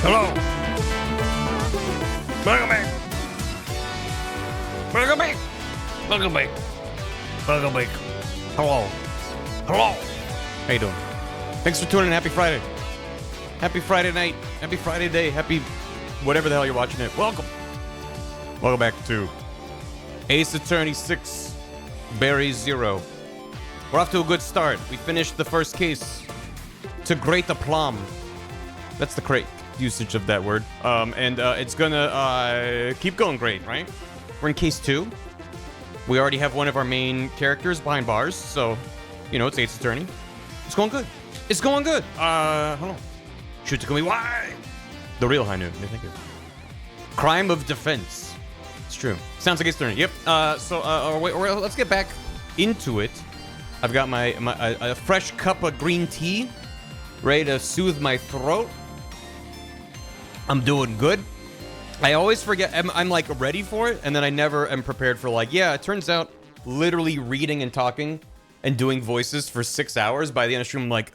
Hello. Welcome back. Welcome back. Welcome back. Welcome back. Hello. Hello. How you doing? Thanks for tuning in. Happy Friday. Happy Friday night. Happy Friday day. Happy whatever the hell you're watching it. Welcome. Welcome back to Ace Attorney 6, Barry 0. We're off to a good start. We finished the first case to great aplomb. That's the correct usage of that word. It's gonna keep going great, right? We're in case 2. We already have one of our main characters behind bars, so, you know, it's Ace Attorney. It's going good. It's going good. Hold on. Shoot to me. Why? The real high noon. Thank you. Crime of defense. It's true. Sounds like Ace Attorney. Yep. Let's get back into it. I've got a fresh cup of green tea, ready to soothe my throat. I'm doing good. I always forget. I'm like ready for it, and then I never am prepared for like, yeah, it turns out literally reading and talking and doing voices for 6 hours. By the end of the stream, I'm like,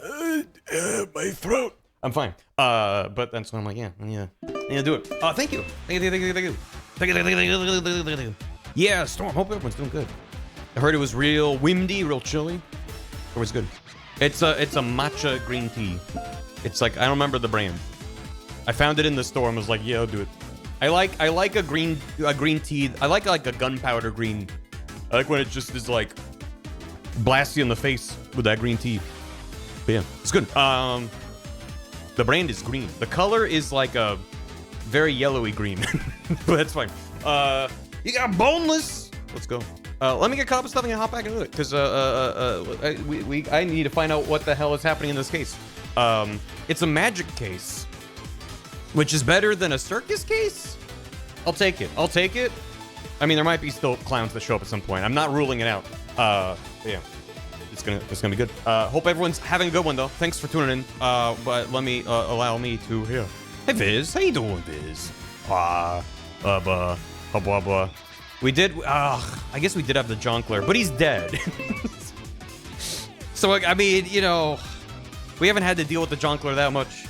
my throat. I'm fine. But that's when I'm like, yeah, do it. Thank you. Thank you. Yeah, Storm. Hope everyone's doing good. I heard it was real windy, real chilly. It was good. It's a matcha green tea. It's like, I don't remember the brand. I found it in the store and was like, yeah, I'll do it. I like a green tea. I like a gunpowder green. I like when it just is like blast you in the face with that green tea. But yeah, it's good. The brand is green. The color is like a very yellowy green, but that's fine. You got boneless. Let's go. Let me get caught up with stuff and hop back into it, because I need to find out what the hell is happening in this case. It's a magic case, which is better than a circus case. I'll take it. I mean, there might be still clowns that show up at some point. I'm not ruling it out. Yeah, it's gonna be good. Hope everyone's having a good one though. Thanks for tuning in. But let me allow me to here. Hey Viz, how you doing, Viz? Blah. We did. I guess we did have the Jonkler, but he's dead. So I mean, you know, we haven't had to deal with the Jonkler that much.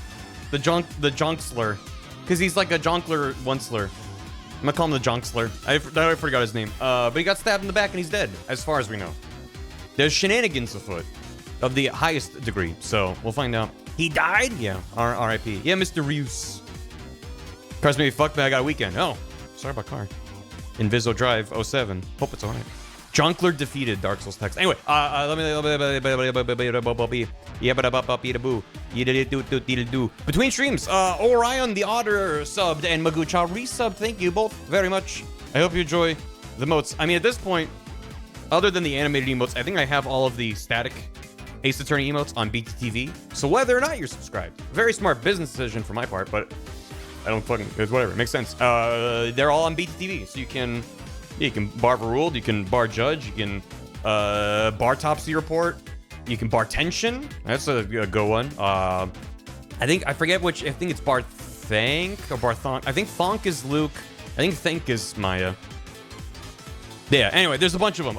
The Jonksler, because he's like a Jonkler onceler. I'm gonna call him the Jonksler. I forgot his name. But he got stabbed in the back and he's dead, as far as we know. There's shenanigans afoot of the highest degree, so we'll find out. He died? Yeah. R.I.P. Yeah, Mr. Reus. Cars maybe fucked, but I got a weekend. Oh, sorry about car. Inviso Drive 07. Hope it's alright. Jonkler defeated Dark Souls text. Anyway, between streams, Orion the Otter subbed and Magucha resubbed. Thank you both very much. I hope you enjoy the emotes. I mean, at this point, other than the animated emotes, I think I have all of the static Ace Attorney emotes on BTTV. So whether or not you're subscribed, very smart business decision for my part, but I don't fucking, it's whatever. It makes sense. They're all on BTTV, so you can bar Ruled, you can bar Judge, you can bar Topsy Report, you can bar Tension. That's a go one. I think it's bar Thank or bar Thonk. I think Thonk is Luke. I think Thank is Maya. Yeah, anyway, there's a bunch of them.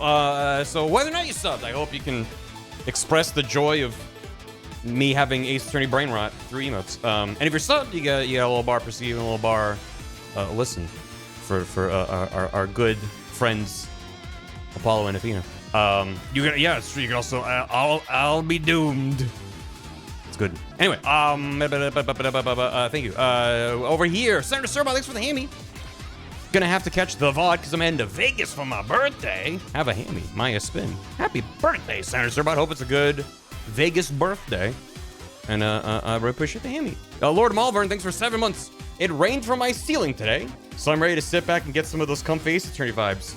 So whether or not you subbed, I hope you can express the joy of me having Ace Attorney Brain Rot through emotes. And if you're subbed, you get a little bar Perceive and a little bar Listen for our good friends Apollo and Athena. You can also I'll be doomed. It's good. Anyway, thank you. Over here, Senator Serba, thanks for the hammy. Gonna have to catch the VOD because I'm heading to Vegas for my birthday. Have a hammy, Maya Spin. Happy birthday, Senator Serba. Hope it's a good Vegas birthday. And I really appreciate the hammy. Lord Malvern, thanks for 7 months. It rained from my ceiling today, so I'm ready to sit back and get some of those comfy Ace Attorney vibes.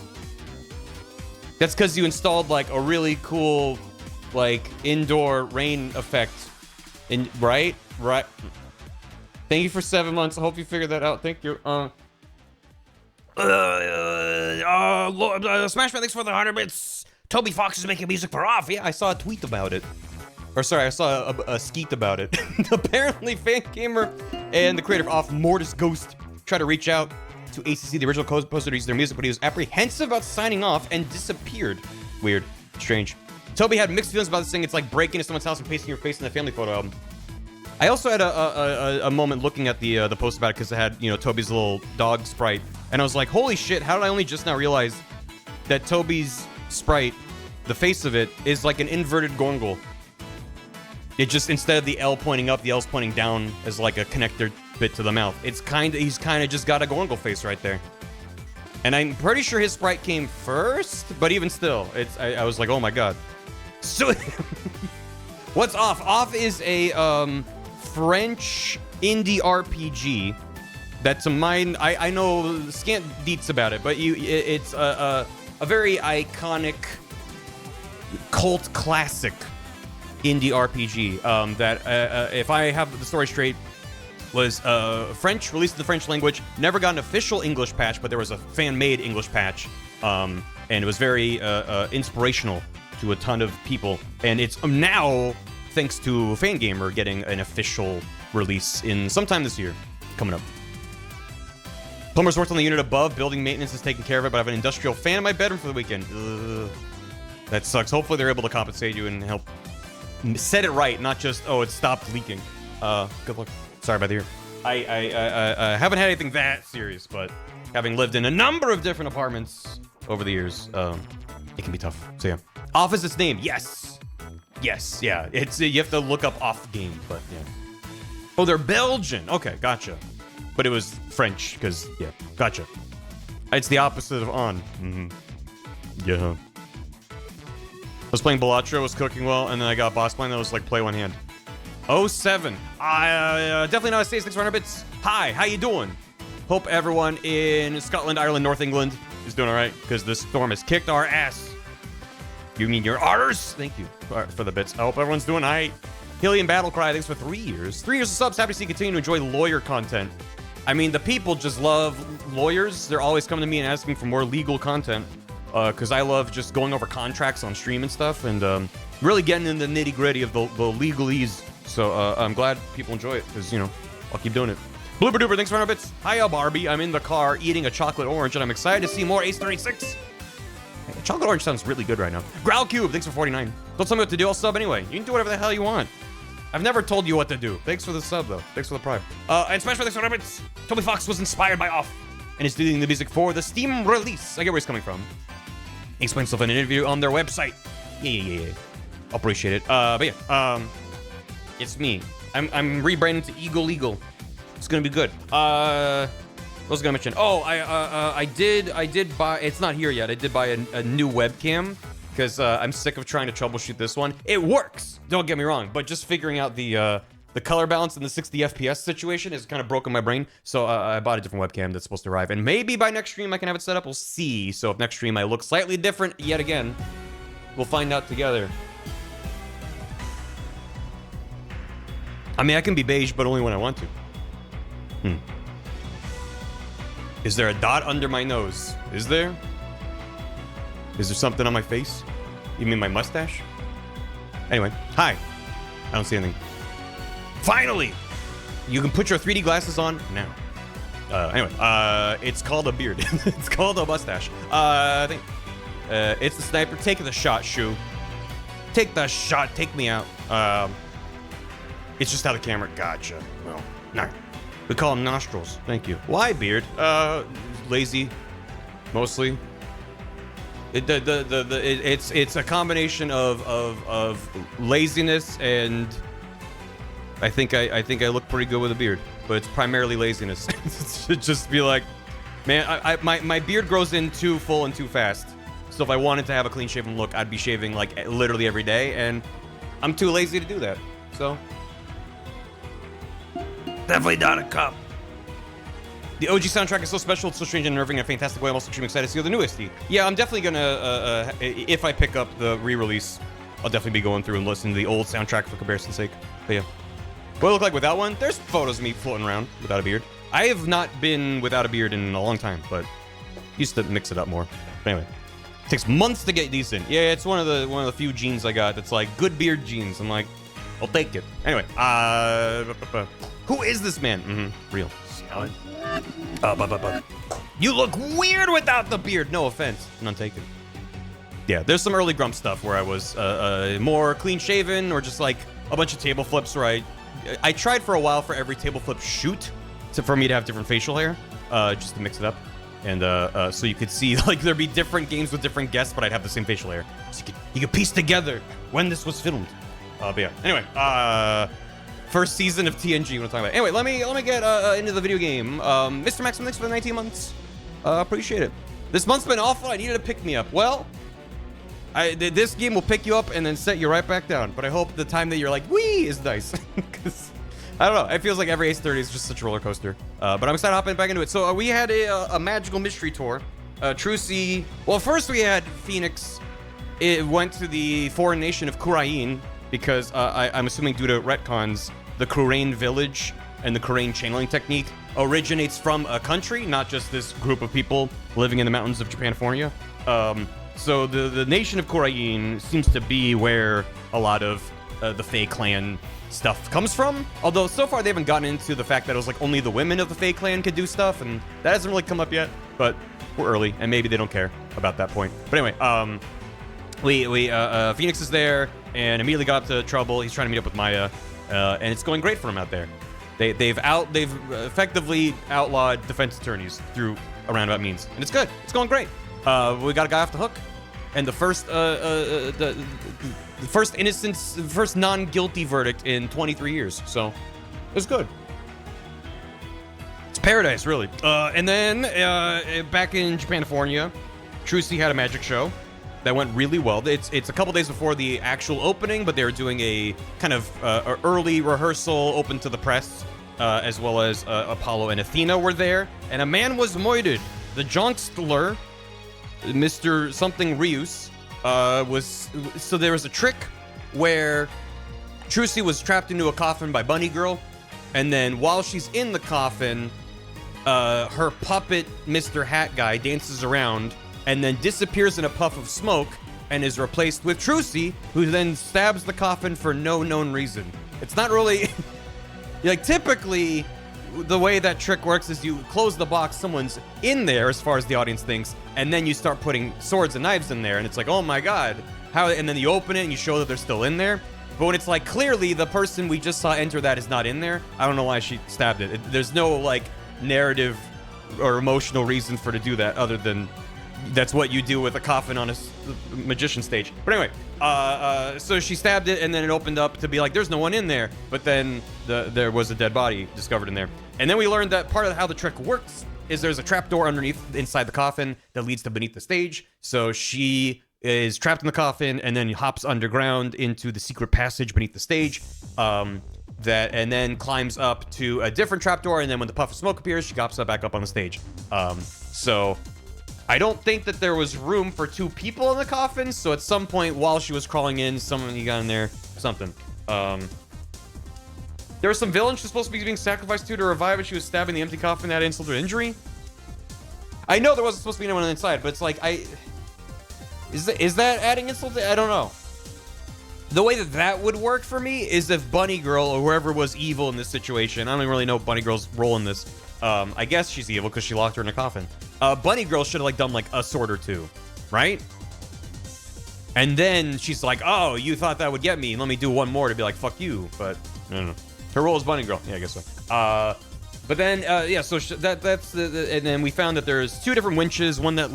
That's because you installed like a really cool, like indoor rain effect. Right. Thank you for 7 months. I hope you figured that out. Thank you. Smashman, thanks for the 100 bits. Toby Fox is making music for Off. Yeah, I saw a tweet about it. Or sorry, I saw a skeet about it. Apparently, Fangamer and the creator of Off, Mortis Ghost, tried to reach out to ACC, the original composer, to use their music, but he was apprehensive about signing off and disappeared. Weird. Strange. Toby had mixed feelings about this thing. It's like breaking into someone's house and pasting your face in the family photo album. I also had a moment looking at the post about it because it had, Toby's little dog sprite. And I was like, holy shit, how did I only just now realize that Toby's sprite, the face of it, is like an inverted gorgle. It just, instead of the L pointing up, the L's pointing down as like a connector bit to the mouth. He's kind of just got a gorgle face right there. And I'm pretty sure his sprite came first, but even still, I was like, oh my god. So, what's Off? Off is a French indie RPG that, to mine, I know scant deets about it, but it's a very iconic cult classic indie RPG that, if I have the story straight, was French, released in the French language, never got an official English patch, but there was a fan-made English patch, and it was very inspirational to a ton of people, and it's now, thanks to Fangamer, getting an official release in sometime this year, coming up. Plumber's worked on the unit above, building maintenance is taken care of it, but I have an industrial fan in my bedroom for the weekend. Ugh. That sucks. Hopefully they're able to compensate you and help set it right, not just, oh, it stopped leaking. Good luck. Sorry about the ear. I haven't had anything that serious, but having lived in a number of different apartments over the years, it can be tough. So yeah. Off is its name. Yes. Yes, yeah. It's you have to look up Off game, but yeah. Oh, they're Belgian. Okay, gotcha. But it was French, because, yeah, gotcha. It's the opposite of on. Mm-hmm. Yeah. I was playing Balatro, was cooking well, and then I got boss plan that was like play one hand. 07. Definitely not a States, thanks for 100 bits. Hi, how you doing? Hope everyone in Scotland, Ireland, North England is doing all right, because this storm has kicked our ass. You mean your arters? Thank you for the bits. I hope everyone's doing all right. Hillian Battlecry, thanks for 3 years. 3 years of subs. Happy to see you continue to enjoy lawyer content. I mean, the people just love lawyers. They're always coming to me and asking for more legal content. Because I love just going over contracts on stream and stuff. And really getting in the nitty gritty of the legalese. So I'm glad people enjoy it. Because, I'll keep doing it. Blooper Duper, thanks for 100 bits. Hiya, Barbie. I'm in the car eating a chocolate orange. And I'm excited to see more Ace 36. Chocolate orange sounds really good right now. Growl Cube, thanks for 49. Don't tell me what to do, I'll sub anyway. You can do whatever the hell you want. I've never told you what to do. Thanks for the sub, though. Thanks for the prime. And Smash for thanks for rabbits. Toby Fox was inspired by Off and is doing the music for the Steam release. I get where he's coming from. He explains stuff in an interview on their website. Yeah. I'll appreciate it. But yeah, it's me. I'm rebranding to Eagle. It's gonna be good. What was I gonna mention? Oh, I did buy. It's not here yet. I did buy a new webcam because I'm sick of trying to troubleshoot this one. It works. Don't get me wrong, but just figuring out the color balance and the 60 FPS situation has kind of broken my brain. So I bought a different webcam that's supposed to arrive, and maybe by next stream I can have it set up. We'll see. So if next stream I look slightly different yet again, we'll find out together. I mean, I can be beige, but only when I want to. Is there a dot under my nose? Is there? Is there something on my face? You mean my mustache? Anyway, hi. I don't see anything. Finally! You can put your 3D glasses on now. Anyway, it's called a beard. It's called a mustache. I think it's the sniper. Take the shot, Shu. Take the shot. Take me out. It's just out of camera. Gotcha. Well, no. We call them nostrils. Thank you. Why beard? Lazy, mostly. It's a combination of laziness and I think I look pretty good with a beard, but it's primarily laziness. It should just be like, man, my beard grows in too full and too fast. So if I wanted to have a clean shaven look, I'd be shaving like literally every day, and I'm too lazy to do that. So definitely not a cop. The OG soundtrack is so special, it's so strange and unnerving in a fantastic way. I'm also extremely excited to see the newest. Yeah, I'm definitely gonna, if I pick up the re-release, I'll definitely be going through and listening to the old soundtrack for comparison's sake. But yeah. What do I look like without one? There's photos of me floating around without a beard. I have not been without a beard in a long time, but used to mix it up more. But anyway, it takes months to get decent. Yeah, it's one of the few genes I got that's like good beard genes. I'm like, I'll take it. Anyway, who is this man? Real. You look weird without the beard. No offense, none taken. Yeah, there's some early Grump stuff where I was more clean shaven or just like a bunch of table flips where I tried for a while for every table flip shoot for me to have different facial hair, just to mix it up. And so you could see like there'd be different games with different guests, but I'd have the same facial hair. So you could piece together when this was filmed. But yeah, anyway, first season of TNG, what I'm talking about. Anyway, let me get into the video game. Mr. Maxim, thanks for the 19 months. Appreciate it. This month's been awful. I needed a pick-me-up. Well, this game will pick you up and then set you right back down. But I hope the time that you're like, wee, is nice. Because, I don't know. It feels like every Ace 30 is just such a roller coaster. But I'm excited hopping back into it. So we had a magical mystery tour. Trucy. Well, first we had Phoenix. It went to the foreign nation of Kurain. Because I'm assuming due to retcons, the Kurain village and the Kurain channeling technique originates from a country, not just this group of people living in the mountains of Japanifornia. So the nation of Kurain seems to be where a lot of the Fae clan stuff comes from. Although so far they haven't gotten into the fact that it was like only the women of the Fae clan could do stuff, and that hasn't really come up yet. But we're early, and maybe they don't care about that point. But anyway, Phoenix is there and immediately got up to trouble. He's trying to meet up with Maya, and it's going great for him out there. They've effectively outlawed defense attorneys through a roundabout means, and it's good. It's going great. We got a guy off the hook, and the first non-guilty verdict in 23 years. So it's good. It's paradise, really. And then back in Japanifornia, Trucy had a magic show that went really well. It's a couple days before the actual opening, but they were doing a kind of early rehearsal open to the press, as well as Apollo and Athena were there, and a man was moided. The Jonkstler, Mr. Something Rius, so there was a trick where Trucy was trapped into a coffin by Bunny Girl, and then while she's in the coffin, her puppet, Mr. Hat Guy, dances around and then disappears in a puff of smoke and is replaced with Trucy, who then stabs the coffin for no known reason. It's not really... like, typically, the way that trick works is you close the box, someone's in there, as far as the audience thinks, and then you start putting swords and knives in there, and it's like, oh my god. How? And then you open it and you show that they're still in there. But when it's like, clearly, the person we just saw enter that is not in there, I don't know why she stabbed it. There's no, like, narrative or emotional reason for her to do that, other than... that's what you do with a coffin on a magician stage. But anyway, so she stabbed it, and then it opened up to be like, there's no one in there. But then there was a dead body discovered in there. And then we learned that part of how the trick works is there's a trapdoor inside the coffin that leads to beneath the stage. So she is trapped in the coffin and then hops underground into the secret passage beneath the stage. And then climbs up to a different trapdoor, and then when the puff of smoke appears, she hops back up on the stage. So I don't think that there was room for two people in the coffin, so at some point while she was crawling in, someone got in there, something. There was some villain she was supposed to be being sacrificed to revive, and she was stabbing the empty coffin that insult her injury. I know there wasn't supposed to be anyone inside, but it's like, is that adding insult? I don't know. The way that would work for me is if Bunny Girl or whoever was evil in this situation, I don't even really know Bunny Girl's role in this. I guess she's evil because she locked her in a coffin. Bunny Girl should have like done like a sword or two, right? And then she's like, oh, you thought that would get me. Let me do one more to be like, fuck you. But no. Her role is Bunny Girl. Yeah, I guess so. But then, yeah, so that's and then we found that there's 2 different winches. One that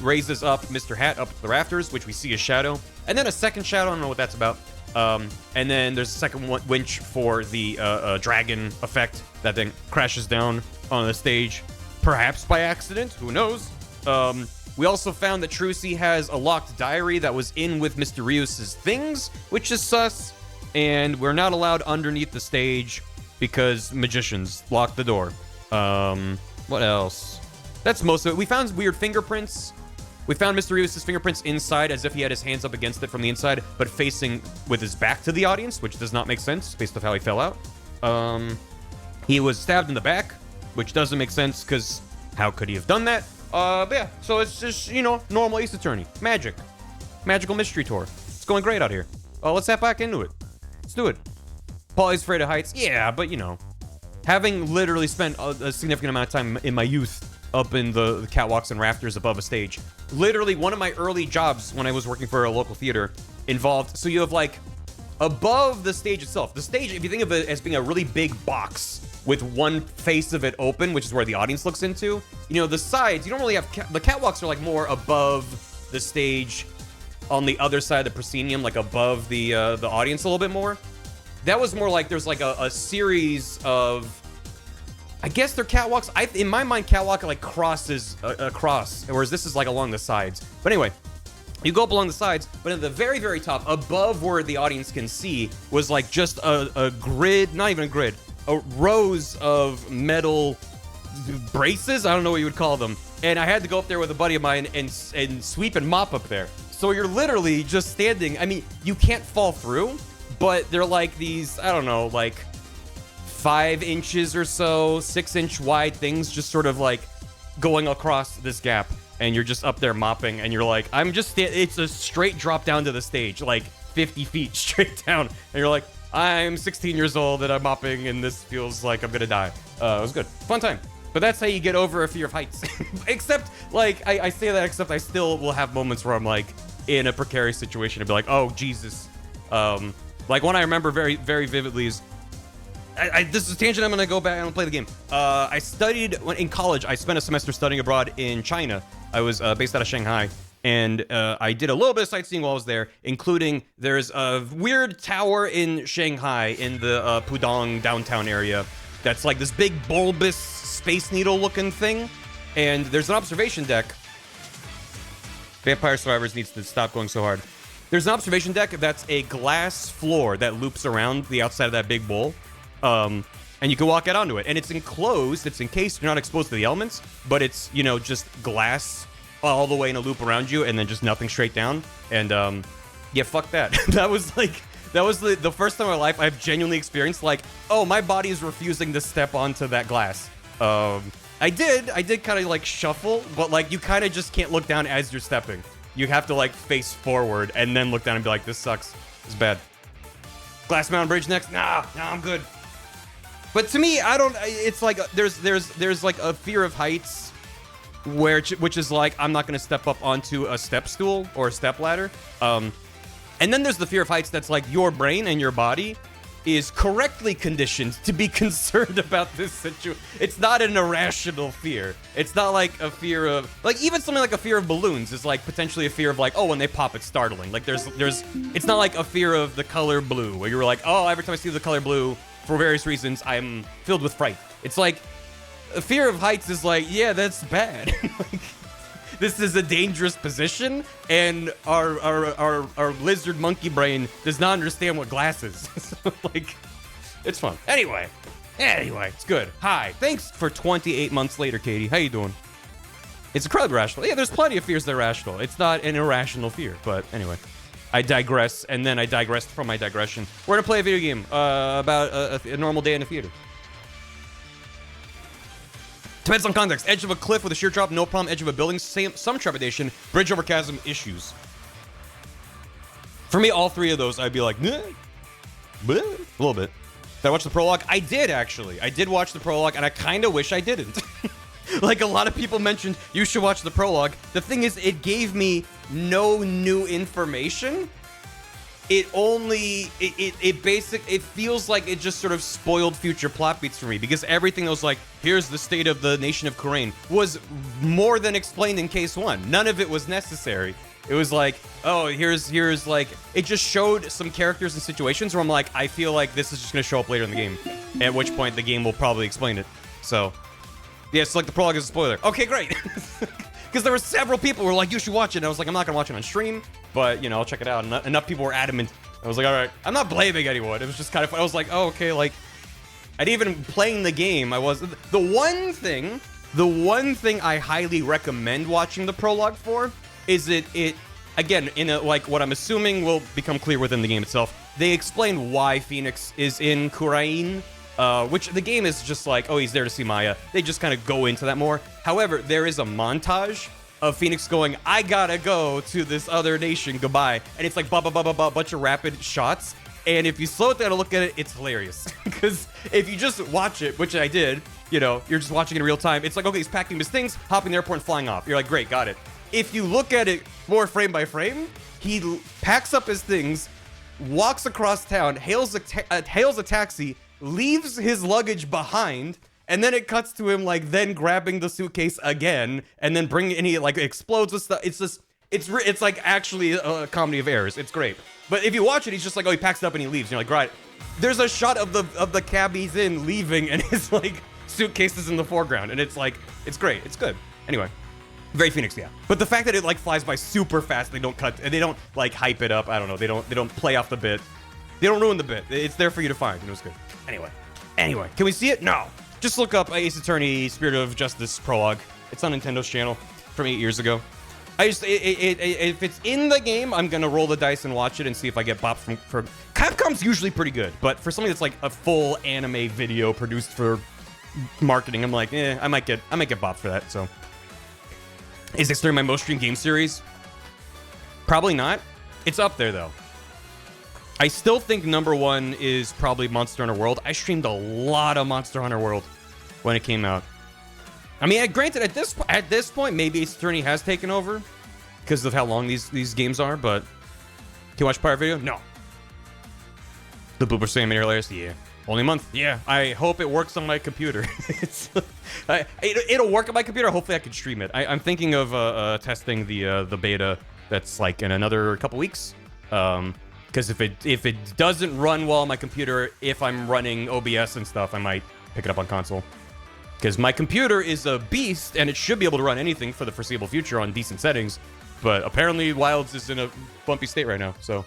raises up Mr. Hat up the rafters, which we see a shadow. And then a second shadow. I don't know what that's about. And then there's a second winch for the dragon effect that then crashes down on the stage, perhaps by accident. Who knows? We also found that Trucy has a locked diary that was in with Mr. Rios' things, which is sus. And we're not allowed underneath the stage because magicians locked the door. What else? That's most of it. We found weird fingerprints. We found Mr. Rios' fingerprints inside as if he had his hands up against it from the inside, but facing with his back to the audience, which does not make sense based off how he fell out. He was stabbed in the back, which doesn't make sense because how could he have done that? But yeah, so it's just, you know, normal Ace Attorney. Magic. Magical mystery tour. It's going great out here. Let's hop back into it. Let's do it. Paulie's afraid of heights. Yeah, but you know, having literally spent a significant amount of time in my youth up in the catwalks and rafters above a stage. Literally, one of my early jobs when I was working for a local theater involved, so you have like, above the stage itself. The stage, if you think of it as being a really big box with one face of it open, which is where the audience looks into, you know, the sides, you don't really have, the catwalks are like more above the stage on the other side of the proscenium, like above the audience a little bit more. That was more like there's like a series of, I guess they're catwalks. In my mind, catwalk like crosses across, whereas this is like along the sides. But anyway, you go up along the sides, but at the very, very top, above where the audience can see, was like just a grid, not even a grid, rows of metal braces. I don't know what you would call them. And I had to go up there with a buddy of mine and sweep and mop up there. So you're literally just standing. I mean, you can't fall through, but they're like these, I don't know, like 5 inches or so, 6-inch wide things just sort of like going across this gap. And you're just up there mopping, and you're like, it's a straight drop down to the stage, like 50 feet straight down. And you're like, I'm 16 years old and I'm mopping, and this feels like I'm gonna die. It was good. Fun time. But that's how you get over a fear of heights. Except, like, I say that, except I still will have moments where I'm like in a precarious situation and be like, oh, Jesus. Like one I remember very, very vividly is, this is a tangent. I'm going to go back and play the game. I studied in college. I spent a semester studying abroad in China. I was based out of Shanghai. And I did a little bit of sightseeing while I was there, including there's a weird tower in Shanghai in the Pudong downtown area that's like this big bulbous Space Needle looking thing. And there's an observation deck. Vampire Survivors needs to stop going so hard. There's an observation deck that's a glass floor that loops around the outside of that big bowl. And you can walk out onto it, and it's enclosed. It's encased. You're not exposed to the elements, but it's, you know, just glass all the way in a loop around you, and then just nothing straight down. And yeah, fuck that. That was the first time in my life I've genuinely experienced like, oh, my body is refusing to step onto that glass. I did kind of like shuffle, but like you kind of just can't look down as you're stepping. You have to like face forward and then look down and be like, this sucks. It's bad. Glass Mountain Bridge next? Nah, I'm good. But to me, I don't. It's like there's like a fear of heights, which is like I'm not gonna step up onto a step stool or a step ladder. And then there's the fear of heights that's like your brain and your body is correctly conditioned to be concerned about this situation. It's not an irrational fear. It's not like a fear of like even something like a fear of balloons is like potentially a fear of like, oh, when they pop, it's startling. Like there's it's not like a fear of the color blue where you're like, oh, every time I see the color blue, for various reasons, I'm filled with fright. It's like, a fear of heights is like, yeah, that's bad. Like, this is a dangerous position, and our lizard monkey brain does not understand what glass is. So, like, it's fun. Anyway, it's good. Hi, thanks for 28 months later, Katie. How you doing? It's incredibly rational. Yeah, there's plenty of fears that are rational. It's not an irrational fear, but anyway. I digress, and then I digressed from my digression. We're gonna play a video game about a normal day in the theater. Depends on context. Edge of a cliff with a sheer drop, no problem. Edge of a building, some trepidation. Bridge over chasm, issues. For me, all three of those, I'd be like, a little bit. Did I watch the prologue? I did, actually. I did watch the prologue, and I kind of wish I didn't. Like, a lot of people mentioned, you should watch the prologue. The thing is, it gave me no new information. It feels like it just sort of spoiled future plot beats for me, because everything that was like, here's the state of the nation of Khura'in, was more than explained in case 1. None of it was necessary. It was like, oh, here's like, it just showed some characters and situations where I'm like, I feel like this is just going to show up later in the game, at which point the game will probably explain it. So, yeah, it's like the prologue is a spoiler. Okay, great. Because there were several people who were like, you should watch it. And I was like, I'm not going to watch it on stream, but, you know, I'll check it out. And enough people were adamant. I was like, all right, I'm not blaming anyone. It was just kind of fun. I was like, oh, okay, like, I'd even playing the game, I was, the one thing I highly recommend watching the prologue for is it again, in a, like, what I'm assuming will become clear within the game itself, they explain why Phoenix is in Khura'in, which the game is just like, oh, he's there to see Maya. They just kind of go into that more. However, there is a montage of Phoenix going, I gotta go to this other nation, goodbye. And it's like, bunch of rapid shots. And if you slow it down and look at it, it's hilarious. Because if you just watch it, which I did, you know, you're just watching in real time, it's like, okay, he's packing his things, hopping the airport and flying off. You're like, great, got it. If you look at it more frame by frame, he packs up his things, walks across town, hails a taxi, leaves his luggage behind, and then it cuts to him, like, then grabbing the suitcase again, and then bringing it, and he, like, explodes with stuff. It's just, it's like actually a comedy of errors. It's great. But if you watch it, he's just like, oh, he packs it up and he leaves. And you're like, right. There's a shot of the cab he's in leaving, and his, like, suitcase is in the foreground, and it's like, it's great. It's good. Anyway. Very Phoenix, yeah. But the fact that it, like, flies by super fast, they don't cut, and they don't, like, hype it up. I don't know. They don't play off the bit. They don't ruin the bit. It's there for you to find, and it was good. Anyway, can we see it? No. Just look up Ace Attorney Spirit of Justice Prologue. It's on Nintendo's channel from 8 years ago. If it's in the game, I'm gonna roll the dice and watch it and see if I get bopped from Capcom's usually pretty good, but for something that's like a full anime video produced for marketing, I'm like, I might get bopped for that, so. Is this during my most streamed game series? Probably not. It's up there, though. I still think number 1 is probably Monster Hunter World. I streamed a lot of Monster Hunter World when it came out. I mean, granted, at this point, maybe Ace Attorney has taken over because of how long these games are, but can you watch Pirate Video? No. The blooper saying made hilarious? Yeah. Only a month? Yeah. I hope it works on my computer. It'll work on my computer. Hopefully I can stream it. I'm thinking of testing the beta that's like in another couple weeks. Because if it doesn't run well on my computer, if I'm running OBS and stuff, I might pick it up on console. Because my computer is a beast, and it should be able to run anything for the foreseeable future on decent settings. But apparently Wilds is in a bumpy state right now, so...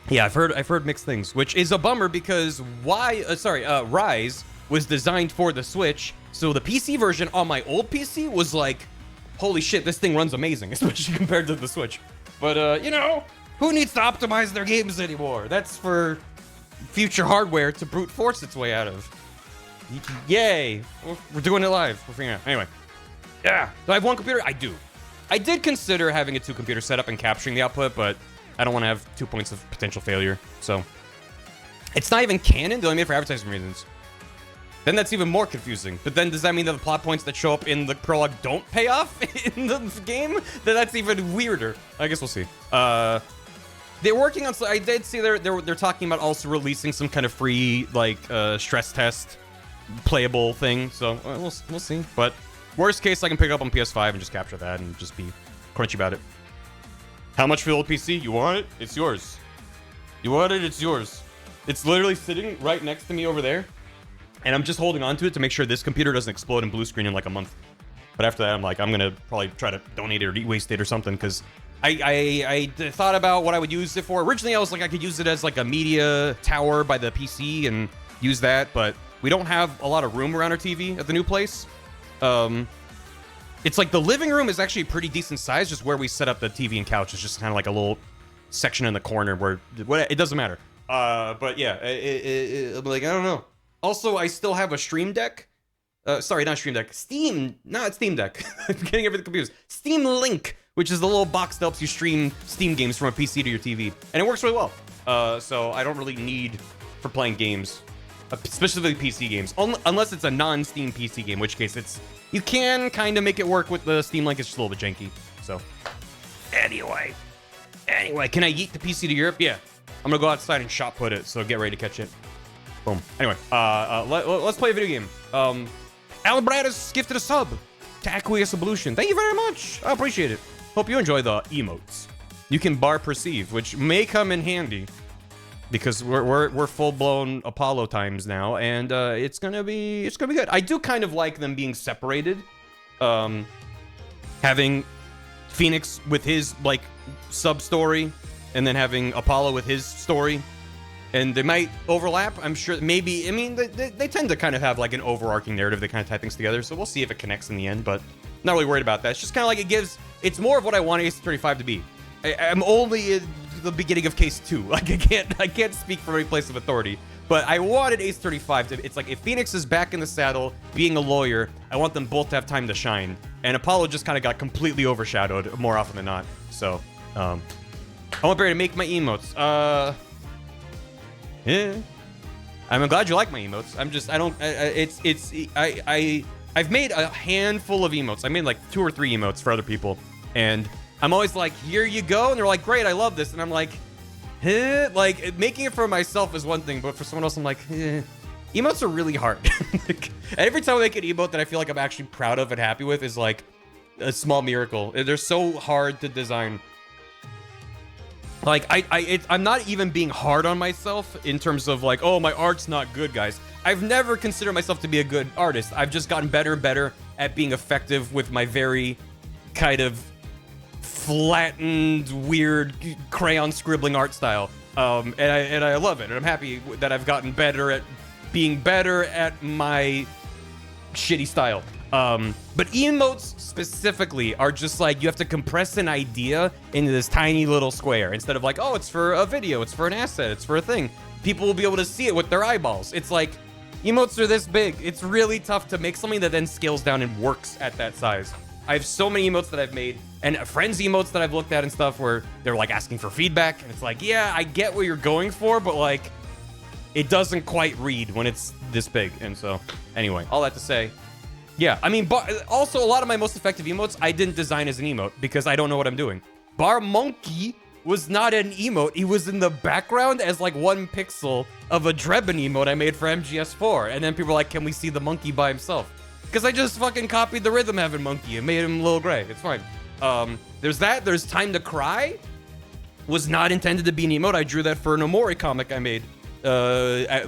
Yeah, I've heard mixed things, which is a bummer because Rise was designed for the Switch, so the PC version on my old PC was like, holy shit, this thing runs amazing, especially compared to the Switch. But, you know, who needs to optimize their games anymore? That's for future hardware to brute force its way out of. Yay! We're doing it live. We're figuring it out. Anyway. Yeah. Do I have one computer? I do. I did consider having a 2-computer setup and capturing the output, but I don't want to have 2 points of potential failure, so. It's not even canon, they only made it for advertising reasons. Then that's even more confusing. But then does that mean that the plot points that show up in the prologue don't pay off in the game? Then that's even weirder. I guess we'll see. They're working on, I did see they're talking about also releasing some kind of free, like, stress test playable thing, so we'll see. But worst case, I can pick it up on PS5 and just capture that and just be crunchy about it. How much for the old PC? You want it? It's yours. You want it? It's yours. It's literally sitting right next to me over there. And I'm just holding on to it to make sure this computer doesn't explode and blue screen in like a month. But after that, I'm like, I'm going to probably try to donate it or waste it or something. Because I thought about what I would use it for. Originally, I was like, I could use it as like a media tower by the PC and use that. But we don't have a lot of room around our TV at the new place. It's like the living room is actually a pretty decent size, just where we set up the TV and couch is just kind of like a little section in the corner where it doesn't matter. But yeah, I'm like, I don't know. Also, I still have a Stream Deck Sorry, not Stream Deck. Steam, not Steam Deck. I'm getting everything confused. Steam Link, which is the little box that helps you stream Steam games from a PC to your TV, and it works really well. So I don't really need for playing games, specifically PC games, unless it's a non-Steam PC game, in which case you can kind of make it work with the Steam Link. It's just a little bit janky. So anyway, can I yeet the PC to Europe? Yeah, I'm gonna go outside and shot put it. So get ready to catch it. Boom. Anyway, let's play a video game. Alan Bradis gifted a sub to Aqueous Evolution. Thank you very much. I appreciate it. Hope you enjoy the emotes. You can bar perceive, which may come in handy because we're full-blown Apollo times now, and it's gonna be good. I do kind of like them being separated. Having Phoenix with his like sub story, and then having Apollo with his story. And they might overlap, I'm sure. Maybe, I mean, they tend to kind of have like an overarching narrative. They kind of tie things together, so we'll see if it connects in the end, but not really worried about that. It's just kind of like it's more of what I want Ace 35 to be. I'm only in the beginning of case 2. Like, I can't speak from any place of authority, but I wanted Ace 35 to, it's like, if Phoenix is back in the saddle, being a lawyer, I want them both to have time to shine. And Apollo just kind of got completely overshadowed more often than not. So, I want Barry to make my emotes. Yeah, I'm glad you like my emotes. I've made a handful of emotes. I made like 2 or 3 emotes for other people, and I'm always like, here you go, and they're like, great, I love this, and I'm like, like making it for myself is one thing, but for someone else, I'm like, emotes are really hard. Every time I make an emote that I feel like I'm actually proud of and happy with is like a small miracle. They're so hard to design. Like, I'm not even being hard on myself in terms of like, oh, my art's not good, guys. I've never considered myself to be a good artist. I've just gotten better and better at being effective with my very kind of flattened, weird crayon scribbling art style. And I love it. And I'm happy that I've gotten better at being better at my shitty style. But emotes specifically are just like, you have to compress an idea into this tiny little square instead of like, oh, it's for a video, it's for an asset, it's for a thing. People will be able to see it with their eyeballs. It's like, emotes are this big. It's really tough to make something that then scales down and works at that size. I have so many emotes that I've made, and friends emotes that I've looked at and stuff where they're like asking for feedback, and it's like, yeah, I get what you're going for, but like, it doesn't quite read when it's this big. And so, anyway, all that to say, yeah, I mean, also a lot of my most effective emotes I didn't design as an emote because I don't know what I'm doing. Bar Monkey was not an emote. He was in the background as like 1 pixel of a Drebin emote I made for MGS4. And then people were like, can we see the monkey by himself? Because I just fucking copied the Rhythm Heaven monkey and made him a little gray. It's fine. There's that. There's Time to Cry. Was not intended to be an emote. I drew that for an Omori comic I made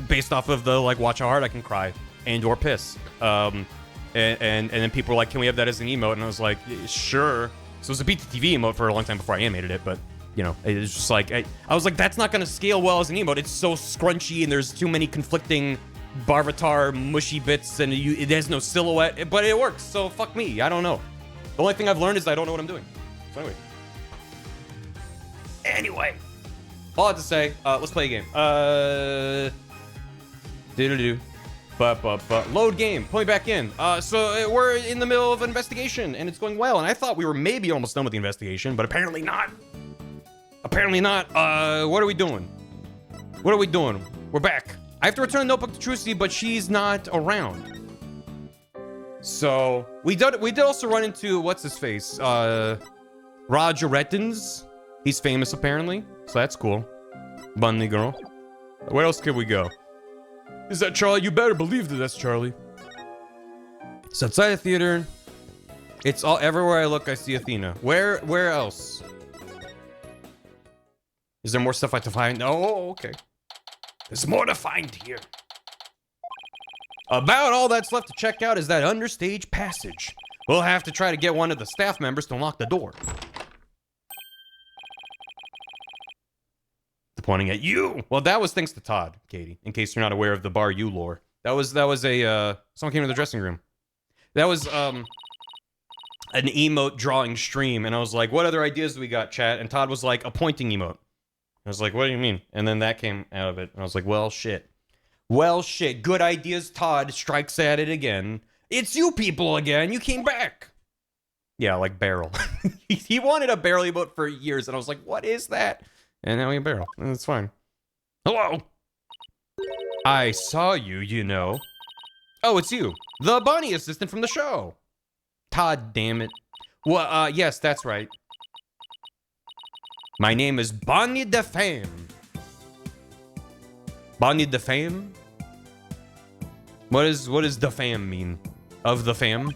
based off of the like Watch How Hard I Can Cry and or Piss. And then people were like, can we have that as an emote? And I was like, sure. So it was a BTTV emote for a long time before I animated it, but, you know, it was just like, I was like, that's not going to scale well as an emote. It's so scrunchy, and there's too many conflicting Barvatar mushy bits, and it has no silhouette, but it works, so fuck me. I don't know. The only thing I've learned is I don't know what I'm doing. So anyway. All I have to say, let's play a game. Do-do-do. But load game, pull me back in. So we're in the middle of an investigation, and it's going well, and I thought we were maybe almost done with the investigation, but apparently not. Apparently not. What are we doing? What are we doing? We're back. I have to return the notebook to Trucy, but she's not around. So we did also run into what's his face? Roger Rettins. He's famous apparently, so that's cool. Bunny girl. Where else could we go? Is that Charlie? You better believe that that's Charlie. It's outside the theater. It's all everywhere I look, I see Athena. Where else? Is there more stuff I have to find? Oh, okay. There's more to find here. About all that's left to check out is that understage passage. We'll have to try to get one of the staff members to unlock the door. Pointing at you. Well, that was thanks to Todd, Katie, in case you're not aware of the bar you lore. That was a someone came to the dressing room. That was an emote drawing stream, and I was like, what other ideas do we got, chat? And Todd was like, a pointing emote. I was like, what do you mean? And then that came out of it, and I was like, well, shit. Well, shit. Good ideas, Todd strikes at it again. It's you people again. You came back. Yeah, like barrel. He wanted a barrel emote for years, and I was like, what is that? And now we have barrel. And it's fine. Hello. I saw you, you know. Oh, it's you. The Bonnie assistant from the show. Todd, damn it. Well, yes, that's right. My name is Bonnie de Fame. Bonnie de Fame? What does the fam mean? Of the fam?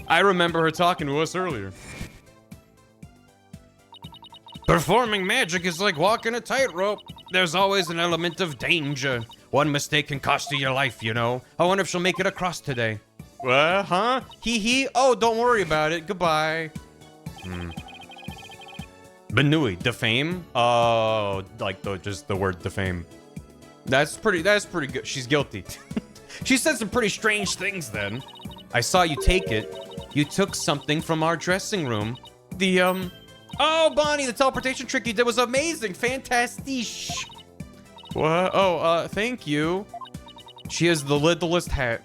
I remember her talking to us earlier. Performing magic is like walking a tightrope. There's always an element of danger. One mistake can cost you your life, you know. I wonder if she'll make it across today. Huh? Hee. Oh, don't worry about it. Goodbye. Benui, defame? Oh, like just the word defame. That's pretty good. She's guilty. She said some pretty strange things then. I saw you take it. You took something from our dressing room. Oh, Bonnie, the teleportation trick you did was amazing. Fantastic. What? Oh, thank you. She has the littlest hat.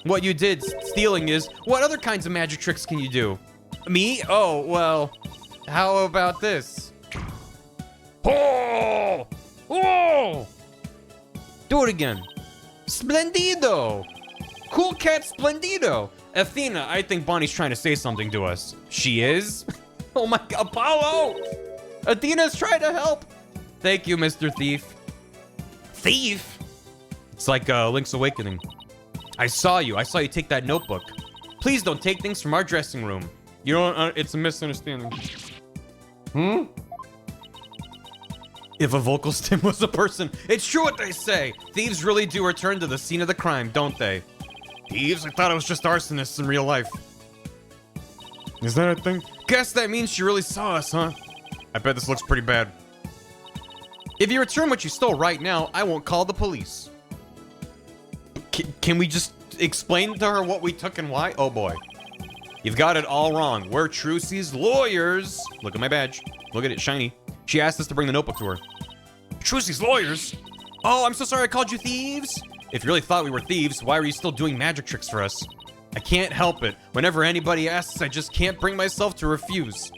What you did, stealing is... What other kinds of magic tricks can you do? Me? Oh, well... How about this? Oh! Oh! Do it again. Splendido! Cool cat Splendido! Athena, I think Bonnie's trying to say something to us. She is? Oh my god, Apollo! Athena's trying to help! Thank you, Mr. Thief. Thief? It's like Link's Awakening. I saw you take that notebook. Please don't take things from our dressing room. You don't, it's a misunderstanding. If a vocal stim was a person, it's true what they say. Thieves really do return to the scene of the crime, don't they? Thieves? I thought it was just arsonists in real life. Is that a thing? Guess that means she really saw us, huh? I bet this looks pretty bad. If you return what you stole right now, I won't call the police. Can we just explain to her what we took and why? Oh boy. You've got it all wrong. We're Trucy's lawyers. Look at my badge. Look at it, shiny. She asked us to bring the notebook to her. Trucy's lawyers? Oh, I'm so sorry I called you thieves. If you really thought we were thieves, why were you still doing magic tricks for us? I can't help it. Whenever anybody asks, I just can't bring myself to refuse.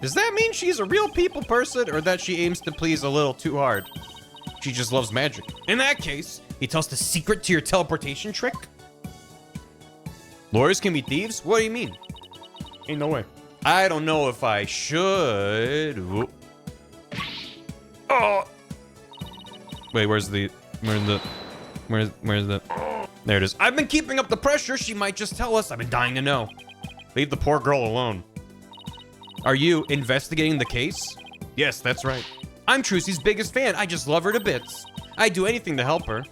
Does that mean she's a real people person or that she aims to please a little too hard? She just loves magic. In that case, you tell us the secret to your teleportation trick? Lawyers can be thieves? What do you mean? Ain't no way. I don't know if I should. Ooh. Oh. Wait, where's the... There it is. I've been keeping up the pressure. She might just tell us. I've been dying to know. Leave the poor girl alone. Are you investigating the case? Yes, that's right. I'm Trucy's biggest fan. I just love her to bits. I'd do anything to help her.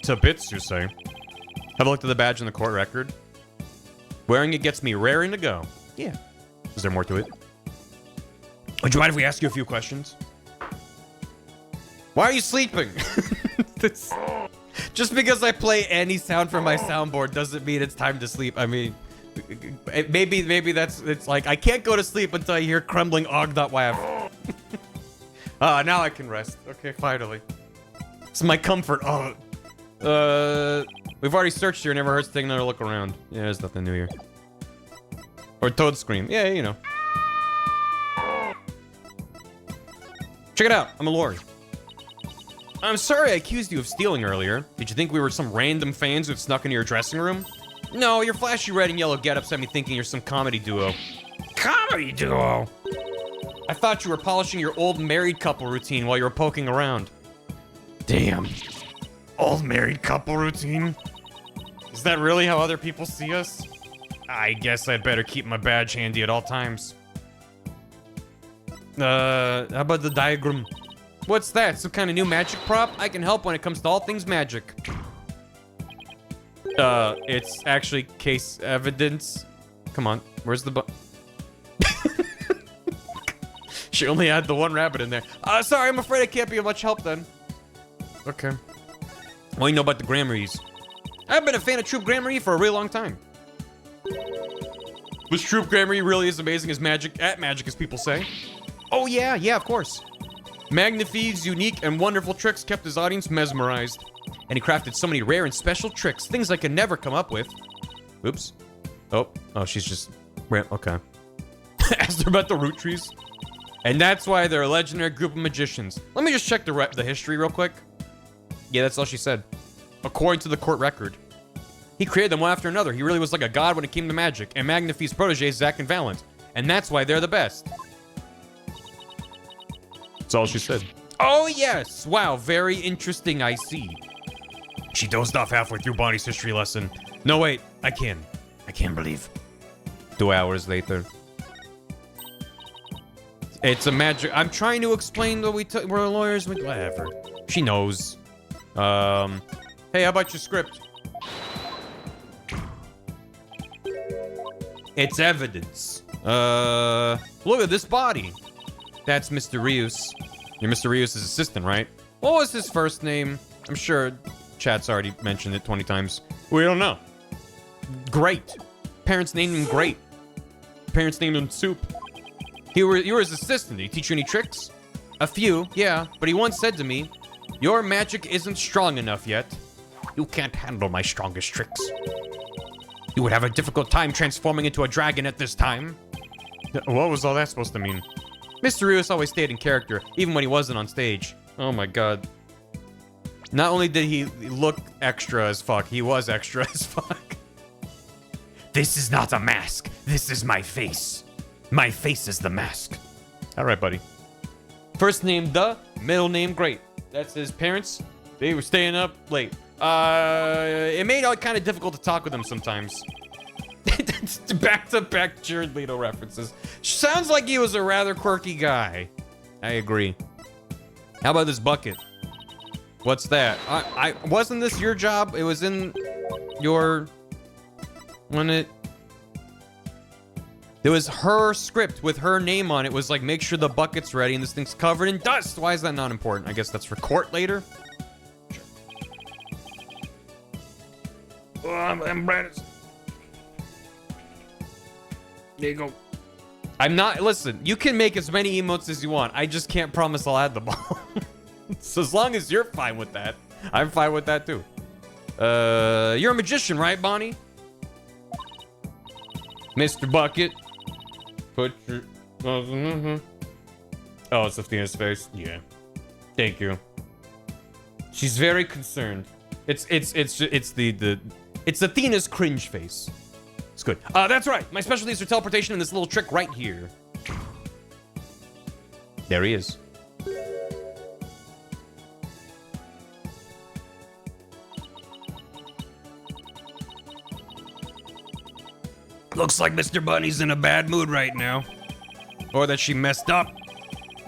To bits, you say? Have a look at the badge in the court record. Wearing it gets me raring to go. Yeah. Is there more to it? Would you mind if we ask you a few questions? Why are you sleeping? Just because I play any sound from my soundboard doesn't mean it's time to sleep. I mean, maybe it's like I can't go to sleep until I hear crumbling og.wav. Now I can rest. Okay, finally. It's my comfort. We've already searched here. Never hurts to take another look around. Yeah, there's nothing new here. Or Toad Scream. Yeah, you know. Check it out. I'm a lord. I'm sorry I accused you of stealing earlier. Did you think we were some random fans who had snuck into your dressing room? No, your flashy red and yellow get-ups had me thinking you're some comedy duo. Comedy duo? I thought you were polishing your old married couple routine while you were poking around. Damn. Old married couple routine? Is that really how other people see us? I guess I'd better keep my badge handy at all times. How about the diagram? What's that? Some kind of new magic prop? I can help when it comes to all things magic. It's actually case evidence. Come on, where's the She only had the one rabbit in there. Sorry, I'm afraid I can't be of much help then. Okay. Well, you know about the Gramarys. I've been a fan of Troop Gramarye for a really long time. Was Troop Gramarye really as amazing as magic as people say? Oh yeah, of course. Magnifique's unique and wonderful tricks kept his audience mesmerized. And he crafted so many rare and special tricks, things I could never come up with. Oops. Oh, she's just... Okay. Asked her about the root trees. And that's why they're a legendary group of magicians. Let me just check the history real quick. Yeah, that's all she said. According to the court record. He created them one after another. He really was like a god when it came to magic. And Magnifi's proteges, Zack and Valent. And that's why they're the best. That's all she said. Oh, yes. Wow, very interesting, I see. She dozed off halfway through Bonnie's history lesson. No, wait. I can't believe. 2 hours later. It's a magic... I'm trying to explain that we're lawyers. Whatever. She knows. Hey, how about your script? It's evidence. Look at this body. That's Mr. Rios. You're Mr. Rios' assistant, right? What was his first name? I'm sure chat's already mentioned it 20 times. We don't know. Great. Parents named him Great. Parents named him Soup. You were his assistant. Did he teach you any tricks? A few, yeah. But he once said to me, your magic isn't strong enough yet. You can't handle my strongest tricks. You would have a difficult time transforming into a dragon at this time. What was all that supposed to mean? Mr. Rios always stayed in character, even when he wasn't on stage. Oh my god. Not only did he look extra as fuck, he was extra as fuck. This is not a mask. This is my face. My face is the mask. All right, buddy. First name The, middle name Great. That's his parents. They were staying up late. It made it kind of difficult to talk with him sometimes. Back-to-back Jared Leto references. Sounds like he was a rather quirky guy. I agree. How about this bucket? What's that? I wasn't this your job? It was in your... It was her script with her name on it. It was like, make sure the bucket's ready and this thing's covered in dust. Why is that not important? I guess that's for court later. Sure. Oh, I'm Brandis. There you go. I'm not... Listen, you can make as many emotes as you want. I just can't promise I'll add them all. So as long as you're fine with that, I'm fine with that too. You're a magician, right, Bonnie? Mr. Bucket. Put your... Oh, it's Athena's face. Yeah. Thank you. She's very concerned. It's Athena's cringe face. It's good. That's right. My specialties are teleportation and this little trick right here. There he is. Looks like Mr. Bunny's in a bad mood right now. Or that she messed up.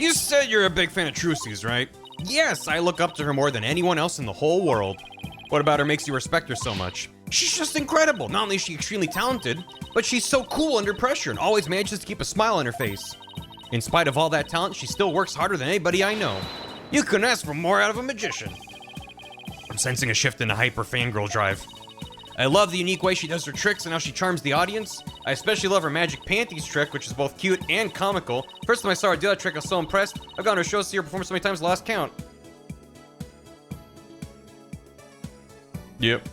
You said you're a big fan of Trucy's, right? Yes, I look up to her more than anyone else in the whole world. What about her makes you respect her so much? She's just incredible. Not only is she extremely talented, but she's so cool under pressure and always manages to keep a smile on her face. In spite of all that talent, she still works harder than anybody I know. You couldn't ask for more out of a magician. I'm sensing a shift in the hyper fangirl drive. I love the unique way she does her tricks and how she charms the audience. I especially love her magic panties trick, which is both cute and comical. First time I saw her do that trick, I was so impressed. I've gone to her shows to see her perform so many times, I lost count. Yep.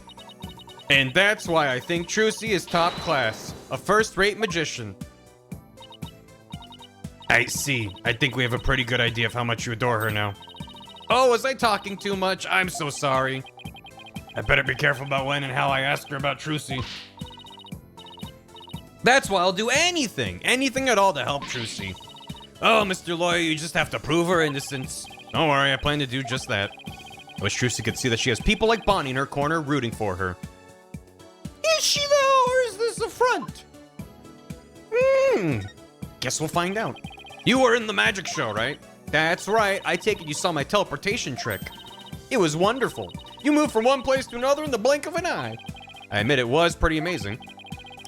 And that's why I think Trucy is top class. A first-rate magician. I see. I think we have a pretty good idea of how much you adore her now. Oh, was I talking too much? I'm so sorry. I better be careful about when and how I ask her about Trucy. That's why I'll do anything at all to help Trucy. Oh, Mr. Lawyer, you just have to prove her innocence. Don't worry, I plan to do just that. I wish Trucy could see that she has people like Bonnie in her corner rooting for her. Is she though, or is this a front? Guess we'll find out. You were in the magic show, right? That's right, I take it you saw my teleportation trick. It was wonderful. You moved from one place to another in the blink of an eye. I admit it was pretty amazing.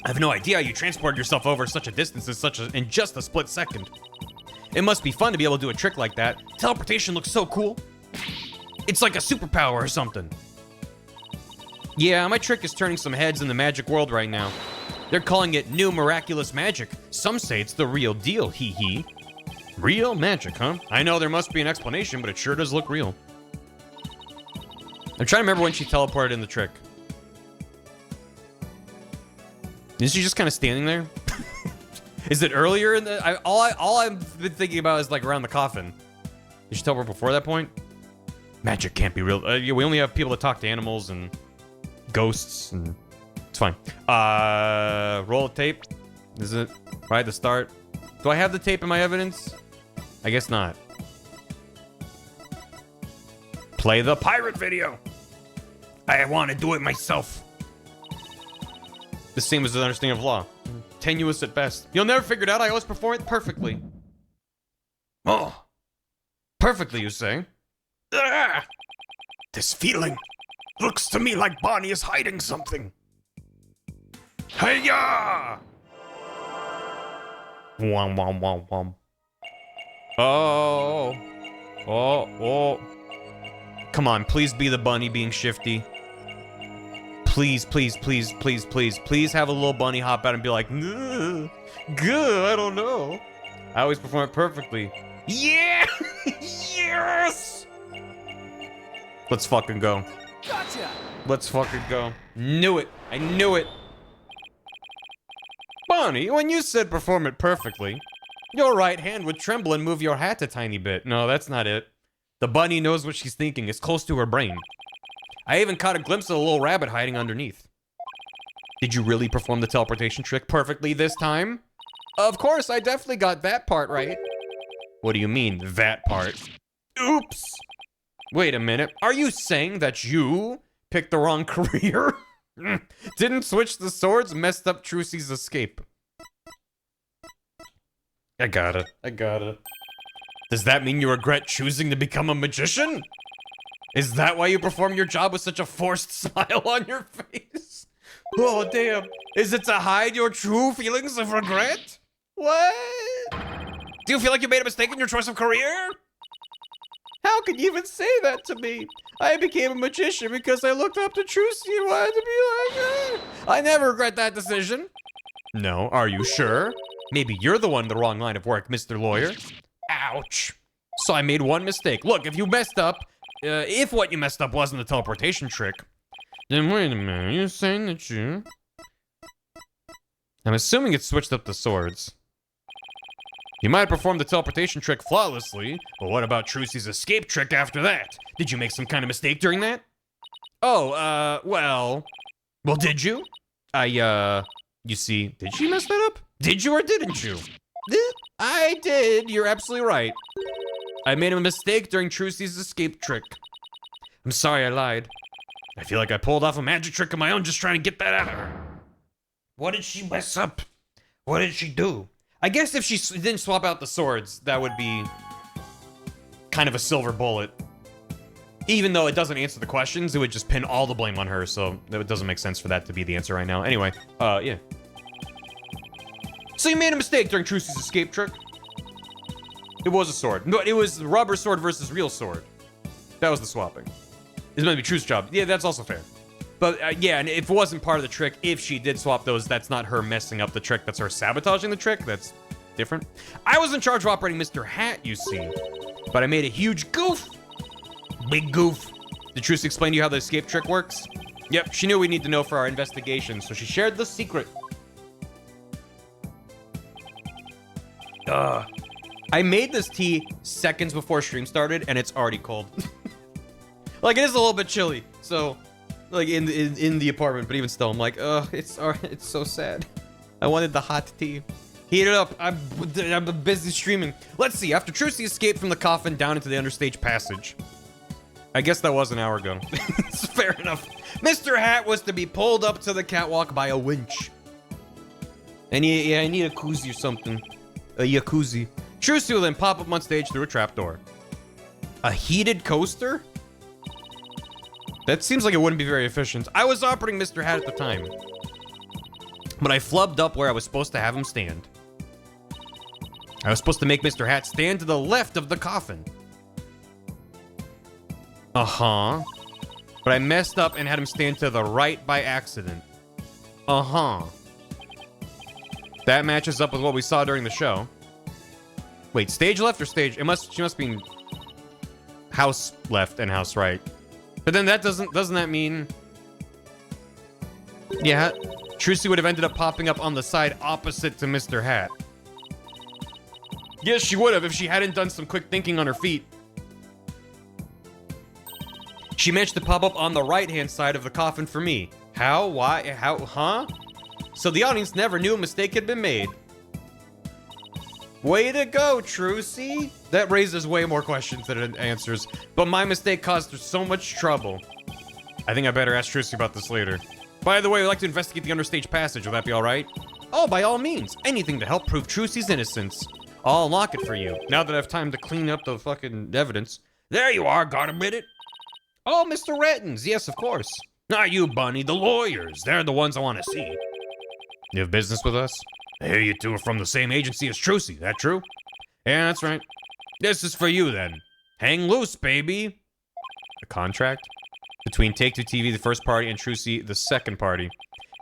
I have no idea how you transported yourself over such a distance in just a split second. It must be fun to be able to do a trick like that. Teleportation looks so cool. It's like a superpower or something. Yeah, my trick is turning some heads in the magic world right now. They're calling it new miraculous magic. Some say it's the real deal, hee hee. Real magic, huh? I know there must be an explanation, but it sure does look real. I'm trying to remember when she teleported in the trick. Is she just kind of standing there? Is it earlier in the... all I've been thinking about is like around the coffin. Did she teleport before that point? Magic can't be real. Yeah, we only have people that talk to animals and ghosts, and it's fine. Roll of tape. Is it right at the start? Do I have the tape in my evidence? I guess not. Play the pirate video. I want to do it myself. The same as the understanding of law. Tenuous at best. You'll never figure it out. I always perform it perfectly. Oh. Perfectly, you say? Ah! This feeling looks to me like Bonnie is hiding something. Hey-ya! Wom, wom, wom, wom. Oh. Oh, oh. Come on, please be the bunny being shifty. Please, please, please, please, please, please have a little bunny hop out and be like, good, I don't know. I always perform it perfectly. Yeah! Yes! Let's fucking go. Gotcha! Let's fucking go. Knew it. I knew it. Bonnie, when you said perform it perfectly, your right hand would tremble and move your hat a tiny bit. No, that's not it. The bunny knows what she's thinking. It's close to her brain. I even caught a glimpse of a little rabbit hiding underneath. Did you really perform the teleportation trick perfectly this time? Of course, I definitely got that part right. What do you mean, that part? Oops! Wait a minute. Are you saying that you picked the wrong career? Didn't switch the swords, messed up Trucy's escape. I got it. I got it. Does that mean you regret choosing to become a magician? Is that why you perform your job with such a forced smile on your face? Oh, damn. Is it to hide your true feelings of regret? What? Do you feel like you made a mistake in your choice of career? How can you even say that to me? I became a magician because I looked up to Trucy and wanted to be like her. I never regret that decision. No, are you sure? Maybe you're the one in the wrong line of work, Mr. Lawyer. Ouch. So I made one mistake. Look, if you messed up, if what you messed up wasn't the teleportation trick, then wait a minute, you're saying that you... I'm assuming it switched up the swords. You might have performed the teleportation trick flawlessly, but what about Trucy's escape trick after that? Did you make some kind of mistake during that? Oh, well, did you? You see, did she mess that up? Did you or didn't you? I did, you're absolutely right. I made a mistake during Trucy's escape trick. I'm sorry I lied. I feel like I pulled off a magic trick of my own just trying to get that out of her. What did she mess up? What did she do? I guess if she didn't swap out the swords, that would be kind of a silver bullet. Even though it doesn't answer the questions, it would just pin all the blame on her, so it doesn't make sense for that to be the answer right now. Anyway, yeah. So you made a mistake during Trucy's escape trick? It was a sword. No, it was rubber sword versus real sword. That was the swapping. It's meant to be Truth's job. Yeah, that's also fair. But yeah, and if it wasn't part of the trick, if she did swap those, that's not her messing up the trick. That's her sabotaging the trick. That's different. I was in charge of operating Mr. Hat, you see. But I made a huge goof. Big goof. Did Trucy explain to you how the escape trick works? Yep, she knew we need to know for our investigation, so she shared the secret. I made this tea seconds before stream started, and it's already cold. Like, it is a little bit chilly, so... Like, in the apartment, but even still, I'm like, it's so sad. I wanted the hot tea. Heat it up. I'm busy streaming. Let's see. After Trucy escaped from the coffin down into the understage passage. I guess that was an hour ago. It's fair enough. Mr. Hat was to be pulled up to the catwalk by a winch. And yeah, I need a koozie or something. A jacuzzi. Trucy will then pop up on stage through a trapdoor. A heated coaster? That seems like it wouldn't be very efficient. I was operating Mr. Hat at the time. But I flubbed up where I was supposed to have him stand. I was supposed to make Mr. Hat stand to the left of the coffin. Uh-huh. But I messed up and had him stand to the right by accident. Uh-huh. That matches up with what we saw during the show. Wait, stage left or stage? She must be house left and house right. But then that doesn't that mean... Yeah, Trucy would have ended up popping up on the side opposite to Mr. Hat. Yes, she would have if she hadn't done some quick thinking on her feet. She managed to pop up on the right-hand side of the coffin for me. How? Why? How? Huh? So the audience never knew a mistake had been made. Way to go, Trucy. That raises way more questions than it answers. But my mistake caused her so much trouble. I think I better ask Trucy about this later. By the way, I'd like to investigate the understage passage. Will that be all right? Oh, by all means. Anything to help prove Trucy's innocence. I'll unlock it for you. Now that I have time to clean up the fucking evidence. There you are. Got a minute? Oh, Mr. Rettens. Yes, of course. Not you, Bunny. The lawyers. They're the ones I want to see. You have business with us? I hear you two are from the same agency as Trucy. That true? Yeah, that's right. This is for you, then. Hang loose, baby. A contract? Between Take-Two TV, the first party, and Trucy, the second party.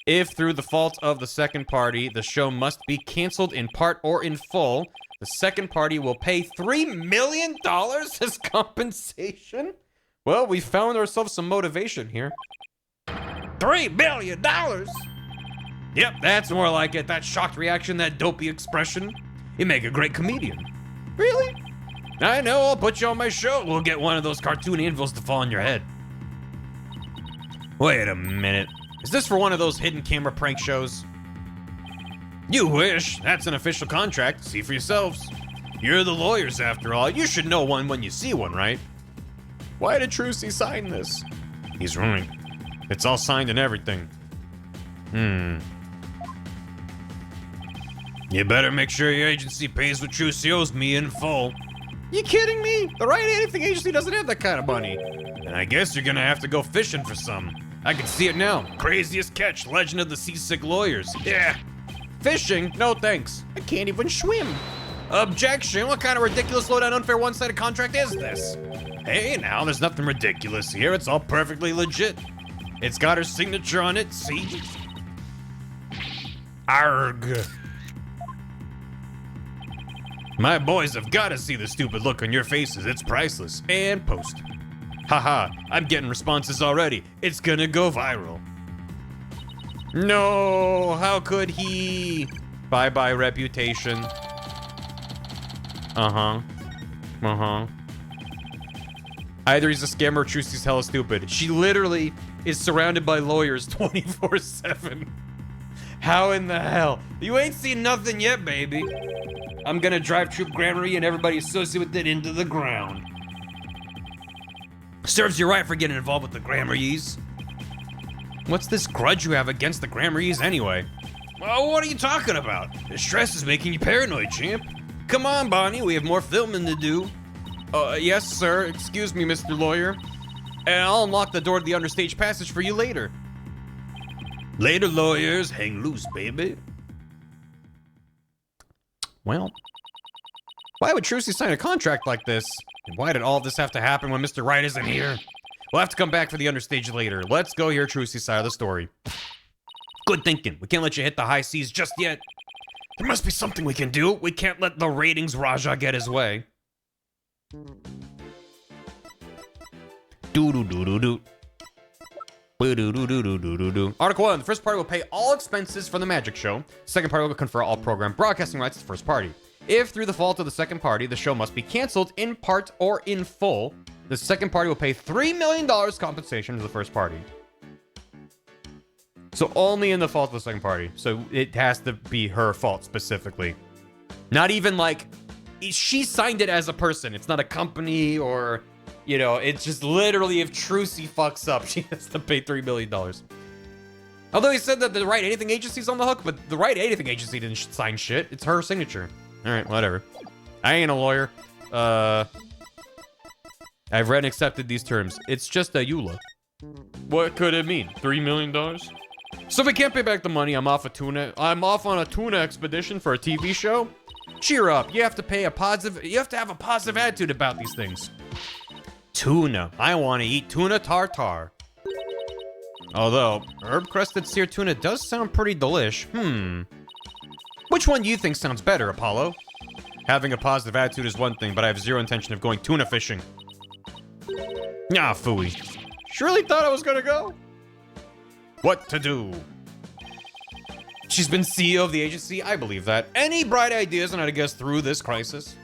If, through the fault of the second party, the show must be canceled in part or in full, the second party will pay $3 million as compensation? Well, we found ourselves some motivation here. $3 million? Yep, that's more like it. That shocked reaction, that dopey expression. You make a great comedian. Really? I know, I'll put you on my show. We'll get one of those cartoon anvils to fall on your head. Wait a minute. Is this for one of those hidden camera prank shows? You wish. That's an official contract. See for yourselves. You're the lawyers, after all. You should know one when you see one, right? Why did Trucy sign this? He's right. It's all signed and everything. You better make sure your agency pays what Trucy owes me in full. You kidding me? The Wright Anything agency doesn't have that kind of money. And I guess you're gonna have to go fishing for some. I can see it now. Craziest catch, legend of the seasick lawyers. Yeah. Fishing? No thanks. I can't even swim. Objection. What kind of ridiculous, low-down, unfair, one-sided contract is this? Hey, now, there's nothing ridiculous here. It's all perfectly legit. It's got her signature on it, see? Arg. My boys have got to see the stupid look on your faces. It's priceless. And post. Haha, I'm getting responses already. It's gonna go viral. No, how could he? Bye-bye reputation. Either he's a scammer or Trucy's hella stupid. She literally is surrounded by lawyers 24/7. How in the hell? You ain't seen nothing yet, baby. I'm gonna drive Troop Gramarye and everybody associated with it into the ground. Serves you right for getting involved with the Gramaryes. What's this grudge you have against the Gramaryes anyway? Well, what are you talking about? The stress is making you paranoid, champ. Come on, Bonnie, we have more filming to do. Yes, sir. Excuse me, Mr. Lawyer. And I'll unlock the door to the understage passage for you later. Later, lawyers. Hang loose, baby. Well, why would Trucy sign a contract like this? And why did all this have to happen when Mr. Wright isn't here? We'll have to come back for the understage later. Let's go hear Trucy's side of the story. Good thinking. We can't let you hit the high seas just yet. There must be something we can do. We can't let the ratings Raja get his way. Do-do-do-do-do. Article 1. The first party will pay all expenses for the magic show. Second party will confer all program broadcasting rights to the first party. If, through the fault of the second party, the show must be canceled in part or in full, the second party will pay $3 million compensation to the first party. So only in the fault of the second party. So it has to be her fault specifically. Not even like, she signed it as a person. It's not a company or, you know, it's just literally if Trucy fucks up, she has to pay $3 million. Although he said that the Wright Anything agency's on the hook, but the Wright Anything agency didn't sign shit. It's her signature. All right, whatever. I ain't a lawyer. I've read and accepted these terms. It's just a EULA. What could it mean? $3 million? So if we can't pay back the money, I'm off on a tuna expedition for a TV show. Cheer up. You have to have a positive attitude about these things. Tuna. I want to eat tuna tartare. Although, herb-crusted seared tuna does sound pretty delish. Which one do you think sounds better, Apollo? Having a positive attitude is one thing, but I have zero intention of going tuna fishing. Nah, phooey. Surely thought I was gonna go? What to do? She's been CEO of the agency. I believe that. Any bright ideas on how to get us through this crisis?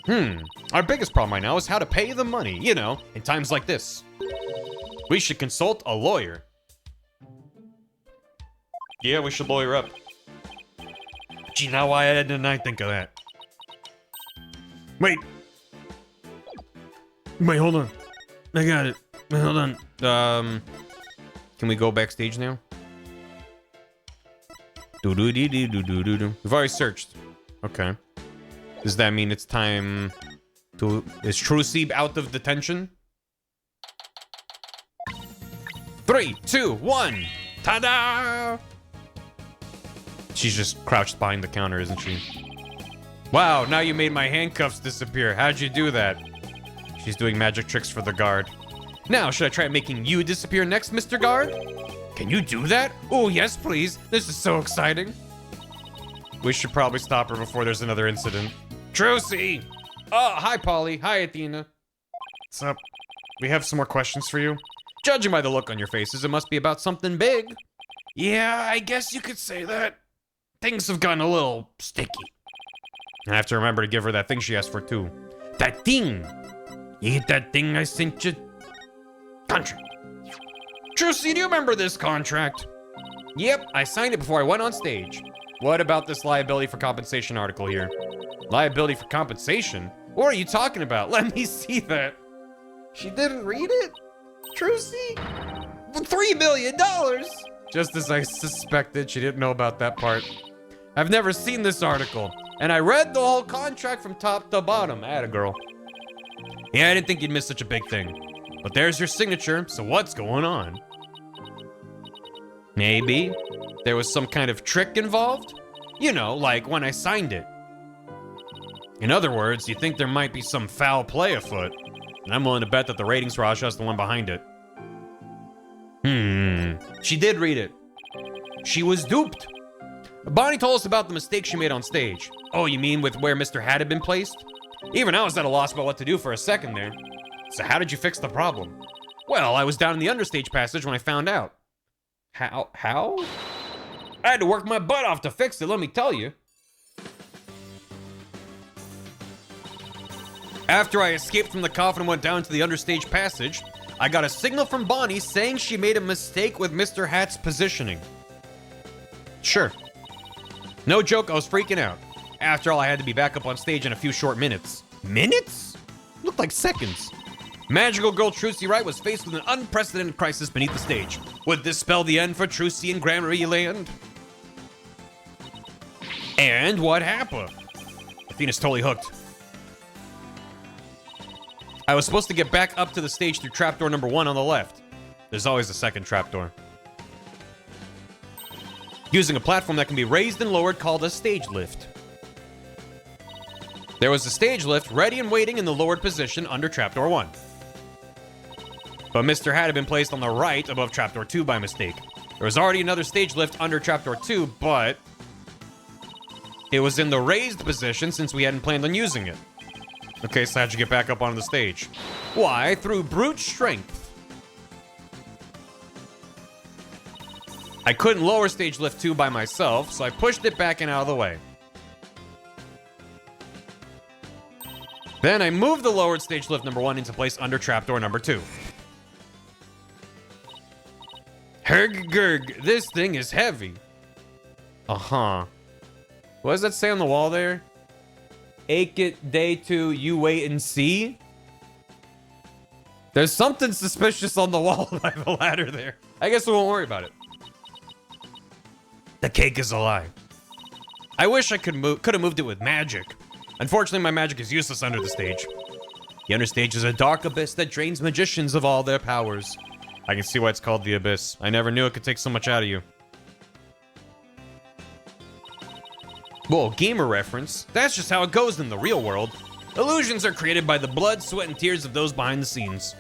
Our biggest problem right now is how to pay the money, you know, in times like this. We should consult a lawyer. Yeah, we should lawyer up. Gee, now why didn't I think of that? Wait, hold on. I got it. Wait, hold on. Can we go backstage now? We've already searched. Okay. Does that mean it's time to... Is Trucy out of detention? 3, 2, 1. Ta-da! She's just crouched behind the counter, isn't she? Wow, now you made my handcuffs disappear. How'd you do that? She's doing magic tricks for the guard. Now, should I try making you disappear next, Mr. Guard? Can you do that? Oh, yes, please. This is so exciting. We should probably stop her before there's another incident. Trucy! Oh, hi, Polly. Hi, Athena. What's up? We have some more questions for you. Judging by the look on your faces, it must be about something big. Yeah, I guess you could say that. Things have gotten a little sticky. I have to remember to give her that thing she asked for, too. That thing! You get that thing I sent you? Contract. Trucy, do you remember this contract? Yep, I signed it before I went on stage. What about this liability for compensation article here? Liability for compensation? What are you talking about? Let me see that. She didn't read it? Trucy? $3 million? Just as I suspected, she didn't know about that part. I've never seen this article, and I read the whole contract from top to bottom. Atta girl. Yeah, I didn't think you'd miss such a big thing. But there's your signature, so what's going on? Maybe there was some kind of trick involved? You know, like when I signed it. In other words, you think there might be some foul play afoot, and I'm willing to bet that the ratings Raja's the one behind it. She did read it. She was duped. Bonnie told us about the mistake she made on stage. Oh, you mean with where Mr. Hat had been placed? Even I was at a loss about what to do for a second there. So how did you fix the problem? Well, I was down in the understage passage when I found out. How? I had to work my butt off to fix it, let me tell you. After I escaped from the coffin and went down to the understage passage, I got a signal from Bonnie saying she made a mistake with Mr. Hat's positioning. Sure. No joke, I was freaking out. After all, I had to be back up on stage in a few short minutes. Minutes? Looked like seconds. Magical girl Trucy Wright was faced with an unprecedented crisis beneath the stage. Would this spell the end for Trucy and Gramarye Land? And what happened? Athena's totally hooked. I was supposed to get back up to the stage through trapdoor number 1 on the left. There's always a second trapdoor. Using a platform that can be raised and lowered called a stage lift. There was a stage lift ready and waiting in the lowered position under trapdoor 1. But Mr. Hat had been placed on the right above trapdoor 2 by mistake. There was already another stage lift under trapdoor 2, but it was in the raised position since we hadn't planned on using it. Okay, so how'd you get back up onto the stage? Why, through brute strength. I couldn't lower stage lift 2 by myself, so I pushed it back and out of the way. Then I moved the lowered stage lift number 1 into place under trapdoor number 2. Herg-gurg, this thing is heavy. Uh-huh. What does that say on the wall there? Ake it day 2, you wait and see? There's something suspicious on the wall by the ladder there. I guess we won't worry about it. The cake is a lie. I wish I could have moved it with magic. Unfortunately, my magic is useless under the stage. The understage is a dark abyss that drains magicians of all their powers. I can see why it's called the Abyss. I never knew it could take so much out of you. Whoa, gamer reference. That's just how it goes in the real world. Illusions are created by the blood, sweat, and tears of those behind the scenes.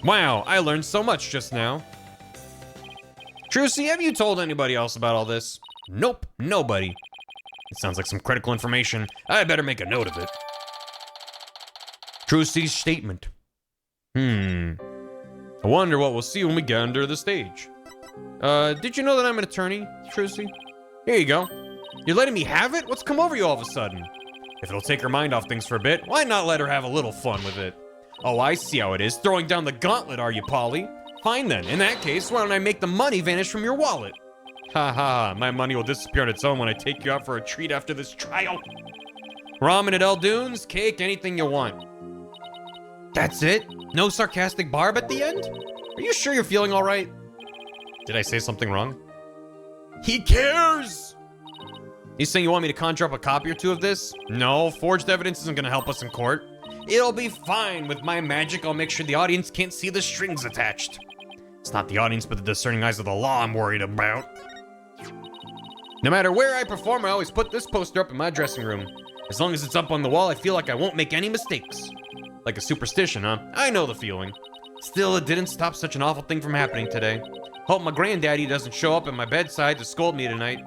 Wow, I learned so much just now. Trucy, have you told anybody else about all this? Nope, nobody. It sounds like some critical information. I better make a note of it. Trucy's statement. I wonder what we'll see when we get under the stage. Did you know that I'm an attorney, Trucy? Here you go. You're letting me have it? What's come over you all of a sudden? If it'll take her mind off things for a bit, why not let her have a little fun with it? Oh, I see how it is. Throwing down the gauntlet, are you, Polly? Fine then. In that case, why don't I make the money vanish from your wallet? Ha ha, my money will disappear on its own when I take you out for a treat after this trial. Ramen at El Dunes, cake, anything you want. That's it? No sarcastic barb at the end? Are you sure you're feeling all right? Did I say something wrong? He cares! You saying you want me to conjure up a copy or two of this? No, forged evidence isn't gonna help us in court. It'll be fine. With my magic, I'll make sure the audience can't see the strings attached. It's not the audience, but the discerning eyes of the law I'm worried about. No matter where I perform, I always put this poster up in my dressing room. As long as it's up on the wall, I feel like I won't make any mistakes. Like a superstition, huh? I know the feeling. Still, it didn't stop such an awful thing from happening today. Hope my granddaddy doesn't show up at my bedside to scold me tonight.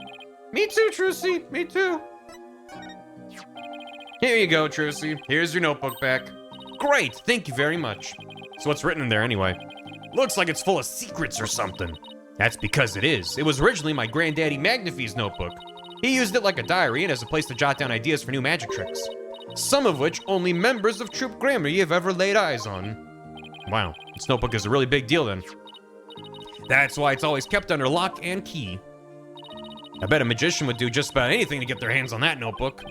Me too, Trucy. Me too. Here you go, Trucy. Here's your notebook back. Great, thank you very much. So what's written in there anyway? Looks like it's full of secrets or something. That's because it is. It was originally my granddaddy Magnify's notebook. He used it like a diary and as a place to jot down ideas for new magic tricks. Some of which only members of Troop Grammar have ever laid eyes on. Wow, this notebook is a really big deal then. That's why it's always kept under lock and key. I bet a magician would do just about anything to get their hands on that notebook.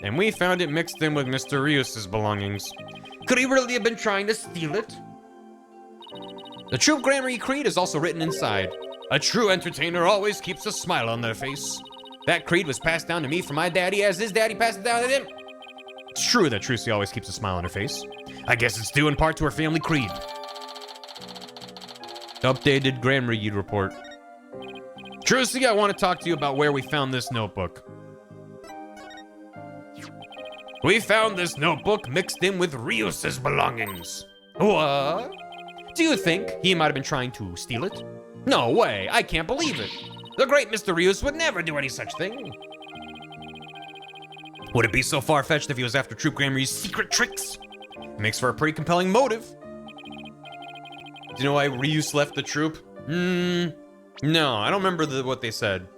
And we found it mixed in with Mr. Rios's belongings. Could he really have been trying to steal it? The Troop Grammar Creed is also written inside. A true entertainer always keeps a smile on their face. That creed was passed down to me from my daddy as his daddy passed it down to him. It's true that Trucy always keeps a smile on her face. I guess it's due in part to her family creed. Updated Grammar report. Trucy, I want to talk to you about where we found this notebook. We found this notebook mixed in with Rios's belongings. What? Do you think he might have been trying to steal it? No way, I can't believe it. The great Mr. Rios would never do any such thing. Would it be so far-fetched if he was after Troop Grammar's secret tricks? Makes for a pretty compelling motive. Do you know why Rios left the troop? No, I don't remember what they said.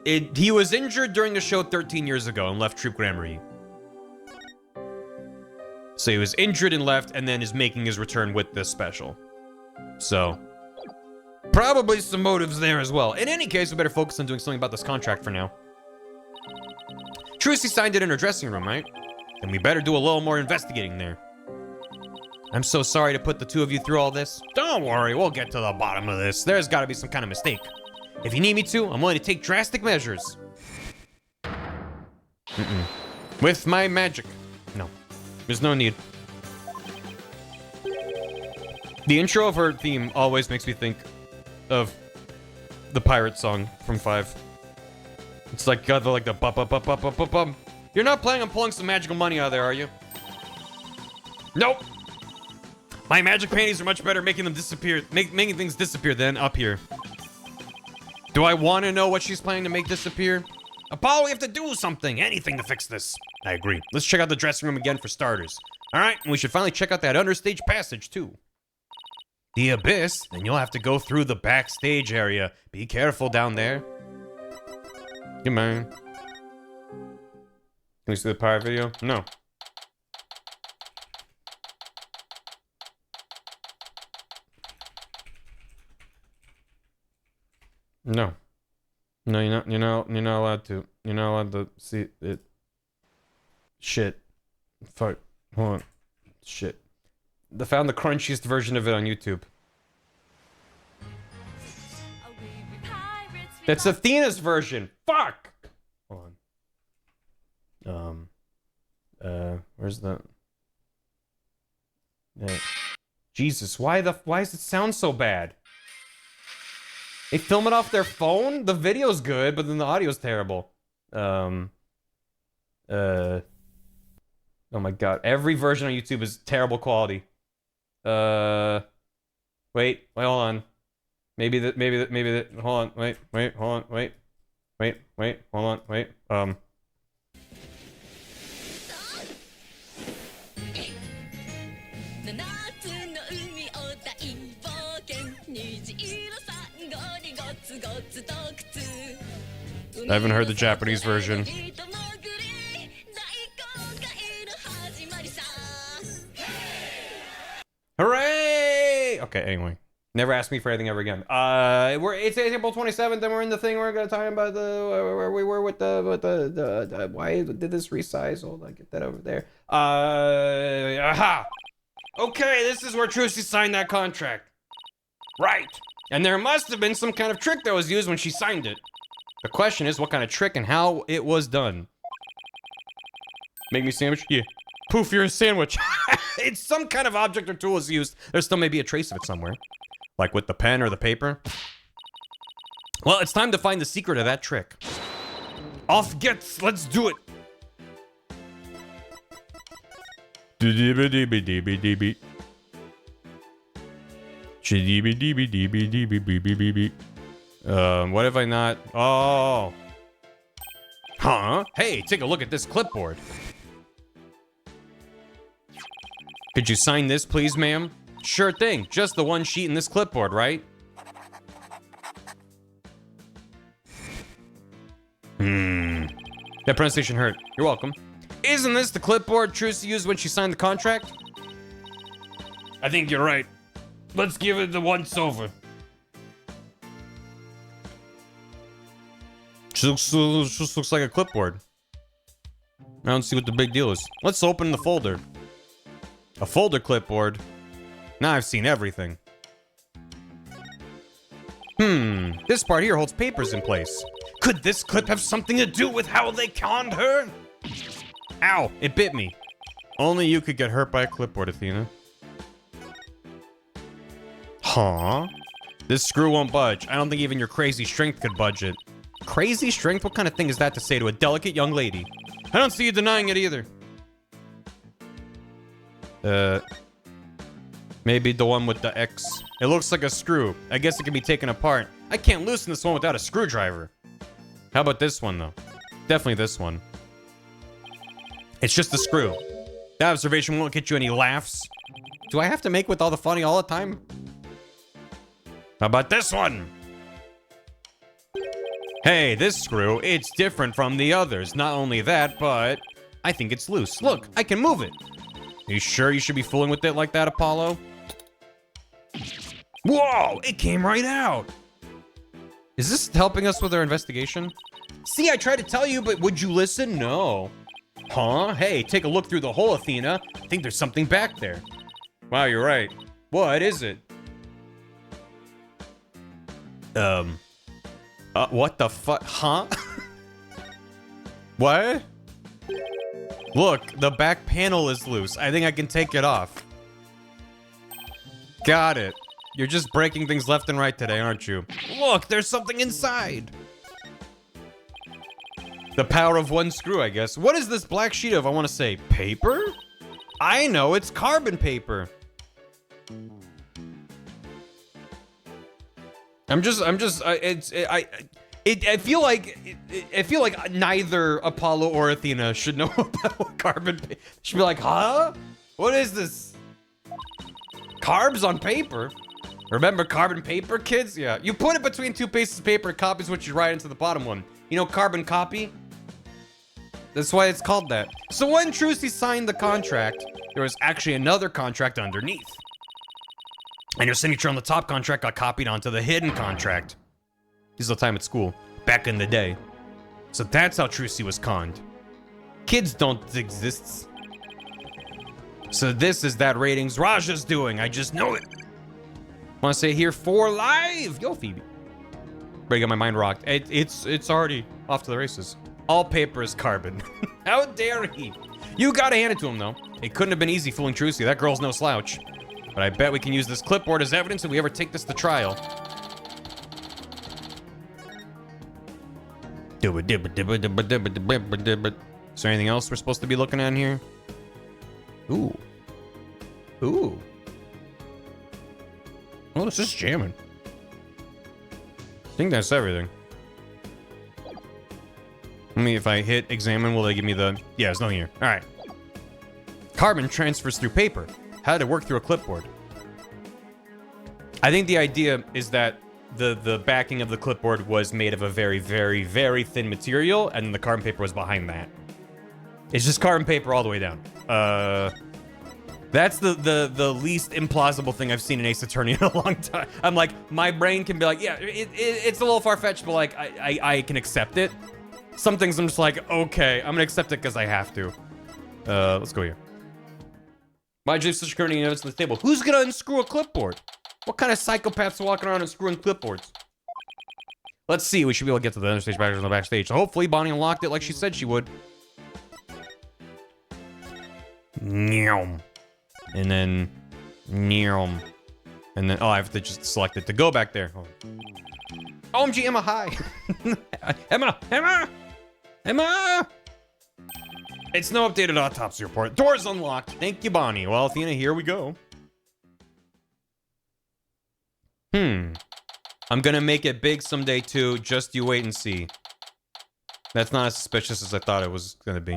He was injured during a show 13 years ago and left Troop Grammar. So he was injured and left, and then is making his return with this special. So, probably some motives there as well. In any case, we better focus on doing something about this contract for now. Trucy signed it in her dressing room, right? Then we better do a little more investigating there. I'm so sorry to put the two of you through all this. Don't worry, we'll get to the bottom of this. There's gotta be some kind of mistake. If you need me to, I'm willing to take drastic measures. With my magic. No. There's no need. The intro of her theme always makes me think of the pirate song from 5. It's like got the bum bum bum bum bum bum bum. You're not planning on pulling some magical money out of there, are you? Nope. My magic panties are much better making them disappear, making things disappear than up here. Do I want to know what she's planning to make disappear? Apollo, we have to do something, anything to fix this. I agree. Let's check out the dressing room again for starters. All right, and we should finally check out that understage passage too. The abyss? Then you'll have to go through the backstage area. Be careful down there. Come on. Can we see the pirate video? No. No. No, you're not allowed to. You're not allowed to see it. Shit. Fuck. Hold on. Shit. They found the crunchiest version of it on YouTube. That's Athena's version. Fuck. Hold on. Where's the? Yeah. Jesus, why does it sound so bad? They film it off their phone? The video's good, but then the audio's terrible. Oh my god. Every version on YouTube is terrible quality. Wait, hold on. Maybe that, hold on, wait, hold on, wait, hold on, wait, I haven't heard the Japanese version. Hooray! Okay, anyway. Never ask me for anything ever again. It's April 27th, and we're in the thing. We're gonna talk about where we were with the why did this resize? Hold on, get that over there. Aha! Okay, this is where Trucy signed that contract. Right. And there must have been some kind of trick that was used when she signed it. The question is, what kind of trick and how it was done? Make me a sandwich? Yeah. Poof, you're a sandwich. It's some kind of object or tool is used. There still may be a trace of it somewhere. Like with the pen or the paper. Well, it's time to find the secret of that trick. Off gets, let's do it. What if I not? Oh. Huh? Hey, take a look at this clipboard. Could you sign this, please, ma'am? Sure thing. Just the one sheet in this clipboard, right? That pronunciation hurt. You're welcome. Isn't this the clipboard Trucy used when she signed the contract? I think you're right. Let's give it the once over. Just looks like a clipboard. I don't see what the big deal is. Let's open the folder. A folder clipboard? Now I've seen everything. This part here holds papers in place. Could this clip have something to do with how they conned her? Ow, it bit me. Only you could get hurt by a clipboard, Athena. Huh? This screw won't budge. I don't think even your crazy strength could budge it. Crazy strength? What kind of thing is that to say to a delicate young lady? I don't see you denying it either. Maybe the one with the X. It looks like a screw. I guess it can be taken apart. I can't loosen this one without a screwdriver. How about this one, though? Definitely this one. It's just a screw. That observation won't get you any laughs. Do I have to make with all the funny all the time? How about this one? Hey, this screw, it's different from the others. Not only that, but I think it's loose. Look, I can move it. Are you sure you should be fooling with it like that, Apollo? Whoa, it came right out. Is this helping us with our investigation? See, I tried to tell you, but would you listen? No. Huh? Hey, take a look through the hole, Athena. I think there's something back there. Wow, you're right. What is it? What the fuck? Huh? What? Look, the back panel is loose. I think I can take it off. Got it. You're just breaking things left and right today, aren't you? Look, there's something inside. The power of one screw, I guess. What is this black sheet of, I want to say, paper? I know, it's carbon paper. I feel like neither Apollo or Athena should know about carbon paper. Should be like, huh? What is this? Carbs on paper? Remember carbon paper, kids? Yeah. You put it between two pieces of paper, it copies what you write into the bottom one. You know, carbon copy? That's why it's called that. So when Trucy signed the contract, there was actually another contract underneath. And your signature on the top contract got copied onto the hidden contract. This is the time at school, back in the day. So that's how Trucy was conned. Kids don't exist. So this is that ratings Raja's doing. I just know it. Want to say here for live? Yo, Phoebe. Ready to get my mind rocked. It's already off to the races. All paper is carbon. How dare he? You gotta hand it to him, though. It couldn't have been easy fooling Trucy. That girl's no slouch. But I bet we can use this clipboard as evidence if we ever take this to trial. Is there anything else we're supposed to be looking at in here? Ooh. Ooh. Oh, it's just jamming. I think that's everything. Let me, if I hit examine, will they give me the... Yeah, there's nothing here. All right. Carbon transfers through paper. How did it work through a clipboard? I think the idea is that the backing of the clipboard was made of a very, very, very thin material, and the carbon paper was behind that. It's just carbon paper all the way down. That's the least implausible thing I've seen in Ace Attorney in a long time. I'm like, my brain can be like, yeah, it's a little far-fetched, but like, I can accept it. Some things I'm just like, okay, I'm gonna accept it because I have to. Let's go here. Why'd you leave such current notes on the table? Who's gonna unscrew a clipboard? What kind of psychopaths are walking around unscrewing clipboards? Let's see, we should be able to get to the understage backers on the backstage. So hopefully Bonnie unlocked it like she said she would. Nyom. And then Nyom. And then, oh, I have to just select it to go back there. Oh. OMG, Emma, hi. Emma! It's no updated autopsy report. Door's unlocked. Thank you, Bonnie. Well, Athena, here we go. I'm gonna make it big someday too. Just you wait and see. That's not as suspicious as I thought it was gonna be.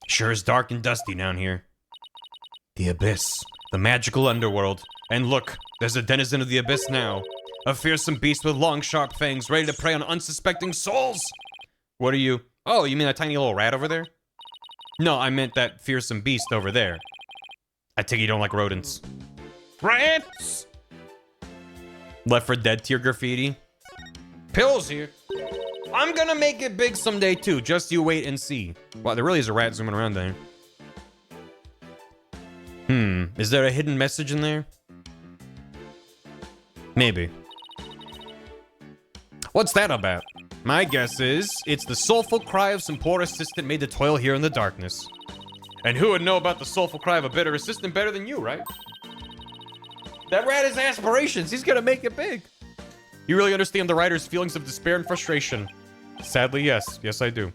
Sure is dark and dusty down here. The Abyss. The magical underworld. And look, there's a denizen of the Abyss now. A fearsome beast with long, sharp fangs, ready to prey on unsuspecting souls. What are you? Oh, you mean that tiny little rat over there? No, I meant that fearsome beast over there. I take you don't like rodents. Rats! Left for Dead tier graffiti. Pills here. I'm gonna make it big someday too. Just you wait and see. Wow, there really is a rat zooming around there. Is there a hidden message in there? Maybe. What's that about? My guess is, it's the soulful cry of some poor assistant made to toil here in the darkness. And who would know about the soulful cry of a bitter assistant better than you, right? That rat has aspirations. He's gonna make it big. You really understand the writer's feelings of despair and frustration. Sadly, yes. Yes, I do.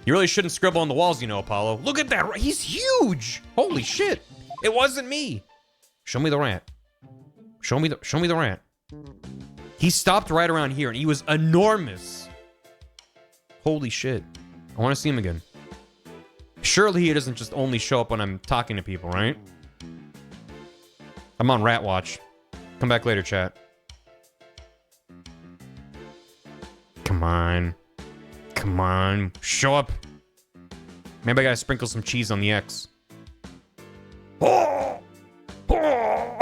You really shouldn't scribble on the walls, you know, Apollo. Look at that. He's huge. Holy shit. It wasn't me. Show me the rat. Show me the rat. He stopped right around here, and he was enormous. Holy shit. I want to see him again. Surely he doesn't just only show up when I'm talking to people, right? I'm on Rat Watch. Come back later, chat. Come on. Come on. Show up. Maybe I gotta sprinkle some cheese on the X. Oh! Oh!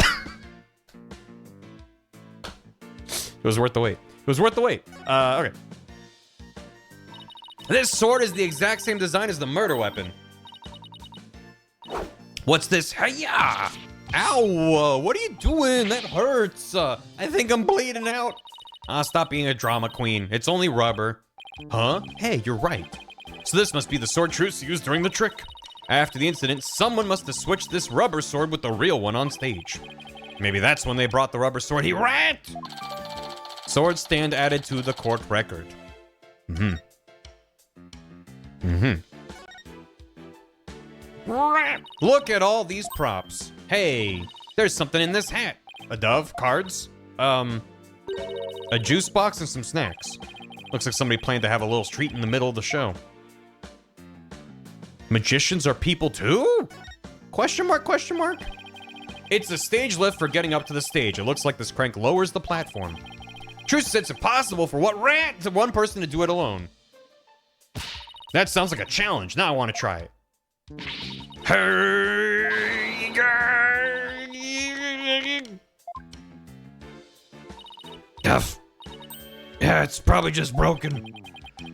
It was worth the wait. It was worth the wait. Okay. This sword is the exact same design as the murder weapon. What's this? Hiya! Ow! What are you doing? That hurts. I think I'm bleeding out. Stop being a drama queen. It's only rubber. Huh? Hey, you're right. So this must be the sword Truce used during the trick. After the incident, someone must have switched this rubber sword with the real one on stage. Maybe that's when they brought the rubber sword. He ran! Sword stand added to the court record. Look at all these props. Hey, there's something in this hat. A dove, cards, a juice box, and some snacks. Looks like somebody planned to have a little treat in the middle of the show. Magicians are people too? Question mark, question mark? It's a stage lift for getting up to the stage. It looks like this crank lowers the platform. Truce said it's impossible for one person to do it alone. That sounds like a challenge. Now I want to try it. Duff. Yeah, it's probably just broken.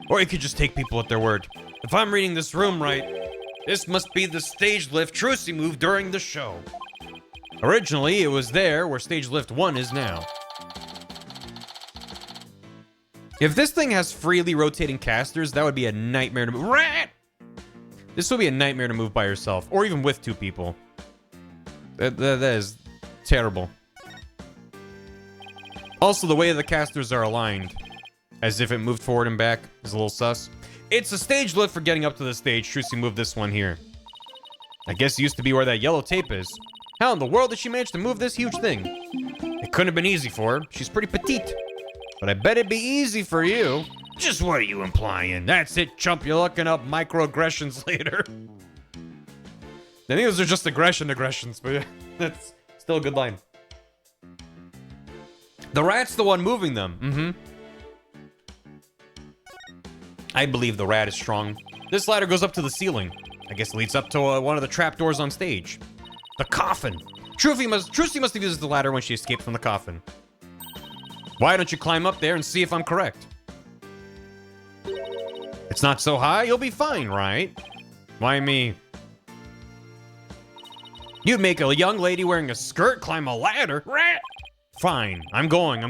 Or you could just take people at their word. If I'm reading this room right, this must be the stage lift Trucy moved during the show. Originally, it was there where stage lift 1 is now. If this thing has freely rotating casters, that would be a nightmare to move. Rat! This would be a nightmare to move by yourself, or even with 2 people. That is terrible. Also, the way the casters are aligned, as if it moved forward and back, is a little sus. It's a stage lift for getting up to the stage. Trucy moved this one here. I guess it used to be where that yellow tape is. How in the world did she manage to move this huge thing? It couldn't have been easy for her. She's pretty petite. But I bet it'd be easy for you. Just what are you implying? That's it, chump. You're looking up microaggressions later. I think those are just aggressions, but yeah, that's still a good line. The rat's the one moving them. Mm-hmm. I believe the rat is strong. This ladder goes up to the ceiling. I guess it leads up to one of the trapdoors on stage. The coffin. Trucy must have used the ladder when she escaped from the coffin. Why don't you climb up there and see if I'm correct? It's not so high, you'll be fine, right? Why me? You'd make a young lady wearing a skirt climb a ladder? Rat! Fine, I'm going.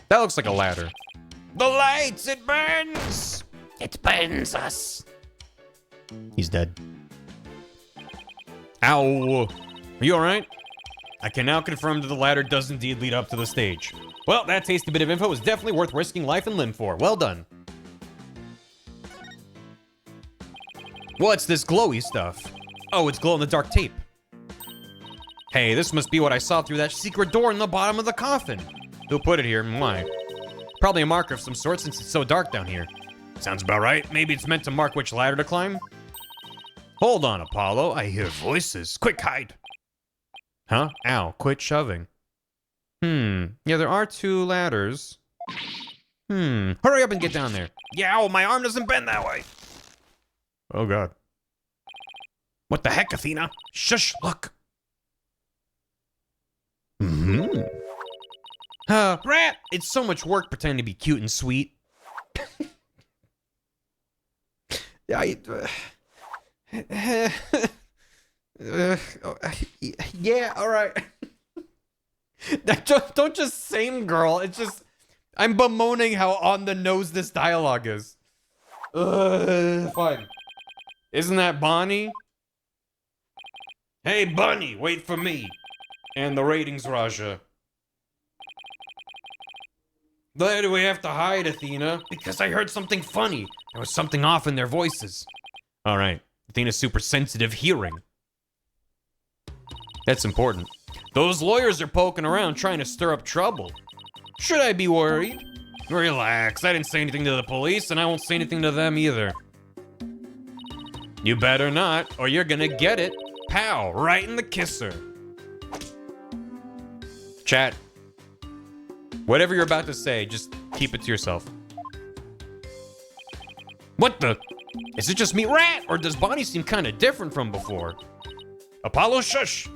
That looks like a ladder. The lights, it burns! It burns us. He's dead. Ow. Are you alright? I can now confirm that the ladder does indeed lead up to the stage. Well, that tasty bit of info is definitely worth risking life and limb for. Well done. What's this glowy stuff? Oh, it's glow-in-the-dark tape. Hey, this must be what I saw through that secret door in the bottom of the coffin. Who put it here and why? Probably a marker of some sort since it's so dark down here. Sounds about right. Maybe it's meant to mark which ladder to climb? Hold on, Apollo. I hear voices. Quick, hide. Huh? Ow, quit shoving. Yeah, there are 2 ladders. Hurry up and get down there. Yeah, ow, my arm doesn't bend that way. Oh, God. What the heck, Athena? Shush, look. Rat! It's so much work pretending to be cute and sweet. Yeah, yeah, all right. Don't just same girl. It's just I'm bemoaning how on the nose this dialogue is. Fine. Isn't that Bonnie? Hey, Bunny, wait for me. And the ratings, Raja. Why do we have to hide, Athena? Because I heard something funny. There was something off in their voices. All right. Athena's super sensitive hearing. That's important. Those lawyers are poking around trying to stir up trouble. Should I be worried? Relax. I didn't say anything to the police, and I won't say anything to them either. You better not, or you're gonna get it. Pow, right in the kisser. Chat. Whatever you're about to say, just keep it to yourself. What the? Is it just me, Rat? Or does Bonnie seem kind of different from before? Apollo, shush.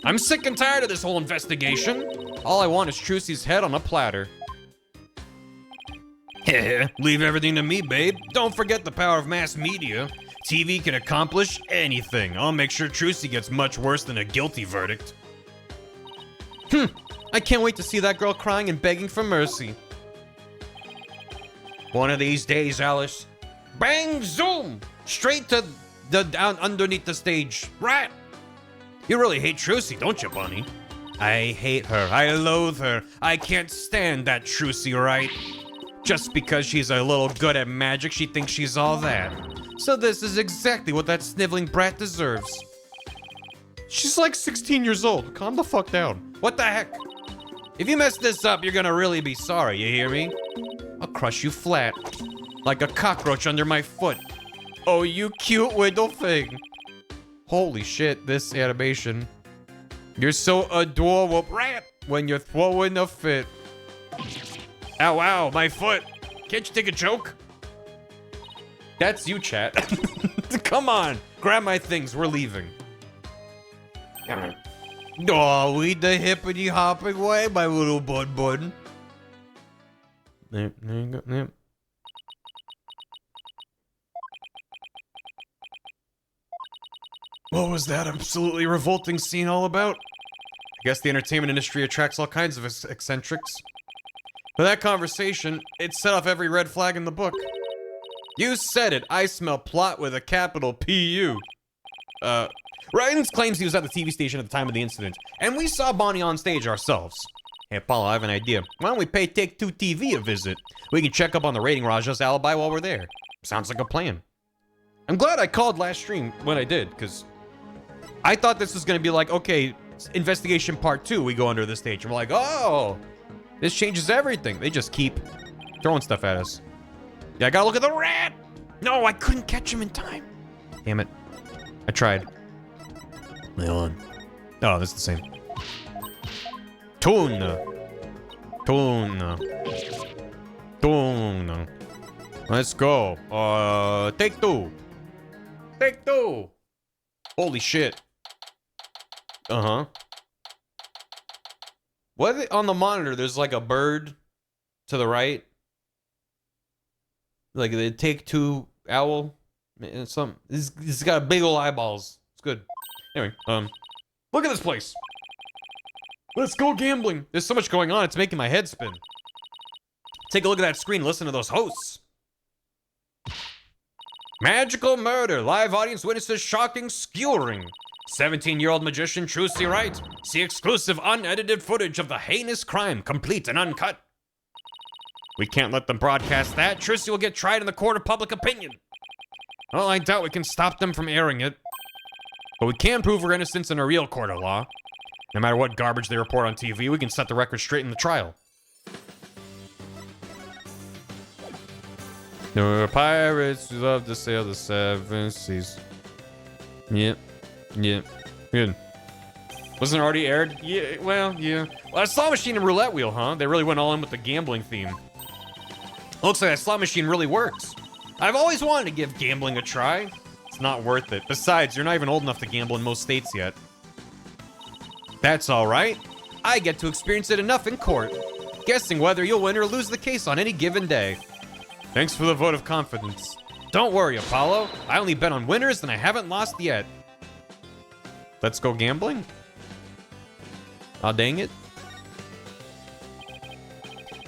I'm sick and tired of this whole investigation. All I want is Trucy's head on a platter. Leave everything to me, babe. Don't forget the power of mass media. TV can accomplish anything. I'll make sure Trucy gets much worse than a guilty verdict. I can't wait to see that girl crying and begging for mercy. One of these days, Alice. Bang, zoom! Straight to the down underneath the stage. Rat! You really hate Trucy, don't you, Bunny? I hate her. I loathe her. I can't stand that Trucy, Wright. Just because she's a little good at magic, she thinks she's all that. So this is exactly what that sniveling brat deserves. She's like 16 years old. Calm the fuck down. What the heck? If you mess this up, you're gonna really be sorry, you hear me? I'll crush you flat. Like a cockroach under my foot. Oh, you cute little thing. Holy shit, this animation. You're so adorable, Rat, when you're throwing a fit. Ow, ow, my foot. Can't you take a joke? That's you, chat. Come on, grab my things, we're leaving. Oh, lead the hippity hopping way, my little bud. There you go, there. What was that absolutely revolting scene all about? I guess the entertainment industry attracts all kinds of eccentrics. For that conversation, it set off every red flag in the book. You said it. I smell plot with a capital P-U. Ryan claims he was at the TV station at the time of the incident, and we saw Bonnie on stage ourselves. Hey, Paula, I have an idea. Why don't we pay Take-Two TV a visit? We can check up on the rating Raja's alibi while we're there. Sounds like a plan. I'm glad I called last stream when I did, because I thought this was going to be like, okay, investigation part 2, we go under the stage. And we're like, oh, this changes everything. They just keep throwing stuff at us. Yeah, I gotta look at the rat. No, I couldn't catch him in time. Damn it. I tried. Hold on. Oh, that's the same. Tuna. Let's go. Take two. Take two. Holy shit. Uh-huh. What on the monitor? There's like a bird to the right. Like the take two owl. Some. It's got big old eyeballs. It's good. Anyway, look at this place. Let's go gambling. There's so much going on. It's making my head spin. Take a look at that screen. Listen to those hosts. Magical murder. Live audience witnesses shocking skewering. 17-year-old magician Trucy Wright. See exclusive unedited footage of the heinous crime, complete and uncut. We can't let them broadcast that. Trucy will get tried in the court of public opinion. Well, I doubt we can stop them from airing it. But we can prove her innocence in a real court of law. No matter what garbage they report on TV, we can set the record straight in the trial. There were pirates who loved to sail the seven seas. Yep. Good. Wasn't it already aired? Yeah, well, yeah. Well, that slot machine and roulette wheel, huh? They really went all in with the gambling theme. Looks like that slot machine really works. I've always wanted to give gambling a try. It's not worth it. Besides, you're not even old enough to gamble in most states yet. That's all right. I get to experience it enough in court, guessing whether you'll win or lose the case on any given day. Thanks for the vote of confidence. Don't worry, Apollo. I only bet on winners and I haven't lost yet. Let's go gambling? Aw, dang it.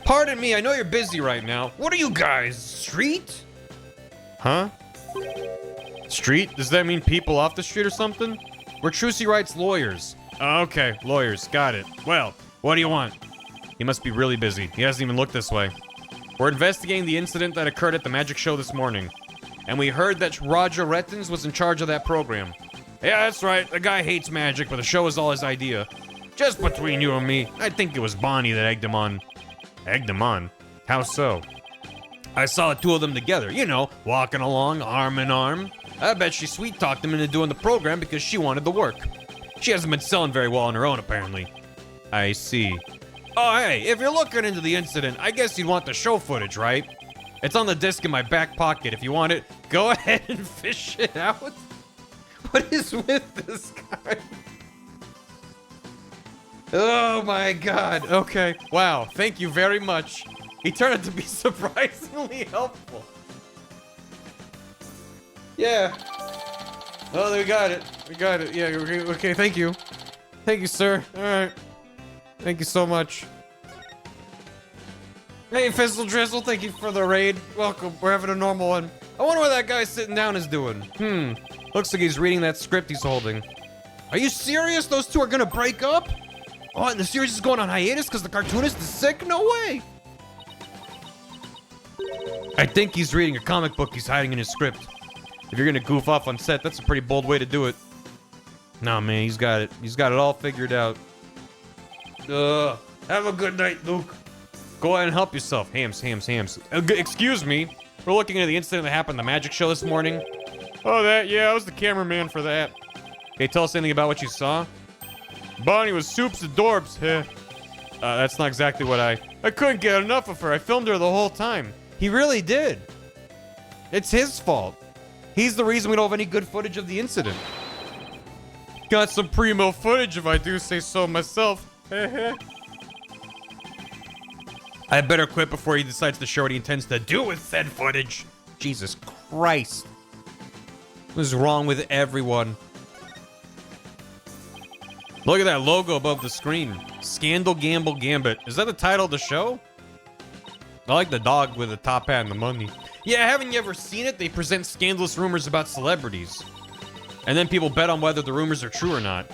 Pardon me, I know you're busy right now. What are you guys, street? Huh? Street? Does that mean people off the street or something? We're Trucy Wright's lawyers. Okay, lawyers, got it. Well, what do you want? He must be really busy. He hasn't even looked this way. We're investigating the incident that occurred at the magic show this morning. And we heard that Roger Rettins was in charge of that program. Yeah, that's right. The guy hates magic, but the show is all his idea. Just between you and me, I think it was Bonnie that egged him on. Egged him on? How so? I saw the two of them together, you know, walking along arm in arm. I bet she sweet-talked him into doing the program because she wanted the work. She hasn't been selling very well on her own, apparently. I see. Oh, hey, if you're looking into the incident, I guess you'd want the show footage, right? It's on the disc in my back pocket. If you want it, go ahead and fish it out. What is with this guy? Oh my god. Okay. Wow. Thank you very much. He turned out to be surprisingly helpful. Yeah. Oh, we got it. We got it. Yeah, okay. Thank you. Thank you, sir. All right. Thank you so much. Hey, Fizzle Drizzle, thank you for the raid. Welcome. We're having a normal one. I wonder what that guy sitting down is doing. Looks like he's reading that script he's holding. Are you serious? Those two are gonna break up? Oh, and the series is going on hiatus because the cartoonist is sick? No way! I think he's reading a comic book he's hiding in his script. If you're gonna goof off on set, that's a pretty bold way to do it. Nah, man, he's got it. He's got it all figured out. Have a good night, Luke. Go ahead and help yourself. Hams. Excuse me. We're looking into the incident that happened at the magic show this morning. Oh, yeah, I was the cameraman for that. Can you tell us anything about what you saw? Bonnie was soups adorbs, heh. That's not exactly what I couldn't get enough of her. I filmed her the whole time. He really did. It's his fault. He's the reason we don't have any good footage of the incident. Got some primo footage if I do say so myself. I better quit before he decides to show what he intends to do with said footage. Jesus Christ. What is wrong with everyone? Look at that logo above the screen. Scandal, Gamble, Gambit. Is that the title of the show? I like the dog with the top hat and the money. Yeah, haven't you ever seen it? They present scandalous rumors about celebrities. And then people bet on whether the rumors are true or not.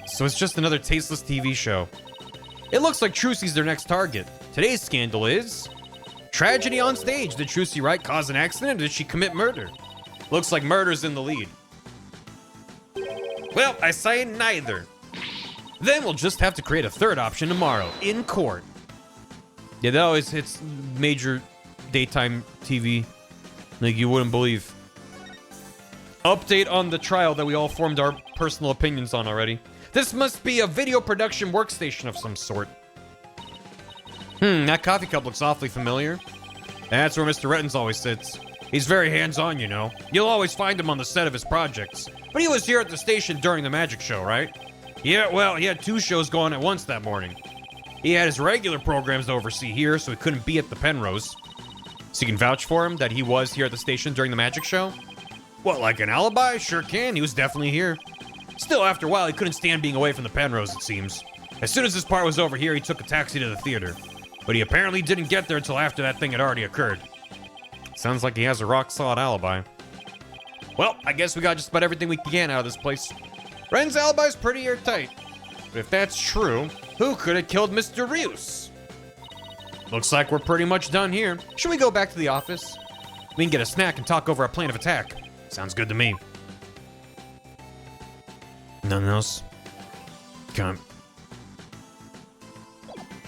So it's just another tasteless TV show. It looks like Trucy's their next target. Today's scandal is... tragedy on stage. Did Trucy Wright cause an accident or did she commit murder? Looks like murder's in the lead. Well, I say neither. Then we'll just have to create a third option tomorrow, in court. Yeah, that always hits major daytime TV. Like you wouldn't believe. Update on the trial that we all formed our personal opinions on already. This must be a video production workstation of some sort. That coffee cup looks awfully familiar. That's where Mr. Retton's always sits. He's very hands-on, you know. You'll always find him on the set of his projects. But he was here at the station during the magic show, right? Yeah, well, he had 2 shows going at once that morning. He had his regular programs to oversee here, so he couldn't be at the Penrose. So you can vouch for him that he was here at the station during the magic show? What, like an alibi? Sure can, he was definitely here. Still, after a while, he couldn't stand being away from the Penrose, it seems. As soon as this part was over here, he took a taxi to the theater. But he apparently didn't get there until after that thing had already occurred. Sounds like he has a rock-solid alibi. Well, I guess we got just about everything we can out of this place. Ren's alibi's pretty airtight. But if that's true, who could have killed Mr. Rios? Looks like we're pretty much done here. Should we go back to the office? We can get a snack and talk over our plan of attack. Sounds good to me. Nothing else? Come on.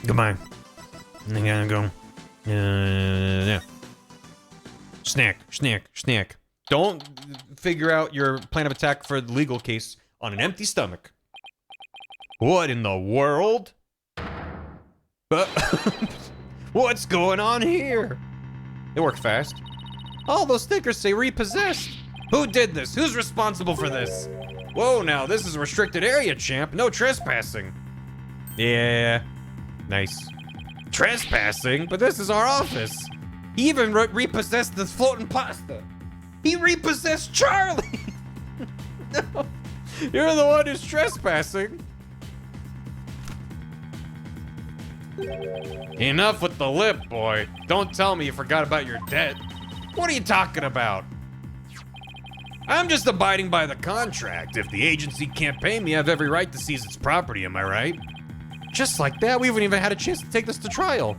Goodbye. I gotta go. Yeah. Snack. Don't figure out your plan of attack for the legal case on an empty stomach. What in the world? What's going on here? It worked fast. All those stickers say repossessed. Who did this? Who's responsible for this? Whoa, now this is a restricted area, champ. No trespassing. Yeah. Nice. Trespassing? But this is our office. He even repossessed this floating pasta. He repossessed Charlie. No. You're the one who's trespassing. Enough with the lip, boy. Don't tell me you forgot about your debt. What are you talking about? I'm just abiding by the contract. If the agency can't pay me, I have every right to seize its property, am I right? Just like that, we haven't even had a chance to take this to trial.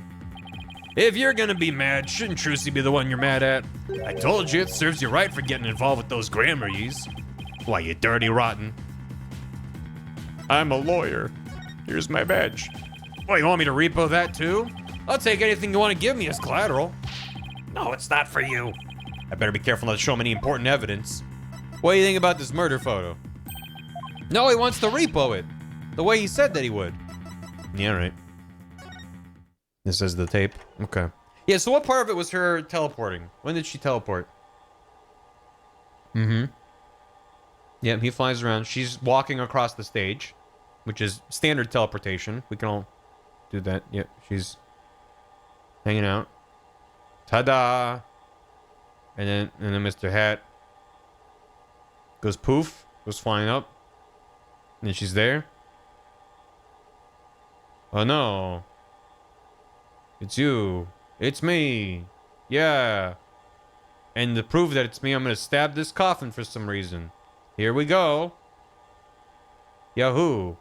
If you're gonna be mad, shouldn't Trucy be the one you're mad at? I told you, it serves you right for getting involved with those grammar-ys. Why, you dirty rotten. I'm a lawyer. Here's my badge. What, you want me to repo that too? I'll take anything you want to give me as collateral. No, it's not for you. I better be careful not to show him any important evidence. What do you think about this murder photo? No, he wants to repo it. The way he said that he would. Yeah, right. This is the tape. Okay. Yeah, so what part of it was her teleporting? When did she teleport? Yeah, he flies around. She's walking across the stage, which is standard teleportation. We can all do that. Yeah, she's hanging out. Ta-da! And then Mr. Hat goes poof, goes flying up. And then she's there. Oh no. It's you. It's me. Yeah. And to prove that it's me, I'm gonna stab this coffin for some reason. Here we go. Yahoo.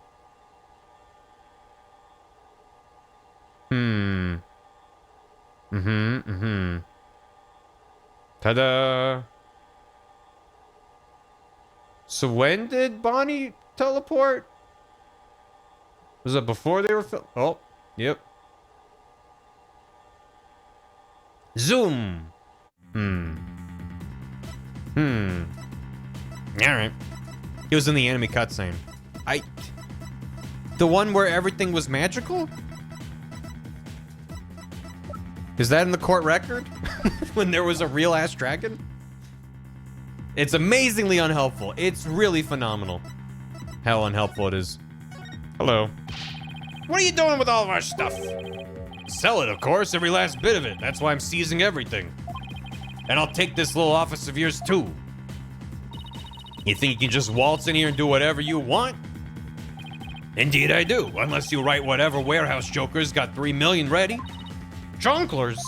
Ta-da. So when did Bonnie teleport? Was it before they were oh, yep. Zoom. Alright. He was in the enemy cutscene. The one where everything was magical? Is that in the court record? When there was a real ass dragon? It's amazingly unhelpful. It's really phenomenal how unhelpful it is. Hello. What are you doing with all of our stuff? Sell it, of course, every last bit of it. That's why I'm seizing everything. And I'll take this little office of yours too. You think you can just waltz in here and do whatever you want? Indeed I do, unless you write whatever warehouse joker's got 3 million ready. Jonglers?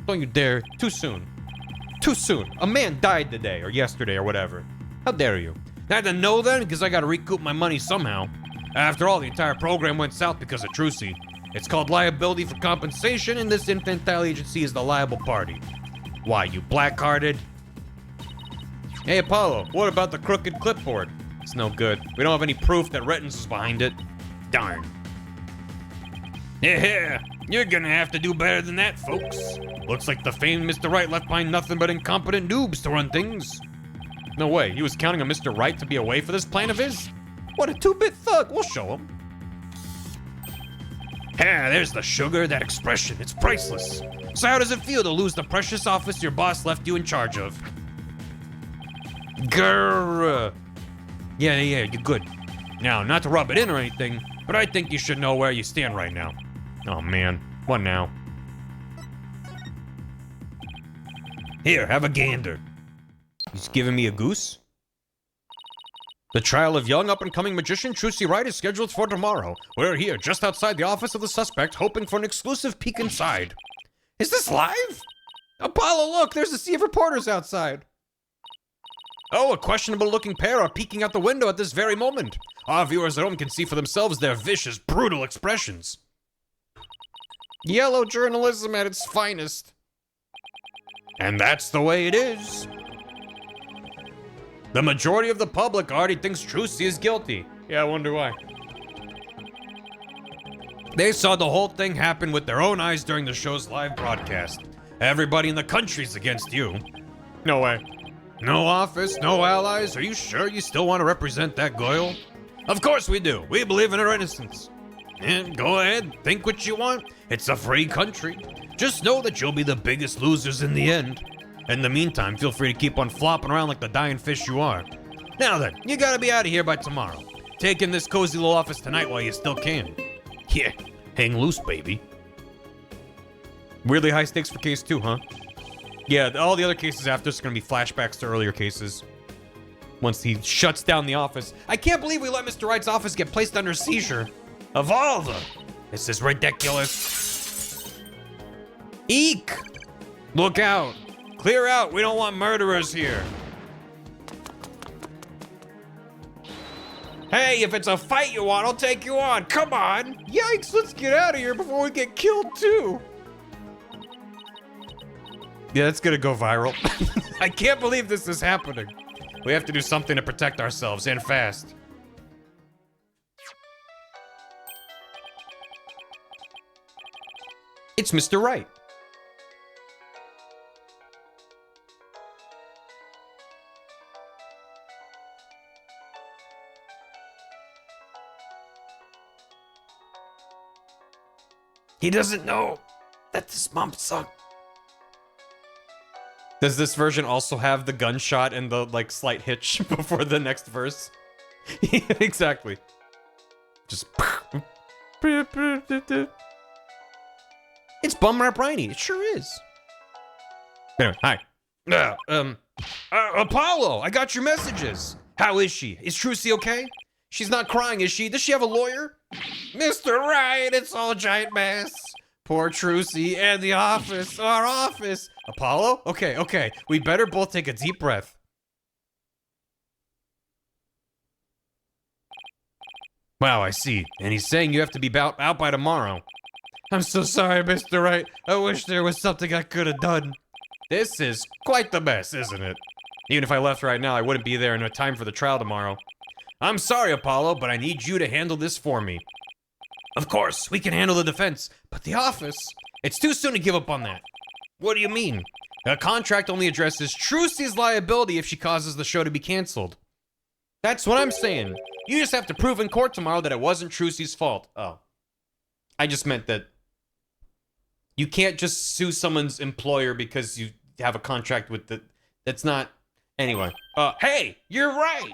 Don't you dare. Too soon. Too soon. A man died today, or yesterday, or whatever. How dare you? I had to know then, because I gotta recoup my money somehow. After all, the entire program went south because of Trucy. It's called liability for compensation, and this infantile agency is the liable party. Why, you black-hearted? Hey, Apollo, what about the crooked clipboard? It's no good. We don't have any proof that Rettons was behind it. Darn. Yeah, you're gonna have to do better than that, folks. Looks like the famed Mr. Wright left behind nothing but incompetent noobs to run things. No way. He was counting on Mr. Wright to be away for this plan of his? What a two-bit thug. We'll show him. Yeah, there's the sugar, that expression. It's priceless. So how does it feel to lose the precious office your boss left you in charge of? Grrr. Yeah, you're good. Now, not to rub it in or anything, but I think you should know where you stand right now. Oh, man. What now? Here, have a gander. He's giving me a goose? The trial of young up-and-coming magician Trucy Wright is scheduled for tomorrow. We're here, just outside the office of the suspect, hoping for an exclusive peek inside. Is this live? Apollo, look, there's a sea of reporters outside. Oh, a questionable-looking pair are peeking out the window at this very moment. Our viewers at home can see for themselves their vicious, brutal expressions. Yellow journalism at its finest. And that's the way it is. The majority of the public already thinks Trucy is guilty. Yeah, I wonder why. They saw the whole thing happen with their own eyes during the show's live broadcast. Everybody in the country's against you. No way. No office, no allies. Are you sure you still want to represent that Goyle? Of course we do. We believe in her innocence. And go ahead, think what you want. It's a free country. Just know that you'll be the biggest losers in the end. In the meantime, feel free to keep on flopping around like the dying fish you are. Now then, you gotta be out of here by tomorrow. Take in this cozy little office tonight while you still can. Yeah, hang loose, baby. Weirdly high stakes for case 2, huh? Yeah, all the other cases after is gonna be flashbacks to earlier cases. Once he shuts down the office. I can't believe we let Mr. Wright's office get placed under seizure. Of all the... This is ridiculous. Eek! Look out. Clear out. We don't want murderers here. Hey, if it's a fight you want, I'll take you on. Come on. Yikes, let's get out of here before we get killed too. Yeah, that's gonna go viral. I can't believe this is happening. We have to do something to protect ourselves, and fast. It's Mr. Wright. He doesn't know that this mom sucked. Does this version also have the gunshot and the, like, slight hitch before the next verse? Exactly. Just... It's Bum Rap Briny. It sure is. Anyway, hi. Apollo, I got your messages. How is she? Is Trucy okay? She's not crying, is she? Does she have a lawyer? Mr. Wright, it's all a giant mess. Poor Trucy and the office, our office. Apollo? Okay. We better both take a deep breath. Wow, I see. And he's saying you have to be out by tomorrow. I'm so sorry, Mr. Wright. I wish there was something I could have done. This is quite the mess, isn't it? Even if I left right now, I wouldn't be there in time for the trial tomorrow. I'm sorry, Apollo, but I need you to handle this for me. Of course, we can handle the defense, but the office? It's too soon to give up on that. What do you mean? A contract only addresses Trucy's liability if she causes the show to be canceled. That's what I'm saying. You just have to prove in court tomorrow that it wasn't Trucy's fault. Oh. I just meant that you can't just sue someone's employer because you have a contract with the... That's not... Anyway. Hey, you're right!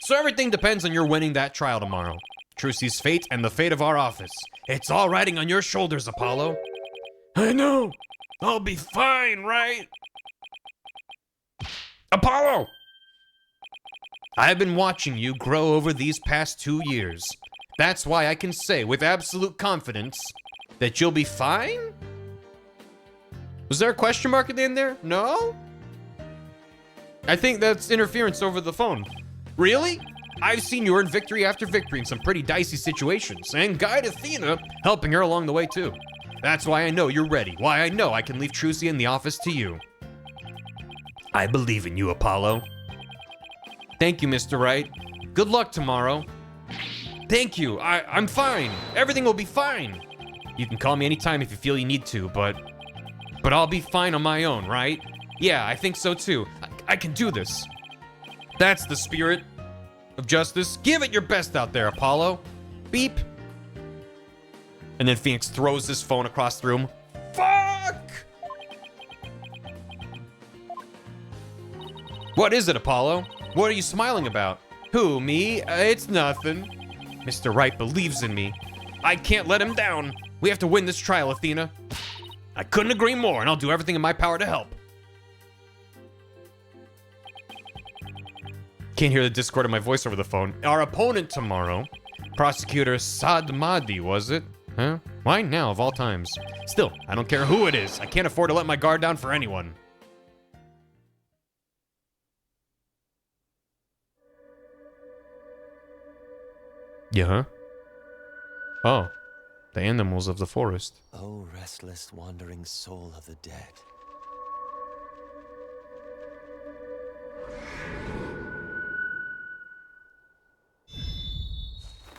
So everything depends on your winning that trial tomorrow. Trucy's fate and the fate of our office. It's all riding on your shoulders, Apollo. I know. I'll be fine, right? Apollo! I've been watching you grow over these past 2 years. That's why I can say with absolute confidence that you'll be fine? Was there a question mark at the end there? No? I think that's interference over the phone. Really? I've seen you earn victory after victory in some pretty dicey situations, and guide Athena helping her along the way too. That's why I know you're ready, why I know I can leave Trucy in the office to you. I believe in you, Apollo. Thank you, Mr. Wright. Good luck tomorrow. Thank you, I'm fine. Everything will be fine. You can call me anytime if you feel you need to, but I'll be fine on my own, right? Yeah, I think so too. I can do this. That's the spirit of justice. Give it your best out there, Apollo. Beep. And then Phoenix throws his phone across the room. Fuck! What is it, Apollo? What are you smiling about? Who, me? It's nothing. Mr. Wright believes in me. I can't let him down. We have to win this trial, Athena. I couldn't agree more, and I'll do everything in my power to help. Can't hear the discord of my voice over the phone. Our opponent tomorrow, Prosecutor Sadmadi, was it? Huh? Why now, of all times? Still, I don't care who it is. I can't afford to let my guard down for anyone. Yeah, huh? Oh, the animals of the forest. O restless wandering soul of the dead.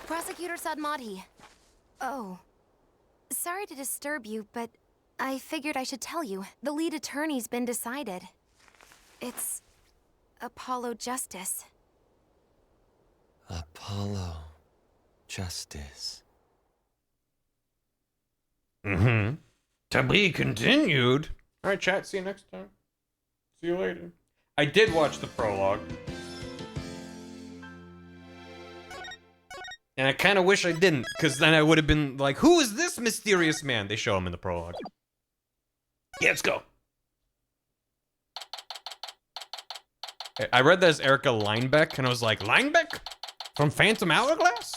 Prosecutor Sadmati. Oh. Sorry to disturb you, but I figured I should tell you. The lead attorney's been decided. It's Apollo Justice. Apollo Justice. Mm-hmm. To be continued. All right, chat. See you next time. See you later. I did watch the prologue. And I kind of wish I didn't, because then I would have been like, who is this mysterious man? They show him in the prologue. Yeah, let's go. I read that as Erica Linebeck, and I was like, Linebeck? From Phantom Hourglass?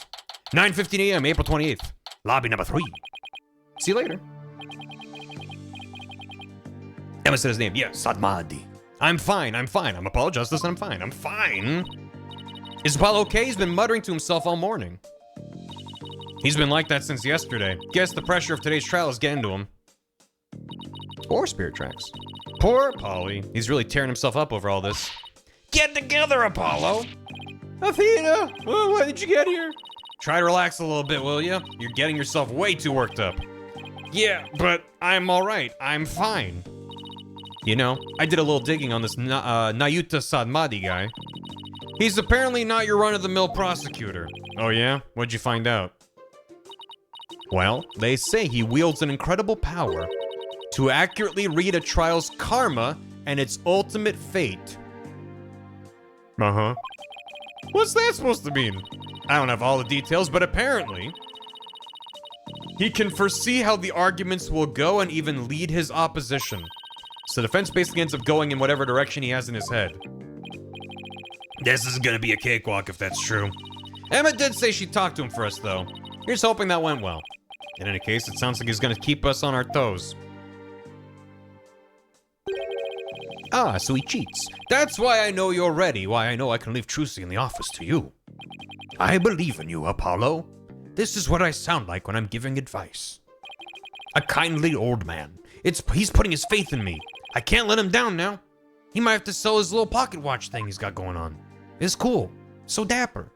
9:15 a.m., April 28th. Lobby number 3. See you later. Emma said his name. Yeah, Sadmadi. I'm fine. I'm Apollo Justice, and I'm fine. Is Apollo okay? He's been muttering to himself all morning. He's been like that since yesterday. Guess the pressure of today's trial is getting to him. Or Spirit Tracks. Poor Polly. He's really tearing himself up over all this. Get together, Apollo! Athena! Oh, why did you get here? Try to relax a little bit, will you? You're getting yourself way too worked up. Yeah, but I'm alright. I'm fine. You know, I did a little digging on this Nayuta Sadmadi guy. He's apparently not your run-of-the-mill prosecutor. Oh yeah? What'd you find out? Well, they say he wields an incredible power to accurately read a trial's karma and its ultimate fate. Uh-huh. What's that supposed to mean? I don't have all the details, but apparently he can foresee how the arguments will go and even lead his opposition. So the defense basically ends up going in whatever direction he has in his head. This is gonna be a cakewalk if that's true. Emma did say she talked to him first, though. Here's hoping that went well. In any case, it sounds like he's gonna keep us on our toes. Ah, so he cheats. That's why I know you're ready, why I know I can leave Trucy in the office to you. I believe in you, Apollo. This is what I sound like when I'm giving advice. A kindly old man. He's putting his faith in me. I can't let him down now. He might have to sell his little pocket watch thing he's got going on. It's cool. So dapper.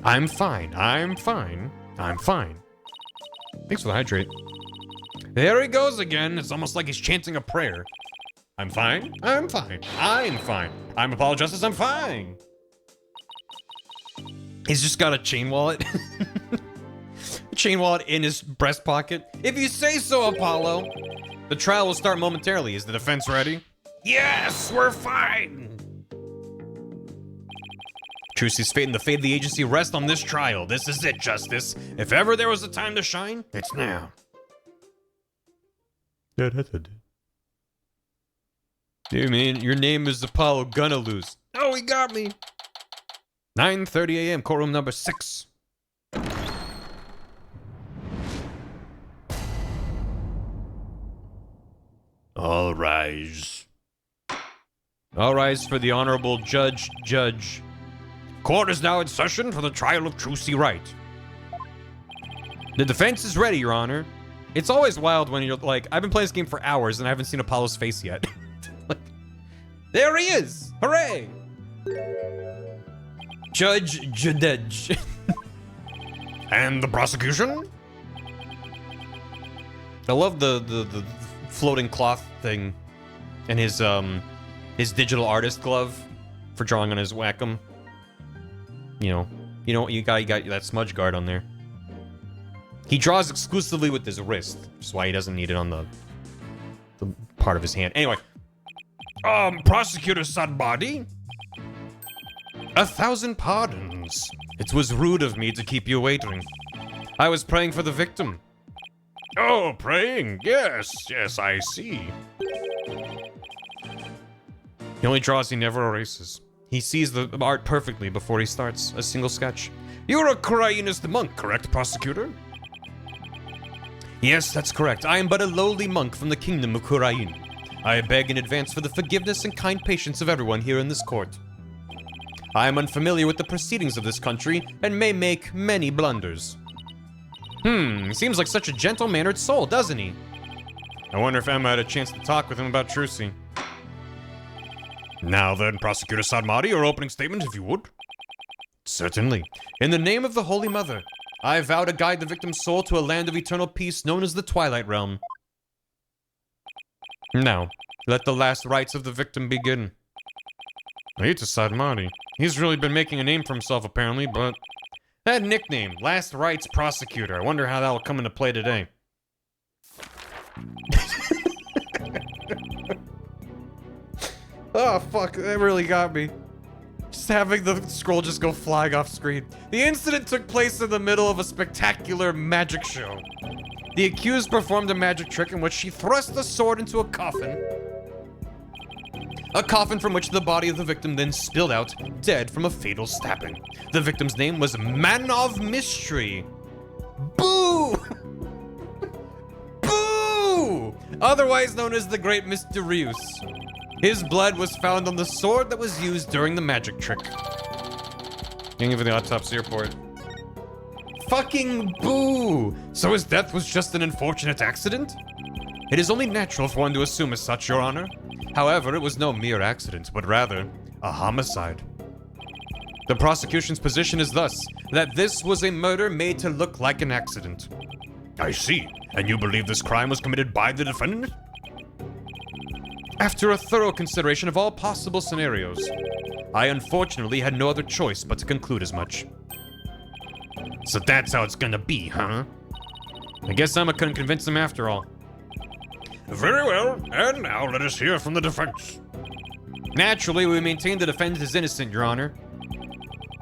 I'm fine. Thanks for the hydrate. There he goes again. It's almost like he's chanting a prayer. I'm fine. I'm Apollo Justice. I'm fine. He's just got a chain wallet. A chain wallet in his breast pocket. If you say so, Apollo. The trial will start momentarily. Is the defense ready? Yes, we're fine. Trucy's fate and the fate of the agency rest on this trial. This is it, Justice. If ever there was a time to shine, it's now. Dude, man, your name is Apollo. Gonna lose. Oh, he got me. 9:30 a.m. courtroom number 6. All rise. All rise for the Honorable Judge. Court is now in session for the trial of Trucy Wright. The defense is ready, Your Honor. It's always wild when you're like, I've been playing this game for hours and I haven't seen Apollo's face yet. Like, there he is! Hooray! Judge. And the prosecution? I love the floating cloth thing and his his digital artist glove for drawing on his Wacom. You got that smudge guard on there. He draws exclusively with his wrist, which is why he doesn't need it on the part of his hand. Anyway, Prosecutor Sadbadi? 1,000 pardons. It was rude of me to keep you waiting. I was praying for the victim. Oh, praying? Yes, I see. He only draws, he never erases. He sees the art perfectly before he starts a single sketch. You're a Koreanist monk, correct, Prosecutor? Yes, that's correct. I am but a lowly monk from the kingdom of Kurain. I beg in advance for the forgiveness and kind patience of everyone here in this court. I am unfamiliar with the proceedings of this country and may make many blunders. Seems like such a gentle-mannered soul, doesn't he? I wonder if Emma had a chance to talk with him about Trucy. Now then, Prosecutor Sadmadi, your opening statement, if you would. Certainly. In the name of the Holy Mother, I vow to guide the victim's soul to a land of eternal peace known as the Twilight Realm. Now, let the last rites of the victim begin. It's Sadmadi. He's really been making a name for himself, apparently, but... That nickname, Last Rites Prosecutor, I wonder how that'll come into play today. Oh, fuck, that really got me. Just having the scroll just go flying off screen. The incident took place in the middle of a spectacular magic show. The accused performed a magic trick in which she thrust a sword into a coffin. A coffin from which the body of the victim then spilled out, dead from a fatal stabbing. The victim's name was Man of Mystery. Boo! Boo! Otherwise known as the Great Mysterious. His blood was found on the sword that was used during the magic trick. Getting over the autopsy report. Fucking boo! So his death was just an unfortunate accident? It is only natural for one to assume as such, Your Honor. However, it was no mere accident, but rather a homicide. The prosecution's position is thus, that this was a murder made to look like an accident. I see. And you believe this crime was committed by the defendant? After a thorough consideration of all possible scenarios, I unfortunately had no other choice but to conclude as much. So that's how it's gonna be, huh? I guess Emma couldn't convince him after all. Very well, and now let us hear from the defense. Naturally, we maintain the defendant is innocent, Your Honor.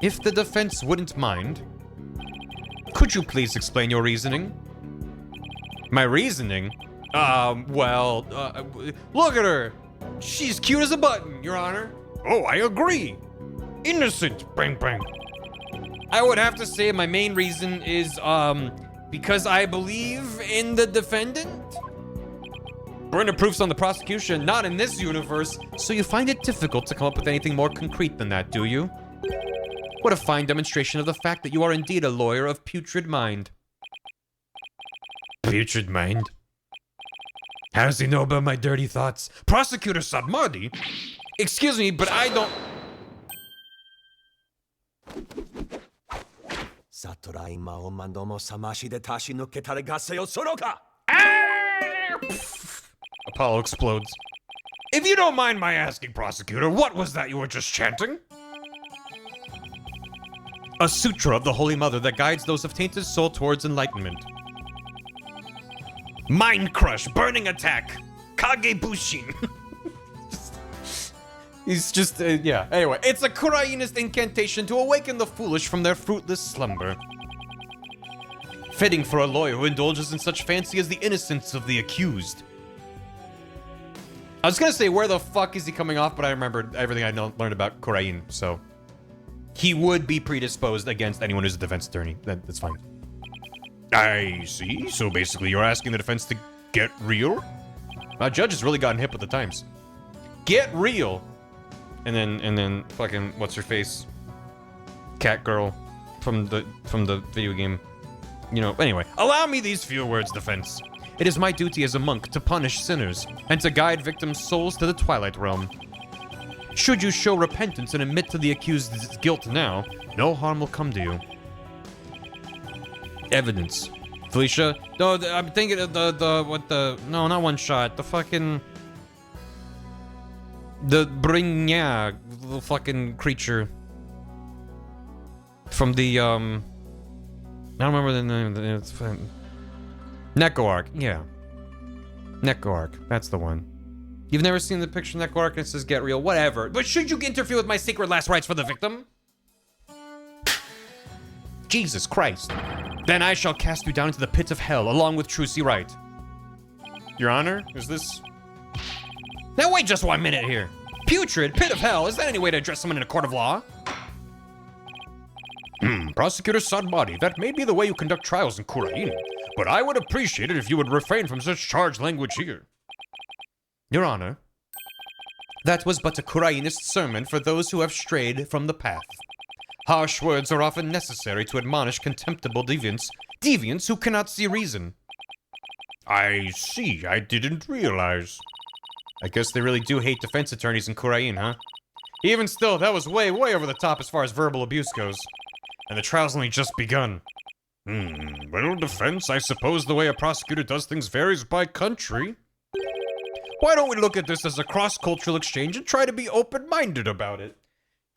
If the defense wouldn't mind, could you please explain your reasoning? My reasoning? Look at her. She's cute as a button, Your Honor. Oh, I agree. Innocent, bang bang. I would have to say my main reason is, because I believe in the defendant. Burden of proof's on the prosecution, not in this universe, so you find it difficult to come up with anything more concrete than that, do you? What a fine demonstration of the fact that you are indeed a lawyer of putrid mind. Putrid mind? How does he know about my dirty thoughts? Prosecutor Sadmadi? Excuse me, but I don't... Apollo explodes. If you don't mind my asking, Prosecutor, what was that you were just chanting? A sutra of the Holy Mother that guides those of tainted soul towards enlightenment. Mind Crush, Burning Attack, Kage Bushin. He's just, yeah. Anyway, it's a Kurainist incantation to awaken the foolish from their fruitless slumber. Fitting for a lawyer who indulges in such fancy as the innocence of the accused. I was gonna say, where the fuck is he coming off? But I remembered everything I learned about Kurain, so... He would be predisposed against anyone who's a defense attorney. That's fine. I see. So basically, you're asking the defense to get real? My judge has really gotten hip with the times. Get real! And then fucking, what's her face? Cat girl from the video game. You know, anyway. Allow me these few words, defense. It is my duty as a monk to punish sinners and to guide victims' souls to the Twilight Realm. Should you show repentance and admit to the accused's guilt now, no harm will come to you. Evidence. Felicia? No, I'm thinking of no, not one shot. The fucking... The Brignac, the fucking creature. From the, I don't remember the name. It's Nekoark, yeah. Nekoark, that's the one. You've never seen the picture of Nekoark and it says get real, whatever. But should you interfere with my sacred last rites for the victim? Jesus Christ. Then I shall cast you down into the pit of hell along with Trucy Wright. Your Honor, is this... Now wait just 1 minute here. Putrid, pit of hell, is that any way to address someone in a court of law? Prosecutor Sadmati, that may be the way you conduct trials in Kurain, but I would appreciate it if you would refrain from such charged language here. Your Honor, that was but a Kurainist sermon for those who have strayed from the path. Harsh words are often necessary to admonish contemptible deviants who cannot see reason. I see, I didn't realize. I guess they really do hate defense attorneys in Kurain, huh? Even still, that was way, way over the top as far as verbal abuse goes. And the trial's only just begun. Well, defense, I suppose the way a prosecutor does things varies by country. Why don't we look at this as a cross-cultural exchange and try to be open-minded about it?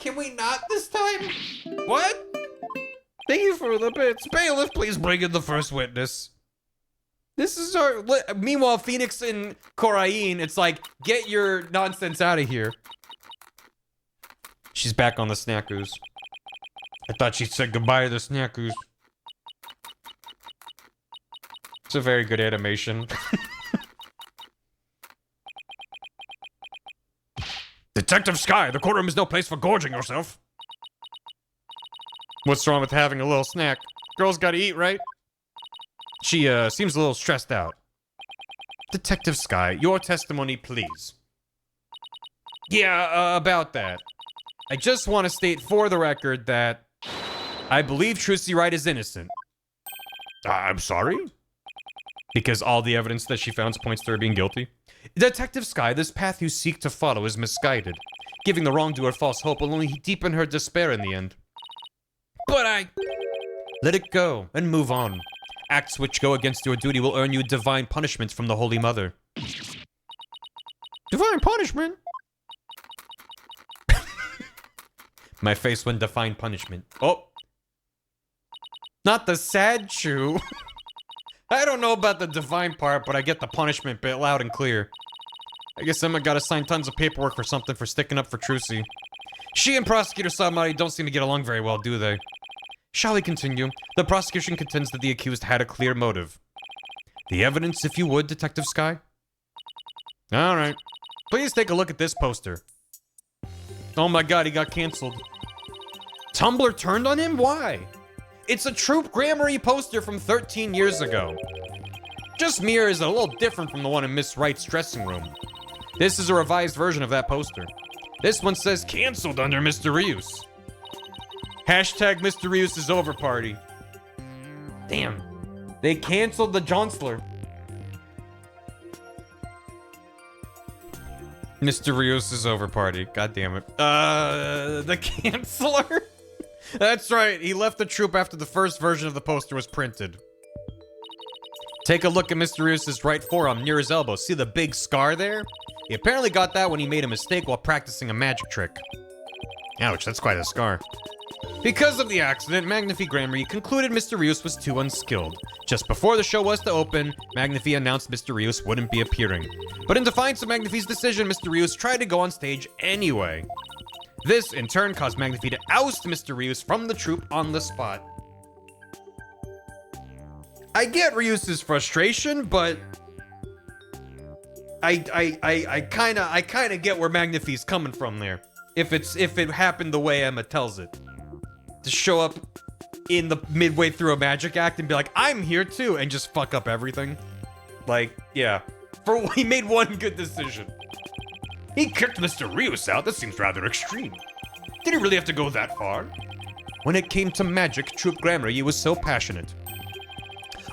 Can we not this time? What? Thank you for the bits. Bailiff, please bring in the first witness. This is our... Meanwhile, Phoenix and Coraine, it's like, get your nonsense out of here. She's back on the snackoos. I thought she said goodbye to the snackoos. It's a very good animation. Detective Sky, the courtroom is no place for gorging yourself. What's wrong with having a little snack? Girls gotta eat, right? She, seems a little stressed out. Detective Sky, your testimony, please. Yeah, about that. I just want to state for the record that I believe Trucy Wright is innocent. I'm sorry? Because all the evidence that she found points to her being guilty. Detective Sky, this path you seek to follow is misguided. Giving the wrongdoer false hope will only deepen her despair in the end. But let it go and move on. Acts which go against your duty will earn you divine punishment from the Holy Mother. Divine punishment? My face when divine punishment. Oh. Not the sad chew. I don't know about the divine part, but I get the punishment bit loud and clear. I guess Emma gotta sign tons of paperwork for something for sticking up for Trucy. She and Prosecutor Samari don't seem to get along very well, do they? Shall we continue? The prosecution contends that the accused had a clear motive. The evidence, if you would, Detective Sky? Alright. Please take a look at this poster. Oh my god, he got canceled. Tumblr turned on him? Why? It's a Troop Grammar-y poster from 13 years ago. Just mirrors a little different from the one in Miss Wright's dressing room. This is a revised version of that poster. This one says canceled under Mr. Rius. Hashtag Mr. Rius is over party. Damn. They canceled the Johnsler. Mr. Rios is over party. God damn it. The canceller? That's right. He left the troop after the first version of the poster was printed. Take a look at Mr. Rios' right forearm near his elbow. See the big scar there? He apparently got that when he made a mistake while practicing a magic trick. Ouch, that's quite a scar. Because of the accident, Magnifi Grammar concluded Mr. Rios was too unskilled. Just before the show was to open, Magnifi announced Mr. Rios wouldn't be appearing. But in defiance of Magnifi's decision, Mr. Rios tried to go on stage anyway. This, in turn, caused Magnifi to oust Mr. Rios from the troupe on the spot. I get Rios' frustration, but I kinda get where Magnifi's coming from there. If it happened the way Emma tells it. To show up in the midway through a magic act and be like, I'm here too, and just fuck up everything. Like, yeah. He made one good decision. He kicked Mr. Rios out? That seems rather extreme. Did he really have to go that far? When it came to magic, Troop Grammar, he was so passionate.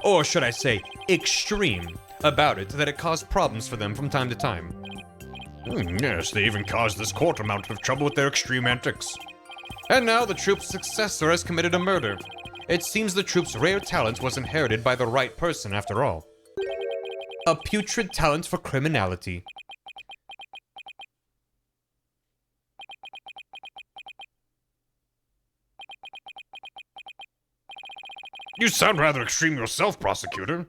Or should I say, extreme about it that it caused problems for them from time to time. Yes, they even caused this court a mountain of trouble with their extreme antics. And now the troop's successor has committed a murder. It seems the troop's rare talent was inherited by the right person after all. A putrid talent for criminality. You sound rather extreme yourself, prosecutor.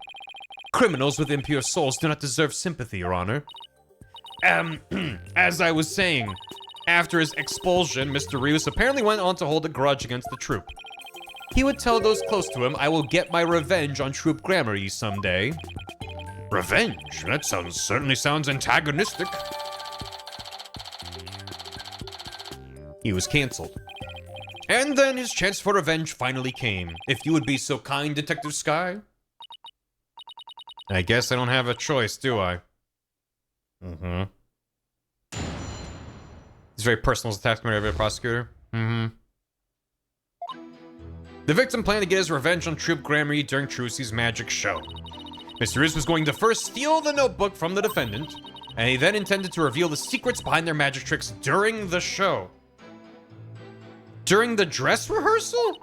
Criminals with impure souls do not deserve sympathy, Your Honor. As I was saying, after his expulsion, Mr. Rios apparently went on to hold a grudge against the troop. He would tell those close to him, I will get my revenge on Troop Grammary someday. Revenge? That certainly sounds antagonistic. He was cancelled. And then his chance for revenge finally came. If you would be so kind, Detective Sky. I guess I don't have a choice, do I? Mm-hmm. He's very personal attack of a prosecutor. Mm-hmm. The victim planned to get his revenge on Troop Grammary during Trucy's magic show. Mr. Riz was going to first steal the notebook from the defendant, and he then intended to reveal the secrets behind their magic tricks during the show. During the dress rehearsal?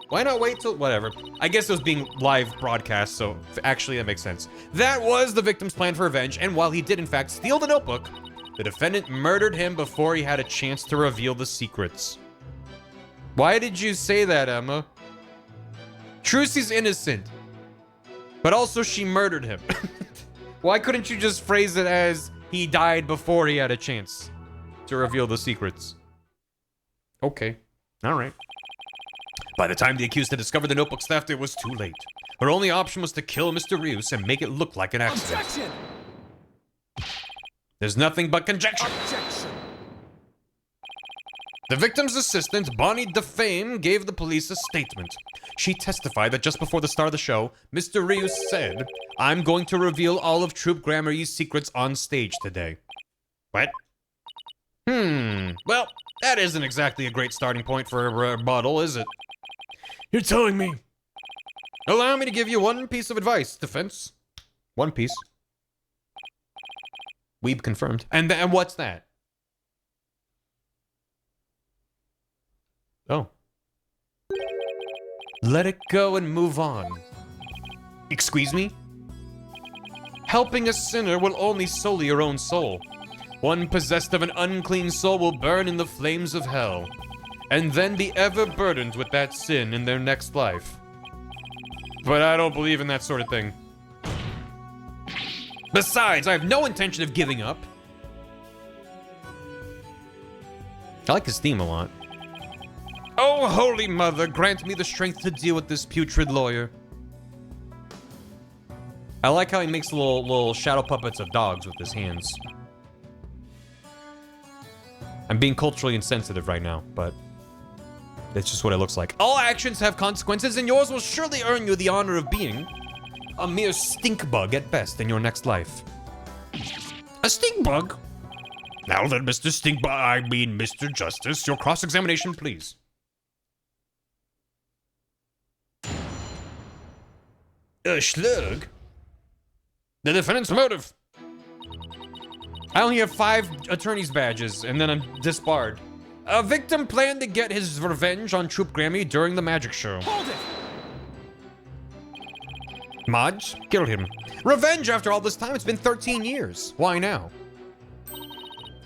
Why not wait till, whatever. I guess it was being live broadcast, so actually that makes sense. That was the victim's plan for revenge, and while he did in fact steal the notebook, the defendant murdered him before he had a chance to reveal the secrets. Why did you say that, Emma? Trucy's innocent, but also she murdered him. Why couldn't you just phrase it as he died before he had a chance to reveal the secrets? Okay, all right. By the time the accused had discovered the notebook's theft, it was too late. Her only option was to kill Mr. Rios and make it look like an accident. Objection! There's nothing but conjecture. Objection! The victim's assistant, Bonnie DeFame, gave the police a statement. She testified that just before the start of the show, Mr. Rios said, I'm going to reveal all of Troop Grammary's secrets on stage today. What? Well, that isn't exactly a great starting point for a rebuttal, is it? You're telling me. Allow me to give you one piece of advice, defense. One piece. Weeb confirmed. And what's that? Oh. Let it go and move on. Excuse me? Helping a sinner will only sully your own soul. One possessed of an unclean soul will burn in the flames of hell, and then be ever burdened with that sin in their next life. But I don't believe in that sort of thing. Besides, I have no intention of giving up. I like his theme a lot. Oh, Holy Mother, grant me the strength to deal with this putrid lawyer. I like how he makes little shadow puppets of dogs with his hands. I'm being culturally insensitive right now, but it's just what it looks like. All actions have consequences, and yours will surely earn you the honor of being a mere stink bug at best in your next life. A stink bug? Now then, Mr. Stink Bug, I mean Mr. Justice, your cross-examination, please. Schlug? The defendant's motive. I only have 5 attorney's badges, and then I'm disbarred. A victim planned to get his revenge on Troop Grammy during the magic show. Hold it! Mods, kill him. Revenge after all this time? It's been 13 years. Why now?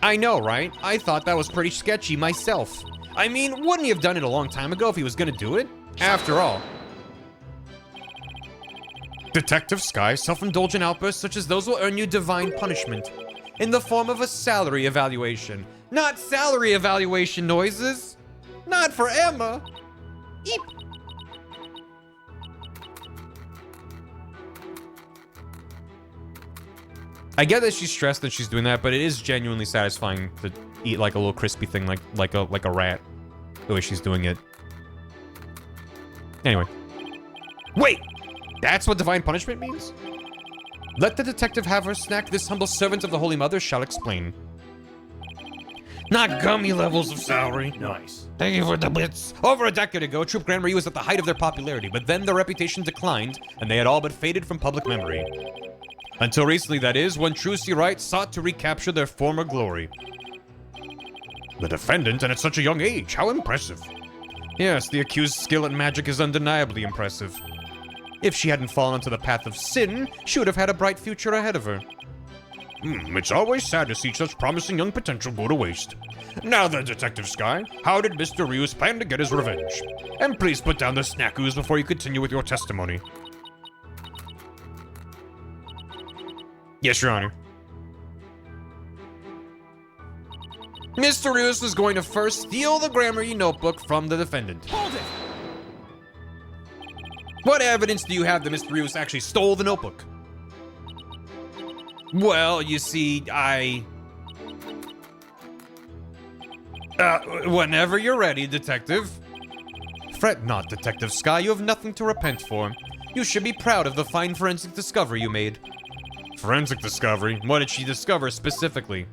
I know, right? I thought that was pretty sketchy myself. I mean, wouldn't he have done it a long time ago if he was gonna do it? After all. Detective Sky, self-indulgent outbursts such as those will earn you divine punishment in the form of a salary evaluation. Not salary evaluation noises. Not for Emma. Eep. I get that she's stressed that she's doing that, but it is genuinely satisfying to eat like a little crispy thing, like a rat. The way she's doing it. Anyway. Wait! That's what divine punishment means? Let the detective have her snack. This humble servant of the Holy Mother shall explain. Not gummy levels of salary. Nice. Thank you for the bits. Over a decade ago, Troop Grand Marie was at the height of their popularity, but then their reputation declined, and they had all but faded from public memory. Until recently, that is, when Trucy Wright sought to recapture their former glory. The defendant, and at such a young age, how impressive. Yes, the accused's skill at magic is undeniably impressive. If she hadn't fallen onto the path of sin, she would have had a bright future ahead of her. It's always sad to see such promising young potential go to waste. Now then, Detective Sky, how did Mr. Ryus plan to get his revenge? And please put down the snackoos before you continue with your testimony. Yes, Your Honor. Mr. Ryus was going to first steal the Grammarly notebook from the defendant. Hold it! What evidence do you have that Mr. Ryus actually stole the notebook? Well, you see, whenever you're ready, Detective. Fret not, Detective Sky, you have nothing to repent for. You should be proud of the fine forensic discovery you made. Forensic discovery? What did she discover specifically?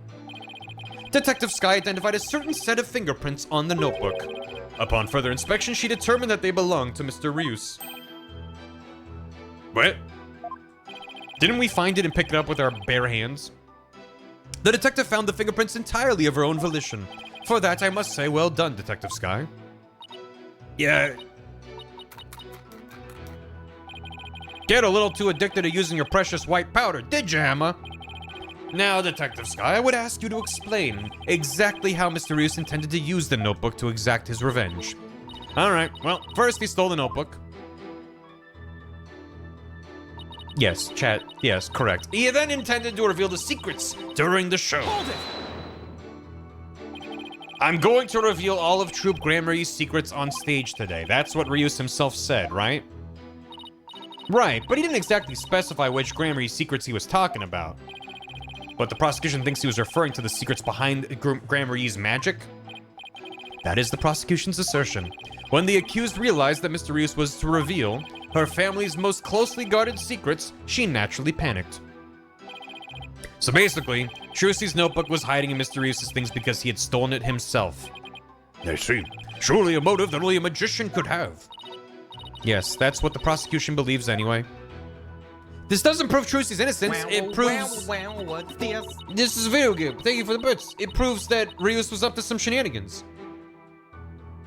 Detective Sky identified a certain set of fingerprints on the notebook. Upon further inspection, she determined that they belonged to Mr. Ryus. What? Didn't we find it and pick it up with our bare hands? The detective found the fingerprints entirely of her own volition. For that, I must say, well done, Detective Sky. Yeah. Get a little too addicted to using your precious white powder, did you, Emma? Now, Detective Sky, I would ask you to explain exactly how Mr. Ryus intended to use the notebook to exact his revenge. Alright, well, first he stole the notebook. Yes, chat. Yes, correct. He then intended to reveal the secrets during the show. Hold it! I'm going to reveal all of Troop Grammarly's secrets on stage today. That's what Ryus himself said, right? Right, but he didn't exactly specify which Grammarly secrets he was talking about. But the prosecution thinks he was referring to the secrets behind Grammarly's magic? That is the prosecution's assertion. When the accused realized that Mr. Ryus was to reveal her family's most closely guarded secrets, she naturally panicked. So basically, Trucy's notebook was hiding in Mr. Ryus's things because he had stolen it himself. I see. Surely a motive that only a magician could have. Yes, that's what the prosecution believes anyway. This doesn't prove Trucy's innocence, it proves... what's this? This is a video game. Thank you for the bits. It proves that Ryus was up to some shenanigans.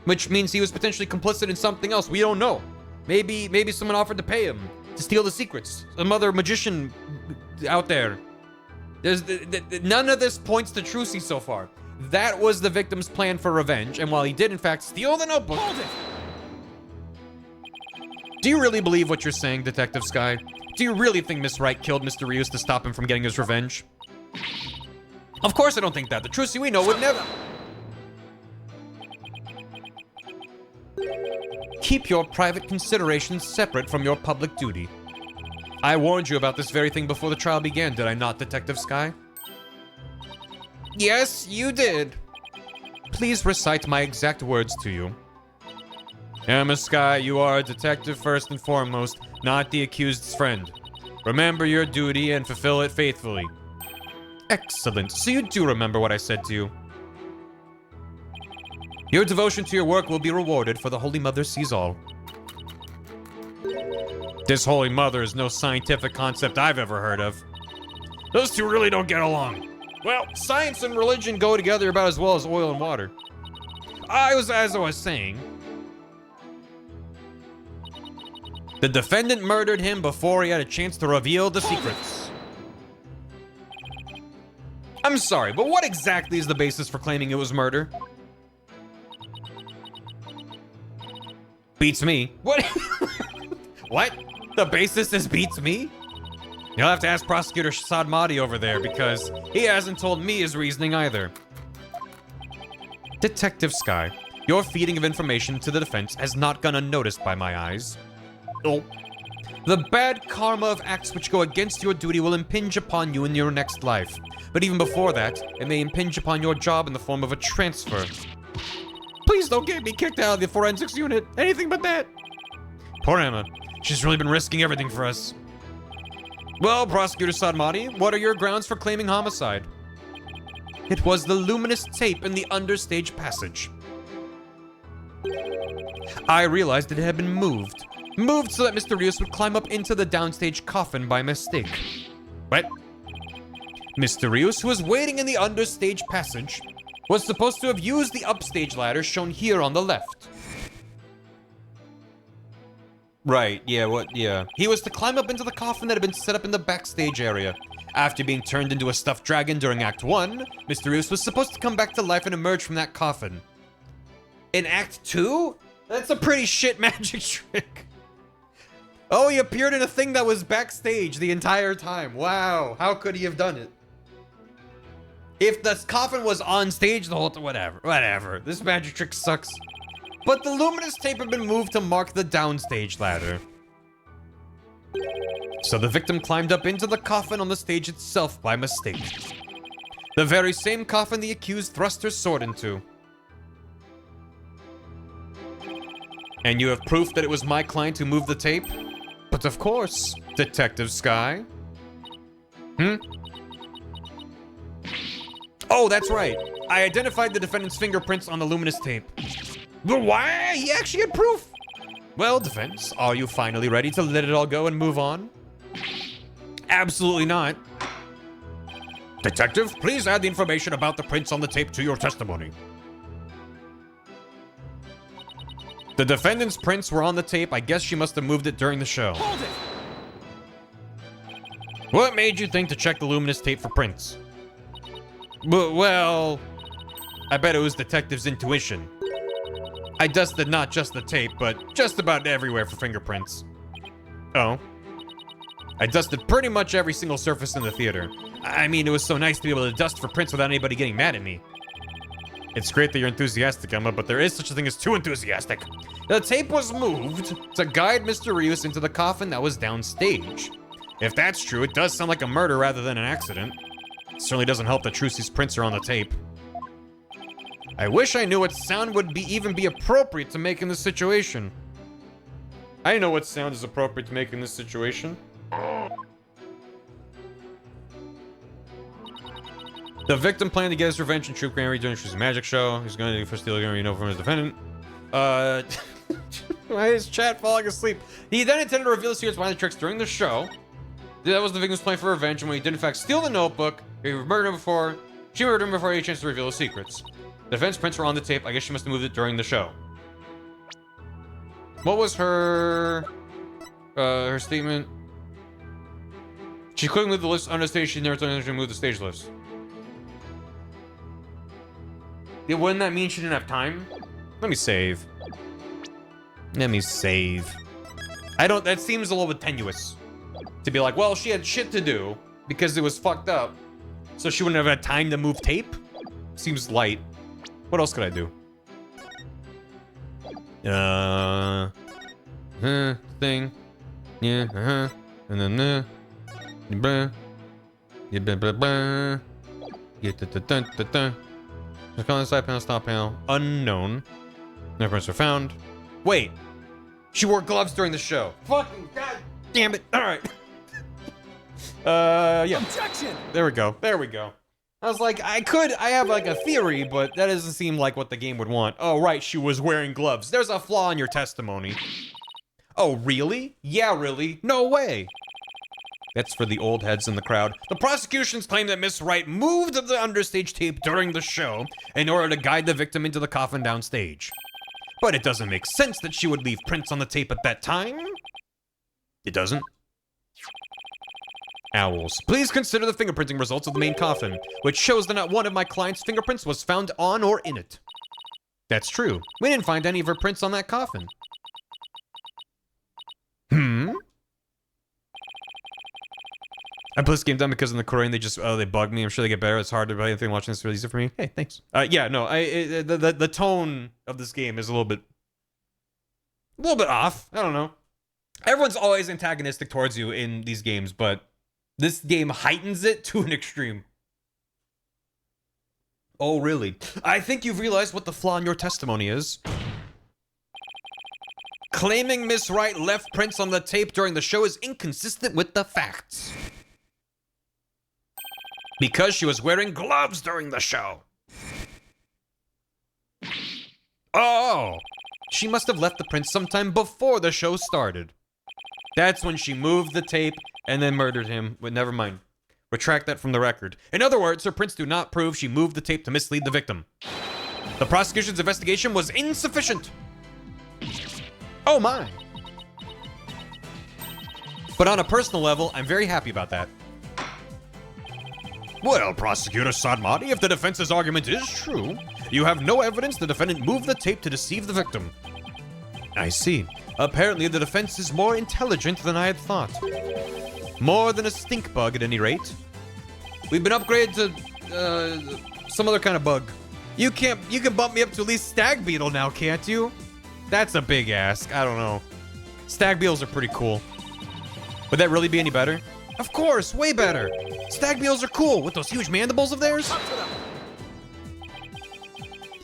Which means he was potentially complicit in something else. We don't know. Maybe someone offered to pay him to steal the secrets. Some other magician out there. None of this points to Trucy so far. That was the victim's plan for revenge, and while he did in fact steal the notebook... Hold it! Do you really believe what you're saying, Detective Sky? Do you really think Miss Wright killed Mr. Ryus to stop him from getting his revenge? Of course I don't think that. The Trucy we know would never... Keep your private considerations separate from your public duty. I warned you about this very thing before the trial began, did I not, Detective Sky? Yes, you did. Please recite my exact words to you. Emma Sky, you are a detective first and foremost, not the accused's friend. Remember your duty and fulfill it faithfully. Excellent. So you do remember what I said to you. Your devotion to your work will be rewarded, for the Holy Mother sees all. This Holy Mother is no scientific concept I've ever heard of. Those two really don't get along. Well, science and religion go together about as well as oil and water. As I was saying, the defendant murdered him before he had a chance to reveal the secrets. I'm sorry, but what exactly is the basis for claiming it was murder? Beats me. What? What? The basis is beats me? You'll have to ask Prosecutor Sadmati over there, because he hasn't told me his reasoning either. Detective Sky, your feeding of information to the defense has not gone unnoticed by my eyes. Oh. The bad karma of acts which go against your duty will impinge upon you in your next life. But even before that, it may impinge upon your job in the form of a transfer. Please don't get me kicked out of the forensics unit. Anything but that. Poor Emma. She's really been risking everything for us. Well, Prosecutor Sadmati, what are your grounds for claiming homicide? It was the luminous tape in the understage passage. I realized it had been moved. Moved so that Mr. Ryus would climb up into the downstage coffin by mistake. What? Mr. Ryus, who was waiting in the understage passage, was supposed to have used the upstage ladder shown here on the left. Right, yeah, yeah. He was to climb up into the coffin that had been set up in the backstage area. After being turned into a stuffed dragon during Act 1, Mysterious was supposed to come back to life and emerge from that coffin. In Act 2? That's a pretty shit magic trick. Oh, he appeared in a thing that was backstage the entire time. Wow, how could he have done it? If the coffin was on stage the whole time, whatever. This magic trick sucks. But the luminous tape had been moved to mark the downstage ladder. So the victim climbed up into the coffin on the stage itself by mistake. The very same coffin the accused thrust her sword into. And you have proof that it was my client who moved the tape? But of course, Detective Sky. Oh, that's right. I identified the defendant's fingerprints on the luminous tape. But why? He actually had proof. Well, defense, are you finally ready to let it all go and move on? Absolutely not. Detective, please add the information about the prints on the tape to your testimony. The defendant's prints were on the tape. I guess she must have moved it during the show. Hold it! What made you think to check the luminous tape for prints? Well, I bet it was Detective's intuition. I dusted not just the tape, but just about everywhere for fingerprints. Oh. I dusted pretty much every single surface in the theater. I mean, it was so nice to be able to dust for prints without anybody getting mad at me. It's great that you're enthusiastic, Emma, but there is such a thing as too enthusiastic. The tape was moved to guide Mr. Rios into the coffin that was downstage. If that's true, it does sound like a murder rather than an accident. It certainly doesn't help that Trucy's prints are on the tape. I wish I knew what sound would even be appropriate to make in this situation. I know what sound is appropriate to make in this situation. The victim planned to get his revenge in Troop Grand during Trucy's magic show. He's going to do for stealing, from his defendant. Why is chat falling asleep? He then intended to reveal the secrets behind the tricks during the show. That was the victim's plan for revenge, and when he did in fact steal the notebook, he murdered him before. She murdered him before he had a chance to reveal the secrets. The defense prints were on the tape. I guess she must have moved it during the show. What was her statement? She couldn't move the list on the stage. She never told her to move the stage list. Yeah, wouldn't that mean she didn't have time? Let me save. That seems a little bit tenuous. To be like, well, she had shit to do because it was fucked up. So she wouldn't have had time to move tape? Seems light. What else could I do? Thing. Yeah, and then, the color side panel, stop panel. Unknown. No prints were found. Wait. She wore gloves during the show. Fucking god damn it. Alright. Yeah. Objection! There we go. I was like, I have like a theory, but that doesn't seem like what the game would want. Oh, right, she was wearing gloves. There's a flaw in your testimony. Oh, really? Yeah, really? No way. That's for the old heads in the crowd. The prosecution's claim that Miss Wright moved the understage tape during the show in order to guide the victim into the coffin downstage. But it doesn't make sense that she would leave prints on the tape at that time. It doesn't. Owls. Please consider the fingerprinting results of the main coffin, which shows that not one of my client's fingerprints was found on or in it. That's true. We didn't find any of her prints on that coffin. I put this game down because in the Korean they bug me. I'm sure they get better. It's hard to buy anything watching this really easy for me. Hey, thanks. Yeah, no, the tone of this game is a little bit off. I don't know. Everyone's always antagonistic towards you in these games, but this game heightens it to an extreme. Oh, really? I think you've realized what the flaw in your testimony is. Claiming Miss Wright left prints on the tape during the show is inconsistent with the facts. Because she was wearing gloves during the show. Oh! She must have left the prints sometime before the show started. That's when she moved the tape and then murdered him. But never mind. Retract that from the record. In other words, her prints do not prove she moved the tape to mislead the victim. The prosecution's investigation was insufficient. Oh my. But on a personal level, I'm very happy about that. Well, Prosecutor Sadmati, if the defense's argument is true, you have no evidence the defendant moved the tape to deceive the victim. I see. Apparently, the defense is more intelligent than I had thought. More than a stink bug, at any rate. We've been upgraded to some other kind of bug. You can bump me up to at least stag beetle now, can't you? That's a big ask. I don't know. Stag beetles are pretty cool. Would that really be any better? Of course, way better. Stag beetles are cool with those huge mandibles of theirs.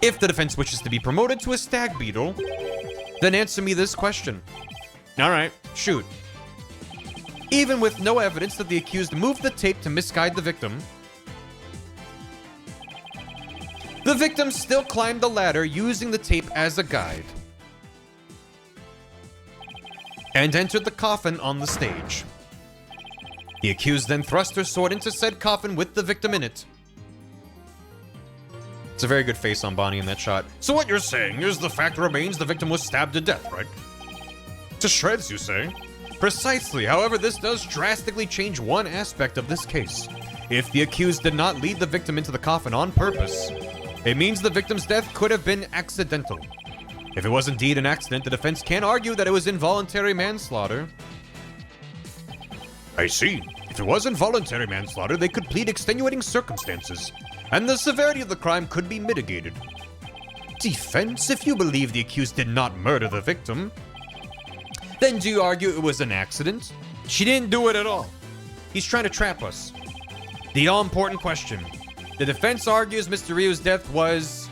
If the defense wishes to be promoted to a stag beetle, then answer me this question. All right, shoot. Even with no evidence that the accused moved the tape to misguide the victim still climbed the ladder using the tape as a guide and entered the coffin on the stage. The accused then thrust her sword into said coffin with the victim in it. It's a very good face on Bonnie in that shot. So what you're saying is the fact remains the victim was stabbed to death, right? To shreds, you say? Precisely. However, this does drastically change one aspect of this case. If the accused did not lead the victim into the coffin on purpose, it means the victim's death could have been accidental. If it was indeed an accident, the defense can argue that it was involuntary manslaughter. I see. If it was involuntary manslaughter, they could plead extenuating circumstances, and the severity of the crime could be mitigated. Defense, if you believe the accused did not murder the victim, then do you argue it was an accident? She didn't do it at all. He's trying to trap us. The all-important question. The defense argues Mr. Ryu's death was...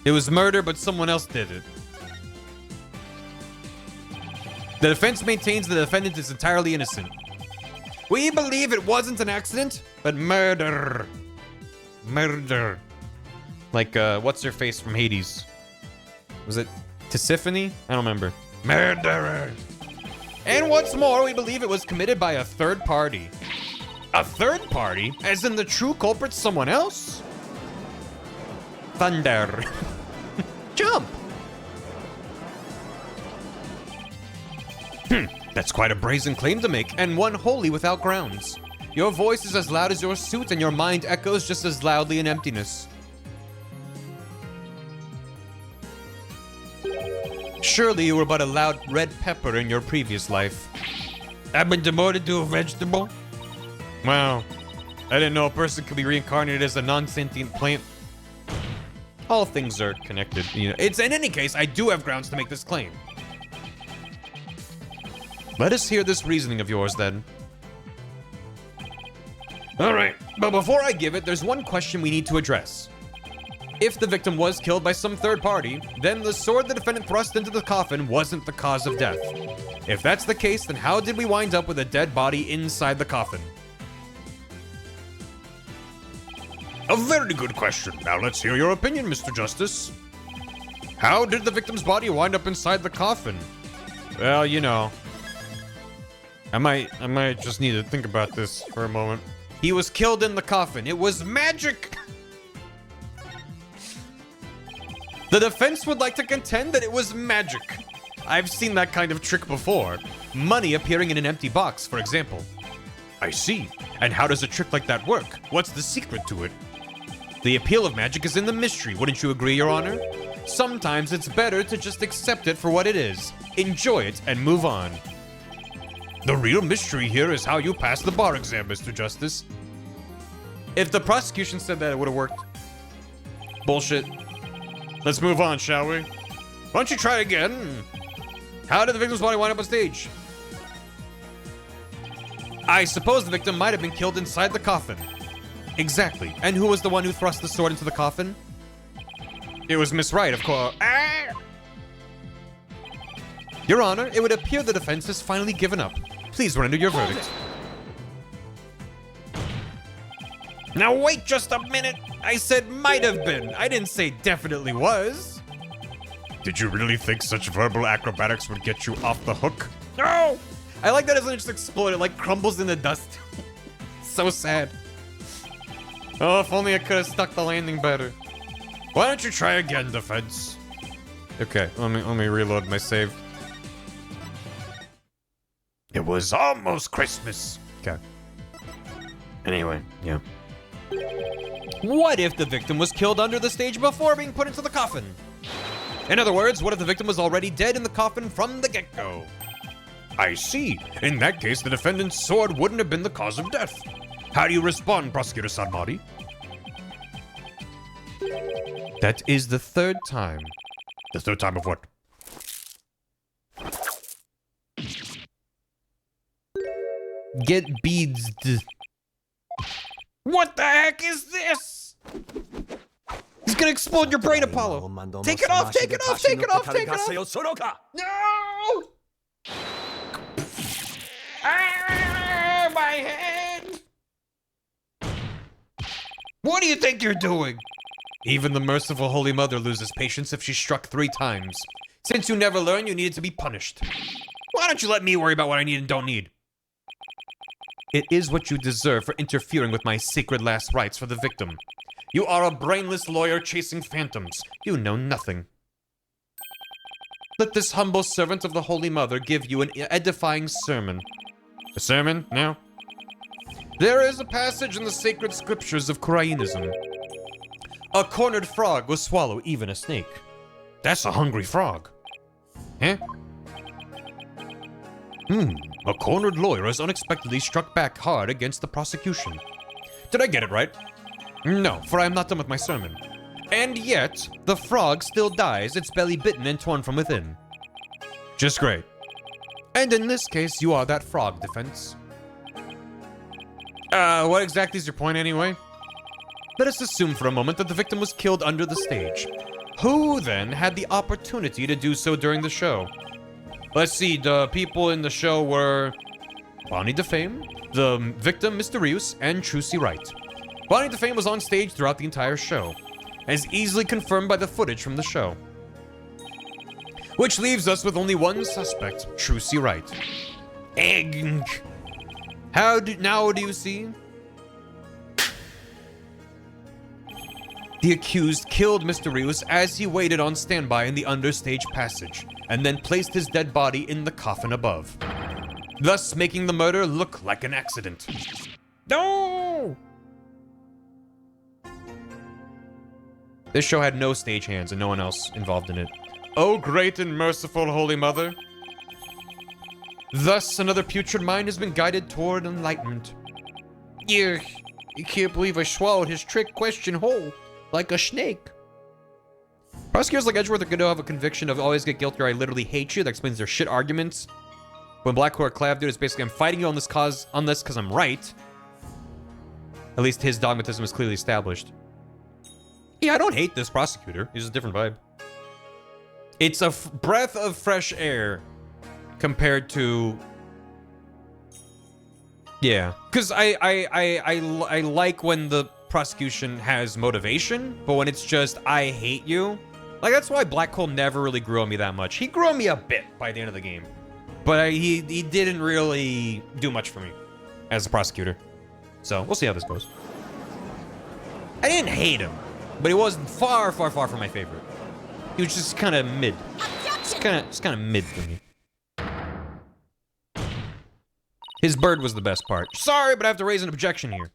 It was murder, but someone else did it. The defense maintains the defendant is entirely innocent. We believe it wasn't an accident, but murder. Murder. Like, what's her face from Hades? Was it Tisiphone? I don't remember. Murderer. And what's more, we believe it was committed by a third party. A third party? As in the true culprit's someone else? Thunder. Jump. That's quite a brazen claim to make, and one wholly without grounds. Your voice is as loud as your suit, and your mind echoes just as loudly in emptiness. Surely you were but a loud red pepper in your previous life. I've been demoted to a vegetable? Wow. I didn't know a person could be reincarnated as a non-sentient plant. All things are connected, you know. It's in any case, I do have grounds to make this claim. Let us hear this reasoning of yours, then. All right, but before I give it, there's one question we need to address. If the victim was killed by some third party, then the sword the defendant thrust into the coffin wasn't the cause of death. If that's the case, then how did we wind up with a dead body inside the coffin? A very good question. Now let's hear your opinion, Mr. Justice. How did the victim's body wind up inside the coffin? Well, you know, I might just need to think about this for a moment. He was killed in the coffin. It was magic! The defense would like to contend that it was magic. I've seen that kind of trick before. Money appearing in an empty box, for example. I see. And how does a trick like that work? What's the secret to it? The appeal of magic is in the mystery, wouldn't you agree, Your Honor? Sometimes it's better to just accept it for what it is, enjoy it, and move on. The real mystery here is how you pass the bar exam, Mr. Justice. If the prosecution said that, it would have worked. Bullshit. Let's move on, shall we? Why don't you try again? How did the victim's body wind up on stage? I suppose the victim might have been killed inside the coffin. Exactly. And who was the one who thrust the sword into the coffin? It was Miss Wright, of course. Ah! Your Honor, it would appear the defense has finally given up. Please render your verdict. Now wait just a minute. I said might have been. I didn't say definitely was. Did you really think such verbal acrobatics would get you off the hook? No! I like that it doesn't just explode. It like crumbles in the dust. So sad. Oh, if only I could have stuck the landing better. Why don't you try again, defense? Okay, let me reload my save. It was almost Christmas. Okay. Anyway, yeah. What if the victim was killed under the stage before being put into the coffin? In other words, what if the victim was already dead in the coffin from the get-go? I see. In that case, the defendant's sword wouldn't have been the cause of death. How do you respond, Prosecutor Sadmati? That is the third time. The third time of what? Get beads. What the heck is this? He's gonna explode your brain, Apollo. Take it off, take it off, take it off, take it off. No! Ah, my head! What do you think you're doing? Even the merciful Holy Mother loses patience if she's struck 3 times. Since you never learn, you needed to be punished. Why don't you let me worry about what I need and don't need? It is what you deserve for interfering with my sacred last rites for the victim. You are a brainless lawyer chasing phantoms. You know nothing. Let this humble servant of the Holy Mother give you an edifying sermon. A sermon? No. There is a passage in the sacred scriptures of Koreanism. A cornered frog will swallow even a snake. That's a hungry frog. Huh? A cornered lawyer has unexpectedly struck back hard against the prosecution. Did I get it right? No, for I am not done with my sermon. And yet, the frog still dies, its belly bitten and torn from within. Just great. And in this case, you are that frog, defense. What exactly is your point anyway? Let us assume for a moment that the victim was killed under the stage. Who then had the opportunity to do so during the show? Let's see, the people in the show were Bonnie DeFame, the victim, Mr. Rius, and Trucy Wright. Bonnie DeFame was on stage throughout the entire show, as easily confirmed by the footage from the show. Which leaves us with only one suspect, Trucy Wright. Egg. Now do you see? The accused killed Mr. Rius as he waited on standby in the understage passage, and then placed his dead body in the coffin above, thus making the murder look like an accident. No! This show had no stagehands and no one else involved in it. Oh, great and merciful Holy Mother. Thus, another putrid mind has been guided toward enlightenment. You can't believe I swallowed his trick question whole, like a snake. Prosecutors like Edgeworth are going to have a conviction of always get guilty or I literally hate you. That explains their shit arguments. When Black Court Clav dude is basically I'm fighting you on this cause, on this because I'm right. At least his dogmatism is clearly established. Yeah, I don't hate this prosecutor. He's just a different vibe. It's a breath of fresh air compared to... Yeah, because I like when the prosecution has motivation, but when it's just, I hate you. Like, that's why Black Hole never really grew on me that much. He grew on me a bit by the end of the game. But he didn't really do much for me as a prosecutor. So, we'll see how this goes. I didn't hate him, but he was far, far, far from my favorite. He was just kind of mid. Just kind of mid for me. His bird was the best part. Sorry, but I have to raise an objection here.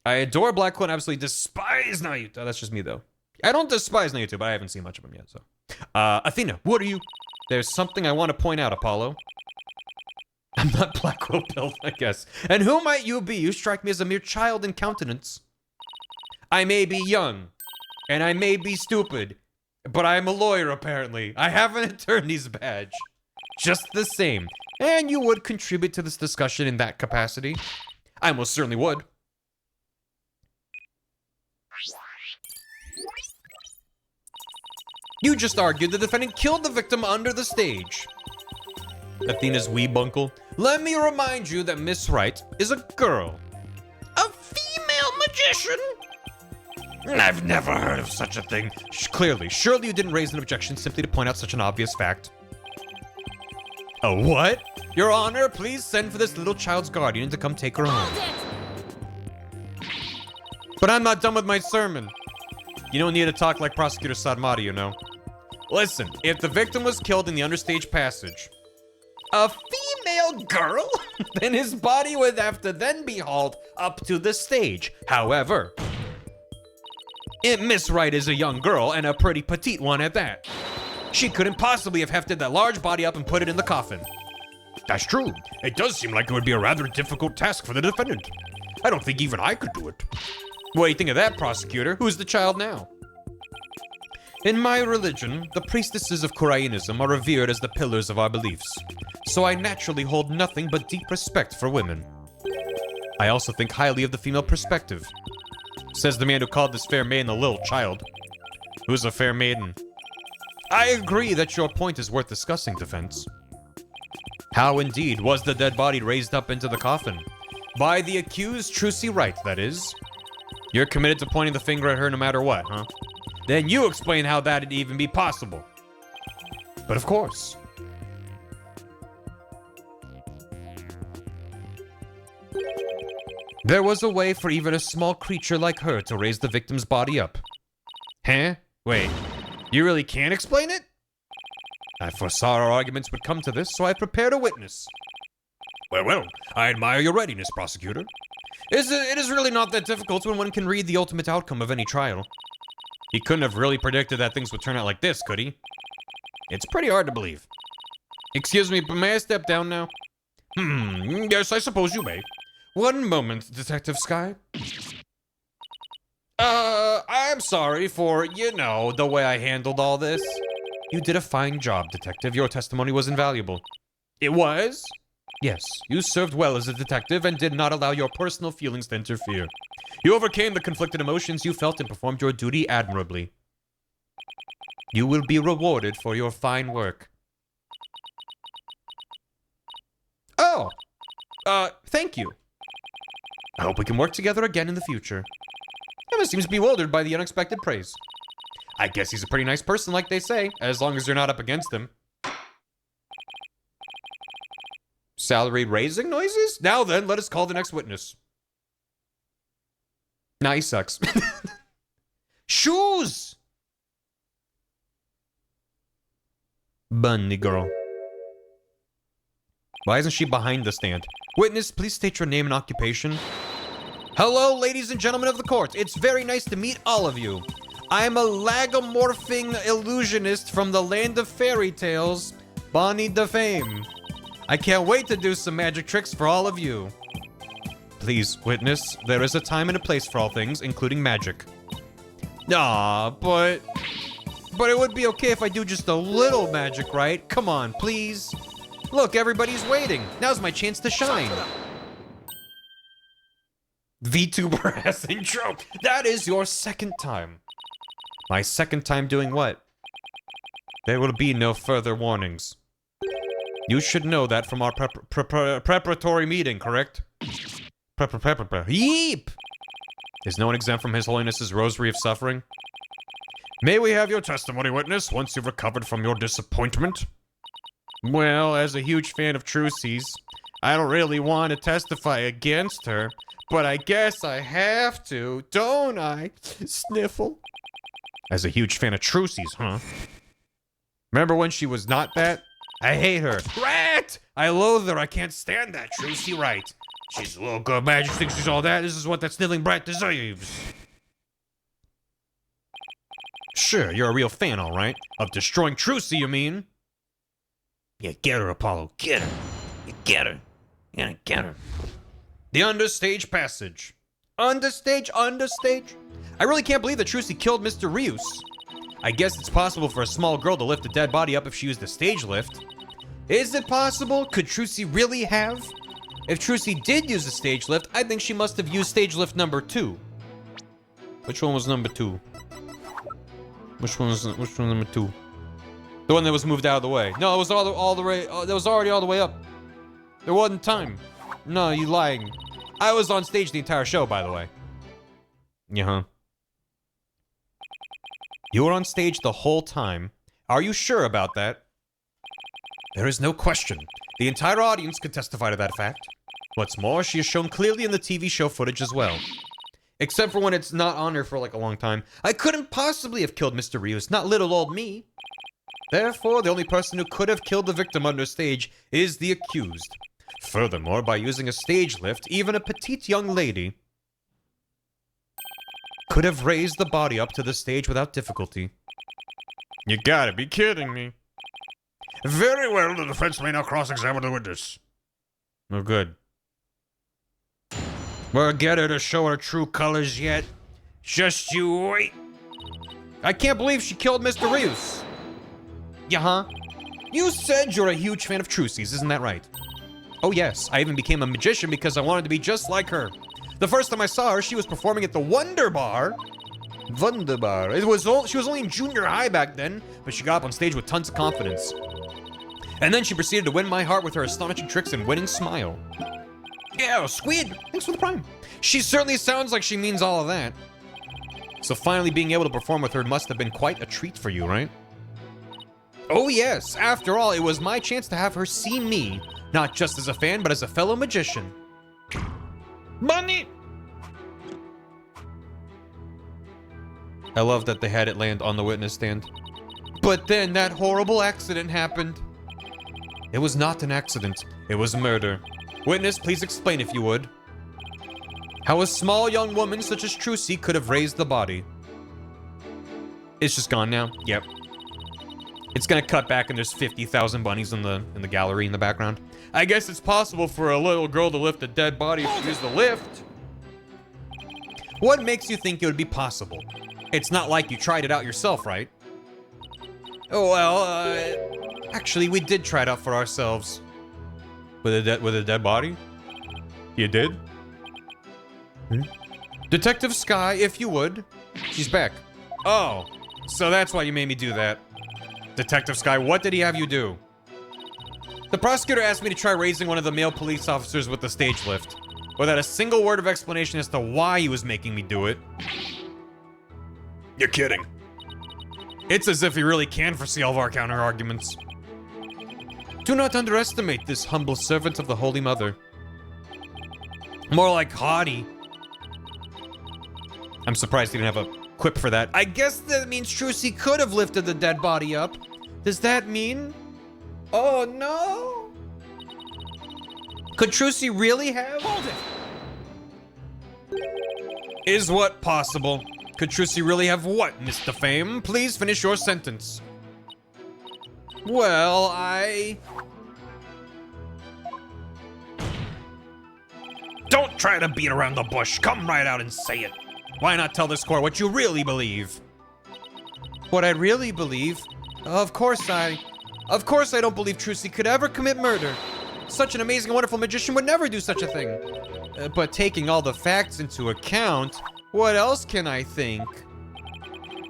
I adore Black Hole and absolutely despise Naruto. That's just me, though. I don't despise Naruto, but I haven't seen much of him yet, so. Athena, what are you? There's something I want to point out, Apollo. I'm not Black Hole built, I guess. And who might you be? You strike me as a mere child in countenance. I may be young, and I may be stupid, but I'm a lawyer, apparently. I have an attorney's badge. Just the same. And you would contribute to this discussion in that capacity? I most certainly would. You just argued the defendant killed the victim under the stage. Athena's weebunkle. Let me remind you that Miss Wright is a girl. A female magician? I've never heard of such a thing. Clearly, surely you didn't raise an objection simply to point out such an obvious fact. A what? Your Honor, please send for this little child's guardian to come take her home. But I'm not done with my sermon. You don't need to talk like Prosecutor Sadmati, you know. Listen, if the victim was killed in the understage passage, a female girl, then his body would have to then be hauled up to the stage. However, Miss Wright is a young girl and a pretty petite one at that. She couldn't possibly have hefted that large body up and put it in the coffin. That's true. It does seem like it would be a rather difficult task for the defendant. I don't think even I could do it. What do you think of that, prosecutor? Who's the child now? In my religion, the priestesses of Koreanism are revered as the pillars of our beliefs, so I naturally hold nothing but deep respect for women. I also think highly of the female perspective, says the man who called this fair maiden a little child. Who's a fair maiden? I agree that your point is worth discussing, defense. How indeed was the dead body raised up into the coffin? By the accused Trucy Wright, that is. You're committed to pointing the finger at her no matter what, huh? Then you explain how that'd even be possible. But of course. There was a way for even a small creature like her to raise the victim's body up. Huh? Wait, you really can't explain it? I foresaw our arguments would come to this, so I prepared a witness. Well, I admire your readiness, prosecutor. It is really not that difficult when one can read the ultimate outcome of any trial. He couldn't have really predicted that things would turn out like this, could he? It's pretty hard to believe. Excuse me, but may I step down now? Yes, I suppose you may. One moment, Detective Sky. I'm sorry for, the way I handled all this. You did a fine job, Detective. Your testimony was invaluable. It was? Yes, you served well as a detective and did not allow your personal feelings to interfere. You overcame the conflicted emotions you felt and performed your duty admirably. You will be rewarded for your fine work. Oh, thank you. I hope we can work together again in the future. Emma seems bewildered by the unexpected praise. I guess he's a pretty nice person, like they say, as long as you're not up against him. Salary raising noises? Now then, let us call the next witness. Nah, he sucks. Shoes! Bunny girl. Why isn't she behind the stand? Witness, please state your name and occupation. Hello, ladies and gentlemen of the court. It's very nice to meet all of you. I'm a lagomorphing illusionist from the land of fairy tales, Bonnie de Fame. I can't wait to do some magic tricks for all of you. Please, witness, there is a time and a place for all things, including magic. But it would be okay if I do just a little magic, right? Come on, please. Look, everybody's waiting. Now's my chance to shine. VTuber ass intro. That is your second time. My second time doing what? There will be no further warnings. You should know that from our preparatory meeting, correct? Yeep! Is no one exempt from His Holiness's rosary of suffering? May we have your testimony, witness, once you've recovered from your disappointment? Well, as a huge fan of Trucy's, I don't really want to testify against her, but I guess I have to, don't I? Sniffle. As a huge fan of Trucy's, huh? Remember when she was not that? I hate her. Rat! I loathe her. I can't stand that Trucy Wright. She's a little good magic, thinks she's all that. This is what that sniveling brat deserves. Sure, you're a real fan, all right. Of destroying Trucy, you mean? Yeah, get her, Apollo. Get her. You get her. You gotta get her. The understage passage. Understage? I really can't believe that Trucy killed Mr. Rius. I guess it's possible for a small girl to lift a dead body up if she used a stage lift. Is it possible? Could Trucy really have? If Trucy did use a stage lift, I think she must have used stage lift number 2. Which one was number 2? Which one was number 2? The one that was moved out of the way. No, it was all the way. That was already all the way up. There wasn't time. No, you lying. I was on stage the entire show, by the way. Yeah. You were on stage the whole time. Are you sure about that? There is no question. The entire audience could testify to that fact. What's more, she is shown clearly in the TV show footage as well. Except for when it's not on her for like a long time. I couldn't possibly have killed Mr. Rius, not little old me. Therefore, the only person who could have killed the victim under stage is the accused. Furthermore, by using a stage lift, even a petite young lady could have raised the body up to the stage without difficulty. You gotta be kidding me. Very well, the defense may now cross-examine the witness. Oh, good. We'll get her to show her true colors yet. Just you wait. I can't believe she killed Mr. Rios. Yeah, huh? You said you're a huge fan of Trucy's, isn't that right? Oh yes, I even became a magician because I wanted to be just like her. The first time I saw her, she was performing at the Wonder Bar. Wunderbar. She was only in junior high back then, but she got up on stage with tons of confidence. And then she proceeded to win my heart with her astonishing tricks and winning smile. Yeah, Squid, thanks for the prime. She certainly sounds like she means all of that. So finally being able to perform with her must have been quite a treat for you, right? Oh yes, after all, it was my chance to have her see me, not just as a fan, but as a fellow magician. Money! I love that they had it land on the witness stand. But then that horrible accident happened. It was not an accident, it was murder. Witness, please explain if you would. How a small young woman such as Trucy could have raised the body. It's just gone now, yep. It's gonna cut back and there's 50,000 bunnies in the gallery in the background. I guess it's possible for a little girl to lift a dead body if she used the lift. What makes you think it would be possible? It's not like you tried it out yourself, right? Oh, well, actually, we did try it out for ourselves. With a dead body? You did? Hmm? Detective Sky, if you would. She's back. Oh, so that's why you made me do that. Detective Sky, what did he have you do? The prosecutor asked me to try raising one of the male police officers with the stage lift, without a single word of explanation as to why he was making me do it. You're kidding. It's as if he really can foresee all of our counter-arguments. Do not underestimate this humble servant of the Holy Mother. More like haughty. I'm surprised he didn't have a quip for that. I guess that means Trucy could have lifted the dead body up. Does that mean... Oh, no? Could Trucy really have? Hold it. Is what possible? Could Trucy really have what, Mr. Fame? Please finish your sentence. Well, Don't try to beat around the bush. Come right out and say it. Why not tell this court what you really believe? What I really believe? Of course I don't believe Trucy could ever commit murder. Such an amazing, wonderful magician would never do such a thing. But taking all the facts into account, what else can I think?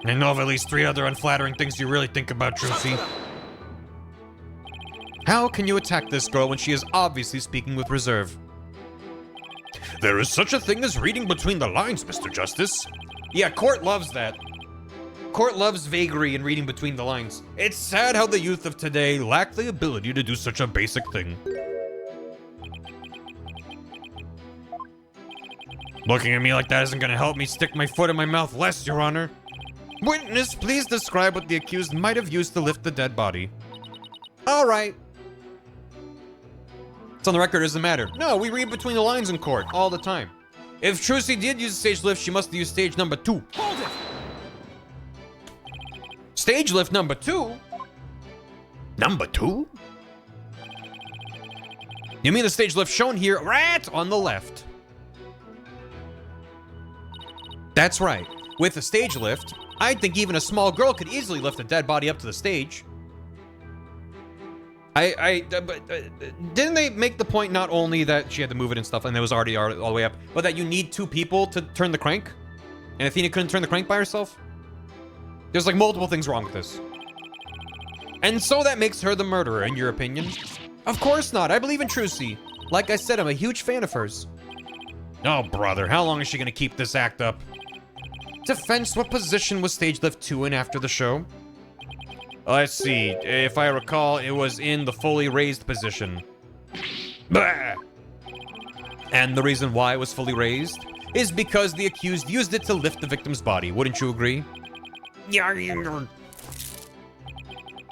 I know of at least 3 other unflattering things you really think about Trucy. How can you attack this girl when she is obviously speaking with reserve? There is such a thing as reading between the lines, Mr. Justice. Yeah, court loves that. Court loves vagary and reading between the lines. It's sad how the youth of today lack the ability to do such a basic thing. Looking at me like that isn't gonna help me stick my foot in my mouth less, Your Honor. Witness, please describe what the accused might have used to lift the dead body. All right. It's on the record, it doesn't matter. No, we read between the lines in court all the time. If Trucy did use a stage lift, she must have used stage number 2. Hold it! Stage lift number 2? Number 2? You mean the stage lift shown here, right on the left? That's right. With a stage lift, I think even a small girl could easily lift a dead body up to the stage. Didn't they make the point not only that she had to move it and stuff, and it was already all the way up, but that you need 2 people to turn the crank? And Athena couldn't turn the crank by herself? There's like multiple things wrong with this. And so that makes her the murderer, in your opinion? Of course not. I believe in Trucy. Like I said, I'm a huge fan of hers. Oh, brother, how long is she gonna keep this act up? Defense, what position was stage lift 2 in after the show? Let's see. If I recall, it was in the fully raised position. Bah! And the reason why it was fully raised is because the accused used it to lift the victim's body. Wouldn't you agree?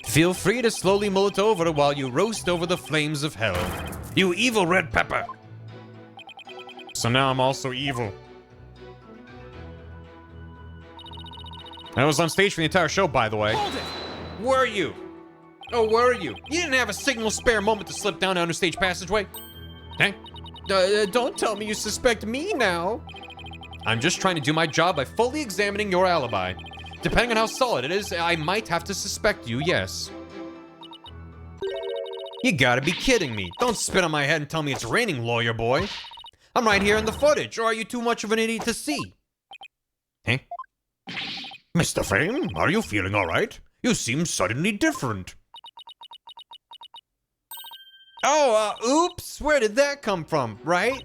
Feel free to slowly mull it over while you roast over the flames of hell. You evil red pepper. So now I'm also evil. I was on stage for the entire show, by the way. Hold it! Were you? Oh, were you? You didn't have a single spare moment to slip down the understage passageway? Eh? Don't tell me you suspect me now. I'm just trying to do my job by fully examining your alibi. Depending on how solid it is, I might have to suspect you, yes. You gotta be kidding me. Don't spit on my head and tell me it's raining, lawyer boy. I'm right here in the footage, or are you too much of an idiot to see? Huh? Mr. Fame, are you feeling all right? You seem suddenly different. Oh, oops, where did that come from, right?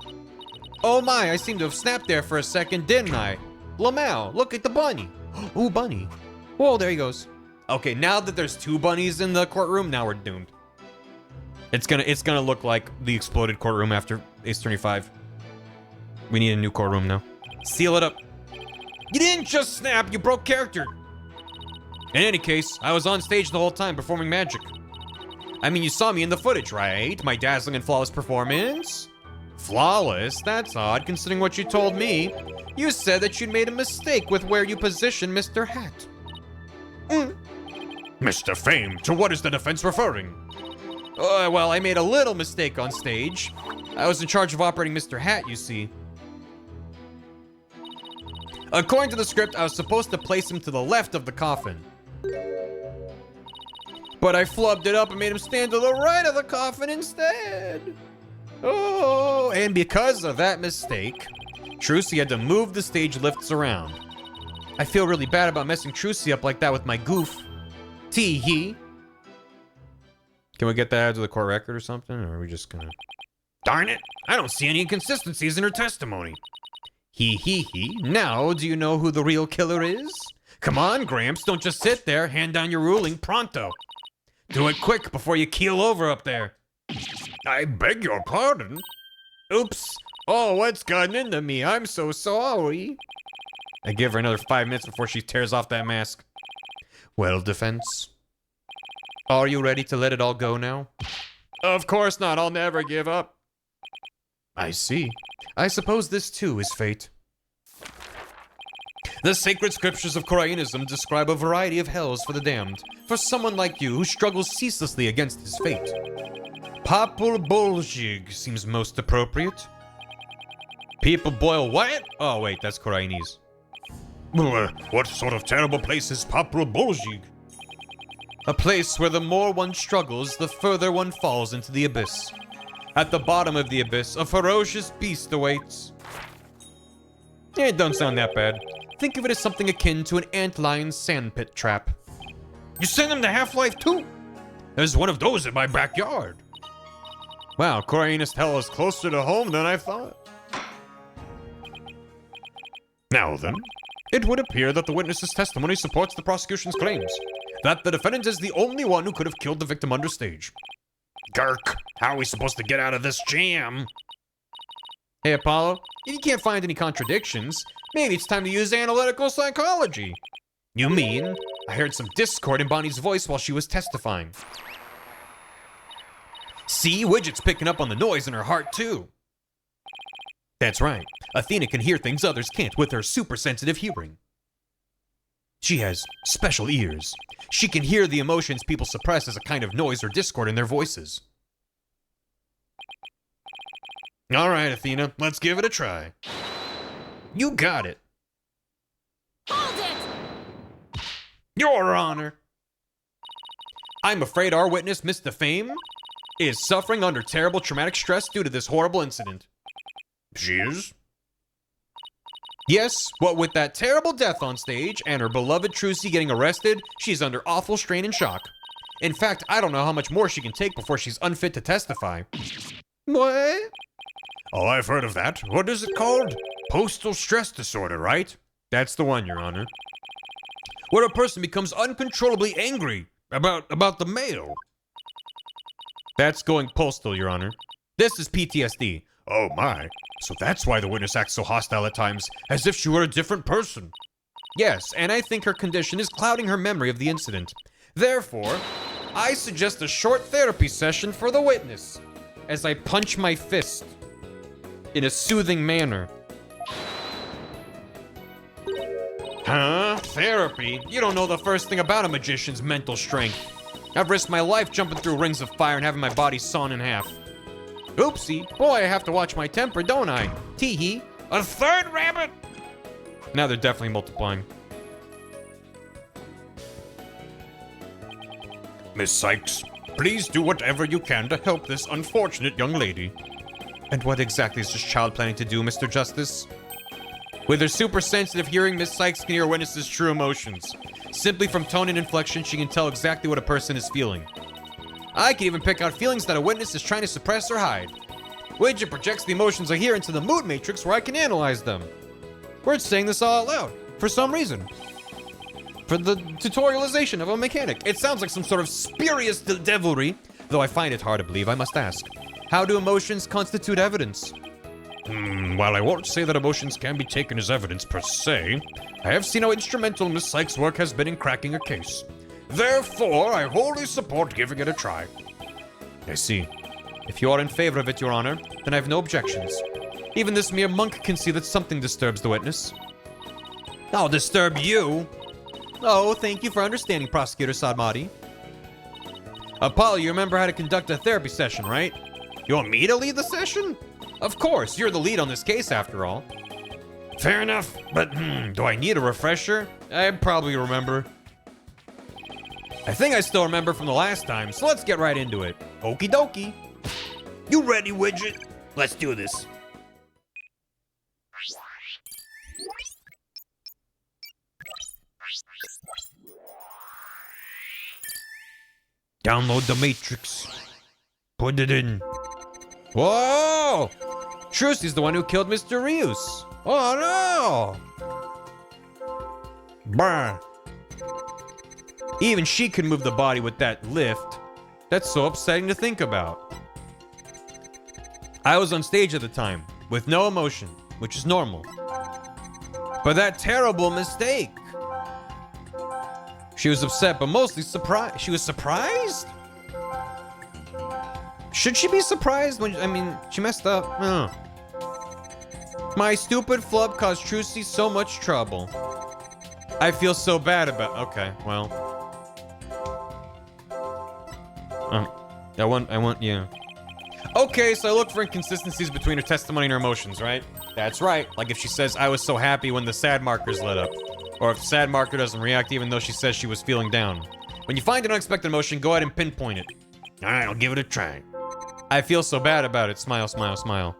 Oh my, I seem to have snapped there for a second, didn't I? Lamau, look at the bunny. Ooh, bunny. Whoa, there he goes. Okay, now that there's two bunnies in the courtroom, now we're doomed. It's gonna look like the exploded courtroom after Ace Attorney 5. We need a new courtroom now. Seal it up. You didn't just snap, you broke character. In any case, I was on stage the whole time performing magic. I mean, you saw me in the footage, right? My dazzling and flawless performance? Flawless? That's odd, considering what you told me. You said that you'd made a mistake with where you positioned Mr. Hat. Mr. Fame, to what is the defense referring? Well, I made a little mistake on stage. I was in charge of operating Mr. Hat, you see. According to the script, I was supposed to place him to the left of the coffin. But I flubbed it up and made him stand to the right of the coffin instead. Oh, and because of that mistake, Trucy had to move the stage lifts around. I feel really bad about messing Trucy up like that with my goof. Tee-hee. Can we get that out of the court record or something? Or are we just gonna... Darn it, I don't see any inconsistencies in her testimony. Hee. Now, do you know who the real killer is? Come on, Gramps, don't just sit there. Hand down your ruling pronto. Do it quick before you keel over up there. I beg your pardon. Oops. Oh, what's gotten into me? I'm so sorry. I give her another 5 minutes before she tears off that mask. Well, defense. Are you ready to let it all go now? Of course not. I'll never give up. I see. I suppose this too is fate. The sacred scriptures of Korainism describe a variety of hells for the damned, for someone like you who struggles ceaselessly against his fate. Papul Boljig seems most appropriate. People boil what? Oh wait, that's Korainese. What sort of terrible place is Papul Boljig? A place where the more one struggles, the further one falls into the abyss. At the bottom of the abyss, a ferocious beast awaits. It don't sound that bad. Think of it as something akin to an antlion sandpit trap. You send them to Half-Life 2? There's one of those in my backyard. Wow, Korainist hell is closer to home than I thought. Now then, It would appear that the witness's testimony supports the prosecution's claims that the defendant is the only one who could have killed the victim understage. Gurk, how are we supposed to get out of this jam? Hey, Apollo, if you can't find any contradictions, maybe it's time to use analytical psychology. You mean? I heard some discord in Bonnie's voice while she was testifying. See, Widget's picking up on the noise in her heart, too. That's right. Athena can hear things others can't with her super sensitive hearing. She has special ears. She can hear the emotions people suppress as a kind of noise or discord in their voices. All right, Athena, let's give it a try. You got it. Hold it! Your Honor. I'm afraid our witness, Mr. Fame, is suffering under terrible traumatic stress due to this horrible incident. She is? Yes, what with that terrible death on stage and her beloved Trucy getting arrested, she's under awful strain and shock. In fact, I don't know how much more she can take before she's unfit to testify. What? Oh, I've heard of that. What is it called? Postal stress disorder, right? That's the one, Your Honor. Where a person becomes uncontrollably angry about the mail. That's going postal, Your Honor. This is PTSD. Oh my. So that's why the witness acts so hostile at times, as if she were a different person. Yes, and I think her condition is clouding her memory of the incident. Therefore, I suggest a short therapy session for the witness as I punch my fist in a soothing manner. Huh? Therapy? You don't know the first thing about a magician's mental strength. I've risked my life jumping through rings of fire and having my body sawn in half. Oopsie. Boy, I have to watch my temper, don't I? Tee-hee. A third rabbit? Now they're definitely multiplying. Miss Sykes, please do whatever you can to help this unfortunate young lady. And what exactly is this child planning to do, Mr. Justice? With her super sensitive hearing, Miss Sykes can hear a witness's true emotions. Simply from tone and inflection, she can tell exactly what a person is feeling. I can even pick out feelings that a witness is trying to suppress or hide. Widget projects the emotions I hear into the mood matrix where I can analyze them. We're saying this all out loud, for some reason. For the tutorialization of a mechanic. It sounds like some sort of spurious devilry, though I find it hard to believe, I must ask. How do emotions constitute evidence? While I won't say that emotions can be taken as evidence per se, I have seen how instrumental Miss Sykes' work has been in cracking a case. Therefore, I wholly support giving it a try. I see. If you are in favor of it, Your Honor, then I have no objections. Even this mere monk can see that something disturbs the witness. I'll disturb you. Oh, thank you for understanding, Prosecutor Sadmati. Apollo, you remember how to conduct a therapy session, right? You want me to lead the session? Of course, you're the lead on this case after all. Fair enough, but Do I need a refresher? I probably remember. I think I still remember from the last time, so let's get right into it. Okie dokie. you ready, Widget? Let's do this. Download the Matrix. Put it in. Whoa! Trucy's the one who killed Mr. Rius. Oh no! Brr. Even she can move the body with that lift. That's so upsetting to think about. I was on stage at the time, with no emotion, which is normal. But that terrible mistake. She was upset, but mostly surprised. She was surprised? Should she be surprised when, she messed up? Oh. My stupid flub caused Trucy so much trouble. I feel so bad about, okay, well. Yeah. Okay, so I look for inconsistencies between her testimony and her emotions, right? That's right. Like if she says, I was so happy when the sad markers lit up. Or if sad marker doesn't react even though she says she was feeling down. When you find an unexpected emotion, go ahead and pinpoint it. Alright, I'll give it a try. I feel so bad about it. Smile, smile, smile.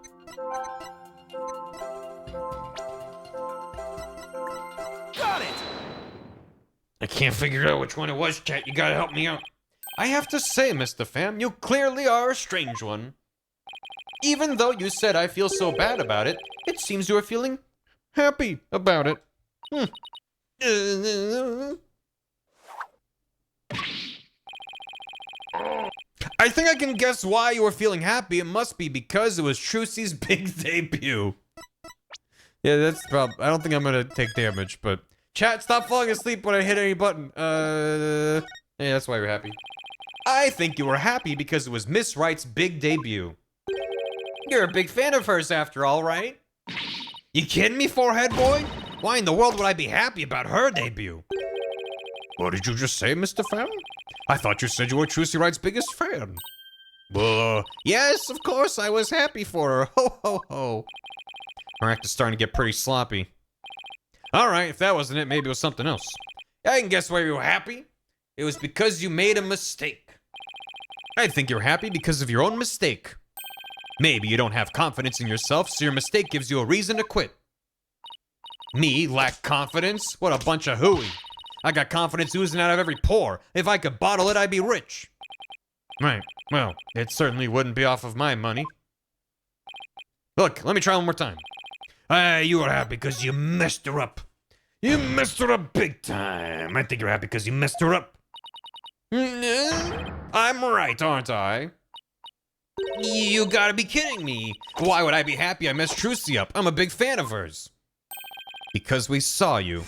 Got it! I can't figure out which one it was, chat. You gotta help me out. I have to say, Mr. Pham, you clearly are a strange one. Even though you said I feel so bad about it, it seems you are feeling happy about it. I think I can guess why you were feeling happy. It must be because it was Trucy's big debut. Yeah, that's probably. I don't think I'm gonna take damage, but chat, stop falling asleep when I hit any button. Yeah, that's why you're happy. I think you were happy because it was Miss Wright's big debut. You're a big fan of hers after all, right? You kidding me, forehead boy? Why in the world would I be happy about her debut? What did you just say, Mr. Pham? I thought you said you were Trucy Wright's biggest fan. Well, Yes, of course, I was happy for her. Ho, ho, ho. Her act is starting to get pretty sloppy. Alright, if that wasn't it, maybe it was something else. I can guess why you were happy. It was because you made a mistake. I think you're happy because of your own mistake. Maybe you don't have confidence in yourself, so your mistake gives you a reason to quit. Me lack confidence? What a bunch of hooey. I got confidence oozing out of every pore. If I could bottle it, I'd be rich. Right, well, it certainly wouldn't be off of my money. Look, let me try one more time. you were happy because you messed her up. You messed her up big time. I think you're happy because you messed her up. I'm right, aren't I? You gotta be kidding me. Why would I be happy I messed Trucy up? I'm a big fan of hers. Because we saw you.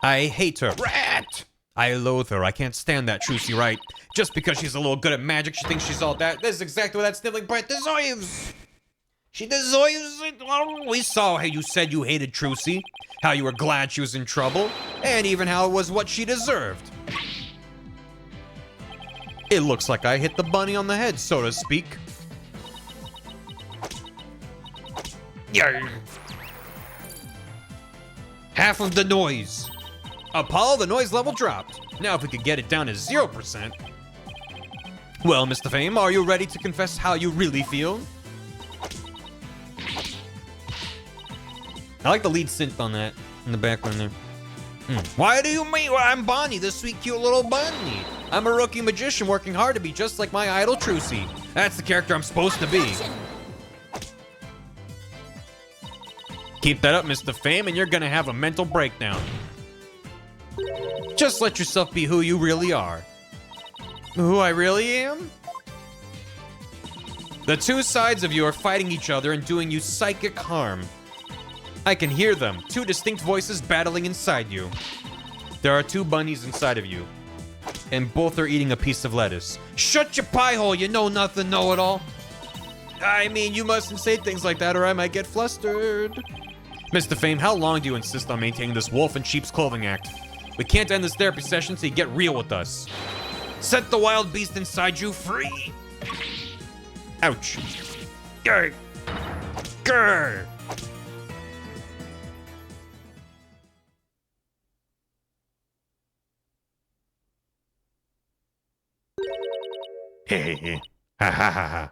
I hate her. Rat! I loathe her. I can't stand that Trucy Wright. Just because she's a little good at magic, she thinks she's all that. This is exactly what that sniveling brat deserves. She deserves it. Well, we saw how you said you hated Trucy, how you were glad she was in trouble, and even how it was what she deserved. It looks like I hit the bunny on the head, so to speak. Yeah. Half of the noise. Apollo, the noise level dropped. Now if we could get it down to 0%. Well, Mr. Fame, are you ready to confess how you really feel? I like the lead synth on that in the background there. Why do you mean? Well, I'm Bonnie, the sweet, cute little bunny. I'm a rookie magician working hard to be just like my idol Trucy. That's the character I'm supposed to be. Keep that up, Mr. Fame, and you're gonna have a mental breakdown. Just let yourself be who you really are. Who I really am? The two sides of you are fighting each other and doing you psychic harm. I can hear them, two distinct voices battling inside you. There are two bunnies inside of you, and both are eating a piece of lettuce. Shut your pie hole, you know nothing, know-it-all. I mean, you mustn't say things like that or I might get flustered. Mr. Fame, how long do you insist on maintaining this wolf in sheep's clothing act? We can't end this therapy session till you get real with us. Set the wild beast inside you free. Ouch. Grr. Grr. Ha ha ha ha.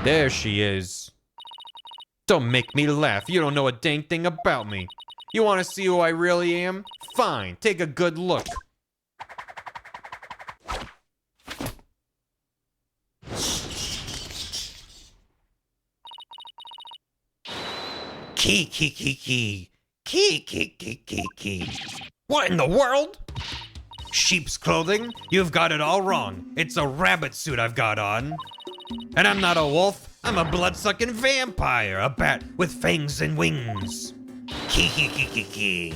There she is. Don't make me laugh. You don't know a dang thing about me. You want to see who I really am? Fine, take a good look. Key, key, key, key. Key, key, key, key, key. What in the world? Sheep's clothing? You've got it all wrong. It's a rabbit suit I've got on. And I'm not a wolf. I'm a blood-sucking vampire. A bat with fangs and wings. Key, key, key, key, key.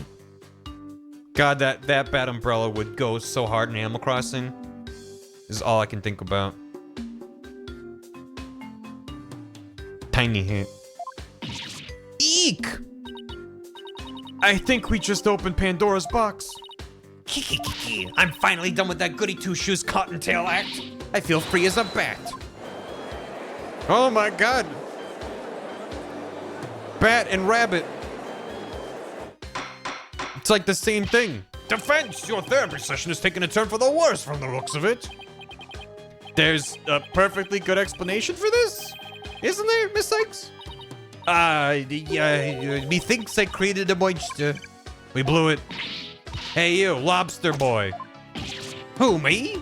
God, that bat umbrella would go so hard in Animal Crossing. This is all I can think about. Tiny hit. Eek! I think we just opened Pandora's box. Kiki, I'm finally done with that goody two-shoes cottontail act. I feel free as a bat. Oh my god. Bat and rabbit. It's like the same thing. Defense! Your therapy session is taking a turn for the worse from the looks of it. There's a perfectly good explanation for this? Isn't there, Miss Sykes? Methinks I created a monster. We blew it. Hey you, lobster boy. Who, me?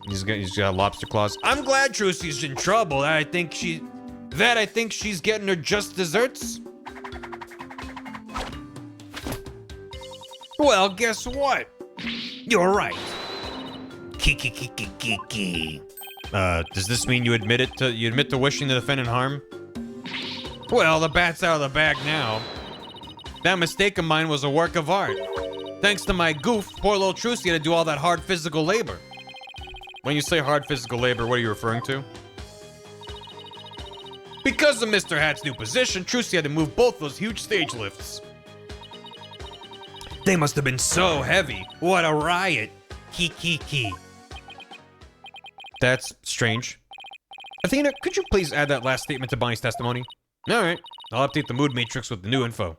He's got lobster claws. I'm glad Trucy's in trouble. I think she's getting her just desserts. Well, guess what? You're right. Kiki. Does this mean you admit to wishing the defendant harm? Well, the bat's out of the bag now. That mistake of mine was a work of art. Thanks to my goof, poor little Trucy had to do all that hard physical labor. When you say hard physical labor, what are you referring to? Because of Mr. Hat's new position, Trucy had to move both those huge stage lifts. They must have been so heavy. What a riot. Kiki. That's strange. Athena, could you please add that last statement to Bonnie's testimony? Alright, I'll update the mood matrix with the new info.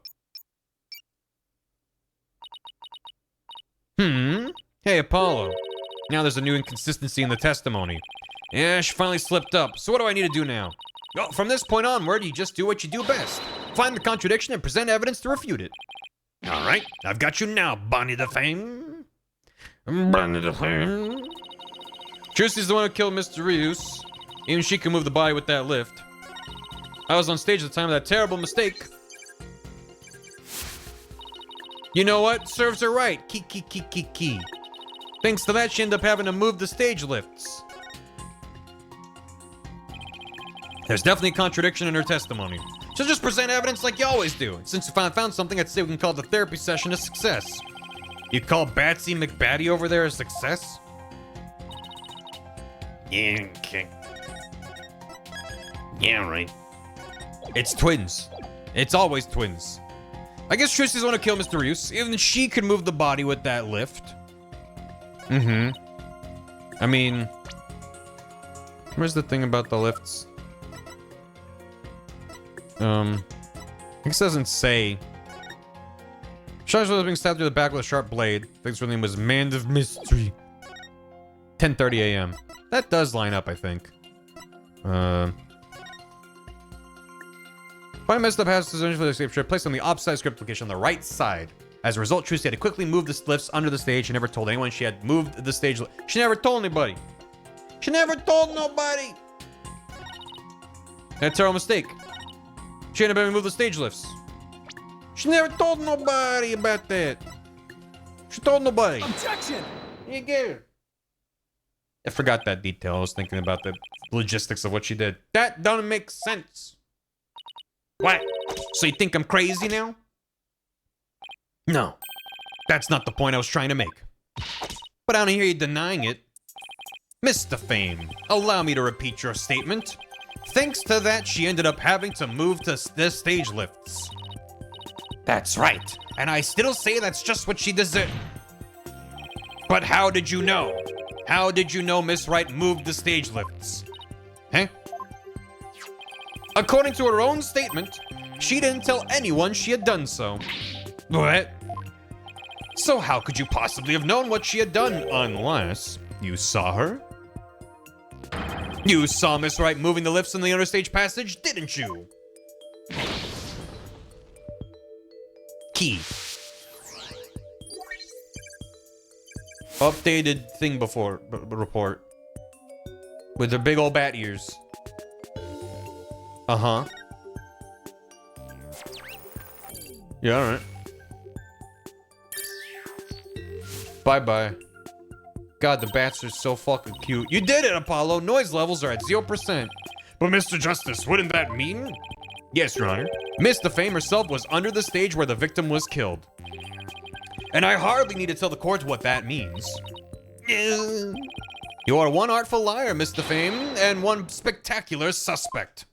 Hey, Apollo. Now there's a new inconsistency in the testimony. Yeah, she finally slipped up. So what do I need to do now? Well, from this point onward, you just do what you do best. Find the contradiction and present evidence to refute it. Alright, I've got you now, Bonnie the Fame. Bonnie the Fame. Trucy's the one who killed Mr. Rius. Even she can move the body with that lift. I was on stage at the time of that terrible mistake. You know what? Serves her right. Key. Thanks to that, she ended up having to move the stage lifts. There's definitely a contradiction in her testimony. So just present evidence like you always do. Since you found something, I'd say we can call the therapy session a success. You call Batsy McBatty over there a success? Yeah, okay. Yeah, right. It's twins. It's always twins. I guess Tristy's want to kill Mr. Rius. Even she could move the body with that lift. Mm-hmm. I mean, where's the thing about the lifts? I guess it doesn't say. Charge was being stabbed through the back with a sharp blade. Thinks her name was Man of Mystery. 10:30 a.m. That does line up, I think. Find messed up house for the escape trip placed on the opposite script location on the right side. As a result, Trusty had to quickly move the lifts under the stage. She never told anyone she had moved the stage. She never told anybody. She never told nobody. That's her mistake. She had to move the stage lifts. She never told nobody about that. She told nobody. Objection! You get it. I forgot that detail. I was thinking about the logistics of what she did. That doesn't make sense. What? So you think I'm crazy now? No. That's not the point I was trying to make. But I don't hear you denying it. Mr. Fame, allow me to repeat your statement. Thanks to that, she ended up having to move to the stage lifts. That's right. And I still say that's just what she deserved. But how did you know? How did you know Miss Wright moved the stage lifts? Huh? According to her own statement, she didn't tell anyone she had done so. What? So how could you possibly have known what she had done unless you saw her? You saw Miss Wright moving the lifts in the understage passage, didn't you? Key. Updated thing before report. With the big old bat ears. Uh-huh. Yeah, alright. Bye-bye. God, the bats are so fucking cute. You did it, Apollo! Noise levels are at 0%. But Mr. Justice, wouldn't that mean? Yes, Your Honor. Mr. Fame herself was under the stage where the victim was killed. And I hardly need to tell the court what that means. You are one artful liar, Mr. Fame, and one spectacular suspect.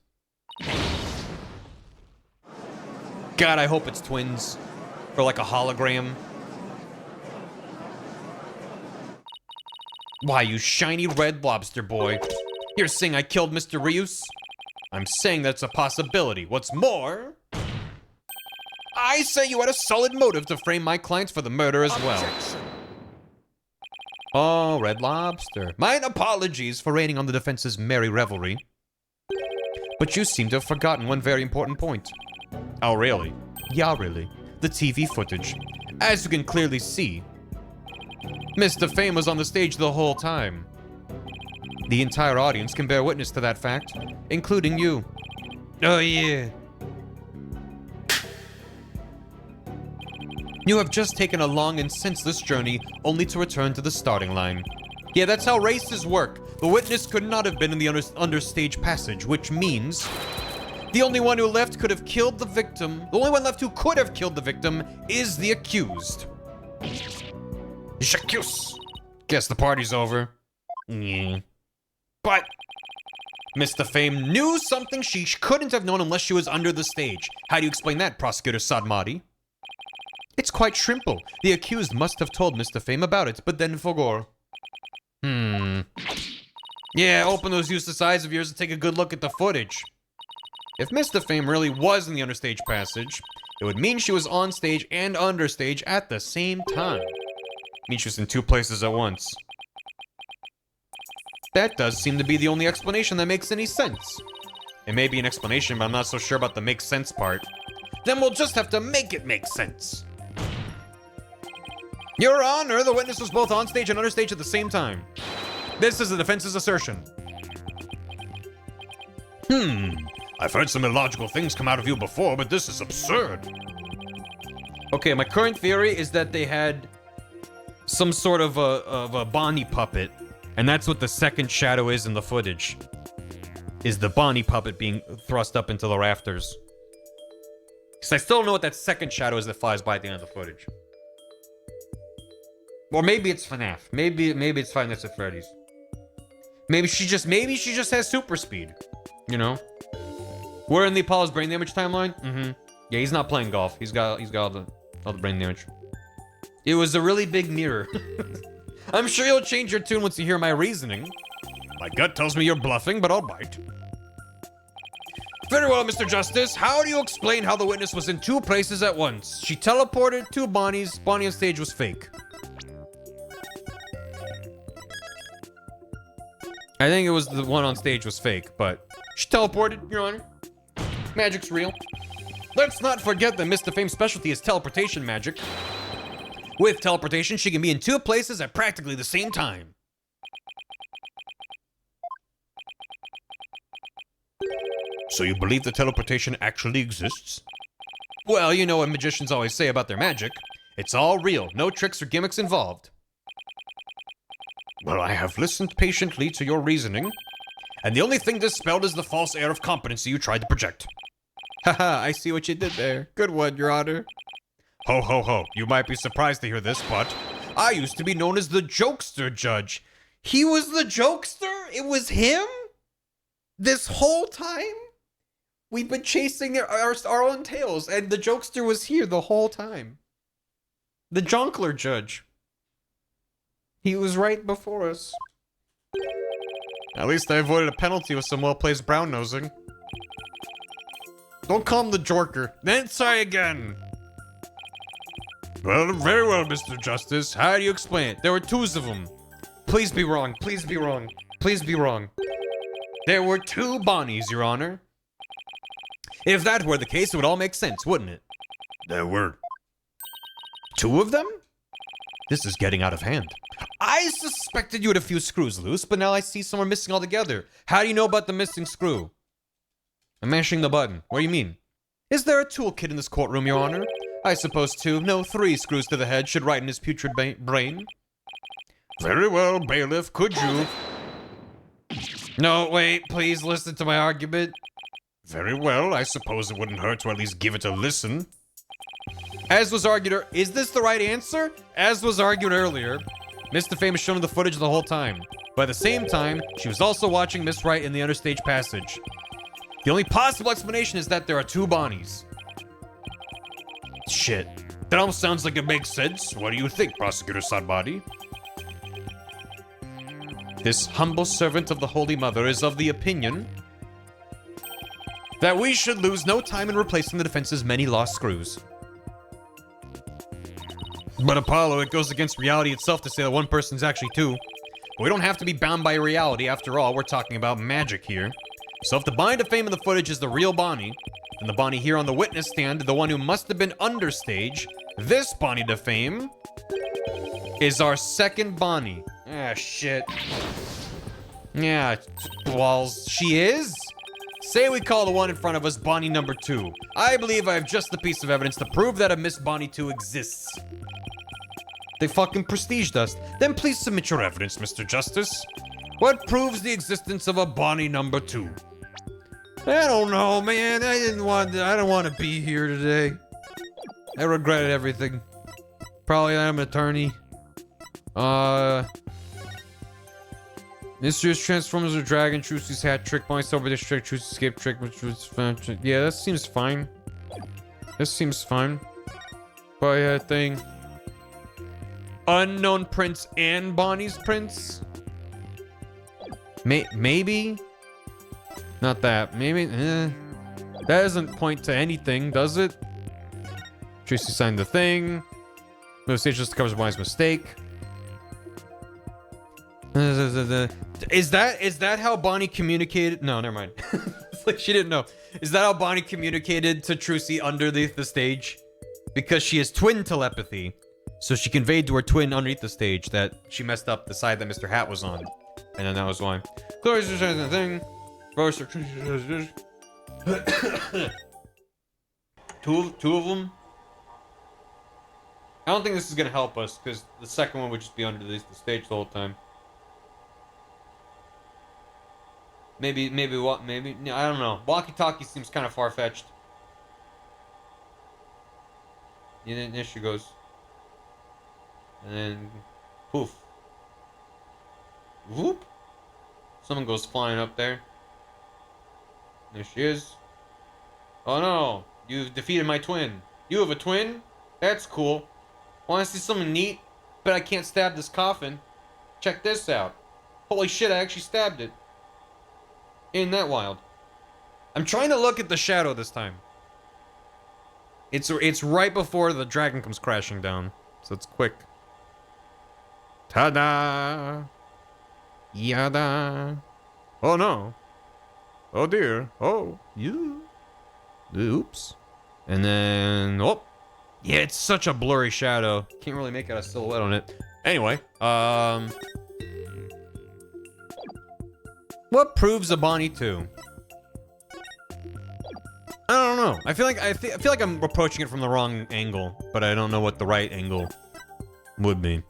God, I hope it's twins. Or like a hologram. Why, you shiny red lobster boy. You're saying I killed Mr. Rius? I'm saying that's a possibility. What's more, I say you had a solid motive to frame my clients for the murder as well. Objection. Oh, Red Lobster. Mine apologies for raining on the defense's merry revelry. But you seem to have forgotten one very important point. Oh, really? Yeah, really. The TV footage. As you can clearly see, Mr. Fame was on the stage the whole time. The entire audience can bear witness to that fact, including you. Oh, yeah. You have just taken a long and senseless journey only to return to the starting line. Yeah, that's how races work. The witness could not have been in the understage passage, which means the only one who left could have killed the victim. The only one left who could have killed the victim is the accused. J'accuse. Guess the party's over. Yeah. But Mr. Fame knew something she couldn't have known unless she was under the stage. How do you explain that, Prosecutor Sadmati? It's quite simple. The accused must have told Mr. Fame about it, but then forgot. Yeah, open those useless eyes of yours and take a good look at the footage. If Mr. Fame really was in the understage passage, it would mean she was on stage and understage at the same time. It means she was in two places at once. That does seem to be the only explanation that makes any sense. It may be an explanation, but I'm not so sure about the make sense part. Then we'll just have to make it make sense. Your Honor, the witness was both on stage and understage at the same time. This is the defense's assertion. I've heard some illogical things come out of you before, but this is absurd. Okay, my current theory is that they had some sort of a Bonnie puppet, and that's what the second shadow is in the footage. Is the Bonnie puppet being thrust up into the rafters. Because I still don't know what that second shadow is that flies by at the end of the footage. Or maybe it's FNAF. Maybe it's Five Nights at Freddy's. Maybe she just has super speed. You know? We're in the Apollo's brain damage timeline. Mm-hmm. Yeah, he's not playing golf. He's got all the brain damage. It was a really big mirror. I'm sure you'll change your tune once you hear my reasoning. My gut tells me you're bluffing, but I'll bite. Very well, Mr. Justice. How do you explain how the witness was in two places at once? She teleported to Bonnie's. Bonnie on stage was fake. I think it was the one on stage was fake, but she teleported, Your Honor. Magic's real. Let's not forget that Mr. Fame's specialty is teleportation magic. With teleportation, she can be in two places at practically the same time. So you believe that teleportation actually exists? Well, you know what magicians always say about their magic. It's all real, no tricks or gimmicks involved. Well, I have listened patiently to your reasoning, and the only thing dispelled is the false air of competency you tried to project. Haha, I see what you did there. Good one, Your Honor. Ho, ho, ho. You might be surprised to hear this, but I used to be known as the jokester judge. He was the jokester? It was him? This whole time? We've been chasing our own tails, and the jokester was here the whole time. The jonkler judge. He was right before us. At least I avoided a penalty with some well-placed brown-nosing. Don't call him the jorker. Then try again. Well, very well, Mr. Justice. How do you explain it? There were twos of them. Please be wrong. Please be wrong. Please be wrong. There were two Bonnies, Your Honor. If that were the case, it would all make sense, wouldn't it? There were. Two of them? This is getting out of hand. I suspected you had a few screws loose, but now I see some are missing altogether. How do you know about the missing screw? I'm mashing the button. What do you mean? Is there a toolkit in this courtroom, Your Honor? I suppose two, no, 3 screws to the head should right in his putrid brain. Very well, bailiff, could you... No, wait, please listen to my argument. Very well, I suppose it wouldn't hurt to at least give it a listen. As was argued, is this the right answer? As was argued earlier, Mr. Fame is shown the footage the whole time. But at the same time, she was also watching Miss Wright in the understage passage. The only possible explanation is that there are two Bonnies. Shit. That almost sounds like it makes sense. What do you think, Prosecutor Sadbadi? This humble servant of the Holy Mother is of the opinion that we should lose no time in replacing the defense's many lost screws. But Apollo, it goes against reality itself to say that one person's actually two. But we don't have to be bound by reality. After all, we're talking about magic here. So if the Bonnie to Fame in the footage is the real Bonnie, then the Bonnie here on the witness stand, the one who must have been understage, this Bonnie to Fame is our second Bonnie. Ah, shit. Yeah, balls. She is? Say we call the one in front of us Bonnie number 2. I believe I have just the piece of evidence to prove that a Miss Bonnie 2 exists. They fucking prestiged us. Then please submit your evidence, Mr. Justice. What proves the existence of a Bonnie number 2? I don't know, man. I don't want to be here today. I regretted everything. Probably I'm an attorney. Mysterious transformers of dragon, Trucy's hat trick, Bonnie's over this trick, Trucy's escape trick, which was yeah, that seems fine. This seems fine. But yeah, thing. Unknown prince and Bonnie's prince? Maybe? Not that. Maybe. That doesn't point to anything, does it? Tracy signed the thing. No stage just covers Bonnie's mistake. Is that how Bonnie communicated? No, never mind. It's like she didn't know. Is that how Bonnie communicated to Trucy under the stage? Because she has twin telepathy. So she conveyed to her twin underneath the stage that she messed up the side that Mr. Hat was on. And then that was why. Two of them? I don't think this is gonna help us, because the second one would just be under the stage the whole time. Maybe, I don't know. Walkie-talkie seems kind of far-fetched. And then there she goes. And then, poof. Whoop. Someone goes flying up there. There she is. Oh no, you've defeated my twin. You have a twin? That's cool. Want to see something neat? But I can't stab this coffin. Check this out. Holy shit, I actually stabbed it. Ain't that wild? I'm trying to look at the shadow this time. It's right before the dragon comes crashing down. So it's quick. Ta-da! Yada! Oh no. Oh dear. Oh, you. Oops. And then, oh. Yeah, it's such a blurry shadow. Can't really make out a silhouette on it. Anyway, what proves a Bonnie 2? I don't know. I feel like I'm approaching it from the wrong angle, but I don't know what the right angle would be.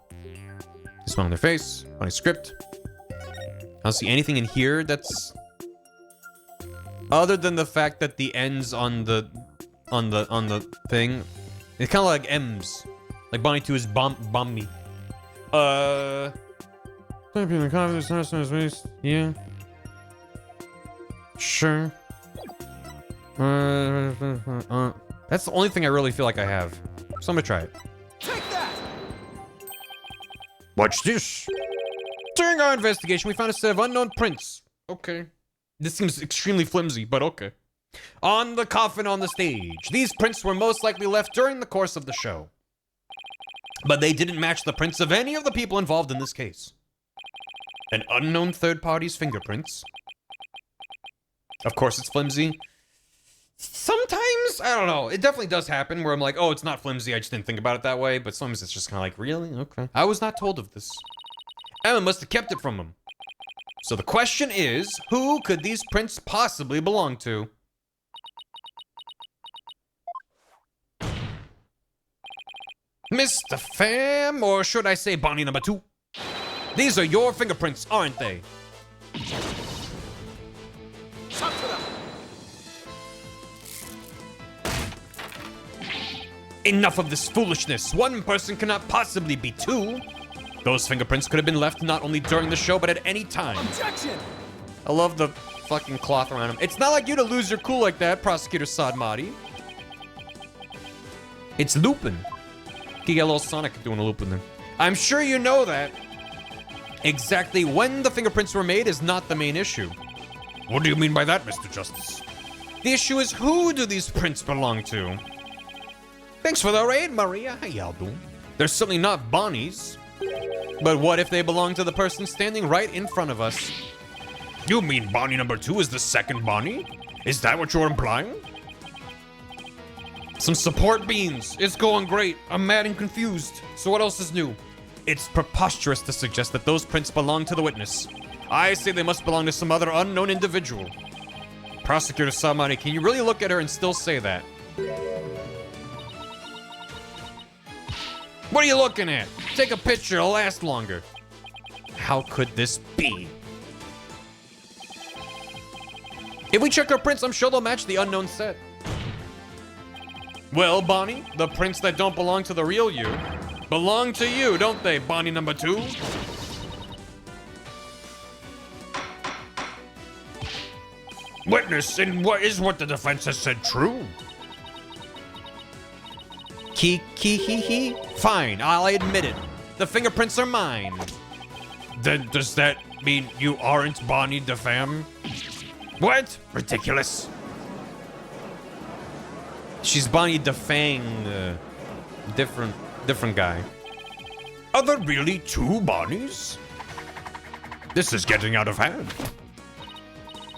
Smile on their face. Funny script. I don't see anything in here that's other than the fact that the ends on the thing. It's kind of like M's. Like Bonnie 2 is Bombi. Yeah. Sure. That's the only thing I really feel like I have. So I'm gonna try it. Take that! Watch this. During our investigation, we found a set of unknown prints. Okay. This seems extremely flimsy, but okay. On the coffin on the stage. These prints were most likely left during the course of the show. But they didn't match the prints of any of the people involved in this case. An unknown third party's fingerprints. Of course it's flimsy. Sometimes, I don't know, it definitely does happen where I'm like, oh, it's not flimsy, I just didn't think about it that way. But sometimes it's just kind of like, really? Okay. I was not told of this. Emma must have kept it from him. So the question is, who could these prints possibly belong to? Mr. Fam, or should I say Bonnie number 2? These are your fingerprints, aren't they? Talk to them. Enough of this foolishness. One person cannot possibly be 2. Those fingerprints could have been left not only during the show, but at any time. Objection! I love the fucking cloth around him. It's not like you to lose your cool like that, Prosecutor Sadmati. It's Lupin. You get a little Sonic doing a Lupin there. I'm sure you know that. Exactly when the fingerprints were made is not the main issue. What do you mean by that, Mr. Justice? The issue is, who do these prints belong to? Thanks for the raid, Maria. How y'all doing? They're certainly not Bonnie's. But what if they belong to the person standing right in front of us? You mean Bonnie number 2 is the second Bonnie? Is that what you're implying? Some support beans. It's going great. I'm mad and confused. So what else is new? It's preposterous to suggest that those prints belong to the witness. I say they must belong to some other unknown individual. Prosecutor Samani, can you really look at her and still say that? What are you looking at? Take a picture, it'll last longer. How could this be? If we check our prints, I'm sure they'll match the unknown set. Well, Bonnie, the prints that don't belong to the real you belong to you, don't they, Bonnie number 2? Witness, and what is what the defense has said true? He. Fine, I'll admit it. The fingerprints are mine. Then does that mean you aren't Bonnie DeFam? What? Ridiculous. She's Bonnie DeFang. Different guy. Are there really 2 Bonnies? This is getting out of hand.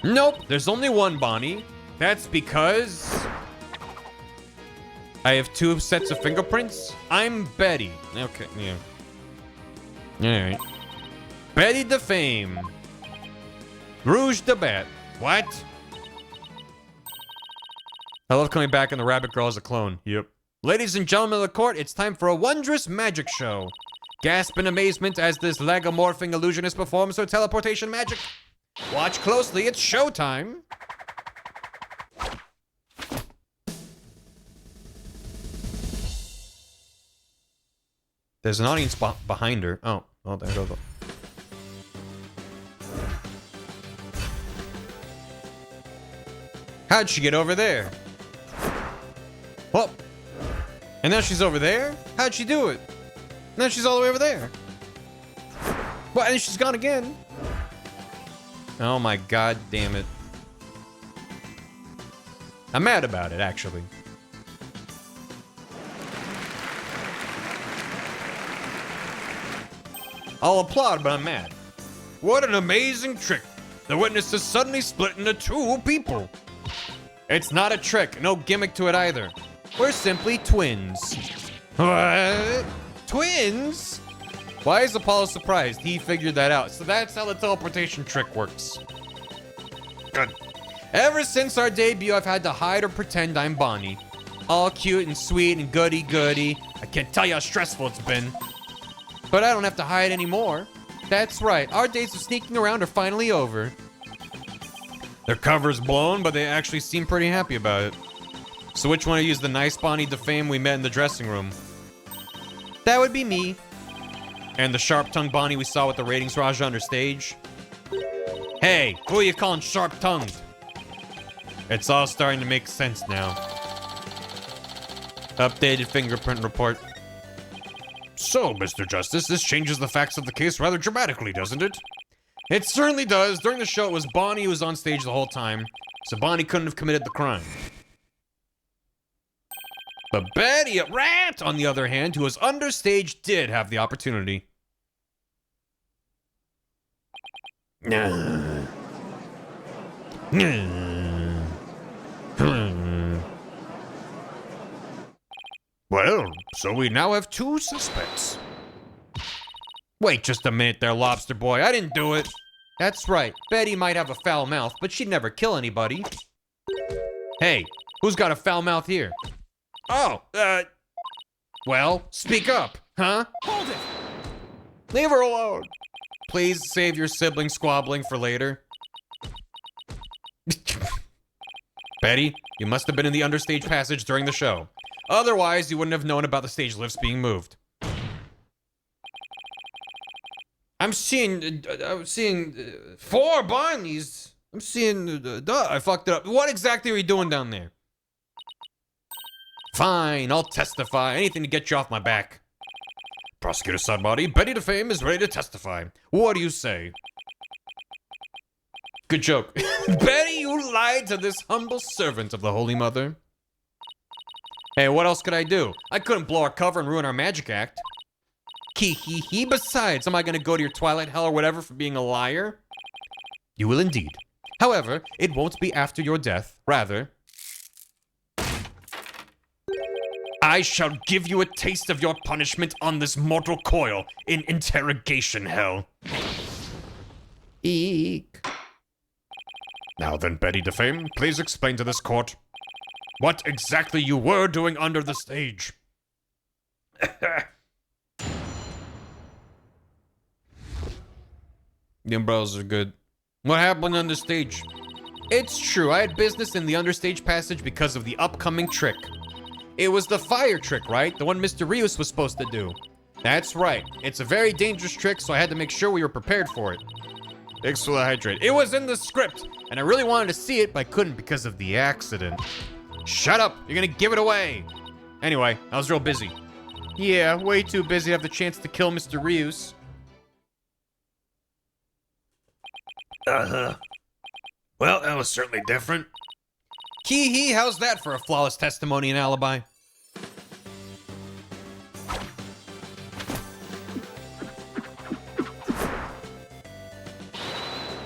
Nope, there's only one Bonnie. That's because I have 2 sets of fingerprints. I'm Betty. Okay, yeah. Alright. Betty the Fame. Rouge the Bat. What? I love coming back and the rabbit girl is a clone. Yep. Ladies and gentlemen of the court, it's time for a wondrous magic show. Gasp in amazement as this lagomorphing illusionist performs her teleportation magic. Watch closely, it's showtime. There's an audience behind her. Oh, well, there goes. How'd she get over there? Well, and now she's over there? How'd she do it? Now she's all the way over there. Well, and she's gone again. Oh my god damn it. I'm mad about it, actually. I'll applaud, but I'm mad. What an amazing trick. The witness is suddenly split into two people. It's not a trick, no gimmick to it either. We're simply twins. What? Twins? Why is Apollo surprised? He figured that out. So that's how the teleportation trick works. Good. Ever since our debut, I've had to hide or pretend I'm Bonnie. All cute and sweet and goody-goody. I can't tell you how stressful it's been. But I don't have to hide anymore. That's right, our days of sneaking around are finally over. Their cover's blown, but they actually seem pretty happy about it. So which one of you is the nice Bonnie DeFame we met in the dressing room? That would be me. And the sharp-tongued Bonnie we saw with the ratings Raja under stage? Hey, who are you calling sharp-tongued? It's all starting to make sense now. Updated fingerprint report. So, Mr. Justice, this changes the facts of the case rather dramatically, doesn't it? It certainly does. During the show, it was Bonnie who was on stage the whole time, so Bonnie couldn't have committed the crime. But Betty at Wright, on the other hand, who was understage, did have the opportunity. Well, so we now have two suspects. Wait just a minute there, Lobster Boy. I didn't do it. That's right. Betty might have a foul mouth, but she'd never kill anybody. Hey, who's got a foul mouth here? Oh, well, speak up, huh? Hold it! Leave her alone. Please save your sibling squabbling for later. Betty, you must have been in the understage passage during the show. Otherwise, you wouldn't have known about the stage lifts being moved. I'm seeing 4 Bonnies. I'm seeing, I fucked it up. What exactly are you doing down there? Fine, I'll testify. Anything to get you off my back. Prosecutor Sudbody, Betty DeFame is ready to testify. What do you say? Good joke. Betty, you lied to this humble servant of the Holy Mother. Hey, what else could I do? I couldn't blow our cover and ruin our magic act. Hee. Besides, am I gonna go to your Twilight Hell or whatever for being a liar? You will indeed. However, it won't be after your death. Rather, I shall give you a taste of your punishment on this mortal coil in interrogation hell. Eek. Now then, Betty DeFame, please explain to this court what exactly you were doing under the stage. The umbrellas are good. What happened on the stage? It's true, I had business in the understage passage because of the upcoming trick. It was the fire trick, right? The one Mr. Rios was supposed to do. That's right. It's a very dangerous trick, so I had to make sure we were prepared for it. Thanks for the hydrate. It was in the script, and I really wanted to see it, but I couldn't because of the accident. Shut up! You're gonna give it away! Anyway, I was real busy. Yeah, way too busy to have the chance to kill Mr. Rios. Well, that was certainly different. Kee-hee, how's that for a flawless testimony and alibi?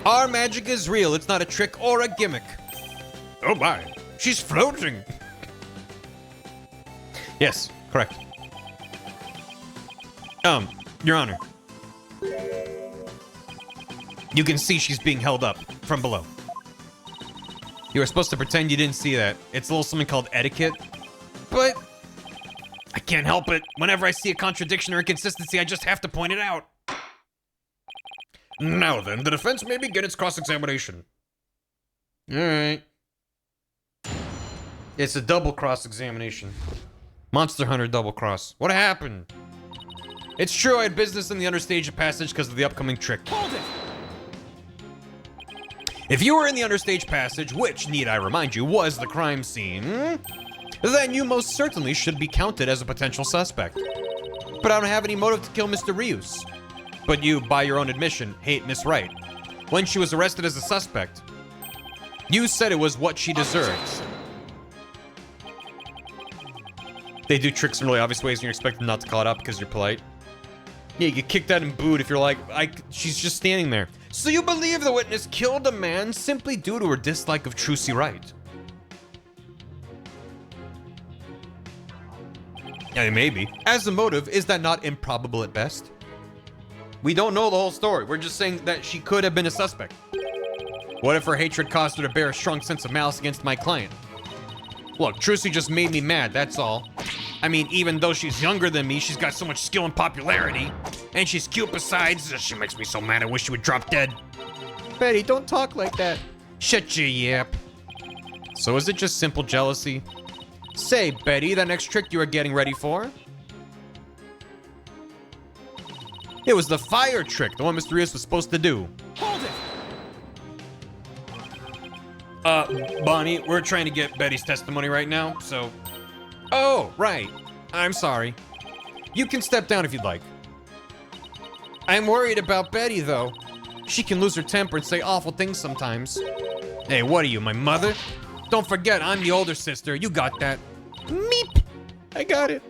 Our magic is real. It's not a trick or a gimmick. Oh my, she's floating. Yes, correct. Your Honor. You can see she's being held up from below. You were supposed to pretend you didn't see that. It's a little something called etiquette. But I can't help it. Whenever I see a contradiction or inconsistency, I just have to point it out. Now then, the defense may begin its cross-examination. All right. It's a double cross-examination. Monster Hunter double cross. What happened? It's true I had business in the understage passage because of the upcoming trick. Hold it! If you were in the understage passage, which, need I remind you, was the crime scene, then you most certainly should be counted as a potential suspect. But I don't have any motive to kill Mr. Rius. But you, by your own admission, hate Miss Wright. When she was arrested as a suspect, you said it was what she deserved. They do tricks in really obvious ways and you're expected not to call it out because you're polite. Yeah, you get kicked out and booed if you're like, she's just standing there. So you believe the witness killed a man simply due to her dislike of Trucy Wright? I mean, maybe. As a motive, is that not improbable at best? We don't know the whole story. We're just saying that she could have been a suspect. What if her hatred caused her to bear a strong sense of malice against my client? Look, Trucy just made me mad, that's all. I mean, even though she's younger than me, she's got so much skill and popularity. And she's cute besides. She makes me so mad I wish she would drop dead. Betty, don't talk like that. Shut your yap. So is it just simple jealousy? Say, Betty, that next trick you were getting ready for? It was the fire trick, the one Mr. Rios was supposed to do. Hold it! Bonnie, we're trying to get Betty's testimony right now, so... Oh, right. I'm sorry. You can step down if you'd like. I'm worried about Betty, though. She can lose her temper and say awful things sometimes. Hey, what are you, my mother? Don't forget, I'm the older sister. You got that. Meep! I got it.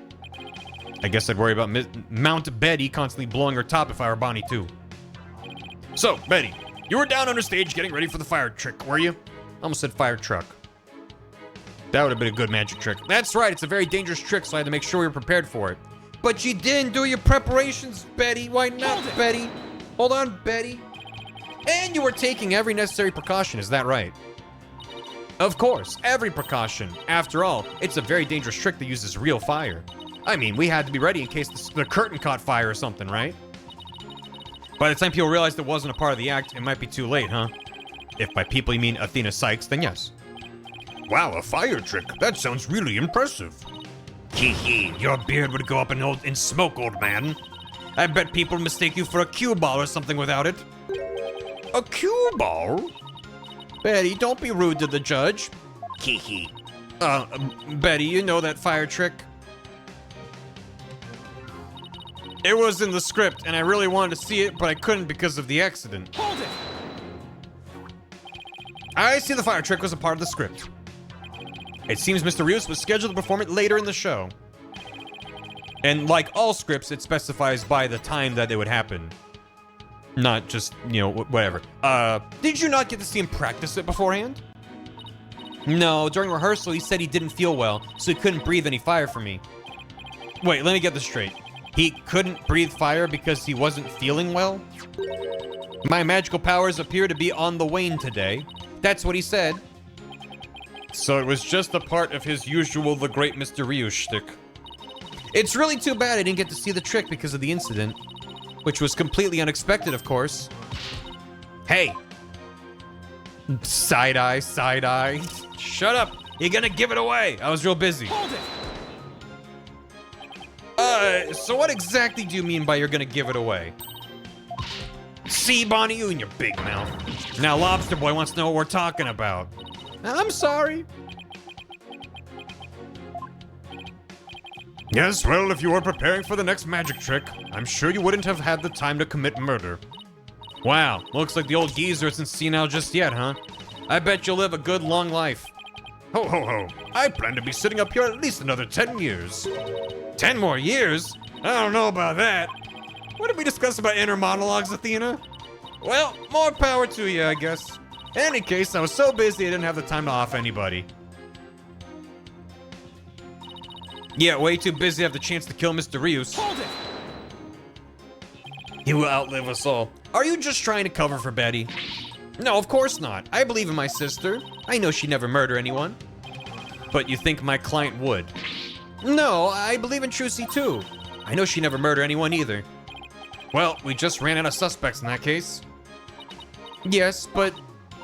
I guess I'd worry about Mount Betty constantly blowing her top if I were Bonnie, too. So, Betty, you were down on the stage getting ready for the fire trick, were you? Almost said fire truck. That would have been a good magic trick. That's right, it's a very dangerous trick, so I had to make sure we were prepared for it. But you didn't do your preparations, Betty. Why not, Betty? Hold on, Betty. And you were taking every necessary precaution, is that right? Of course, every precaution. After all, it's a very dangerous trick that uses real fire. I mean, we had to be ready in case the curtain caught fire or something, right? By the time people realized it wasn't a part of the act, it might be too late, huh? If by people you mean Athena Sykes, then yes. Wow, a fire trick. That sounds really impressive. Hee hee, your beard would go up in smoke, old man. I bet people mistake you for a cue ball or something without it. A cue ball? Betty, don't be rude to the judge. Hee hee. Betty, you know that fire trick? It was in the script, and I really wanted to see it, but I couldn't because of the accident. Hold it! I see the fire trick was a part of the script. It seems Mr. Rios was scheduled to perform it later in the show. And like all scripts, it specifies by the time that it would happen. Not just, you know, whatever. Did you not get to see him practice it beforehand? No, during rehearsal he said he didn't feel well, so he couldn't breathe any fire for me. Wait, let me get this straight. He couldn't breathe fire because he wasn't feeling well? My magical powers appear to be on the wane today. That's what he said. So it was just a part of his usual The Great Mr. Rios shtick. It's really too bad I didn't get to see the trick because of the incident. Which was completely unexpected, of course. Hey! Side eye, side eye. Shut up! You're gonna give it away! I was real busy. Hold it! So what exactly do you mean by you're gonna give it away? See, Bonnie, you and your big mouth. Now Lobster Boy wants to know what we're talking about. I'm sorry. Yes, well, if you were preparing for the next magic trick, I'm sure you wouldn't have had the time to commit murder. Wow, looks like the old geezer isn't senile just yet, huh? I bet you'll live a good long life. Ho ho ho, I plan to be sitting up here at least another 10 years. 10 more years? I don't know about that. What did we discuss about inner monologues, Athena? Well, more power to you, I guess. In any case, I was so busy I didn't have the time to off anybody. Yeah, way too busy to have the chance to kill Mr. Rios. Hold it! He will outlive us all. Are you just trying to cover for Betty? No, of course not. I believe in my sister. I know she'd never murder anyone. But you think my client would? No, I believe in Trucy too. I know she'd never murder anyone either. Well, we just ran out of suspects in that case. Yes, but...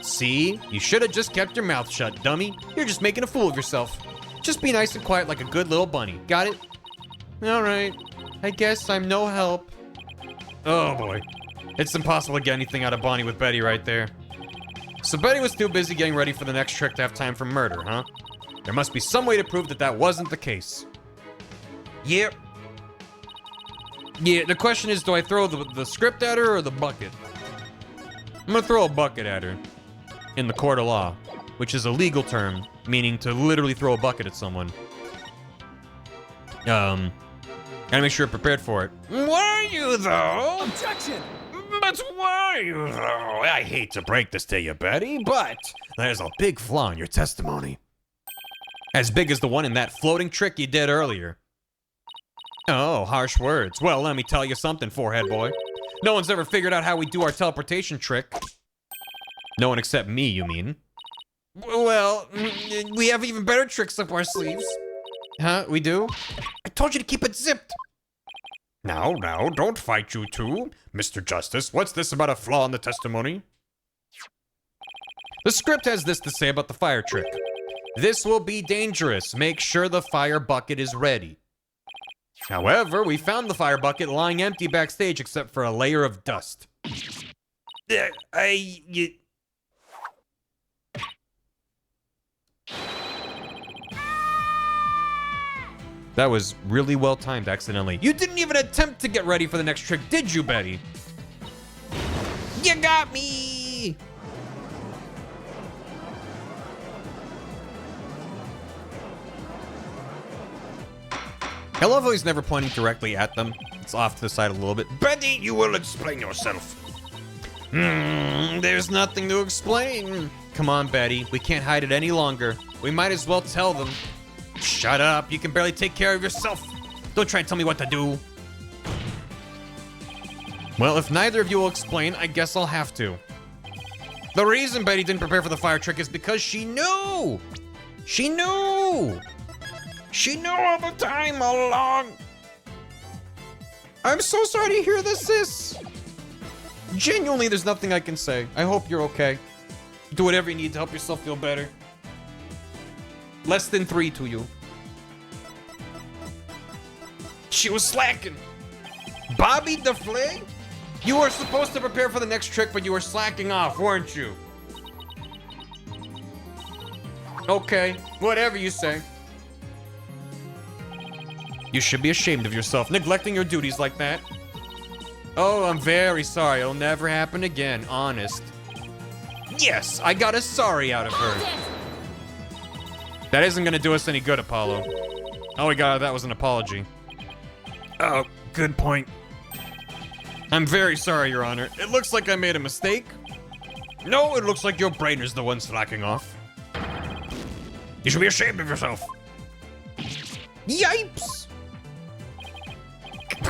See? You should have just kept your mouth shut, dummy. You're just making a fool of yourself. Just be nice and quiet like a good little bunny. Got it? All right. I guess I'm no help. Oh boy. It's impossible to get anything out of Bonnie with Betty right there. So Betty was too busy getting ready for the next trick to have time for murder, huh? There must be some way to prove that that wasn't the case. Yep. Yeah, the question is, do I throw the script at her or the bucket? I'm gonna throw a bucket at her. In the court of law, which is a legal term, meaning to literally throw a bucket at someone. Gotta make sure you're prepared for it. Were you though? Objection! But were you though? I hate to break this to you, Betty, but there's a big flaw in your testimony. As big as the one in that floating trick you did earlier. Oh, harsh words. Well, let me tell you something, forehead boy. No one's ever figured out how we do our teleportation trick. No one except me, you mean? Well, we have even better tricks up our sleeves. Huh? We do? I told you to keep it zipped. Now, don't fight, you two. Mr. Justice, what's this about a flaw in the testimony? The script has this to say about the fire trick. This will be dangerous. Make sure the fire bucket is ready. However, we found the fire bucket lying empty backstage except for a layer of dust. That was really well timed accidentally. You didn't even attempt to get ready for the next trick, did you, Betty? You got me! I love how he's never pointing directly at them. It's off to the side a little bit. Betty, you will explain yourself. There's nothing to explain. Come on, Betty. We can't hide it any longer. We might as well tell them. Shut up. You can barely take care of yourself. Don't try and tell me what to do. Well, if neither of you will explain, I guess I'll have to. The reason Betty didn't prepare for the fire trick is because she knew. She knew. She knew all the time all along. I'm so sorry to hear this, sis. Genuinely, there's nothing I can say. I hope you're okay. Do whatever you need to help yourself feel better. Less than 3 to you. She was slacking. Bobby DeFlay? You were supposed to prepare for the next trick, but you were slacking off, weren't you? Okay, whatever you say. You should be ashamed of yourself, neglecting your duties like that. Oh, I'm very sorry. It'll never happen again, honest. Yes, I got a sorry out of her. That isn't gonna do us any good, Apollo. All we got out of that was an apology. Oh, good point. I'm very sorry, Your Honor. It looks like I made a mistake. No, it looks like your brain is the one slacking off. You should be ashamed of yourself. Yipes!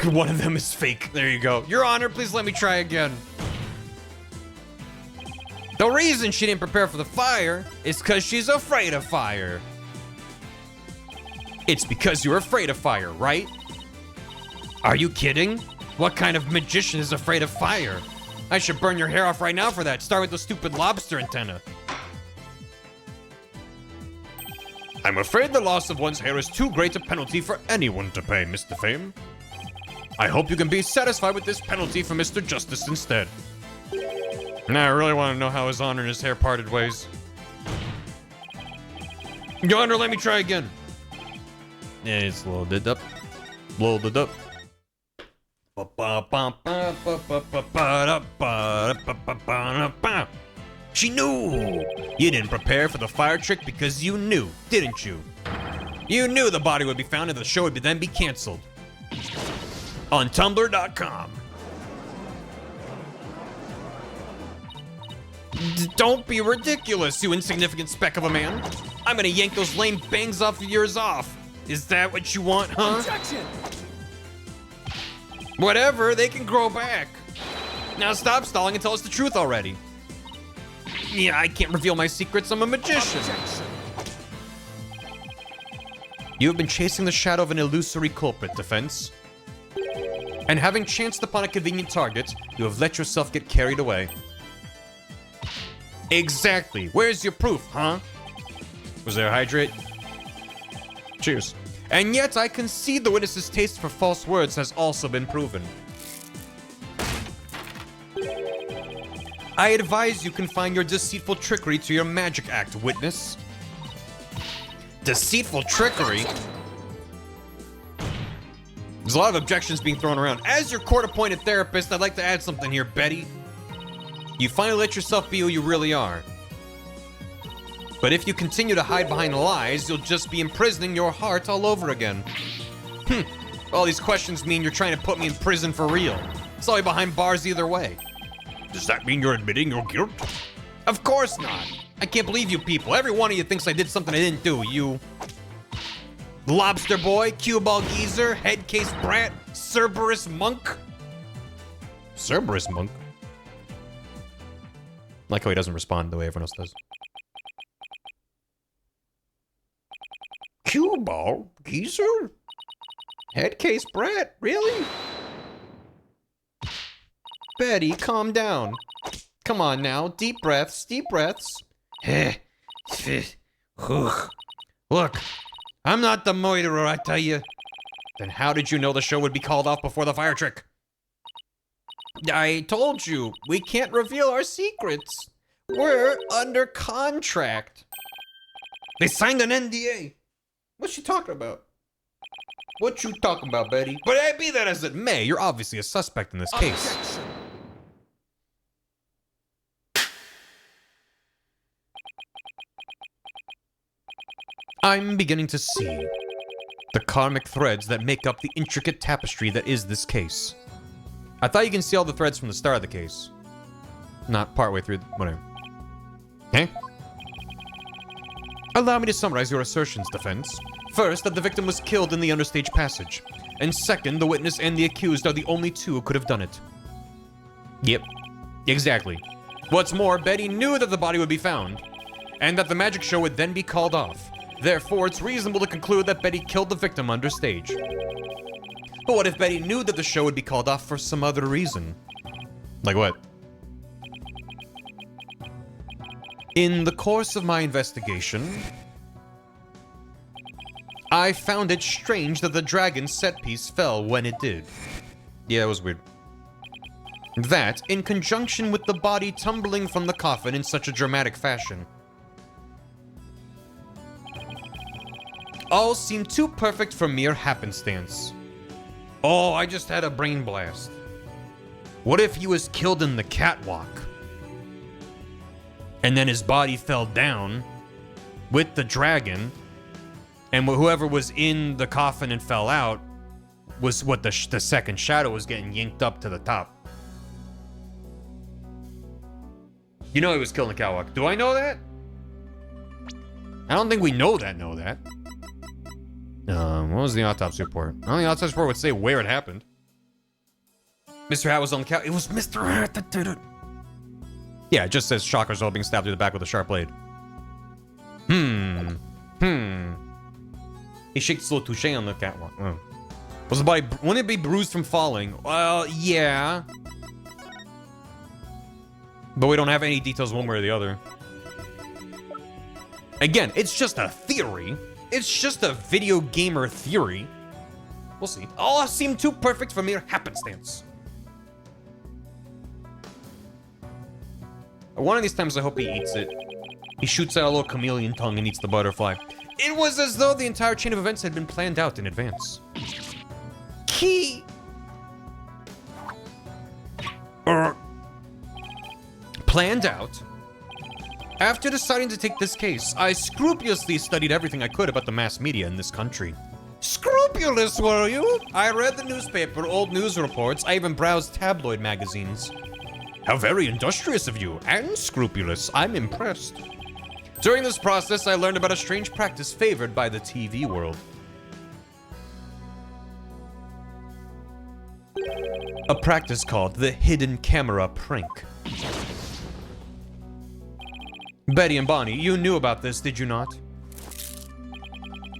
One of them is fake. There you go. Your Honor, please let me try again. The reason she didn't prepare for the fire is because she's afraid of fire. It's because you're afraid of fire, right? Are you kidding? What kind of magician is afraid of fire? I should burn your hair off right now for that. Start with the stupid lobster antenna. I'm afraid the loss of one's hair is too great a penalty for anyone to pay, Mr. Fame. I hope you can be satisfied with this penalty for Mr. Justice instead. Now I really want to know how His Honor and his hair parted ways. Your Honor, let me try again. Yeah, it's loaded up. Loaded up. She knew! You didn't prepare for the fire trick because you knew, didn't you? You knew the body would be found and the show would then be canceled. On Tumblr.com. Don't be ridiculous, you insignificant speck of a man. I'm gonna yank those lame bangs off of yours off. Is that what you want, huh? Objection! Whatever, they can grow back. Now stop stalling and tell us the truth already. Yeah, I can't reveal my secrets, I'm a magician. Objection! You have been chasing the shadow of an illusory culprit, defense. And having chanced upon a convenient target, you have let yourself get carried away. Exactly. Where's your proof, huh? Was there a hydrate? Cheers. And yet, I concede the witness's taste for false words has also been proven. I advise you confine your deceitful trickery to your magic act, witness. Deceitful trickery? There's a lot of objections being thrown around. As your court-appointed therapist, I'd like to add something here, Betty. You finally let yourself be who you really are. But if you continue to hide behind lies, you'll just be imprisoning your heart all over again. All these questions mean you're trying to put me in prison for real. It's all behind bars either way. Does that mean you're admitting your guilt? Of course not. I can't believe you people. Every one of you thinks I did something I didn't do. You... Lobster Boy, Cue Ball Geezer, Headcase Brat, Cerberus Monk. Cerberus Monk? Like how he doesn't respond the way everyone else does. Cue Ball Geezer? Headcase Brat? Really? Betty, calm down. Come on now. Deep breaths, deep breaths. Look, I'm not the murderer, I tell you. Then how did you know the show would be called off before the fire trick? I told you, we can't reveal our secrets. We're under contract. They signed an NDA. What's she talking about? What you talking about, Betty? But be that as it may, you're obviously a suspect in this case. Objection. I'm beginning to see the karmic threads that make up the intricate tapestry that is this case. I thought you can see all the threads from the start of the case. Not partway through, whatever. Okay? Allow me to summarize your assertions, defense. First, that the victim was killed in the understage passage. And second, the witness and the accused are the only two who could have done it. Yep, exactly. What's more, Betty knew that the body would be found, and that the magic show would then be called off. Therefore, it's reasonable to conclude that Betty killed the victim understage. But what if Betty knew that the show would be called off for some other reason? Like what? In the course of my investigation, I found it strange that the dragon set piece fell when it did. Yeah, it was weird. That, in conjunction with the body tumbling from the coffin in such a dramatic fashion, all seemed too perfect for mere happenstance. Oh, I just had a brain blast. What if he was killed in the catwalk? And then his body fell down with the dragon, and whoever was in the coffin and fell out was what the second shadow was getting yanked up to the top. You know he was killed in the catwalk. Do I know that? I don't think we know that. What was the autopsy report? Well, the autopsy report would say where it happened. Mr. Hat was on the couch. It was Mr. Hat that did it. Yeah, it just says shockers all being stabbed through the back with a sharp blade. He shakes his little touche on the catwalk. Oh. Was the body... Wouldn't it be bruised from falling? Well, yeah. But we don't have any details one way or the other. Again, it's just a theory. It's just a video gamer theory. We'll see. All seemed too perfect for mere happenstance. One of these times, I hope he eats it. He shoots out a little chameleon tongue and eats the butterfly. It was as though the entire chain of events had been planned out in advance. Key! Planned out? After deciding to take this case, I scrupulously studied everything I could about the mass media in this country. Scrupulous, were you? I read the newspaper, old news reports, I even browsed tabloid magazines. How very industrious of you, and scrupulous. I'm impressed. During this process, I learned about a strange practice favored by the TV world. A practice called the hidden camera prank. Betty and Bonnie, you knew about this, did you not?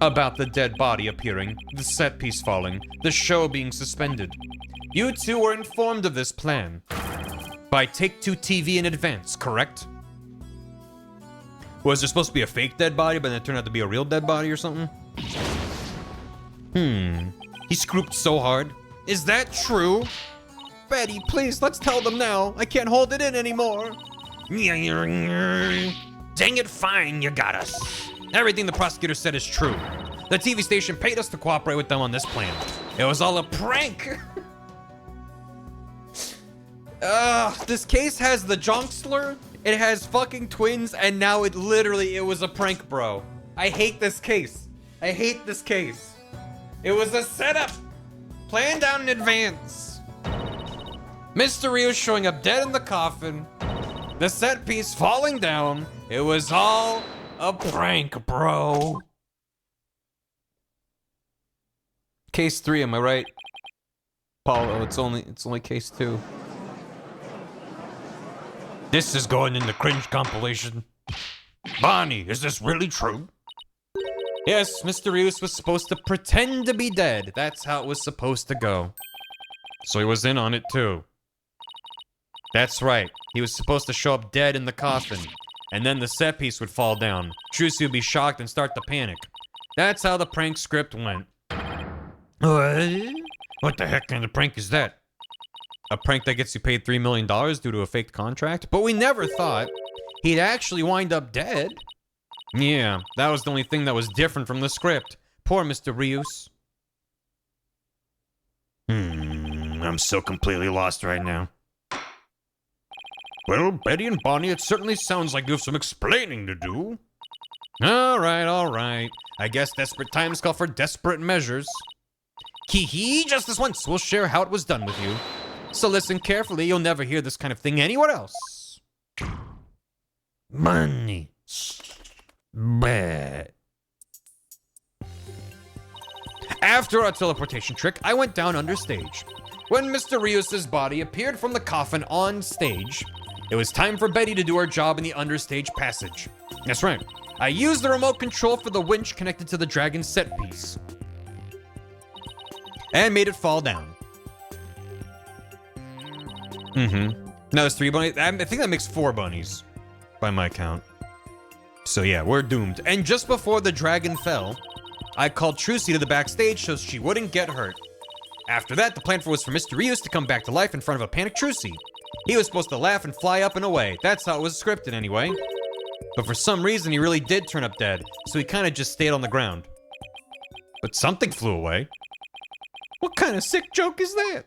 About the dead body appearing, the set piece falling, the show being suspended. You two were informed of this plan by Take-Two TV in advance, correct? Was there supposed to be a fake dead body, but then it turned out to be a real dead body or something? He scrooped so hard. Is that true? Betty, please, let's tell them now. I can't hold it in anymore. Dang it, fine, you got us. Everything the prosecutor said is true. The TV station paid us to cooperate with them on this plan. It was all a prank. This case has the Jonksler, it has fucking twins, and now it was a prank, bro. I hate this case. I hate this case. It was a setup. Planned out in advance. Mr. Rios showing up dead in the coffin. The set piece falling down. It was all a prank, bro. Case 3, am I right? Paulo, it's only case 2. This is going in the cringe compilation. Bonnie, is this really true? Yes, Mr. Rios was supposed to pretend to be dead. That's how it was supposed to go. So he was in on it too. That's right. He was supposed to show up dead in the coffin. And then the set piece would fall down. Trucy would be shocked and start to panic. That's how the prank script went. What the heck kind of prank is that? A prank that gets you paid $3 million due to a faked contract? But we never thought he'd actually wind up dead. Yeah, that was the only thing that was different from the script. Poor Mr. Rios. I'm so completely lost right now. Well, Betty and Bonnie, it certainly sounds like you have some explaining to do. All right. I guess desperate times call for desperate measures. Hee, just this once, we'll share how it was done with you. So listen carefully, you'll never hear this kind of thing anywhere else. Money. Bad. After our teleportation trick, I went down under stage. When Mr. Rios' body appeared from the coffin on stage, it was time for Betty to do her job in the understage passage. That's right. I used the remote control for the winch connected to the dragon set piece and made it fall down. Now there's 3 bunnies. I think that makes 4 bunnies by my count. So yeah, we're doomed. And just before the dragon fell, I called Trucy to the backstage so she wouldn't get hurt. After that, the plan was for Mr. Rios to come back to life in front of a panicked Trucy. He was supposed to laugh and fly up and away. That's how it was scripted anyway. But for some reason, he really did turn up dead, so he kind of just stayed on the ground. But something flew away. What kind of sick joke is that?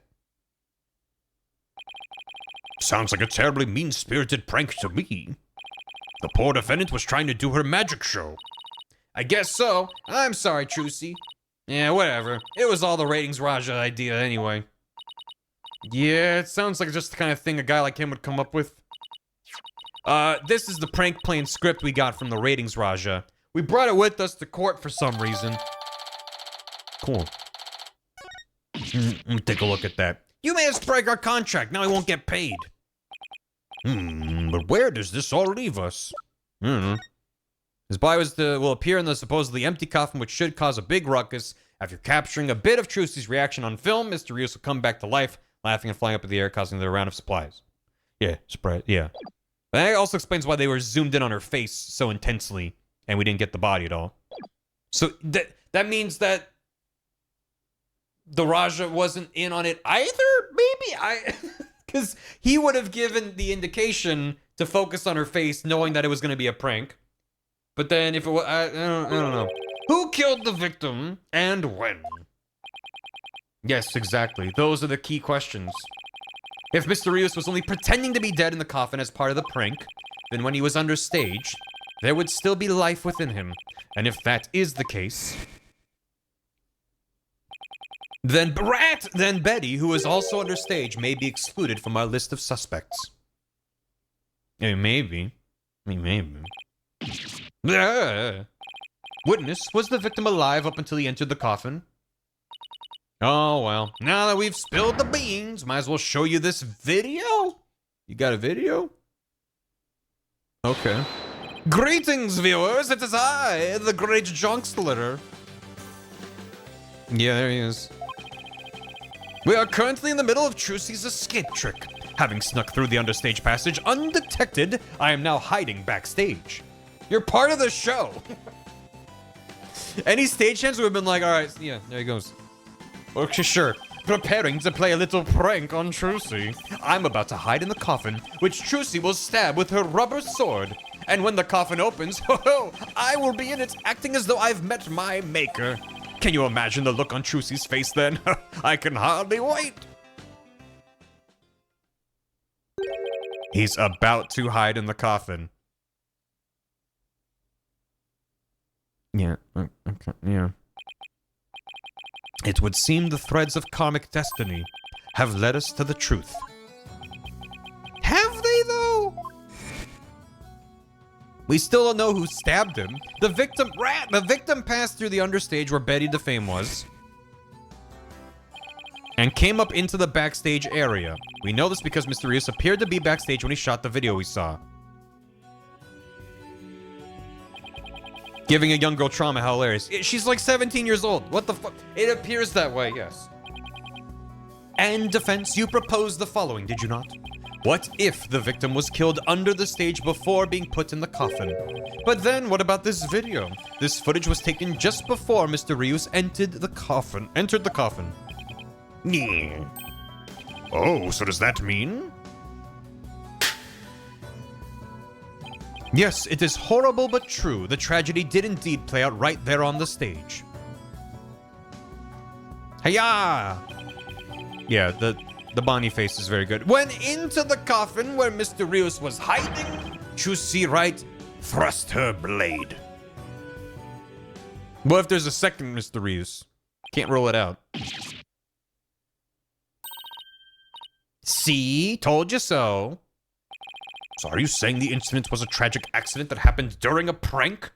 Sounds like a terribly mean-spirited prank to me. The poor defendant was trying to do her magic show. I guess so. I'm sorry, Trucy. Yeah, whatever. It was all the ratings Raja idea anyway. Yeah, it sounds like just the kind of thing a guy like him would come up with. This is the prank plane script we got from the ratings Raja. We brought it with us to court for some reason. Cool. Let me take a look at that. You made us break our contract. Now we won't get paid. But where does this all leave us? I don't know. His body will appear in the supposedly empty coffin, which should cause a big ruckus. After capturing a bit of Trucy's reaction on film, Mr. Rios will come back to life, laughing and flying up in the air, causing the round of supplies. Yeah, surprise. Yeah. That also explains why they were zoomed in on her face so intensely, and we didn't get the body at all. So that means that the Raja wasn't in on it either? Maybe? Because he would have given the indication to focus on her face, knowing that it was going to be a prank. But then if it was, I don't know. Who killed the victim and when? Yes, exactly. Those are the key questions. If Mr. Rios was only pretending to be dead in the coffin as part of the prank, then when he was under stage, there would still be life within him. And if that is the case, then Betty, who is also under stage, may be excluded from our list of suspects. Maybe. Witness, was the victim alive up until he entered the coffin? Oh, well. Now that we've spilled the beans, might as well show you this video. You got a video? Okay. Greetings, viewers. It is I, the great Jonksler. Yeah, there he is. We are currently in the middle of Trucy's escape trick. Having snuck through the understage passage undetected, I am now hiding backstage. You're part of the show. Any stagehands would have been like, all right, yeah, there he goes. Okay, sure. Preparing to play a little prank on Trucy. I'm about to hide in the coffin, which Trucy will stab with her rubber sword. And when the coffin opens, ho, I will be in it acting as though I've met my maker. Can you imagine the look on Trucy's face then? I can hardly wait. He's about to hide in the coffin. Yeah, okay, yeah. It would seem the threads of karmic destiny have led us to the truth. Have they, though? We still don't know who stabbed him. The victim passed through the understage where Betty DeFame was and came up into the backstage area. We know this because Mr. Rios appeared to be backstage when he shot the video we saw. Giving a young girl trauma, how hilarious. She's like 17 years old. What the fuck? It appears that way, yes. And defense, you proposed the following, did you not? What if the victim was killed under the stage before being put in the coffin? But then, what about this video? This footage was taken just before Mr. Rios entered the coffin. Yeah. Oh, so does that mean? Yes, it is horrible but true. The tragedy did indeed play out right there on the stage. Hiya! Yeah, the Bonnie face is very good. Went into the coffin where Mr. Rios was hiding. Trucy Wright thrust her blade. What if there's a second Mr. Rios? Can't rule it out. See? Told you so. So are you saying the incident was a tragic accident that happened during a prank?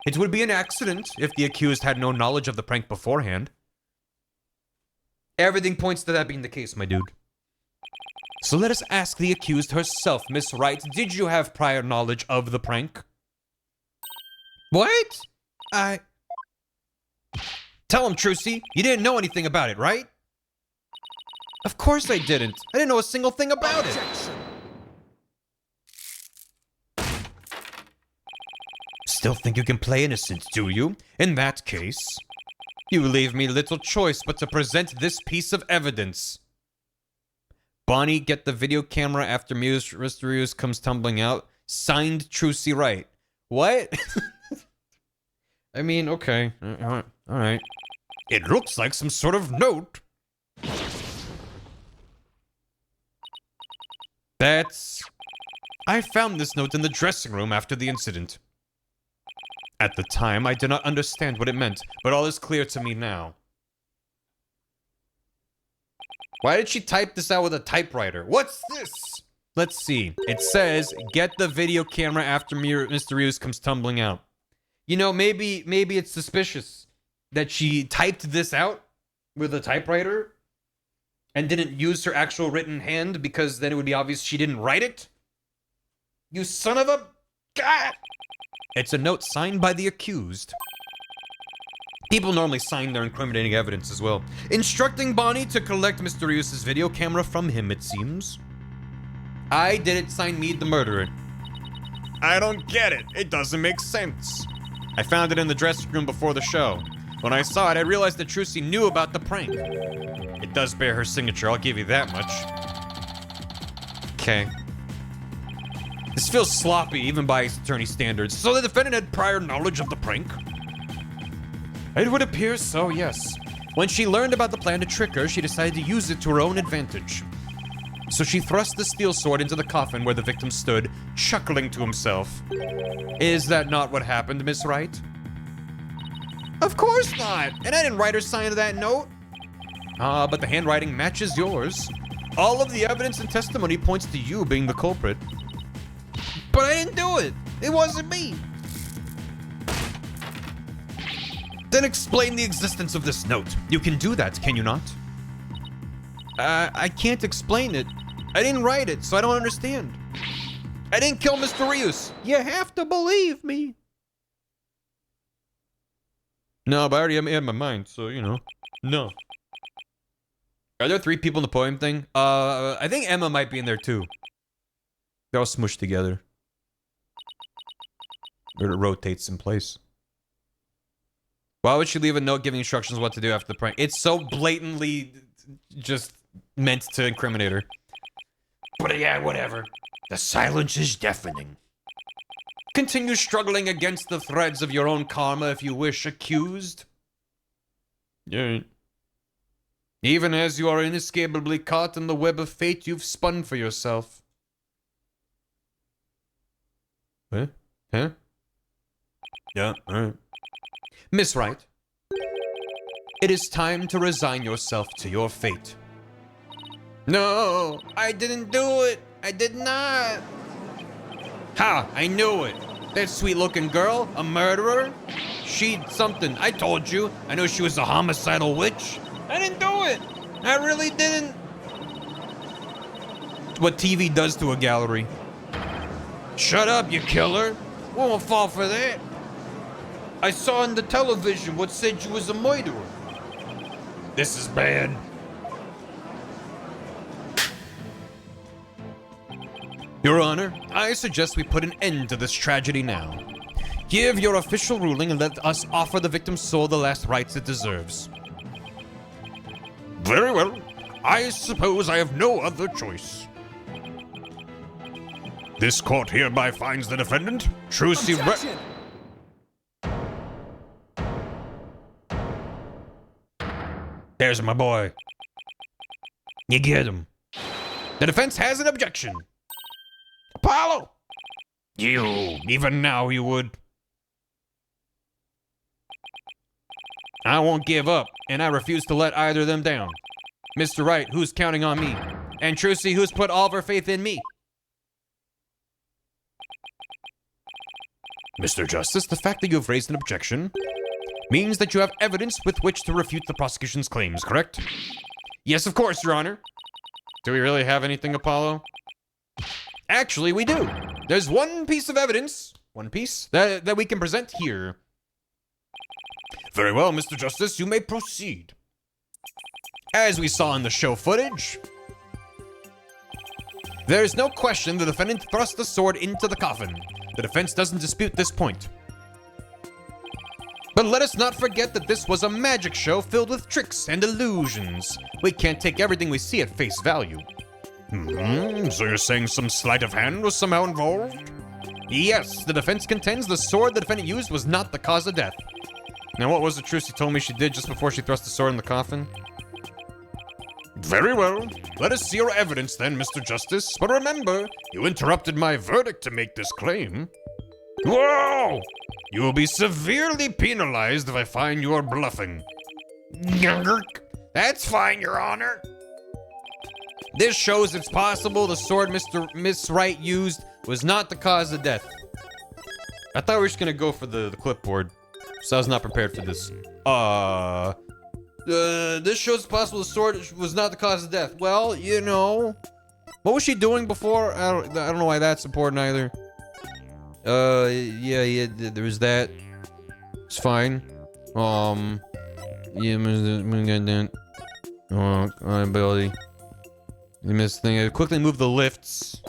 It would be an accident if the accused had no knowledge of the prank beforehand. Everything points to that being the case, my dude. So let us ask the accused herself, Miss Wright. Did you have prior knowledge of the prank? What? Tell him, Trucy. You didn't know anything about it, right? Of course I didn't. I didn't know a single thing about it. Still think you can play innocent, do you? In that case, you leave me little choice but to present this piece of evidence. Bonnie, get the video camera after Mr. Rios comes tumbling out. Signed, Trucy Wright. What? I mean, okay. All right. It looks like some sort of note. I found this note in the dressing room after the incident. At the time, I did not understand what it meant, but all is clear to me now. Why did she type this out with a typewriter? What's this? Let's see. It says, get the video camera after Mr. Rios comes tumbling out. You know, maybe it's suspicious that she typed this out with a typewriter and didn't use her actual written hand because then it would be obvious she didn't write it. You son of a... God! It's a note signed by the accused. People normally sign their incriminating evidence as well. Instructing Bonnie to collect Mr. Rios' video camera from him, it seems. I didn't sign me the murderer. I don't get it. It doesn't make sense. I found it in the dressing room before the show. When I saw it, I realized that Trucy knew about the prank. It does bear her signature, I'll give you that much. Okay. This feels sloppy, even by attorney standards. So the defendant had prior knowledge of the prank? It would appear so, yes. When she learned about the plan to trick her, she decided to use it to her own advantage. So she thrust the steel sword into the coffin where the victim stood, chuckling to himself. Is that not what happened, Miss Wright? Of course not! And I didn't write her sign of that note. But the handwriting matches yours. All of the evidence and testimony points to you being the culprit. But I didn't do it. It wasn't me. Then explain the existence of this note. You can do that, can you not? I can't explain it. I didn't write it, so I don't understand. I didn't kill Mr. Rios. You have to believe me. No, but I already had my mind, so, you know. No. Are there 3 people in the poem thing? I think Emma might be in there, too. They're all smushed together. Or it rotates in place. Why would she leave a note giving instructions what to do after the prank? It's so blatantly just meant to incriminate her. But yeah, whatever. The silence is deafening. Continue struggling against the threads of your own karma if you wish, accused. Yeah. Even as you are inescapably caught in the web of fate you've spun for yourself. Huh? Huh? Yeah, alright. Miss Wright, it is time to resign yourself to your fate. No, I didn't do it. I did not. Ha, I knew it. That sweet-looking girl, a murderer? She something. I told you. I know she was a homicidal witch. I didn't do it. I really didn't. What TV does to a gallery. Shut up, you killer. We won't fall for that. I saw on the television what said you was a murderer. This is bad. Your Honor, I suggest we put an end to this tragedy now. Give your official ruling and let us offer the victim's soul the last rites it deserves. Very well. I suppose I have no other choice. This court hereby finds the defendant, Trucy Wright. There's my boy. You get him. The defense has an objection. Apollo! You, even now you would. I won't give up, and I refuse to let either of them down. Mr. Wright, who's counting on me? And Trucy, who's put all of her faith in me? Mr. Justice, the fact that you have raised an objection means that you have evidence with which to refute the prosecution's claims, correct? Yes, of course, Your Honor. Do we really have anything, Apollo? Actually, we do. There's one piece of evidence, that we can present here. Very well, Mr. Justice, you may proceed. As we saw in the show footage, there's no question the defendant thrust the sword into the coffin. The defense doesn't dispute this point. But let us not forget that this was a magic show filled with tricks and illusions. We can't take everything we see at face value. So you're saying some sleight of hand was somehow involved? Yes, the defense contends the sword the defendant used was not the cause of death. Now what was it Trucy told me she did just before she thrust the sword in the coffin? Very well. Let us see your evidence then, Mr. Justice. But remember, you interrupted my verdict to make this claim. Whoa! You will be severely penalized if I find you are bluffing. That's fine, Your Honor. This shows it's possible the sword Miss Wright used was not the cause of death. I thought we were just gonna go for the clipboard, so I was not prepared for this. This shows it's possible the sword was not the cause of death. Well, you know, what was she doing before? I don't know why that's important either. Yeah, there was that. It's fine. Yeah, ability. You missed the thing. Quickly move the lifts.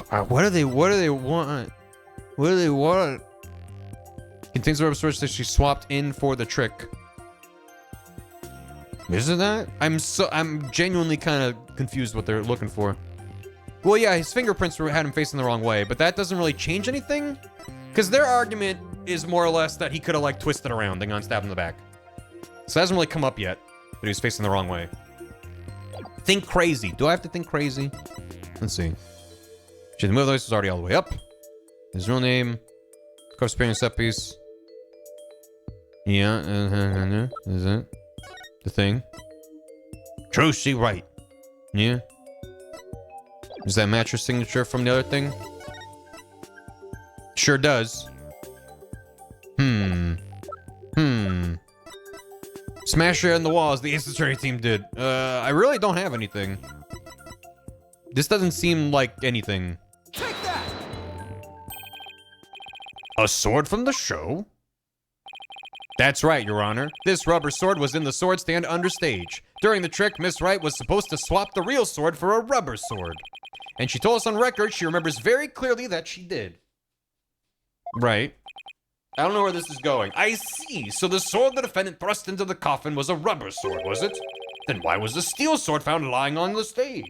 What do they want? What do they want? Contains the rubber sword that she swapped in for the trick. Isn't that? I'm genuinely kind of confused what they're looking for. Well, yeah, his fingerprints had him facing the wrong way, but that doesn't really change anything. Because their argument is more or less that he could have like twisted around and gone stabbed in the back. So it hasn't really come up yet. But he was facing the wrong way. Think crazy. Do I have to think crazy? Let's see. The move voice is already all the way up. His real name. Corpse appearing set piece. Yeah. Is it? The thing. Trucy Wright. Yeah. Does that match your signature from the other thing? Sure does. Smash it in the walls, the Ace Attorney team did. I really don't have anything. This doesn't seem like anything. Take that! A sword from the show? That's right, Your Honor. This rubber sword was in the sword stand under stage. During the trick, Miss Wright was supposed to swap the real sword for a rubber sword. And she told us on record she remembers very clearly that she did. Right. I don't know where this is going. I see. So the sword the defendant thrust into the coffin was a rubber sword, was it? Then why was the steel sword found lying on the stage?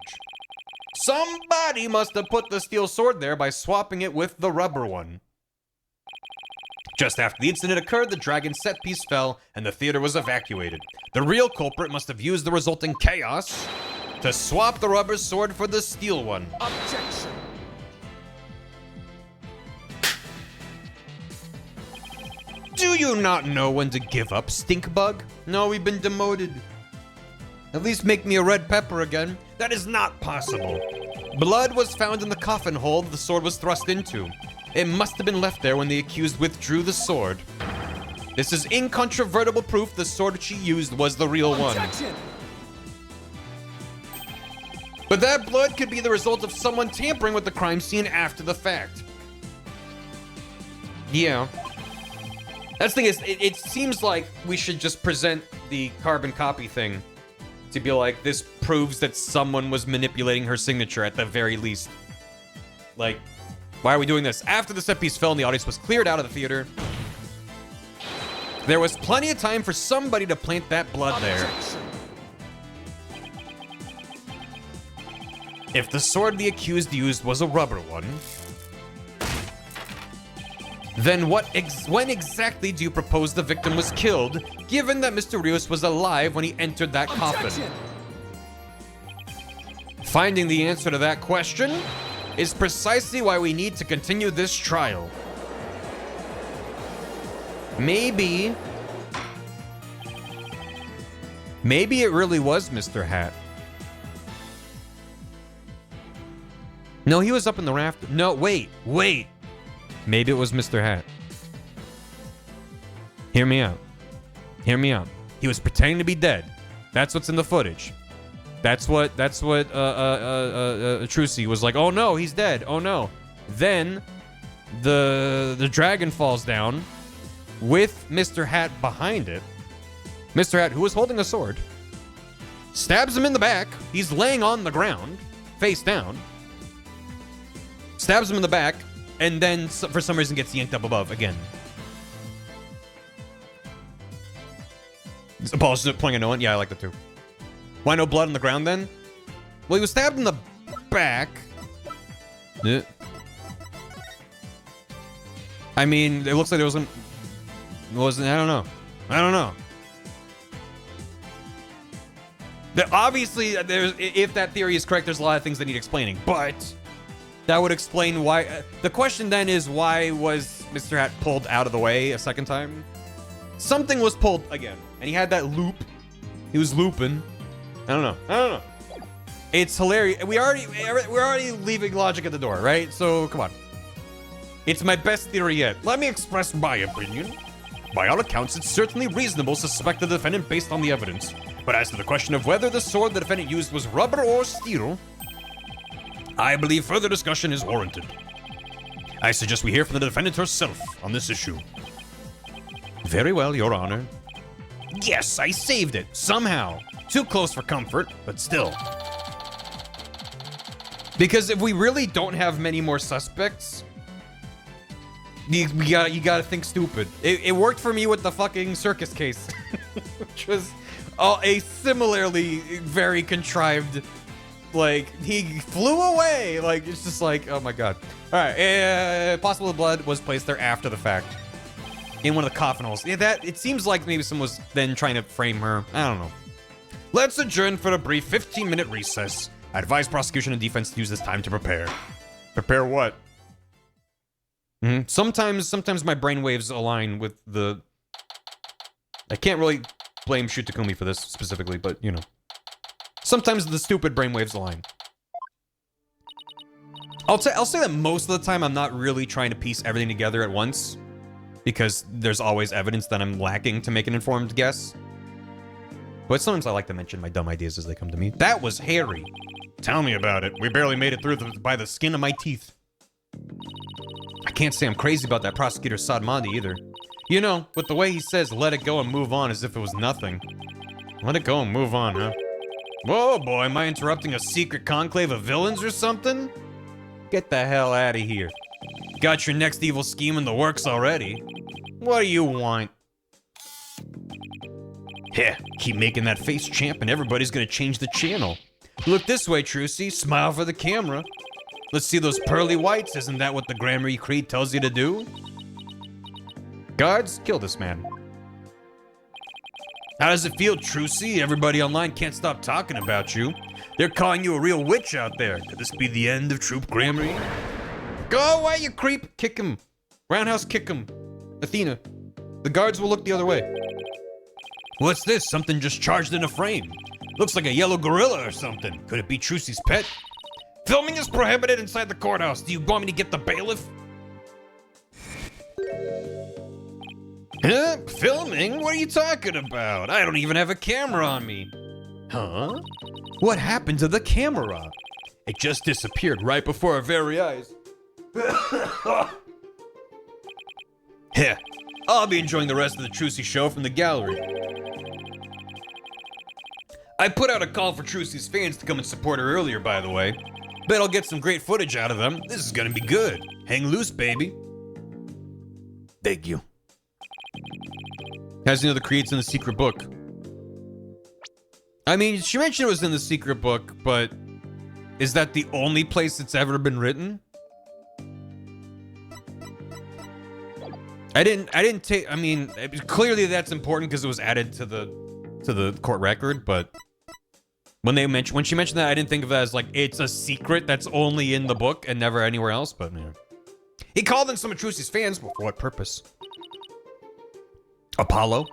Somebody must have put the steel sword there by swapping it with the rubber one. Just after the incident occurred, the dragon set piece fell and the theater was evacuated. The real culprit must have used the resulting chaos to swap the rubber sword for the steel one. Objection. Do you not know when to give up, Stinkbug? No, we've been demoted. At least make me a red pepper again. That is not possible. Blood was found in the coffin hole the sword was thrust into. It must have been left there when the accused withdrew the sword. This is incontrovertible proof the sword she used was the real one. Objection. But that blood could be the result of someone tampering with the crime scene after the fact. Yeah. That's the thing is, it seems like we should just present the carbon copy thing to be like, this proves that someone was manipulating her signature at the very least. Like, why are we doing this? After the set piece fell and the audience was cleared out of the theater, there was plenty of time for somebody to plant that blood there. Objection. If the sword the accused used was a rubber one, then when exactly do you propose the victim was killed, given that Mr. Rios was alive when he entered that coffin? Objection. Finding the answer to that question is precisely why we need to continue this trial. Maybe it really was Mr. Hat. No, he was up in the rafter. No, wait. Maybe it was Mr. Hat. Hear me out. He was pretending to be dead. That's what's in the footage. That's what Trucy was like, oh no, he's dead. Oh no. Then the dragon falls down with Mr. Hat behind it. Mr. Hat, who was holding a sword, stabs him in the back. He's laying on the ground, face down. Stabs him in the back, and then for some reason gets yanked up above again. Paul's playing a no one? Yeah, I like that too. Why no blood on the ground then? Well, he was stabbed in the back. I mean, it looks like there wasn't, I don't know. Obviously, if that theory is correct, there's a lot of things that need explaining, but that would explain why. The question then is, why was Mr. Hat pulled out of the way a second time? Something was pulled again, and he had that loop. He was looping. I don't know. It's hilarious. We're already leaving logic at the door, right? So come on. It's my best theory yet. Let me express my opinion. By all accounts, it's certainly reasonable to suspect the defendant based on the evidence. But as to the question of whether the sword the defendant used was rubber or steel, I believe further discussion is warranted. I suggest we hear from the defendant herself on this issue. Very well, Your Honor. Yes, I saved it, somehow. Too close for comfort, but still. Because if we really don't have many more suspects, you gotta think stupid. It worked for me with the fucking circus case, which was a similarly very contrived, like, he flew away. Like, it's just like, oh my god. All right, possible blood was placed there after the fact. In one of the coffin holes. Yeah, it seems like maybe someone was then trying to frame her. I don't know. Let's adjourn for a brief 15-minute recess. I advise prosecution and defense to use this time to prepare. Prepare what? Sometimes my brainwaves align with the... I can't really blame Shu Takumi for this specifically, but, you know. Sometimes the stupid brainwaves align. I'll say that most of the time I'm not really trying to piece everything together at once, because there's always evidence that I'm lacking to make an informed guess. But sometimes I like to mention my dumb ideas as they come to me. That was hairy. Tell me about it. We barely made it through by the skin of my teeth. I can't say I'm crazy about that prosecutor Sadmadi either. You know, with the way he says let it go and move on as if it was nothing. Let it go and move on, huh? Whoa, boy, am I interrupting a secret conclave of villains or something? Get the hell out of here. Got your next evil scheme in the works already. What do you want? Heh, keep making that face, champ, and everybody's gonna change the channel. Look this way, Trucy. Smile for the camera. Let's see those pearly whites. Isn't that what the Grammar Creed tells you to do? Guards, kill this man. How does it feel, Trucy? Everybody online can't stop talking about you. They're calling you a real witch out there. Could this be the end of Troop Grammar? Go away, you creep! Kick him. Roundhouse kick him. Athena. The guards will look the other way. What's this? Something just charged in a frame. Looks like a yellow gorilla or something. Could it be Trucy's pet? Filming is prohibited inside the courthouse. Do you want me to get the bailiff? Huh? Filming? What are you talking about? I don't even have a camera on me. Huh? What happened to the camera? It just disappeared right before our very eyes. Heh. I'll be enjoying the rest of the Trucy show from the gallery. I put out a call for Trucy's fans to come and support her earlier, by the way. Bet I'll get some great footage out of them. This is gonna be good. Hang loose, baby. Thank you. Has any other creates in the secret book? I mean, she mentioned it was in the secret book, but is that the only place it's ever been written? I didn't take. I mean, clearly that's important because it was added to the court record. But when she mentioned that, I didn't think of that as like it's a secret that's only in the book and never anywhere else. But yeah, he called in some of Trucy's fans, but for what purpose? Apollo?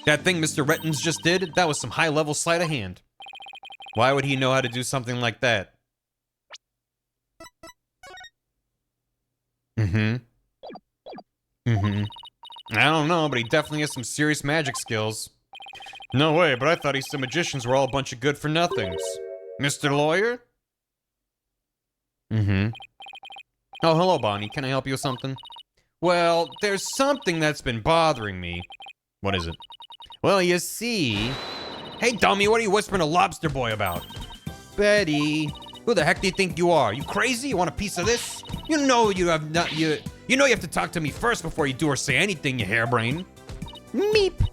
That thing Mr. Rettins just did? That was some high-level sleight of hand. Why would he know how to do something like that? I don't know, but he definitely has some serious magic skills. No way, but I thought he said magicians were all a bunch of good-for-nothings. Mr. Lawyer? Oh, hello, Bonnie. Can I help you with something? Well, there's something that's been bothering me. What is it? Well, you see... Hey, dummy, what are you whispering to Lobster Boy about? Betty, who the heck do you think you are? You crazy? You want a piece of this? You know you have not... You know you have to talk to me first before you do or say anything, you hairbrain. Meep.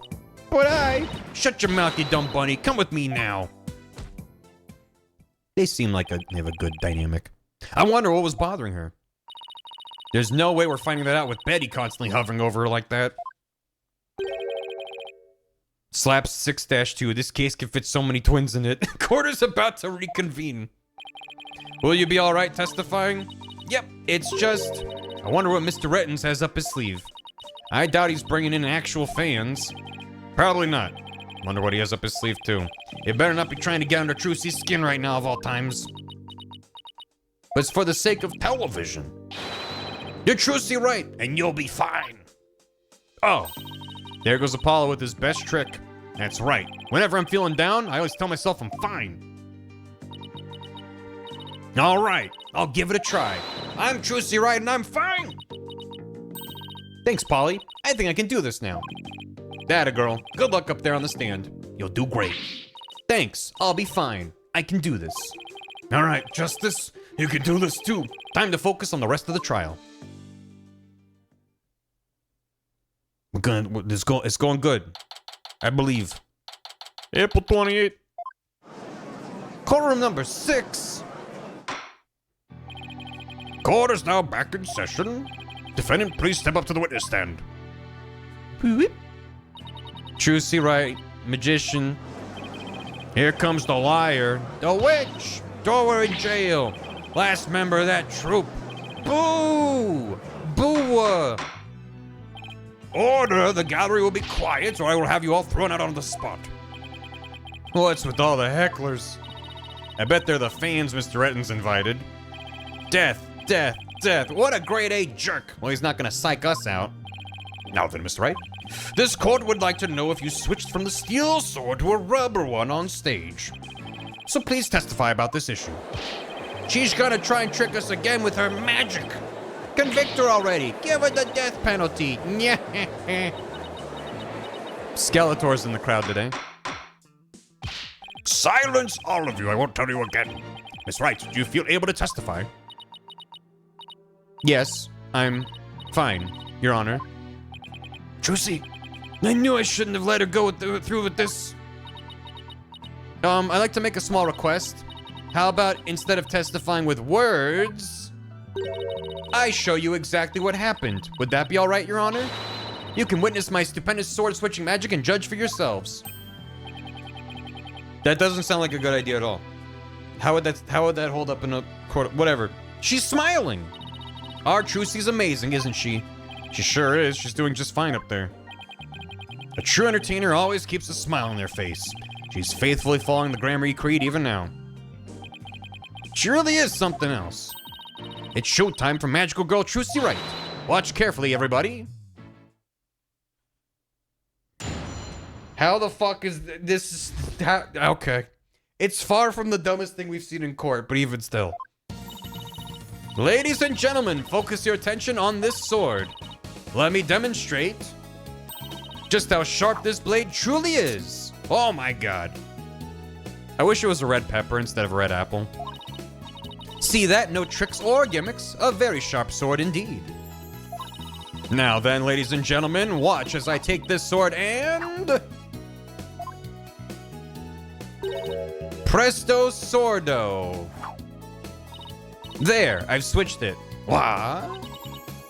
But I... Shut your mouth, you dumb bunny. Come with me now. They seem like they have a good dynamic. I wonder what was bothering her. There's no way we're finding that out with Betty constantly hovering over her like that. Slaps 6-2. This case can fit so many twins in it. Court is about to reconvene. Will you be alright testifying? Yep, it's just... I wonder what Mr. Rettins has up his sleeve. I doubt he's bringing in actual fans. Probably not. Wonder what he has up his sleeve too. It better not be trying to get under Trucy's skin right now of all times. But it's for the sake of television. You're Trucy right, and you'll be fine. Oh, there goes Apollo with his best trick. That's right. Whenever I'm feeling down, I always tell myself I'm fine. All right, I'll give it a try. I'm Trucy right, and I'm fine. Thanks, Polly. I think I can do this now. That girl. Good luck up there on the stand. You'll do great. Thanks. I'll be fine. I can do this. All right, Justice. You can do this too. Time to focus on the rest of the trial. It's going good. I believe. April 28th. Courtroom number 6. Court is now back in session. Defendant, please step up to the witness stand. Trucy right, magician. Here comes the liar. The witch! Throw her in jail. Last member of that troop. Boo! Boo! Order! The gallery will be quiet or I will have you all thrown out on the spot. What's with all the hecklers? I bet they're the fans Mr. Rettins invited. Death, death, death. What a grade A jerk. Well, he's not gonna psych us out. Now then, Mr. Wright. This court would like to know if you switched from the steel sword to a rubber one on stage. So please testify about this issue. She's gonna try and trick us again with her magic. Convict her already. Give her the death penalty. Skeletor's in the crowd today. Silence, all of you. I won't tell you again. Miss Wright, do you feel able to testify? Yes. I'm fine, Your Honor. Trucy, I knew I shouldn't have let her go through with this. I'd like to make a small request. How about instead of testifying with words, I show you exactly what happened. Would that be all right, Your Honor? You can witness my stupendous sword-switching magic and judge for yourselves. That doesn't sound like a good idea at all. How would that hold up in a court? Whatever. She's smiling. Our Trucy's amazing, isn't she? She sure is. She's doing just fine up there. A true entertainer always keeps a smile on their face. She's faithfully following the Grammar Creed even now. She really is something else. It's showtime for magical girl Trucy Wright. Watch carefully, everybody. How the fuck is this? Okay. It's far from the dumbest thing we've seen in court, but even still. Ladies and gentlemen, focus your attention on this sword. Let me demonstrate just how sharp this blade truly is. Oh my god. I wish it was a red pepper instead of a red apple. See that? No tricks or gimmicks. A very sharp sword indeed. Now then, ladies and gentlemen, watch as I take this sword and... Presto Sordo. There, I've switched it. What?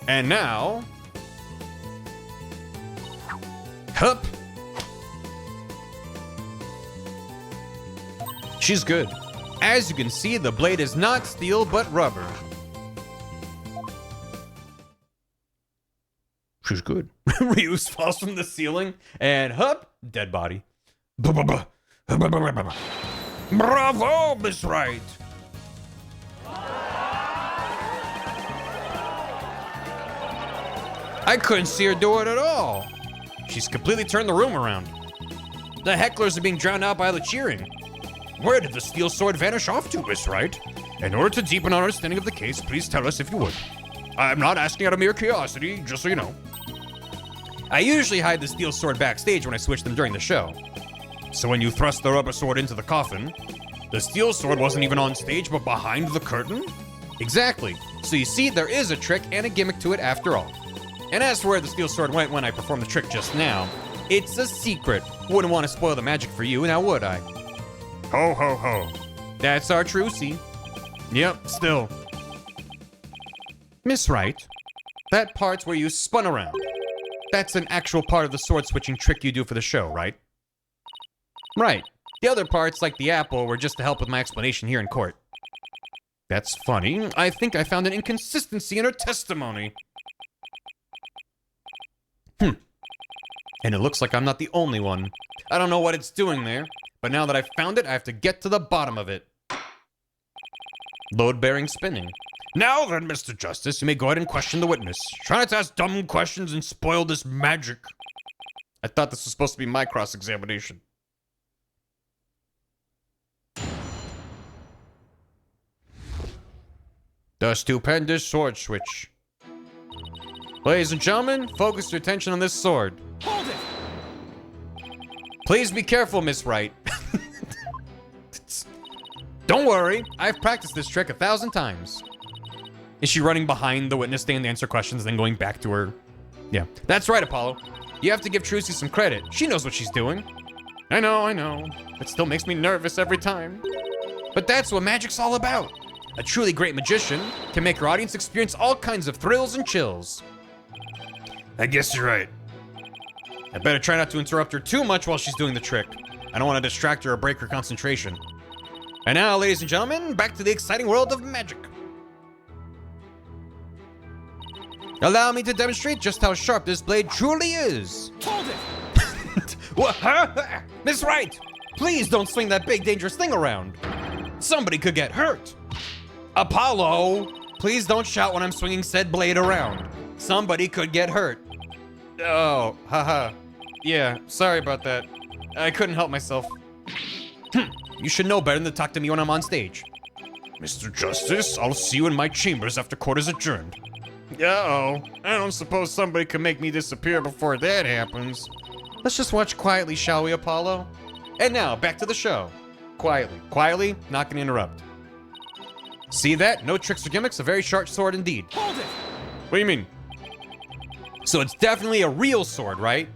And now... Hup. She's good. As you can see, the blade is not steel, but rubber. She's good. Ryus falls from the ceiling, and hup, dead body. Bravo, Miss Wright. I couldn't see her do it at all. She's completely turned the room around. The hecklers are being drowned out by the cheering. Where did the steel sword vanish off to, Miss Wright? In order to deepen our understanding of the case, please tell us if you would. I'm not asking out of mere curiosity, just so you know. I usually hide the steel sword backstage when I switch them during the show. So when you thrust the rubber sword into the coffin, the steel sword wasn't even on stage but behind the curtain? Exactly. So you see, there is a trick and a gimmick to it after all. And as for where the steel sword went when I performed the trick just now, it's a secret. Wouldn't want to spoil the magic for you, now would I? Ho, ho, ho. That's our Trucy. Yep, still. Miss Wright, that part's where you spun around. That's an actual part of the sword-switching trick you do for the show, right? Right. The other parts, like the apple, were just to help with my explanation here in court. That's funny. I think I found an inconsistency in her testimony. And it looks like I'm not the only one. I don't know what it's doing there, but now that I've found it, I have to get to the bottom of it. Load-bearing spinning. Now then, Mr. Justice, you may go ahead and question the witness. Try not to ask dumb questions and spoil this magic. I thought this was supposed to be my cross-examination. The stupendous sword switch. Ladies and gentlemen, focus your attention on this sword. Hold it! Please be careful, Miss Wright. Don't worry, I've practiced this trick 1,000 times. Is she running behind the witness stand to answer questions, then going back to her? Yeah, that's right, Apollo. You have to give Trucy some credit. She knows what she's doing. I know. It still makes me nervous every time. But that's what magic's all about. A truly great magician can make her audience experience all kinds of thrills and chills. I guess you're right. I better try not to interrupt her too much while she's doing the trick. I don't want to distract her or break her concentration. And now, ladies and gentlemen, back to the exciting world of magic. Allow me to demonstrate just how sharp this blade truly is. Hold it! What? Huh? Miss Wright, please don't swing that big dangerous thing around. Somebody could get hurt. Apollo, please don't shout when I'm swinging said blade around. Somebody could get hurt. Oh, haha. Yeah, sorry about that. I couldn't help myself. You should know better than to talk to me when I'm on stage. Mr. Justice, I'll see you in my chambers after court is adjourned. Uh-oh. I don't suppose somebody could make me disappear before that happens. Let's just watch quietly, shall we, Apollo? And now, back to the show. Quietly. Quietly, not gonna interrupt. See that? No tricks or gimmicks, a very sharp sword indeed. Hold it! What do you mean? So it's definitely a real sword, right?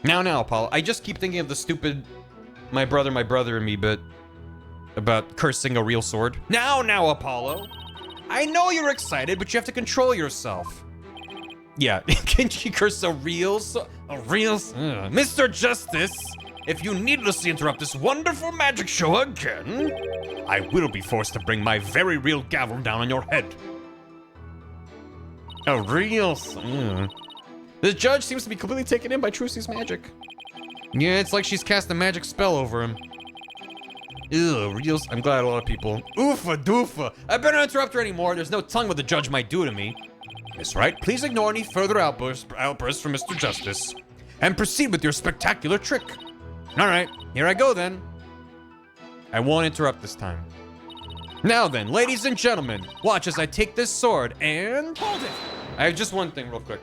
Now, Apollo. I just keep thinking of the stupid my brother and me bit about cursing a real sword. Now, Apollo. I know you're excited, but you have to control yourself. Yeah, can she curse a real Mr. Justice, if you needlessly interrupt this wonderful magic show again, I will be forced to bring my very real gavel down on your head. A real... The judge seems to be completely taken in by Trucy's magic. Yeah, it's like she's cast a magic spell over him. Ew, real... I'm glad a lot of people... Oofa doofa. I better not interrupt her anymore. There's no telling what the judge might do to me. Miss Wright, please ignore any further outbursts from Mr. Justice and proceed with your spectacular trick. All right, here I go then. I won't interrupt this time. Now then, ladies and gentlemen, watch as I take this sword and... Hold it! I have just one thing real quick.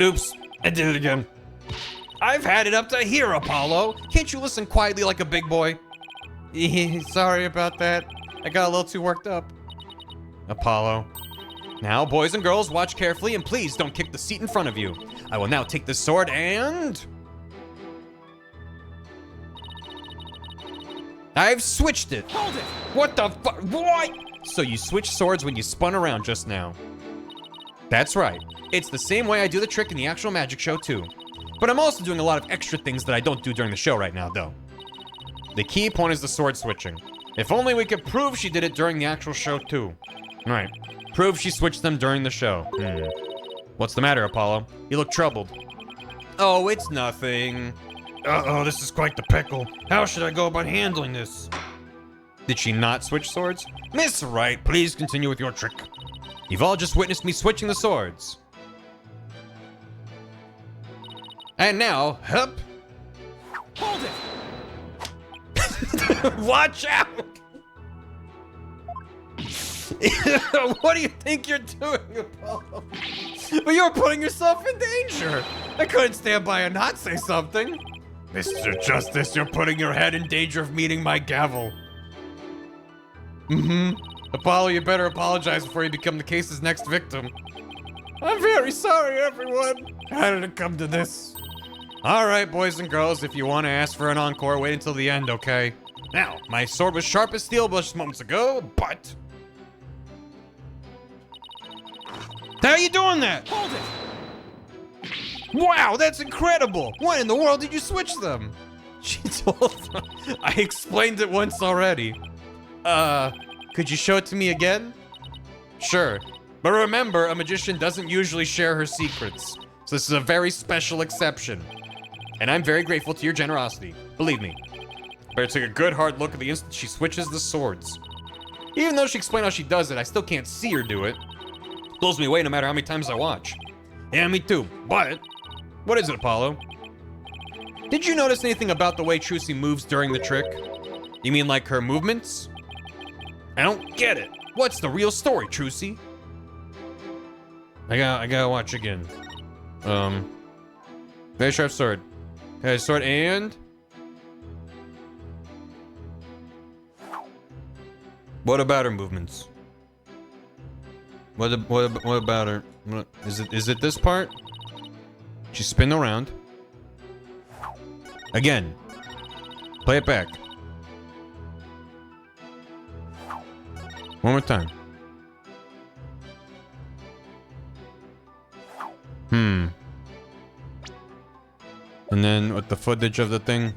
Oops, I did it again. I've had it up to here, Apollo. Can't you listen quietly like a big boy? Sorry about that. I got a little too worked up. Apollo. Now, boys and girls, watch carefully and please don't kick the seat in front of you. I will now take this sword and... I've switched it. Hold it! What the fuck? What? So you switched swords when you spun around just now. That's right. It's the same way I do the trick in the actual magic show too. But I'm also doing a lot of extra things that I don't do during the show right now, though. The key point is the sword switching. If only we could prove she did it during the actual show too. Right. Prove she switched them during the show. What's the matter, Apollo? You look troubled. Oh, it's nothing. Uh-oh, this is quite the pickle. How should I go about handling this? Did she not switch swords? Miss Wright, please continue with your trick. You've all just witnessed me switching the swords. And now, hup. Hold it! Watch out! What do you think you're doing, Apollo? But you're putting yourself in danger. I couldn't stand by and not say something. Mr. Justice, you're putting your head in danger of meeting my gavel. Apollo, you better apologize before you become the case's next victim. I'm very sorry, everyone. How did it come to this? All right, boys and girls, if you want to ask for an encore, wait until the end, okay? Now, my sword was sharp as steel just moments ago, but... How are you doing that? Hold it! Wow, that's incredible! When in the world did you switch them? She told them. I explained it once already. Could you show it to me again? Sure. But remember, a magician doesn't usually share her secrets. So this is a very special exception. And I'm very grateful to your generosity. Believe me. Better take a good hard look at the instant she switches the swords. Even though she explained how she does it, I still can't see her do it. Blows me away no matter how many times I watch. Yeah, me too. But, what is it, Apollo? Did you notice anything about the way Trucy moves during the trick? You mean like her movements? I don't get it. What's the real story, Trucy? I gotta watch again. Very sharp sword. Okay, sword and... What about her movements? What about her? Is it this part? She spin around. Again. Play it back. One more time. And then with the footage of the thing.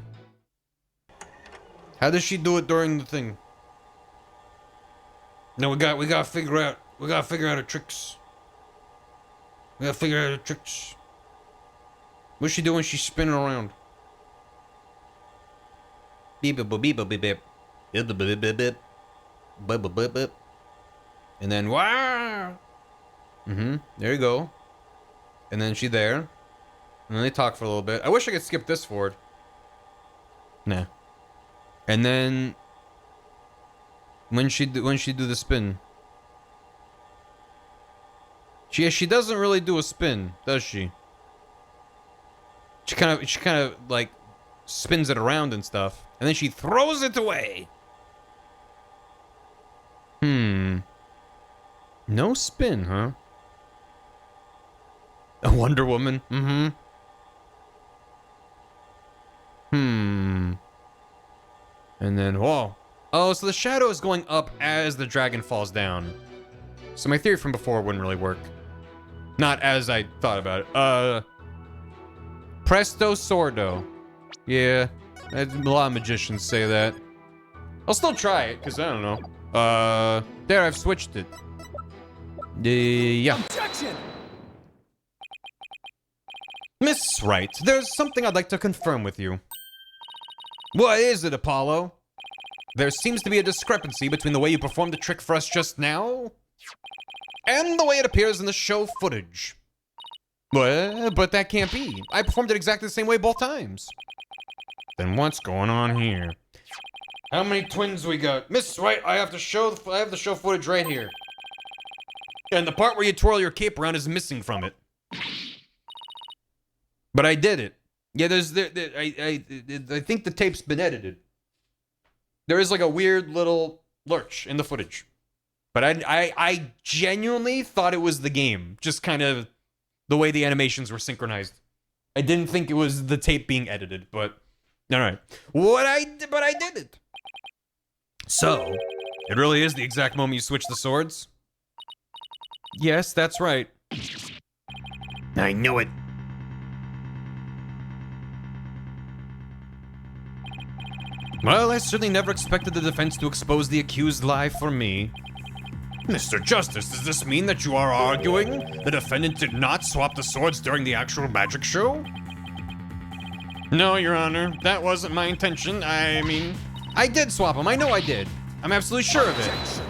How does she do it during the thing? No, we gotta figure out her tricks. We gotta figure out her tricks. What's she doing when she's spinning around? Beep beep beep beep beep beep. Beep beep beep beep beep. Beep beep beep beep. And then wow. There you go. And then she's there. And then they talk for a little bit. I wish I could skip this forward. Nah. And then when she do the spin. She doesn't really do a spin, does she? She kind of like spins it around and stuff, and then she throws it away. No spin, huh? A Wonder Woman? Mm-hmm. And then, whoa. Oh, so the shadow is going up as the dragon falls down. So my theory from before wouldn't really work. Not as I thought about it. Presto Sordo. Yeah, a lot of magicians say that. I'll still try it, because I don't know. There, I've switched it. Yeah. Objection! Miss Wright, there's something I'd like to confirm with you. What is it, Apollo? There seems to be a discrepancy between the way you performed the trick for us just now and the way it appears in the show footage. But that can't be. I performed it exactly the same way both times. Then what's going on here? How many twins we got? Miss Wright, I have the show footage right here. And the part where you twirl your cape around is missing from it. But I did it. Yeah, I think the tape's been edited. There is like a weird little lurch in the footage. But I genuinely thought it was the game. Just kind of the way the animations were synchronized. I didn't think it was the tape being edited, but all right. But I did it. So, it really is the exact moment you switch the swords? Yes, that's right. I knew it. Well, I certainly never expected the defense to expose the accused lie for me. Mr. Justice, does this mean that you are arguing the defendant did not swap the swords during the actual magic show? No, Your Honor, that wasn't my intention. I mean, I did swap them. I know I did. I'm absolutely sure of it.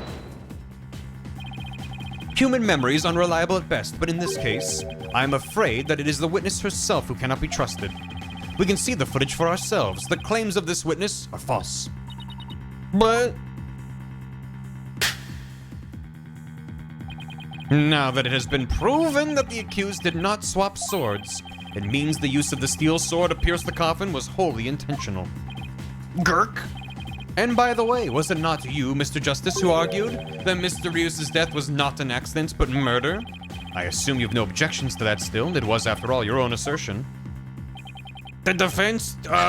Human memory is unreliable at best, but in this case, I'm afraid that it is the witness herself who cannot be trusted. We can see the footage for ourselves. The claims of this witness are false. But now that it has been proven that the accused did not swap swords, it means the use of the steel sword to pierce the coffin was wholly intentional. Gurk! And by the way, was it not you, Mr. Justice, who argued that Mr. Rios' death was not an accident but murder? I assume you have no objections to that still. It was, after all, your own assertion. The defense, The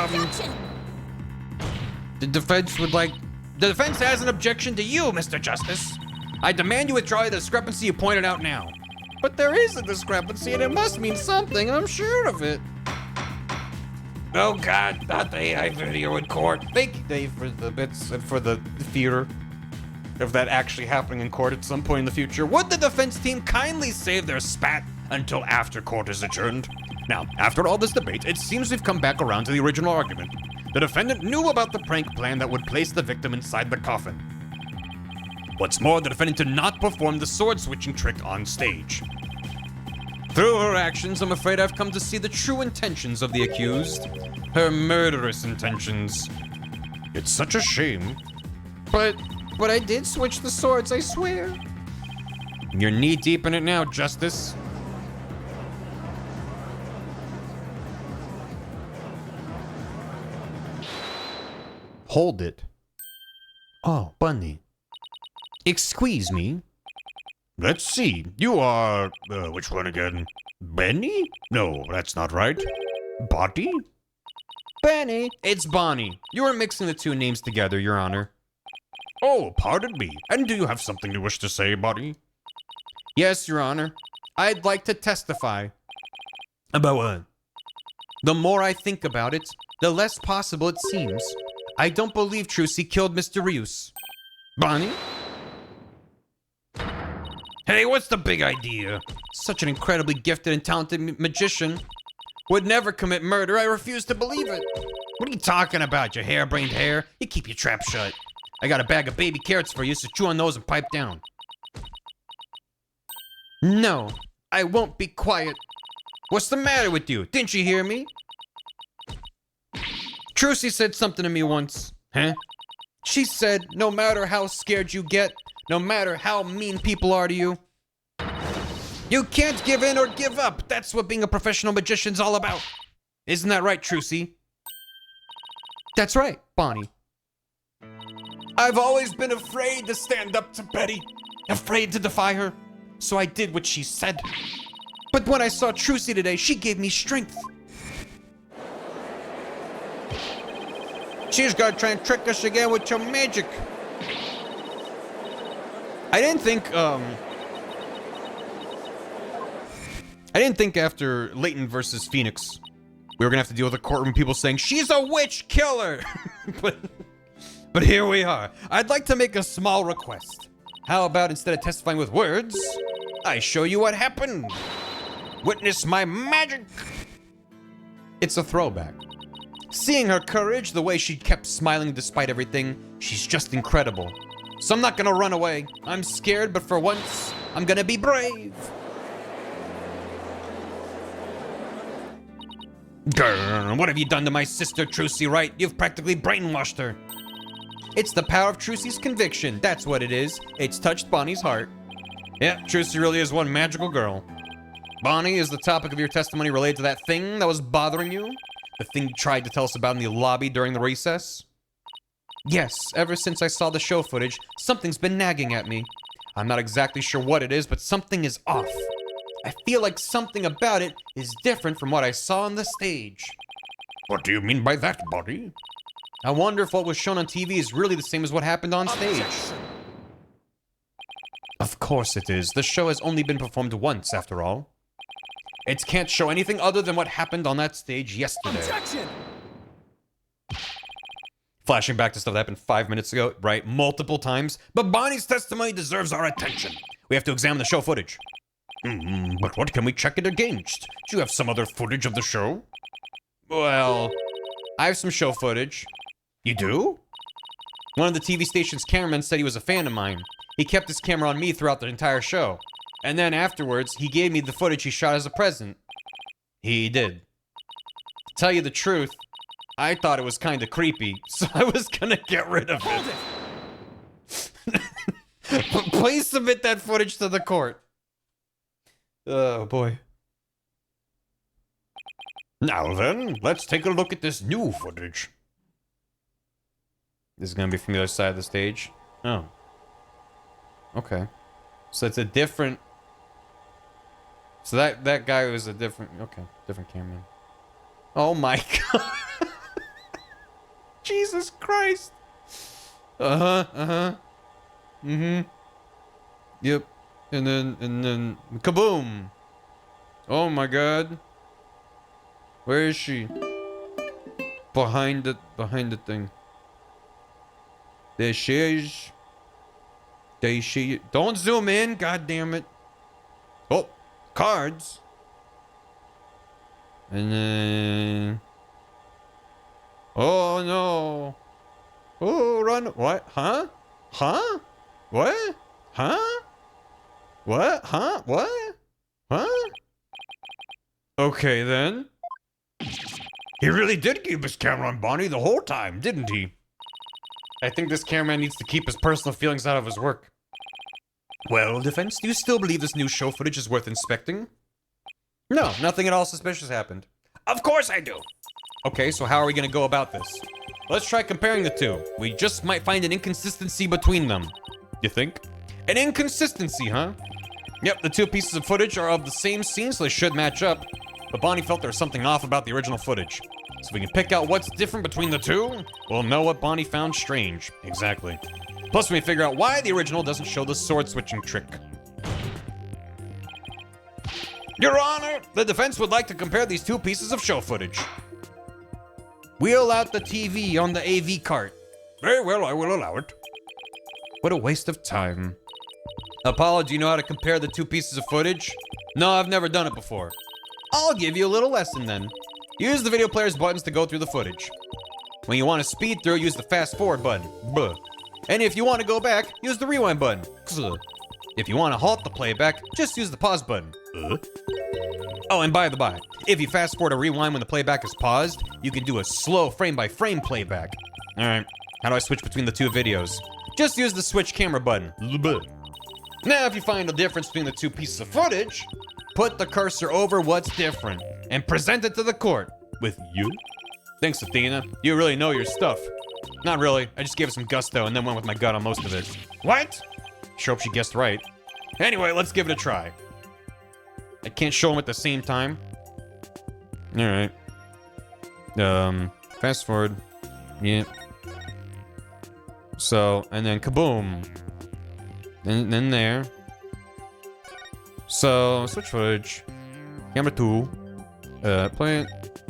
defense has an objection to you, Mr. Justice. I demand you withdraw the discrepancy you pointed out now. But there is a discrepancy, and it must mean something, I'm sure of it. Oh God, not the AI video in court. Thank you, Dave, for the bits and for the theater of that actually happening in court at some point in the future. Would the defense team kindly save their spat until after court is adjourned? Now, after all this debate, it seems we've come back around to the original argument. The defendant knew about the prank plan that would place the victim inside the coffin. What's more, the defendant did not perform the sword-switching trick on stage. Through her actions, I'm afraid I've come to see the true intentions of the accused. Her murderous intentions. It's such a shame. But I did switch the swords, I swear. You're knee-deep in it now, Justice. Hold it. Oh, Bunny. Excuse me. Let's see. You are, which one again? Benny? No, that's not right. Bonnie? Benny. It's Bonnie. You are mixing the two names together, Your Honor. Oh, pardon me. And do you have something you wish to say, Bonnie? Yes, Your Honor. I'd like to testify. About what? The more I think about it, the less possible it seems. I don't believe Trucy killed Mr. Rios. Bonnie? Hey, what's the big idea? Such an incredibly gifted and talented magician would never commit murder. I refuse to believe it. What are you talking about, your harebrained hair? You keep your trap shut. I got a bag of baby carrots for you, so chew on those and pipe down. No, I won't be quiet. What's the matter with you? Didn't you hear me? Trucy said something to me once. Huh? She said, no matter how scared you get, no matter how mean people are to you, you can't give in or give up. That's what being a professional magician's all about. Isn't that right, Trucy? That's right, Bonnie. I've always been afraid to stand up to Betty. afraid to defy her. So I did what she said. But when I saw Trucy today, she gave me strength. She's gonna try and trick us again with your magic. I didn't think after Leighton versus Phoenix, we were gonna have to deal with a courtroom people saying, she's a witch killer! But here we are. I'd like to make a small request. How about instead of testifying with words, I show you what happened? Witness my magic! It's a throwback. Seeing her courage, the way she kept smiling despite everything, she's just incredible. So I'm not gonna run away. I'm scared, but for once, I'm gonna be brave. Grr, what have you done to my sister, Trucy Wright? You've practically brainwashed her. It's the power of Trucy's conviction. That's what it is. It's touched Bonnie's heart. Yeah, Trucy really is one magical girl. Bonnie, is the topic of your testimony related to that thing that was bothering you? The thing you tried to tell us about in the lobby during the recess? Yes, ever since I saw the show footage, something's been nagging at me. I'm not exactly sure what it is, but something is off. I feel like something about it is different from what I saw on the stage. What do you mean by that, Bonnie? I wonder if what was shown on TV is really the same as what happened on stage. Of course it is. The show has only been performed once, after all. It can't show anything other than what happened on that stage yesterday. Objection! Flashing back to stuff that happened 5 minutes ago, right? Multiple times. But Bonnie's testimony deserves our attention. We have to examine the show footage. But what can we check it against? Do you have some other footage of the show? Well, I have some show footage. You do? One of the TV station's cameramen said he was a fan of mine. He kept his camera on me throughout the entire show. And then afterwards, he gave me the footage he shot as a present. He did. To tell you the truth, I thought it was kind of creepy, so I was gonna get rid of it. Please submit that footage to the court. Oh, boy. Now then, let's take a look at this new footage. This is gonna be from the other side of the stage. Oh. Okay. So it's a different... So that guy was a different... Okay, different cameraman. Oh my god. Jesus Christ. Mm-hmm. Yep. And then kaboom. Oh my god. Where is she? Behind the thing. There she is. There she is. Don't zoom in, god damn it. Oh, cards. And then... Oh no. Oh, run. What? Huh? Huh? What? Huh? What? Huh? What? Huh? Okay then. He really did keep his camera on Bonnie the whole time, didn't he? I think this cameraman needs to keep his personal feelings out of his work. Well, defense, do you still believe this new show footage is worth inspecting? No, nothing at all suspicious happened. Of course I do. Okay, so how are we gonna go about this? Let's try comparing the two. We just might find an inconsistency between them. You think? An inconsistency, huh? Yep, the two pieces of footage are of the same scene, so they should match up. But Bonnie felt there was something off about the original footage. So if we can pick out what's different between the two, we'll know what Bonnie found strange. Exactly. Plus, we may figure out why the original doesn't show the sword-switching trick. Your Honor, the defense would like to compare these two pieces of show footage. Wheel out the TV on the AV cart. Very well, I will allow it. What a waste of time. Apollo, do you know how to compare the two pieces of footage? No, I've never done it before. I'll give you a little lesson then. Use the video player's buttons to go through the footage. When you want to speed through, use the fast forward button. Buh. And if you want to go back, use the rewind button. If you want to halt the playback, just use the pause button. Oh, and by the by, if you fast forward or rewind when the playback is paused, you can do a slow frame-by-frame playback. Alright, how do I switch between the two videos? Just use the switch camera button. Now, if you find a difference between the two pieces of footage, put the cursor over what's different and present it to the court with you. Thanks, Athena. You really know your stuff. Not really. I just gave it some gusto and then went with my gut on most of it. What? Sure hope she guessed right. Anyway, let's give it a try. I can't show them at the same time. Alright. Fast forward. Yeah. So, and then kaboom. And then there. So, switch footage. Camera 2. Play it.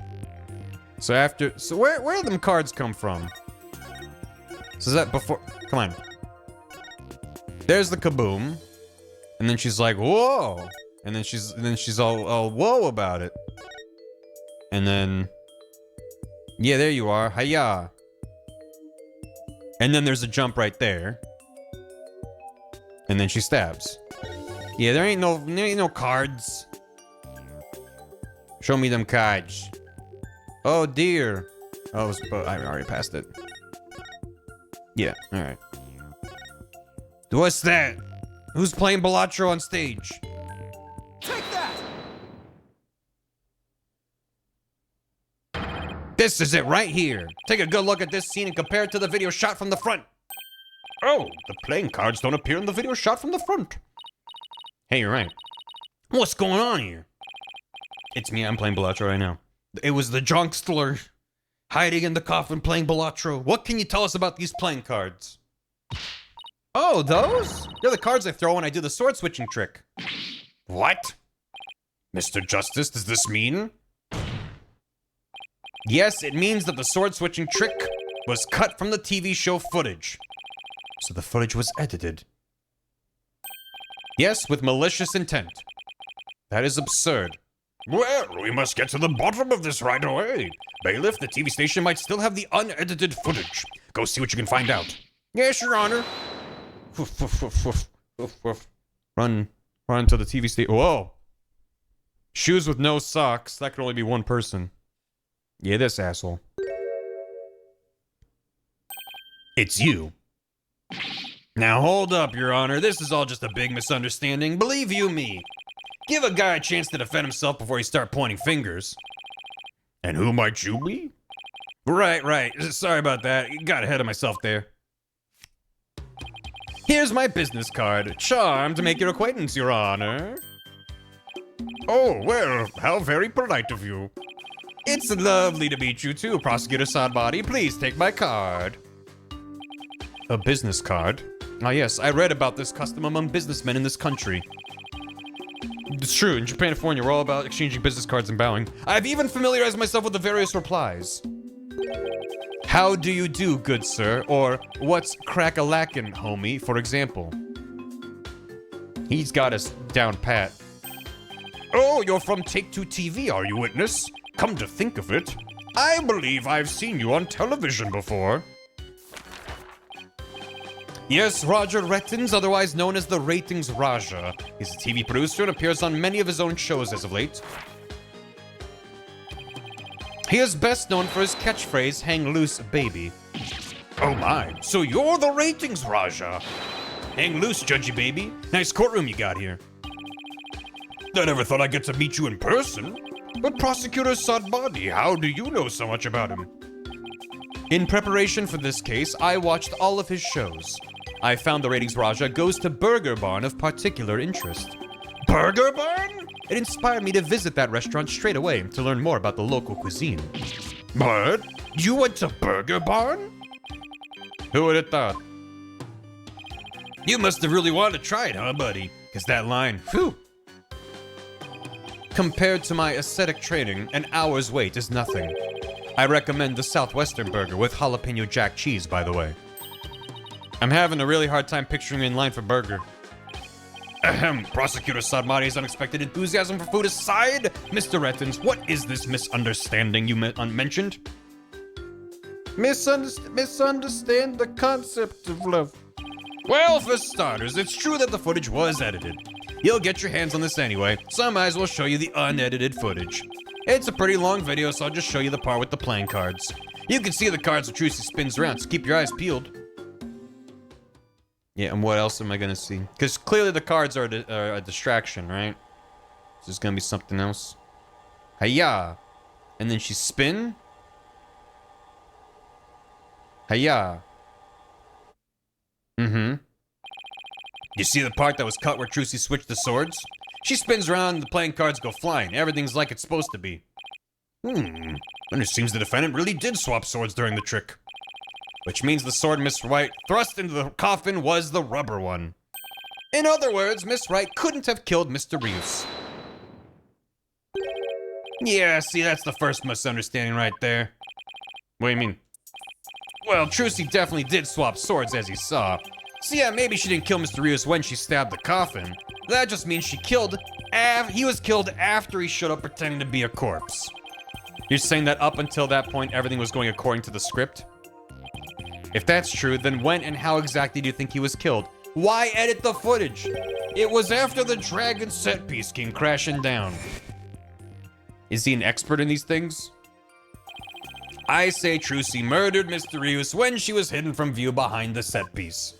So after, so where them cards come from? So is that before, come on. There's the kaboom. And then she's like, whoa. And then she's all whoa about it. And then, yeah, there you are. Hiya. And then there's a jump right there. And then she stabs. Yeah, there ain't no cards. Show me them cards. Oh dear. Oh, I already passed it. Yeah, alright. What's that? Who's playing Balatro on stage? Take that! This is it right here. Take a good look at this scene and compare it to the video shot from the front. Oh, the playing cards don't appear in the video shot from the front. Hey, you're right. What's going on here? It's me, I'm playing Balatro right now. It was the Jonkstler hiding in the coffin playing Balatro. What can you tell us about these playing cards? Oh, those? They're the cards I throw when I do the sword switching trick. What? Mr. Justice, does this mean? Yes, it means that the sword switching trick was cut from the TV show footage. So the footage was edited. Yes, with malicious intent. That is absurd. Well, we must get to the bottom of this right away. Bailiff, the TV station might still have the unedited footage. Go see what you can find out. Yes, Your Honor. Run to the TV station. Whoa. Shoes with no socks. That could only be one person. Yeah, this asshole. It's you. Now hold up, Your Honor. This is all just a big misunderstanding. Believe you me. Give a guy a chance to defend himself before you start pointing fingers. And who might you be? Right. Sorry about that. Got ahead of myself there. Here's my business card. Charmed to make your acquaintance, Your Honor. Oh, well, how very polite of you. It's lovely to meet you too, Prosecutor Sodbody. Please take my card. A business card? Ah, yes, I read about this custom among businessmen in this country. It's true, in Japan and California, we're all about exchanging business cards and bowing. I've even familiarized myself with the various replies. How do you do, good sir? Or, what's crack-a-lackin', homie, for example. He's got us down pat. Oh, you're from Take-Two TV, are you, witness? Come to think of it, I believe I've seen you on television before. Yes, Roger Rettins, otherwise known as the Ratings Raja. He's a TV producer and appears on many of his own shows as of late. He is best known for his catchphrase, hang loose, baby. Oh my, so you're the Ratings Raja. Hang loose, judgy baby. Nice courtroom you got here. I never thought I'd get to meet you in person. But Prosecutor Sadbadi, how do you know so much about him? In preparation for this case, I watched all of his shows. I found the Ratings Raja goes to Burger Barn of particular interest. Burger Barn? It inspired me to visit that restaurant straight away to learn more about the local cuisine. What? You went to Burger Barn? Who would have thought? You must have really wanted to try it, huh, buddy? Because that line, whew. Compared to my ascetic training, an hour's wait is nothing. I recommend the Southwestern burger with jalapeno jack cheese, by the way. I'm having a really hard time picturing in line for burger. Ahem, Prosecutor Sadmari's unexpected enthusiasm for food aside, Mr. Rettins, what is this misunderstanding you mentioned? Misunderstand the concept of love. Well, for starters, it's true that the footage was edited. You'll get your hands on this anyway, so I might as well show you the unedited footage. It's a pretty long video, so I'll just show you the part with the playing cards. You can see the cards that Trucy spins around, so keep your eyes peeled. Yeah, and what else am I gonna see? Because clearly the cards are a distraction, right? So there's gonna be something else. Hiya! And then she spin. Hiya! Mm-hmm. You see the part that was cut where Trucy switched the swords? She spins around and the playing cards go flying. Everything's like it's supposed to be. And it seems the defendant really did swap swords during the trick. Which means the sword Miss Wright thrust into the coffin was the rubber one. In other words, Miss Wright couldn't have killed Mr. Reeves. Yeah, see, that's the first misunderstanding right there. What do you mean? Well, Trucy definitely did swap swords as he saw. So yeah, maybe she didn't kill Mr. Rios when she stabbed the coffin. That just means he was killed after he showed up pretending to be a corpse. You're saying that up until that point, everything was going according to the script? If that's true, then when and how exactly do you think he was killed? Why edit the footage? It was after the dragon set piece came crashing down. Is he an expert in these things? I say Trucy murdered Mr. Rios when she was hidden from view behind the set piece.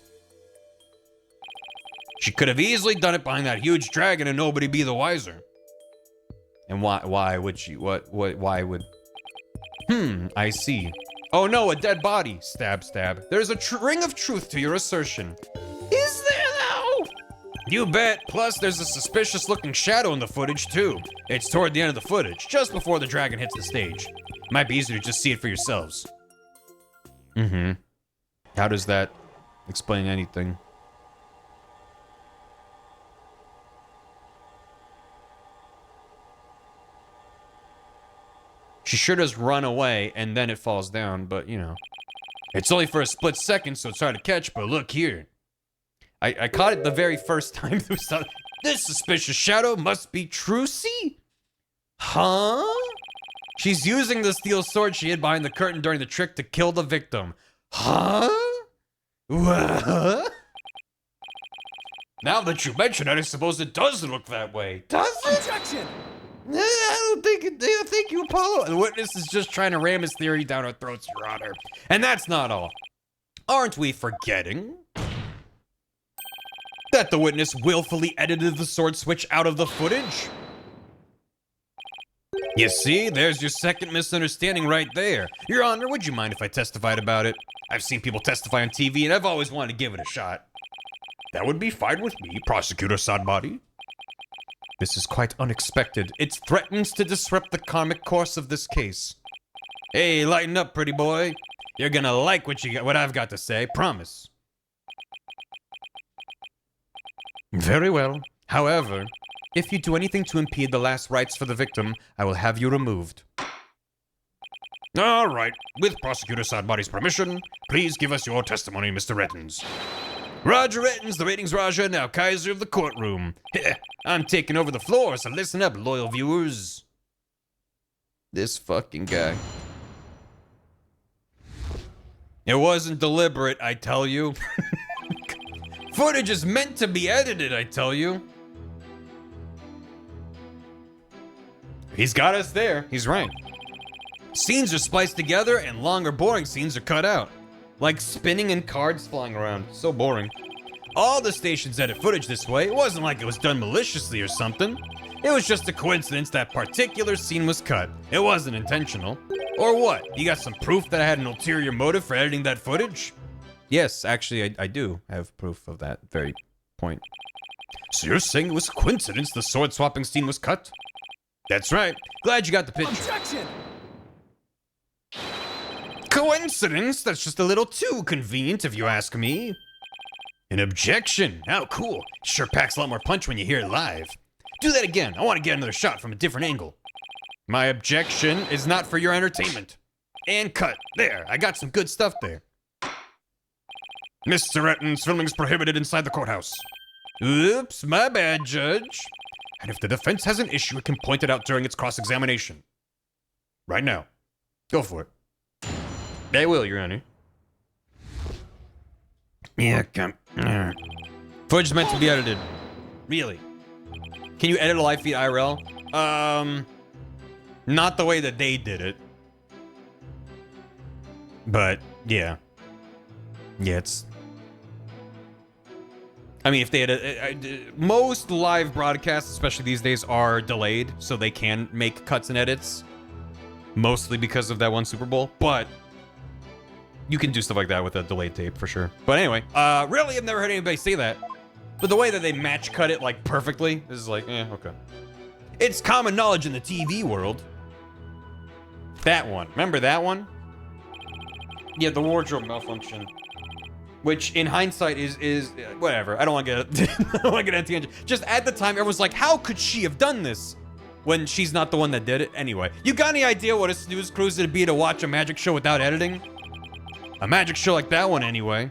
She could have easily done it behind that huge dragon and nobody be the wiser. And why would she? Why would? I see. Oh no, a dead body. Stab, stab. There's a ring of truth to your assertion. Is there though? You bet. Plus, there's a suspicious looking shadow in the footage too. It's toward the end of the footage, just before the dragon hits the stage. Might be easier to just see it for yourselves. How does that explain anything? She sure does run away, and then it falls down, but, you know. It's only for a split second, so it's hard to catch, but look here. I caught it the very first time. This suspicious shadow must be Trucy? Huh? She's using the steel sword she hid behind the curtain during the trick to kill the victim. Huh? What? Now that you mention it, I suppose it does look that way. Does it? Objection! I don't think you, Apollo. The witness is just trying to ram his theory down our throats, Your Honor. And that's not all. Aren't we forgetting that the witness willfully edited the sword switch out of the footage? You see, there's your second misunderstanding right there. Your Honor, would you mind if I testified about it? I've seen people testify on TV, and I've always wanted to give it a shot. That would be fine with me, Prosecutor Sadbody. This is quite unexpected. It threatens to disrupt the karmic course of this case. Hey, lighten up, pretty boy. You're gonna like what I've got to say, promise. Very well. However, if you do anything to impede the last rites for the victim, I will have you removed. All right. With Prosecutor Sadbody's permission, please give us your testimony, Mr. Rettens. Roger Rettens, the ratings Raja, now Kaiser of the courtroom. I'm taking over the floor, so listen up, loyal viewers. This fucking guy. It wasn't deliberate, I tell you. Footage is meant to be edited, I tell you. He's got us there. He's right. Scenes are spliced together and longer, boring scenes are cut out. Like spinning and cards flying around. So boring. All the stations edit footage this way. It wasn't like it was done maliciously or something. It was just a coincidence that particular scene was cut. It wasn't intentional. Or what? You got some proof that I had an ulterior motive for editing that footage? Yes, actually, I do have proof of that very point. So you're saying it was a coincidence the sword swapping scene was cut? That's right. Glad you got the picture. Objection! Coincidence? That's just a little too convenient if you ask me. An objection? How cool. Sure packs a lot more punch when you hear it live. Do that again. I want to get another shot from a different angle. My objection is not for your entertainment. And cut. There. I got some good stuff there. Mr. Rettens, filming is prohibited inside the courthouse. Oops, my bad, Judge. And if the defense has an issue, it can point it out during its cross-examination. Right now. Go for it. They will, Your Honor. Yeah, come. Footage is meant to be edited. Really? Can you edit a live feed IRL? Not the way that they did it. But, yeah. Yeah, it's... I mean, if they had most live broadcasts, especially these days, are delayed, so they can make cuts and edits. Mostly because of that one Super Bowl, but you can do stuff like that with a delayed tape for sure. But anyway, really, I've never heard anybody say that. But the way that they match cut it like perfectly is like, okay. It's common knowledge in the TV world. That one. Remember that one? Yeah, the wardrobe malfunction. Which in hindsight is whatever. I don't want to get on tangent. Just at the time, everyone's like, how could she have done this? When she's not the one that did it. Anyway, you got any idea what a snooze cruise it'd be to watch a magic show without editing? A magic show like that one anyway.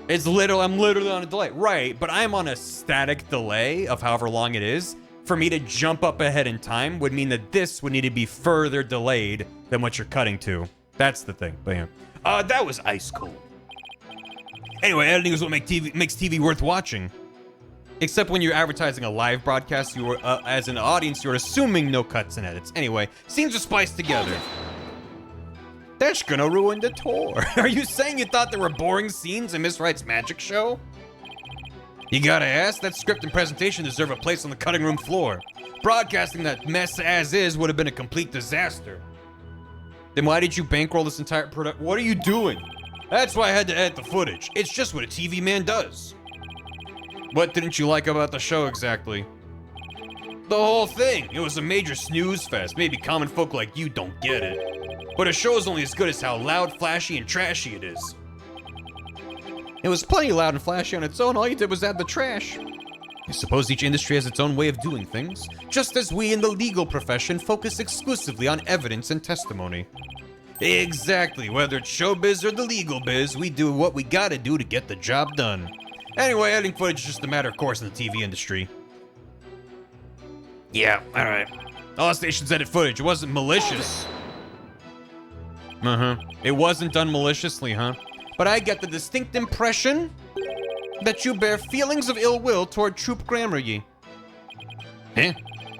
I'm literally on a delay. Right, but I'm on a static delay of however long it is. For me to jump up ahead in time would mean that this would need to be further delayed than what you're cutting to. That's the thing. But yeah. That was ice cold. Anyway, editing is what makes TV worth watching. Except when you're advertising a live broadcast, you were, as an audience, you're assuming no cuts and edits. Anyway, scenes are spliced together. That's gonna ruin the tour. Are you saying you thought there were boring scenes in Miss Wright's magic show? You gotta ask, that script and presentation deserve a place on the cutting room floor. Broadcasting that mess as is would have been a complete disaster. Then why did you bankroll this entire product? What are you doing? That's why I had to edit the footage. It's just what a TV man does. What didn't you like about the show exactly? The whole thing. It was a major snooze fest. Maybe common folk like you don't get it. But a show is only as good as how loud, flashy, and trashy it is. It was plenty loud and flashy on its own. All you did was add the trash. I suppose each industry has its own way of doing things, just as we in the legal profession focus exclusively on evidence and testimony. Exactly. Whether it's showbiz or the legal biz, we do what we gotta do to get the job done. Anyway, editing footage is just a matter of course in the TV industry. Yeah, alright. All stations edit footage. It wasn't malicious. It wasn't done maliciously, huh? But I get the distinct impression that you bear feelings of ill will toward Troop Grammar-y. Eh?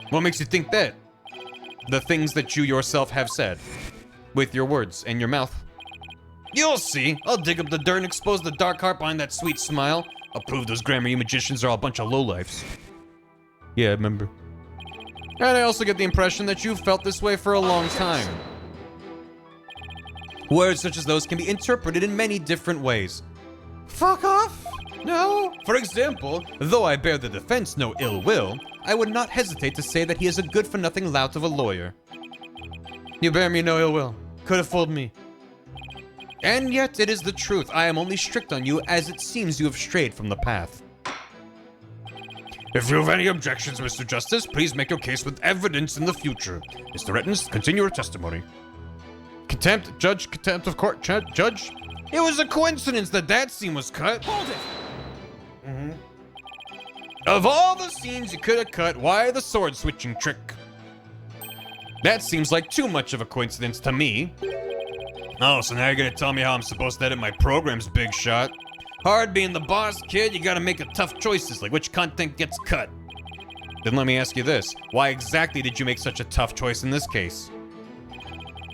What makes you think that? The things that you yourself have said. With your words and your mouth. You'll see. I'll dig up the dirt and expose the dark heart behind that sweet smile. I'll prove those Grammar-y magicians are all a bunch of lowlifes. Yeah, I remember. And I also get the impression that you've felt this way for a long time. Words such as those can be interpreted in many different ways. Fuck off? No. For example, though I bear the defense no ill will, I would not hesitate to say that he is a good-for-nothing lout of a lawyer. You bear me no ill will. Could have fooled me. And yet, it is the truth. I am only strict on you as it seems you have strayed from the path. If you have any objections, Mr. Justice, please make your case with evidence in the future. Mr. Rettens, continue your testimony. Contempt, judge, contempt of court, judge? It was a coincidence that that scene was cut. Hold it! Of all the scenes you could have cut, why the sword switching trick? That seems like too much of a coincidence to me. Oh, so now you're gonna tell me how I'm supposed to edit my programs, big shot? Hard being the boss, kid. You gotta make tough choices, like which content gets cut. Then let me ask you this. Why exactly did you make such a tough choice in this case?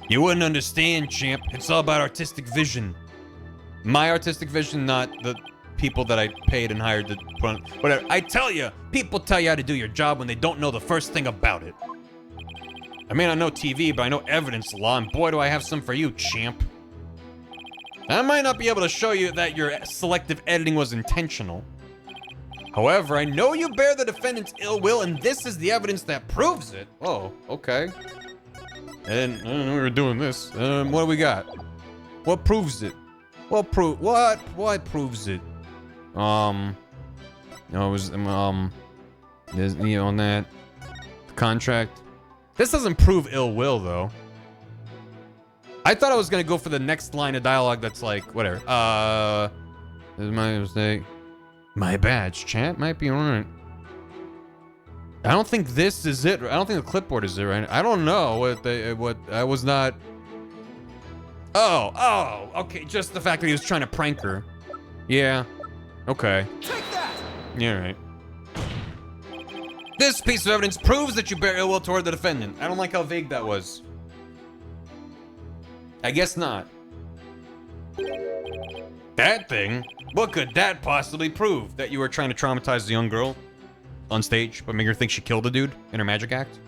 You wouldn't understand, champ. It's all about artistic vision. My artistic vision, not the people that I paid and hired to put on, whatever. I tell you, people tell you how to do your job when they don't know the first thing about it. I may not know TV, but I know evidence law, and boy do I have some for you, champ. I might not be able to show you that your selective editing was intentional. However, I know you bear the defendant's ill will, and this is the evidence that proves it. Oh, okay. I didn't know we were doing this. What do we got? What proves it? What proves it? No, it was, there's, on that contract. This doesn't prove ill will, though. I thought I was gonna go for the next line of dialogue that's like, whatever. This is my mistake. My badge, chat might be alright. I don't think this is it. I don't think the clipboard is it, right? I don't know what I was not. Oh, okay. Just the fact that he was trying to prank her. Yeah. Okay. Take that! Yeah, right. This piece of evidence proves that you bear ill will toward the defendant. I don't like how vague that was. I guess not. That thing? What could that possibly prove? That you were trying to traumatize the young girl on stage, but make her think she killed a dude in her magic act?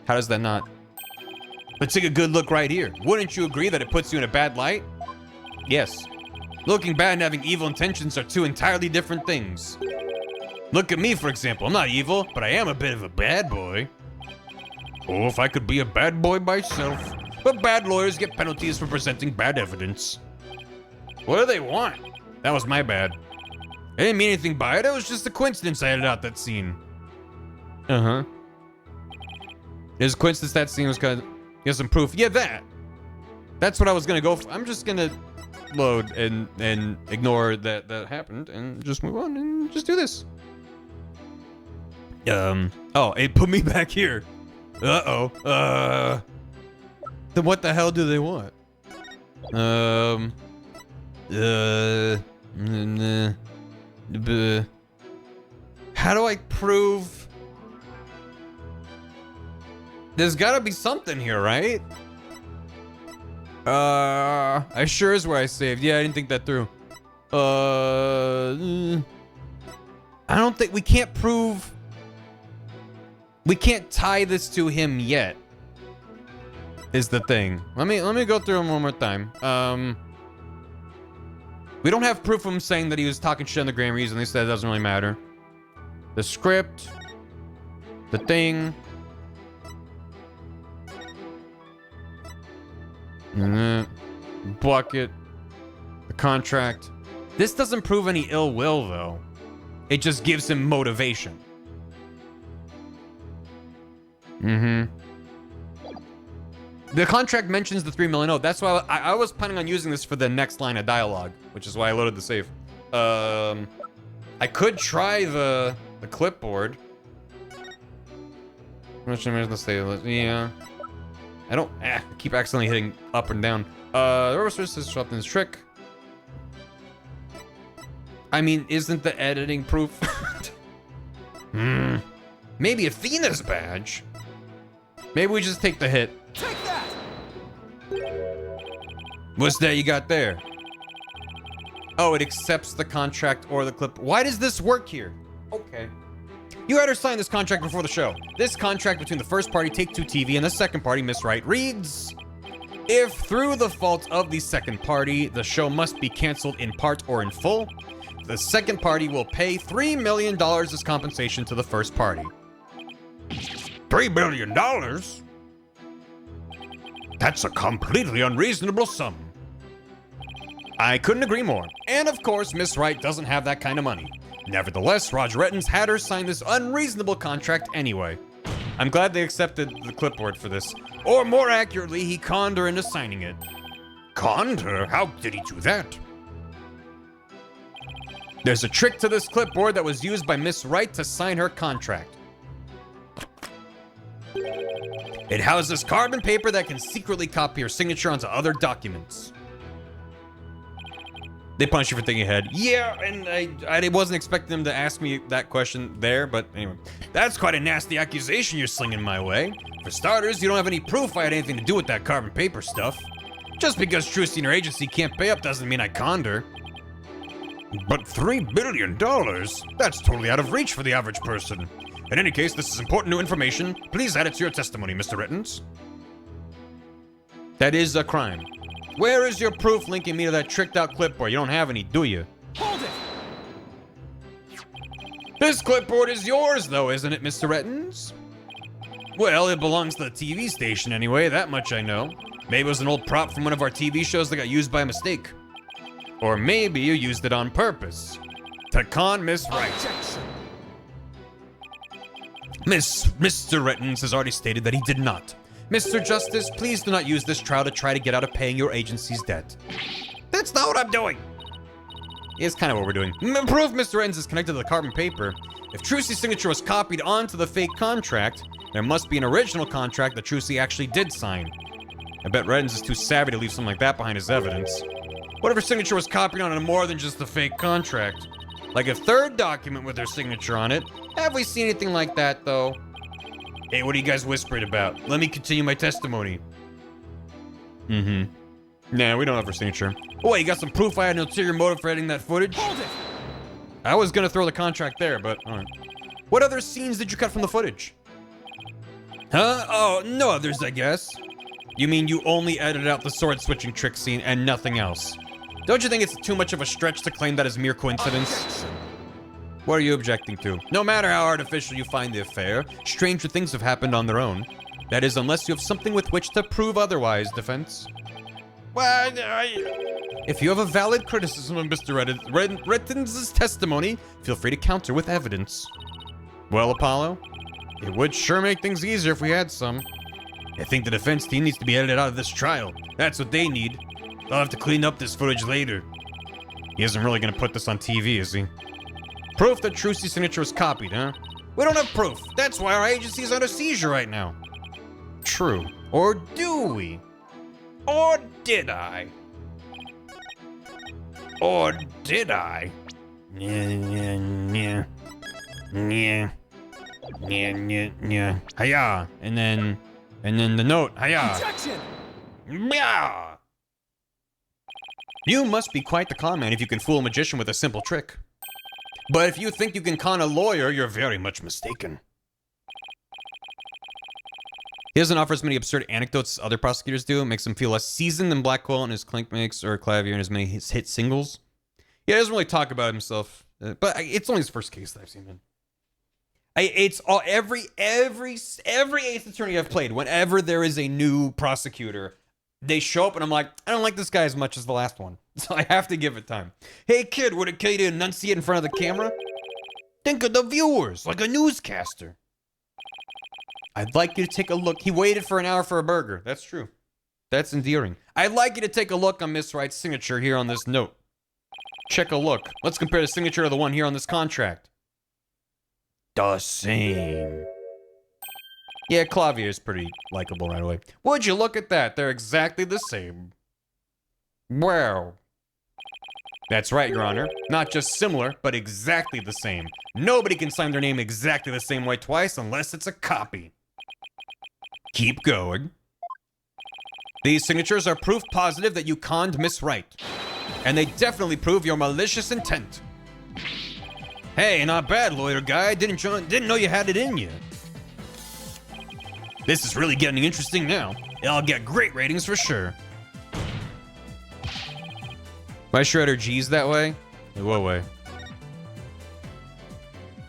How does that not? But take a good look right here. Wouldn't you agree that it puts you in a bad light? Yes. Looking bad and having evil intentions are two entirely different things. Look at me, for example. I'm not evil, but I am a bit of a bad boy. Oh, if I could be a bad boy myself. But bad lawyers get penalties for presenting bad evidence. What do they want? That was my bad. I didn't mean anything by it. It was just a coincidence I edited out that scene. Uh-huh. There's a coincidence that scene was kind of... Get some proof. Yeah, that. That's what I was gonna go for. I'm just gonna load and ignore that happened and just move on and just do this. Oh, it put me back here. Uh-oh. Then what the hell do they want? How do I prove? There's gotta be something here, right? I sure is where I saved. Yeah, I didn't think that through. I don't think we can't prove. We can't tie this to him yet. Is the thing. Let me go through him one more time. We don't have proof of him saying that he was talking shit on the Grammys, and they said it doesn't really matter. The script, the thing. Bucket, the contract. This doesn't prove any ill will, though. It just gives him motivation. The contract mentions the 3 million. Oh, that's why I was planning on using this for the next line of dialogue, which is why I loaded the save. I could try the clipboard. Yeah. I don't keep accidentally hitting up and down. The rubber source is disrupting this trick. I mean, isn't the editing proof? Maybe Athena's badge. Maybe we just take the hit. Take that! What's that you got there? Oh, it accepts the contract or the clip. Why does this work here? Okay. You had her sign this contract before the show. This contract between the first party, Take-Two TV, and the second party, Miss Wright, reads... If through the fault of the second party, the show must be canceled in part or in full, the second party will pay $3 million as compensation to the first party. $3 million? That's a completely unreasonable sum. I couldn't agree more. And of course, Miss Wright doesn't have that kind of money. Nevertheless, Roger Rettens had her sign this unreasonable contract anyway. I'm glad they accepted the clipboard for this. Or more accurately, he conned her into signing it. Conned her? How did he do that? There's a trick to this clipboard that was used by Miss Wright to sign her contract. It houses carbon paper that can secretly copy her signature onto other documents. They punish you for thinking ahead. Yeah, and I wasn't expecting them to ask me that question there, but anyway. That's quite a nasty accusation you're slinging my way. For starters, you don't have any proof I had anything to do with that carbon paper stuff. Just because Trucy and her agency can't pay up doesn't mean I conned her. But $3 billion? That's totally out of reach for the average person. In any case, this is important new information. Please add it to your testimony, Mr. Rittens. That is a crime. Where is your proof linking me to that tricked out clipboard? You don't have any, do you? Hold it! This clipboard is yours, though, isn't it, Mr. Rittens? Well, it belongs to the TV station anyway, that much I know. Maybe it was an old prop from one of our TV shows that got used by mistake. Or maybe you used it on purpose. To con Miss Wright. Objection. Mr. Rittens has already stated that he did not. Mr. Justice, please do not use this trial to try to get out of paying your agency's debt. That's not what I'm doing. It's kind of what we're doing. Proof Mr. Rittens is connected to the carbon paper. If Trucy's signature was copied onto the fake contract, there must be an original contract that Trucy actually did sign. I bet Rittens is too savvy to leave something like that behind as evidence. What if her signature was copied on more than just the fake contract? Like a third document with her signature on it? Have we seen anything like that, though? Hey, what are you guys whispering about? Let me continue my testimony. Nah, we don't have her signature. Oh, wait, you got some proof I had an ulterior motive for editing that footage? Hold it! I was gonna throw the contract there, but alright. What other scenes did you cut from the footage? Huh? Oh, no others, I guess. You mean you only edited out the sword switching trick scene and nothing else? Don't you think it's too much of a stretch to claim that as mere coincidence? What are you objecting to? No matter how artificial you find the affair, stranger things have happened on their own. That is, unless you have something with which to prove otherwise, defense. Well, if you have a valid criticism of Mr. Retton's testimony, feel free to counter with evidence. Well, Apollo, it would sure make things easier if we had some. I think the defense team needs to be edited out of this trial. That's what they need. They'll have to clean up this footage later. He isn't really gonna put this on TV, is he? Proof that Trucy's signature was copied, huh? We don't have proof. That's why our agency's under seizure right now. True. Or do we? Or did I? Or did I? Yeah. Hiya. And then the note. Hiya. Objection! Yeah. You must be quite the con man if you can fool a magician with a simple trick. But if you think you can con a lawyer, you're very much mistaken. He doesn't offer as many absurd anecdotes as other prosecutors do. It makes him feel less seasoned than Blackwell in his clink mix or Clavier in as many hit singles. Yeah, he doesn't really talk about himself. But it's only his first case that I've seen him. It's all every Ace Attorney I've played, whenever there is a new prosecutor, they show up and I'm like, I don't like this guy as much as the last one. So I have to give it time. Hey kid, would it kill you to enunciate in front of the camera? Think of the viewers, like a newscaster. I'd like you to take a look. He waited for an hour for a burger. That's true. That's endearing. I'd like you to take a look on Miss Wright's signature here on this note. Check a look. Let's compare the signature to the one here on this contract. The same. Yeah, Clavier is pretty likable right away. Would you look at that? They're exactly the same. Wow. That's right, Your Honor. Not just similar, but exactly the same. Nobody can sign their name exactly the same way twice unless it's a copy. Keep going. These signatures are proof positive that you conned Miss Wright. And they definitely prove your malicious intent. Hey, not bad, lawyer guy. Didn't know you had it in you. This is really getting interesting now. I'll get great ratings for sure. My shredder G's that way? In what way?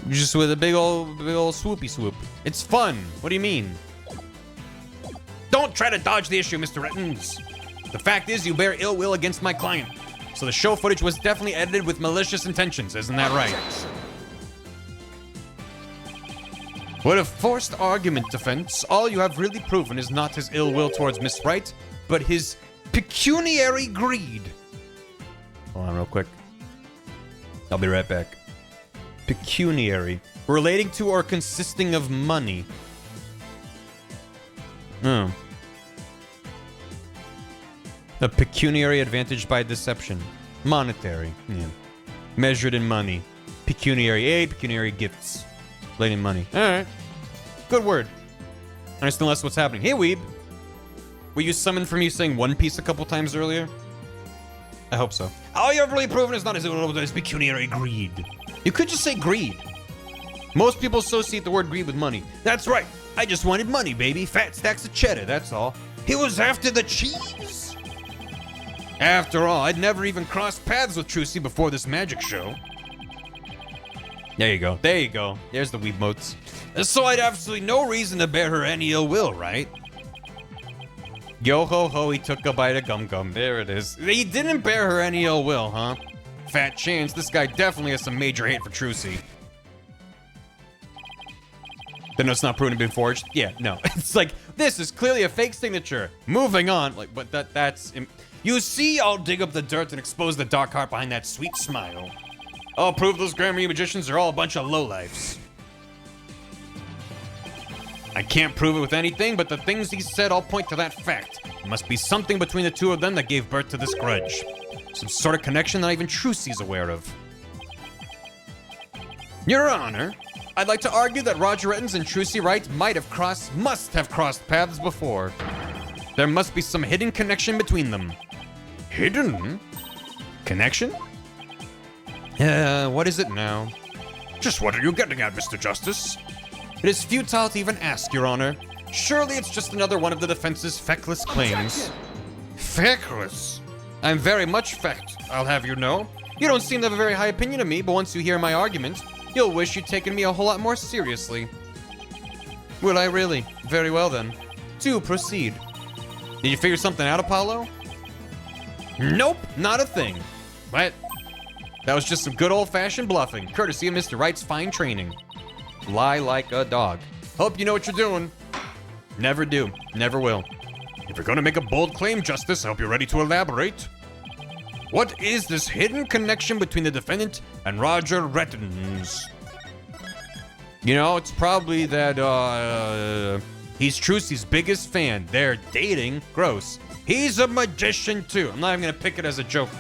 Just with a big old swoopy swoop. It's fun. What do you mean? Don't try to dodge the issue, Mr. Rittens. The fact is you bear ill will against my client. So the show footage was definitely edited with malicious intentions, isn't that right? What a forced argument, defense. All you have really proven is not his ill will towards Miss Wright, but his pecuniary greed. Hold on real quick. I'll be right back. Pecuniary. Relating to or consisting of money. Oh. A pecuniary advantage by deception. Monetary. Yeah. Measured in money. Pecuniary aid, pecuniary gifts. Relating money. Alright. Good word. Understand less what's happening. Hey, Weeb. Were you summoned from you saying One Piece a couple times earlier? I hope so. All you have really proven is not his pecuniary greed. You could just say greed. Most people associate the word greed with money. That's right. I just wanted money, baby. Fat stacks of cheddar, that's all. He was after the cheese. After all, I'd never even crossed paths with Trucy before this magic show. There you go. There you go. There's the weeb motes. So I'd absolutely no reason to bear her any ill will, right? Yo ho ho, he took a bite of gum gum. There it is. He didn't bear her any ill will, huh? Fat chance. This guy definitely has some major hate for Trucy. Then it's not proven to be forged? Yeah, no. It's like, this is clearly a fake signature. Moving on. Like, but that's... You see, I'll dig up the dirt and expose the dark heart behind that sweet smile. I'll prove those Grammy magicians are all a bunch of lowlifes. I can't prove it with anything, but the things he said all point to that fact. There must be something between the two of them that gave birth to this grudge. Some sort of connection that even Trucy's aware of. Your Honor, I'd like to argue that Roger Rittens and Trucy Wright must have crossed paths before. There must be some hidden connection between them. Hidden? Connection? What is it now? Just what are you getting at, Mr. Justice? It is futile to even ask, Your Honor. Surely it's just another one of the defense's feckless claims. Feckless? I'm very much fact, I'll have you know. You don't seem to have a very high opinion of me, but once you hear my argument, you'll wish you'd taken me a whole lot more seriously. Will I really? Very well then. To proceed. Did you figure something out, Apollo? Nope, not a thing. What? That was just some good old-fashioned bluffing, courtesy of Mr. Wright's fine training. Lie like a dog. Hope you know what you're doing. Never do. Never will. If you're gonna make a bold claim, Justice, I hope you're ready to elaborate. What is this hidden connection between the defendant and Roger Rettens? You know, it's probably that, he's Trucy's biggest fan. They're dating. Gross. He's a magician, too. I'm not even gonna pick it as a joke.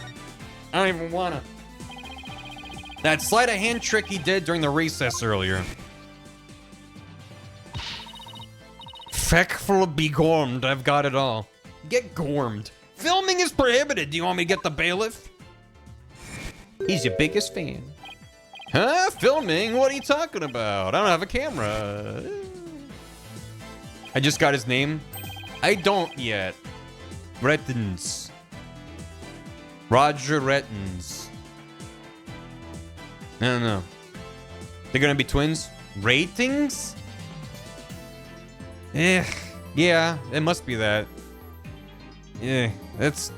I don't even wanna. That sleight of hand trick he did during the recess earlier. Feckful be gormed. I've got it all. Get gormed. Filming is prohibited. Do you want me to get the bailiff? He's your biggest fan. Huh? Filming? What are you talking about? I don't have a camera. I just got his name. I don't yet. Rettens. Roger Rettens. I don't know. They're gonna be twins? Ratings? Yeah, it must be that. Yeah, that's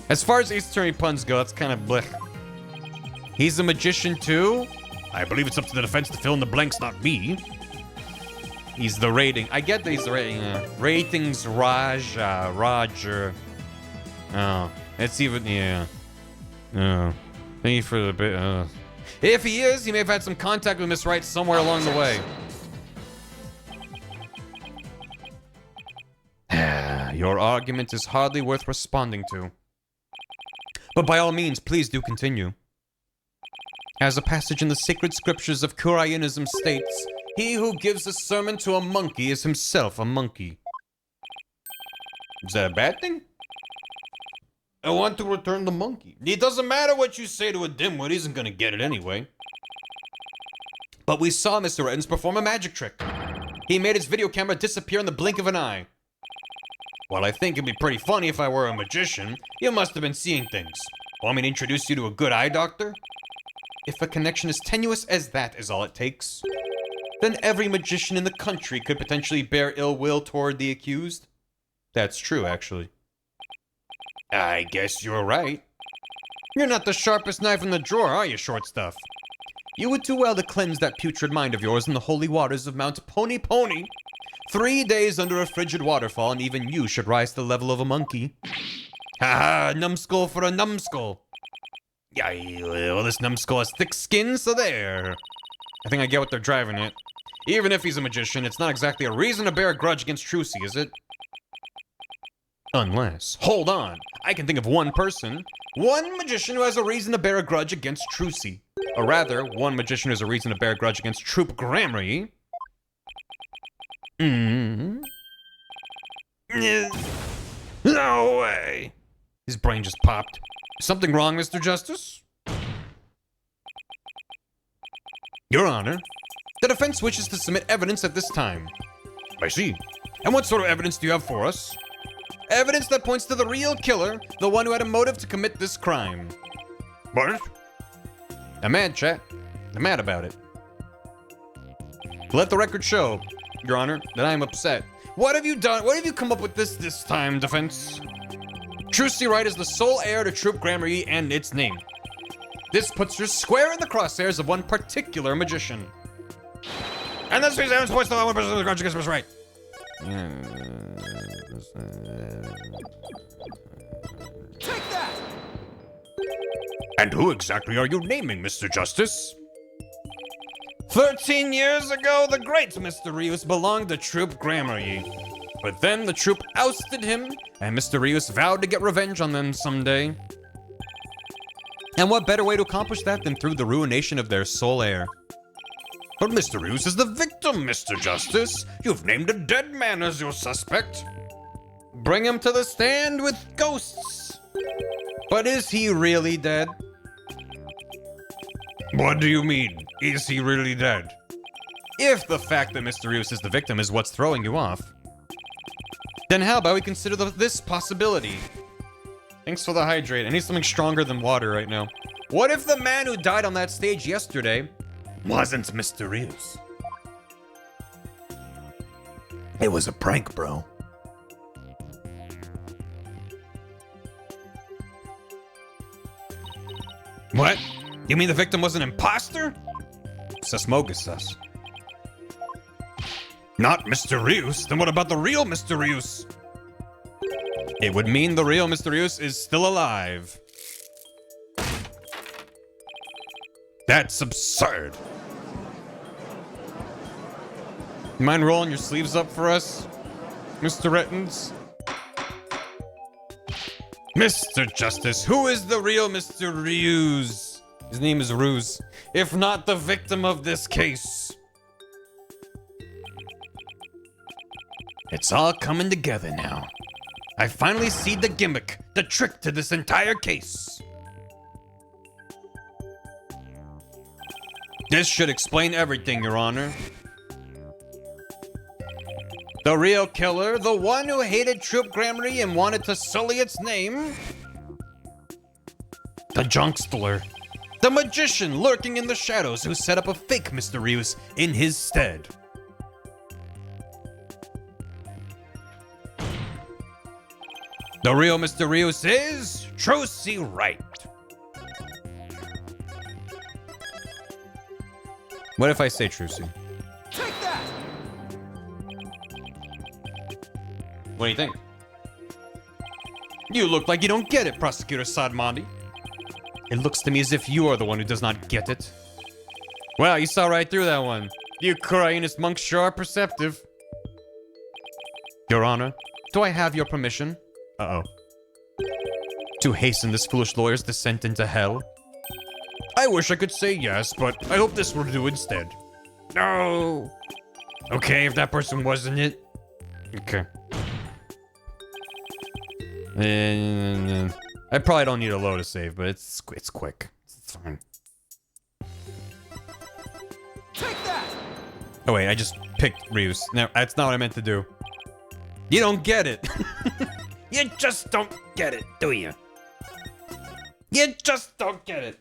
as far as Ace Attorney puns go, that's kind of blech. He's a magician too? I believe it's up to the defense to fill in the blanks, not me. He's the rating. I get that he's the rating. Ratings, Roger. Oh, it's even, yeah. Oh, thank you for the bit. If he is, he may have had some contact with Miss Wright somewhere along the way. Your argument is hardly worth responding to. But by all means, please do continue. As a passage in the sacred scriptures of Koreanism states, he who gives a sermon to a monkey is himself a monkey. Is that a bad thing? I want to return the monkey. It doesn't matter what you say to a dimwit, he isn't gonna get it anyway. But we saw Mr. Rettens perform a magic trick. He made his video camera disappear in the blink of an eye. While I think it'd be pretty funny if I were a magician, you must have been seeing things. Want me to introduce you to a good eye doctor? If a connection as tenuous as that is all it takes, then every magician in the country could potentially bear ill will toward the accused. That's true, actually. I guess you're right. You're not the sharpest knife in the drawer, are you, short stuff? You would do well to cleanse that putrid mind of yours in the holy waters of Mount Pony Pony. 3 days under a frigid waterfall, and even you should rise to the level of a monkey. Ha ha, numbskull for a numbskull. Yeah, well, this numbskull has thick skin, so there. I think I get what they're driving at. Even if he's a magician, it's not exactly a reason to bear a grudge against Trucy, is it? Unless, hold on, I can think of one person, one magician who has a reason to bear a grudge against Trucy. Or rather, one magician who has a reason to bear a grudge against Troop Grammary. No way. His brain just popped. Something wrong, Mr. Justice? Your Honor, the defense wishes to submit evidence at this time. I see. And what sort of evidence do you have for us? Evidence that points to the real killer, the one who had a motive to commit this crime. What? I'm mad, chat. I'm mad about it. Let the record show, Your Honor, that I am upset. What have you done? What have you come up with this time, defense? Trucy Wright is the sole heir to Troop Grammary and its name. This puts her square in the crosshairs of one particular magician. And this evidence points to the one person who grudge against Miss Wright. Take that! And who exactly are you naming, Mr. Justice? 13 years ago, the great Mr. Rios belonged to Troop Grammary. But then the troop ousted him, and Mr. Rios vowed to get revenge on them someday. And what better way to accomplish that than through the ruination of their sole heir? But Mr. Rios is the victim, Mr. Justice. You've named a dead man as your suspect. Bring him to the stand with ghosts. But is he really dead? What do you mean? Is he really dead? If the fact that Mr. Rios is the victim is what's throwing you off, then how about we consider this possibility? Thanks for the hydrate. I need something stronger than water right now. What if the man who died on that stage yesterday wasn't mysterious? It was a prank, bro. What? You mean the victim was an imposter? Sus mogus sus. Not mysterious? Then what about the real mysterious? It would mean the real mysterious is still alive. That's absurd. You mind rolling your sleeves up for us, Mr. Rettins? Mr. Justice, who is the real Mr. Ruse? His name is Ruse. If not the victim of this case. It's all coming together now. I finally see the gimmick, the trick to this entire case. This should explain everything, Your Honor. The real killer, the one who hated Troop Gramarye and wanted to sully its name. The Junkstler. The magician lurking in the shadows who set up a fake Mr. Ruse in his stead. The real Mr. Ruse is Trucy Wright. What if I say Trucy? Take that! What do you think? You look like you don't get it, Prosecutor Sadmandi. It looks to me as if you are the one who does not get it. Well, you saw right through that one. You Koreanist monks sure are perceptive. Your Honor, do I have your permission? Uh-oh. To hasten this foolish lawyer's descent into hell? I wish I could say yes, but I hope this will do instead. No! Okay, if that person wasn't it. Okay. I probably don't need a load to save, but it's quick. It's fine. Take that! Oh wait, I just picked Ryus. No, that's not what I meant to do. You don't get it. You just don't get it, do you? You just don't get it.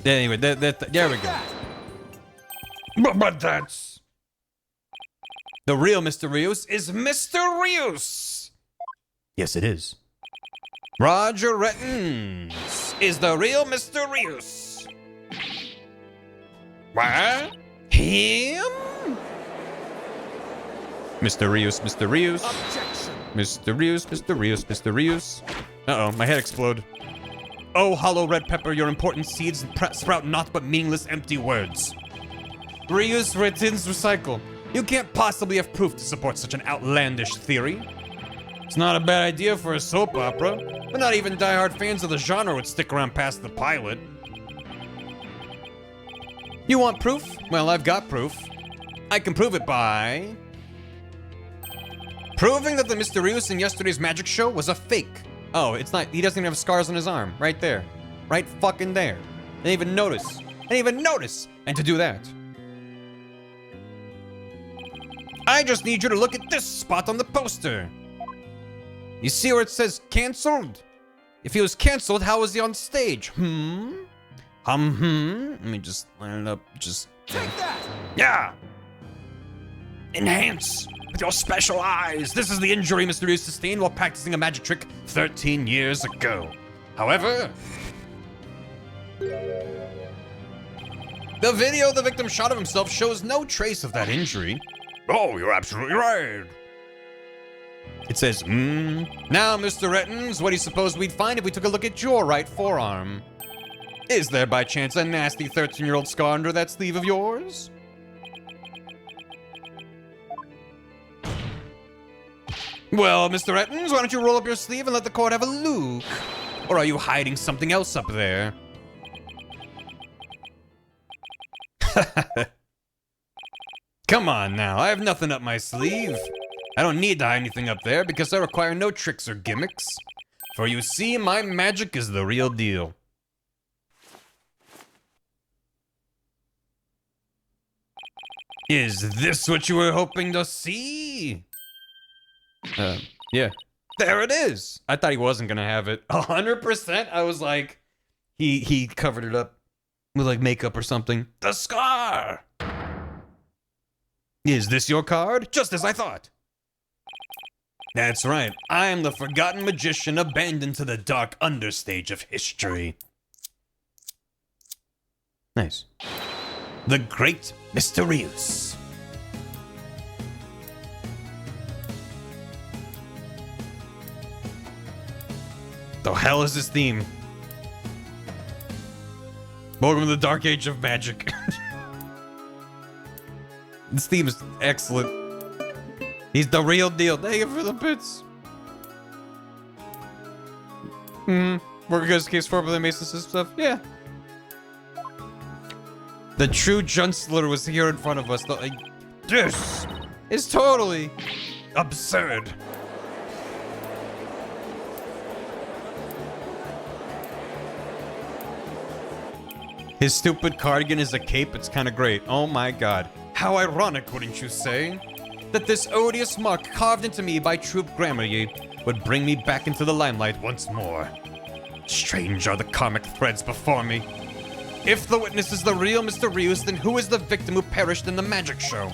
Anyway, there we go. But that's... The real Mr. Ryus is Mr. Ryus. Yes, it is. Roger Rettins is the real Mr. Ryus. What? Him? Mr. Ryus, Mr. Ryus. Objection! Mr. Ryus, Mr. Ryus, Mr. Ryus. Uh-oh, my head exploded. Oh, hollow red pepper, your important seeds sprout naught but meaningless empty words. Ryus Rettins recycle. You can't possibly have proof to support such an outlandish theory. It's not a bad idea for a soap opera, but not even diehard fans of the genre would stick around past the pilot. You want proof? Well, I've got proof. I can prove it by... proving that the Mr. Ryus in yesterday's magic show was a fake. Oh, it's not, he doesn't even have scars on his arm. Right there. Right fucking there. I didn't even notice. I didn't even notice! And to do that, I just need you to look at this spot on the poster. You see where it says canceled? If he was canceled, how was he on stage? Let me just line it up, just... Take that! Yeah! Enhance with your special eyes. This is the injury Mr. Ryus sustained while practicing a magic trick 13 years ago. However, the video the victim shot of himself shows no trace of that injury. Oh, you're absolutely right. It says, Now, Mr. Rettins, what do you suppose we'd find if we took a look at your right forearm? Is there by chance a nasty 13-year-old scar under that sleeve of yours? Well, Mr. Rettins, why don't you roll up your sleeve and let the court have a look? Or are you hiding something else up there? Come on now, I have nothing up my sleeve. I don't need to hide anything up there because I require no tricks or gimmicks. For you see, my magic is the real deal. Is this what you were hoping to see? Yeah. There it is. I thought he wasn't gonna have it. 100%. I was like, he covered it up with like makeup or something. The scar. Is this your card? Just as I thought. That's right. I am the forgotten magician abandoned to the dark understage of history. Nice. The Great Mysterious. The hell is this theme? Welcome to the Dark Age of Magic. This theme is excellent. He's the real deal. Thank you for the bits. Working as case for the Mason stuff. Yeah. The true Junstler was here in front of us. Like, this is totally absurd. His stupid cardigan is a cape. It's kind of great. Oh my god. How ironic, wouldn't you say? That this odious mark carved into me by Troop Gramarye would bring me back into the limelight once more. Strange are the karmic threads before me. If the witness is the real Mr. Rius, then who is the victim who perished in the magic show?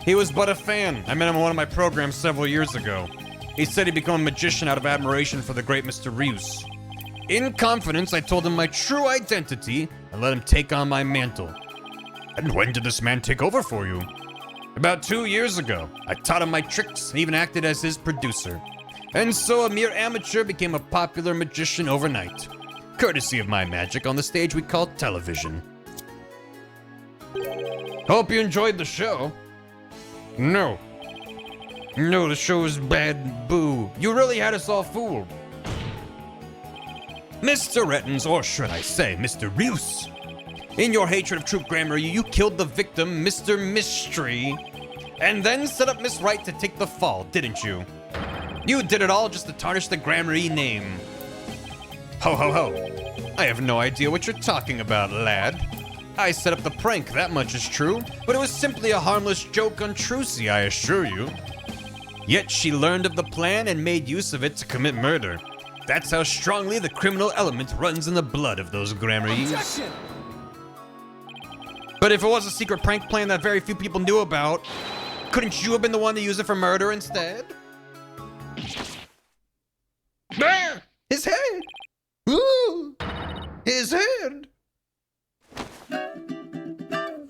He was but a fan. I met him on one of my programs several years ago. He said he'd become a magician out of admiration for the great Mr. Rius. In confidence, I told him my true identity and let him take on my mantle. And when did this man take over for you? About 2 years ago. I taught him my tricks and even acted as his producer. And so a mere amateur became a popular magician overnight. Courtesy of my magic on the stage we call television. Hope you enjoyed the show. No. No, the show was bad. Boo. You really had us all fooled. Mr. Rettens, or should I say, Mr. Rius. In your hatred of Troop Gramarye, you killed the victim, Mr. Mystery, and then set up Miss Wright to take the fall, didn't you? You did it all just to tarnish the Gramarye name. Ho ho ho. I have no idea what you're talking about, lad. I set up the prank, that much is true, but it was simply a harmless joke on Trucy, I assure you. Yet she learned of the plan and made use of it to commit murder. That's how strongly the criminal element runs in the blood of those Gramaryes. But if it was a secret prank plan that very few people knew about, couldn't you have been the one to use it for murder instead? There! His head! Ooh! His head!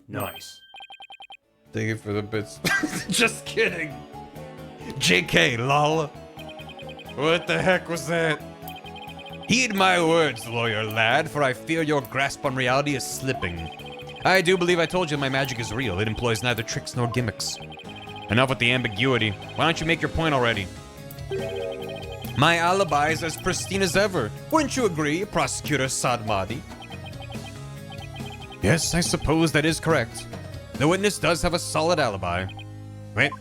Nice. Thank you for the bits. Just kidding. JK, lol. What the heck was that? Heed my words, lawyer lad, for I fear your grasp on reality is slipping. I do believe I told you my magic is real. It employs neither tricks nor gimmicks. Enough with the ambiguity. Why don't you make your point already? My alibi is as pristine as ever. Wouldn't you agree, Prosecutor Sadmadi? Yes, I suppose that is correct. The witness does have a solid alibi. Wait.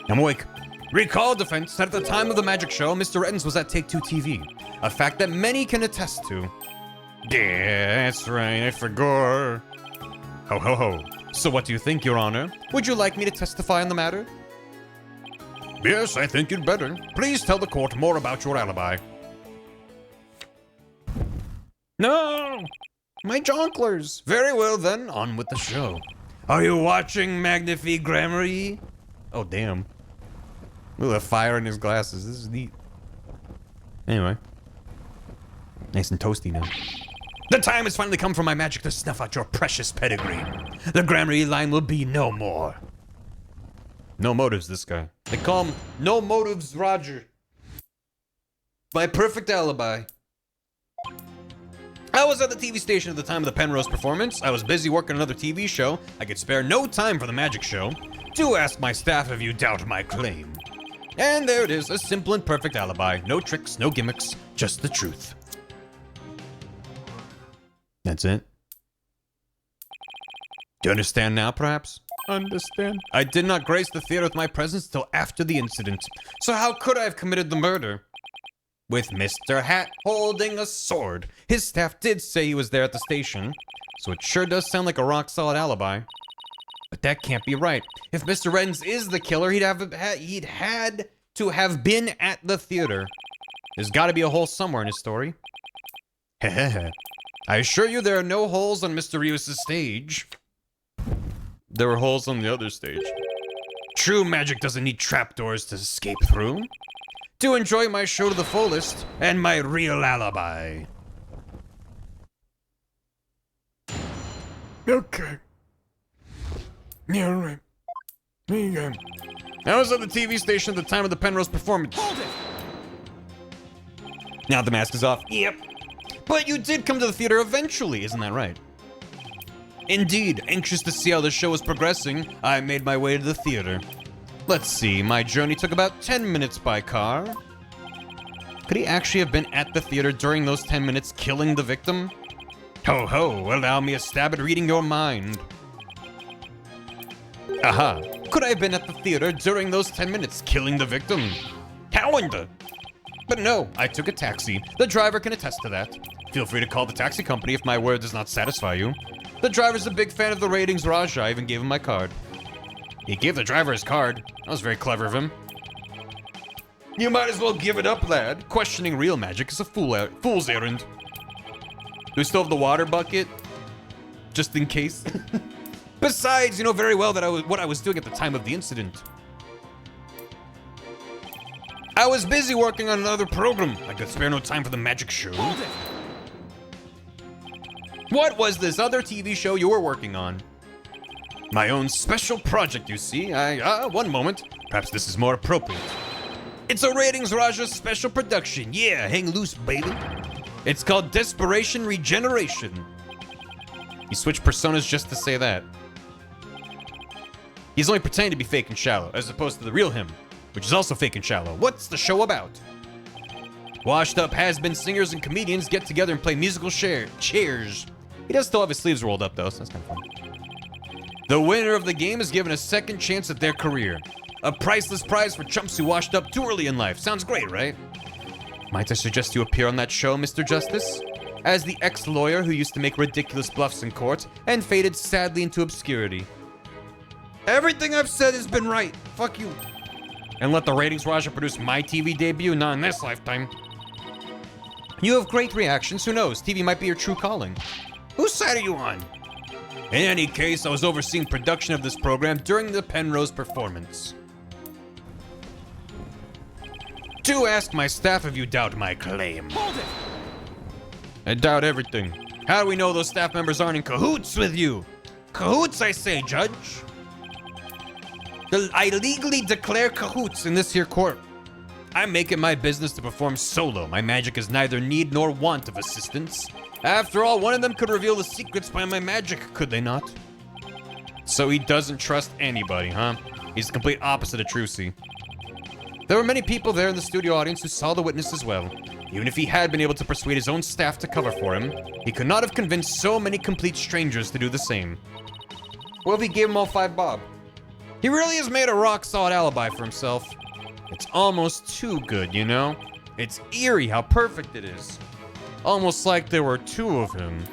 I'm awake. Recall, defense, that at the time of the magic show, Mr. Rettens was at Take-Two TV. A fact that many can attest to. Yeah, that's right, I forgot. Ho ho ho. So what do you think, Your Honor? Would you like me to testify on the matter? Yes, I think you'd better. Please tell the court more about your alibi. No! My jonglers! Very well then, on with the show. Are you watching Magnifique Gramarye? Oh, damn. Look at the fire in his glasses. This is neat. Anyway. Nice and toasty now. The time has finally come for my magic to snuff out your precious pedigree. The Gramarye line will be no more. No motives, this guy. They call him No Motives Roger. My perfect alibi. I was at the TV station at the time of the Penrose performance. I was busy working another TV show. I could spare no time for the magic show. Do ask my staff if you doubt my claim. And there it is, a simple and perfect alibi. No tricks, no gimmicks, just the truth. That's it. Do you understand now, perhaps? Understand. I did not grace the theater with my presence till after the incident. So how could I have committed the murder? With Mr. Hat holding a sword. His staff did say he was there at the station, so it sure does sound like a rock-solid alibi. But that can't be right. If Mr. Reddens is the killer, he'd had to have been at the theater. There's got to be a hole somewhere in his story. I assure you there are no holes on Mr. Rios' stage. There were holes on the other stage. True magic doesn't need trapdoors to escape through. To enjoy my show to the fullest, and my real alibi. Okay. Yeah, right. Me again. I was at the TV station at the time of the Penrose performance. Hold it! Now the mask is off. Yep. But you did come to the theater eventually, isn't that right? Indeed, anxious to see how the show was progressing, I made my way to the theater. Let's see, my journey took about 10 minutes by car. Could he actually have been at the theater during those 10 minutes killing the victim? Ho ho, allow me a stab at reading your mind. Aha, could I have been at the theater during those 10 minutes killing the victim? Calendar! But no, I took a taxi. The driver can attest to that. Feel free to call the taxi company if my word does not satisfy you. The driver's a big fan of the ratings, Raj. I even gave him my card. He gave the driver his card. That was very clever of him. You might as well give it up, lad. Questioning real magic is a fool's errand. Do we still have the water bucket? Just in case. Besides, you know very well that what I was doing at the time of the incident. I was busy working on another program. I could spare no time for the magic show. What was this other TV show you were working on? My own special project, you see. One moment. Perhaps this is more appropriate. It's a Ratings Raja special production. Yeah, hang loose, baby. It's called Desperation Regeneration. He switched personas just to say that. He's only pretending to be fake and shallow, as opposed to the real him, which is also fake and shallow. What's the show about? Washed up has-been singers and comedians get together and play musical chairs. He does still have his sleeves rolled up, though, so that's kind of fun. The winner of the game is given a second chance at their career. A priceless prize for chumps who washed up too early in life. Sounds great, right? Might I suggest you appear on that show, Mr. Justice? As the ex-lawyer who used to make ridiculous bluffs in court and faded sadly into obscurity. Everything I've said has been right. Fuck you. And let the Ratings Raja produce my TV debut? Not in this lifetime. You have great reactions. Who knows? TV might be your true calling. Whose side are you on? In any case, I was overseeing production of this program during the Penrose performance. Do ask my staff if you doubt my claim. Hold it! I doubt everything. How do we know those staff members aren't in cahoots with you? Cahoots, I say, Judge. I legally declare cahoots in this here court. I make it my business to perform solo. My magic is neither need nor want of assistance. After all, one of them could reveal the secrets behind my magic, could they not? So he doesn't trust anybody, huh? He's the complete opposite of Trucy. There were many people there in the studio audience who saw the witness as well. Even if he had been able to persuade his own staff to cover for him, he could not have convinced so many complete strangers to do the same. What if he gave them all 5 bob? He really has made a rock-solid alibi for himself. It's almost too good, you know? It's eerie how perfect it is. Almost like there were 2 of him.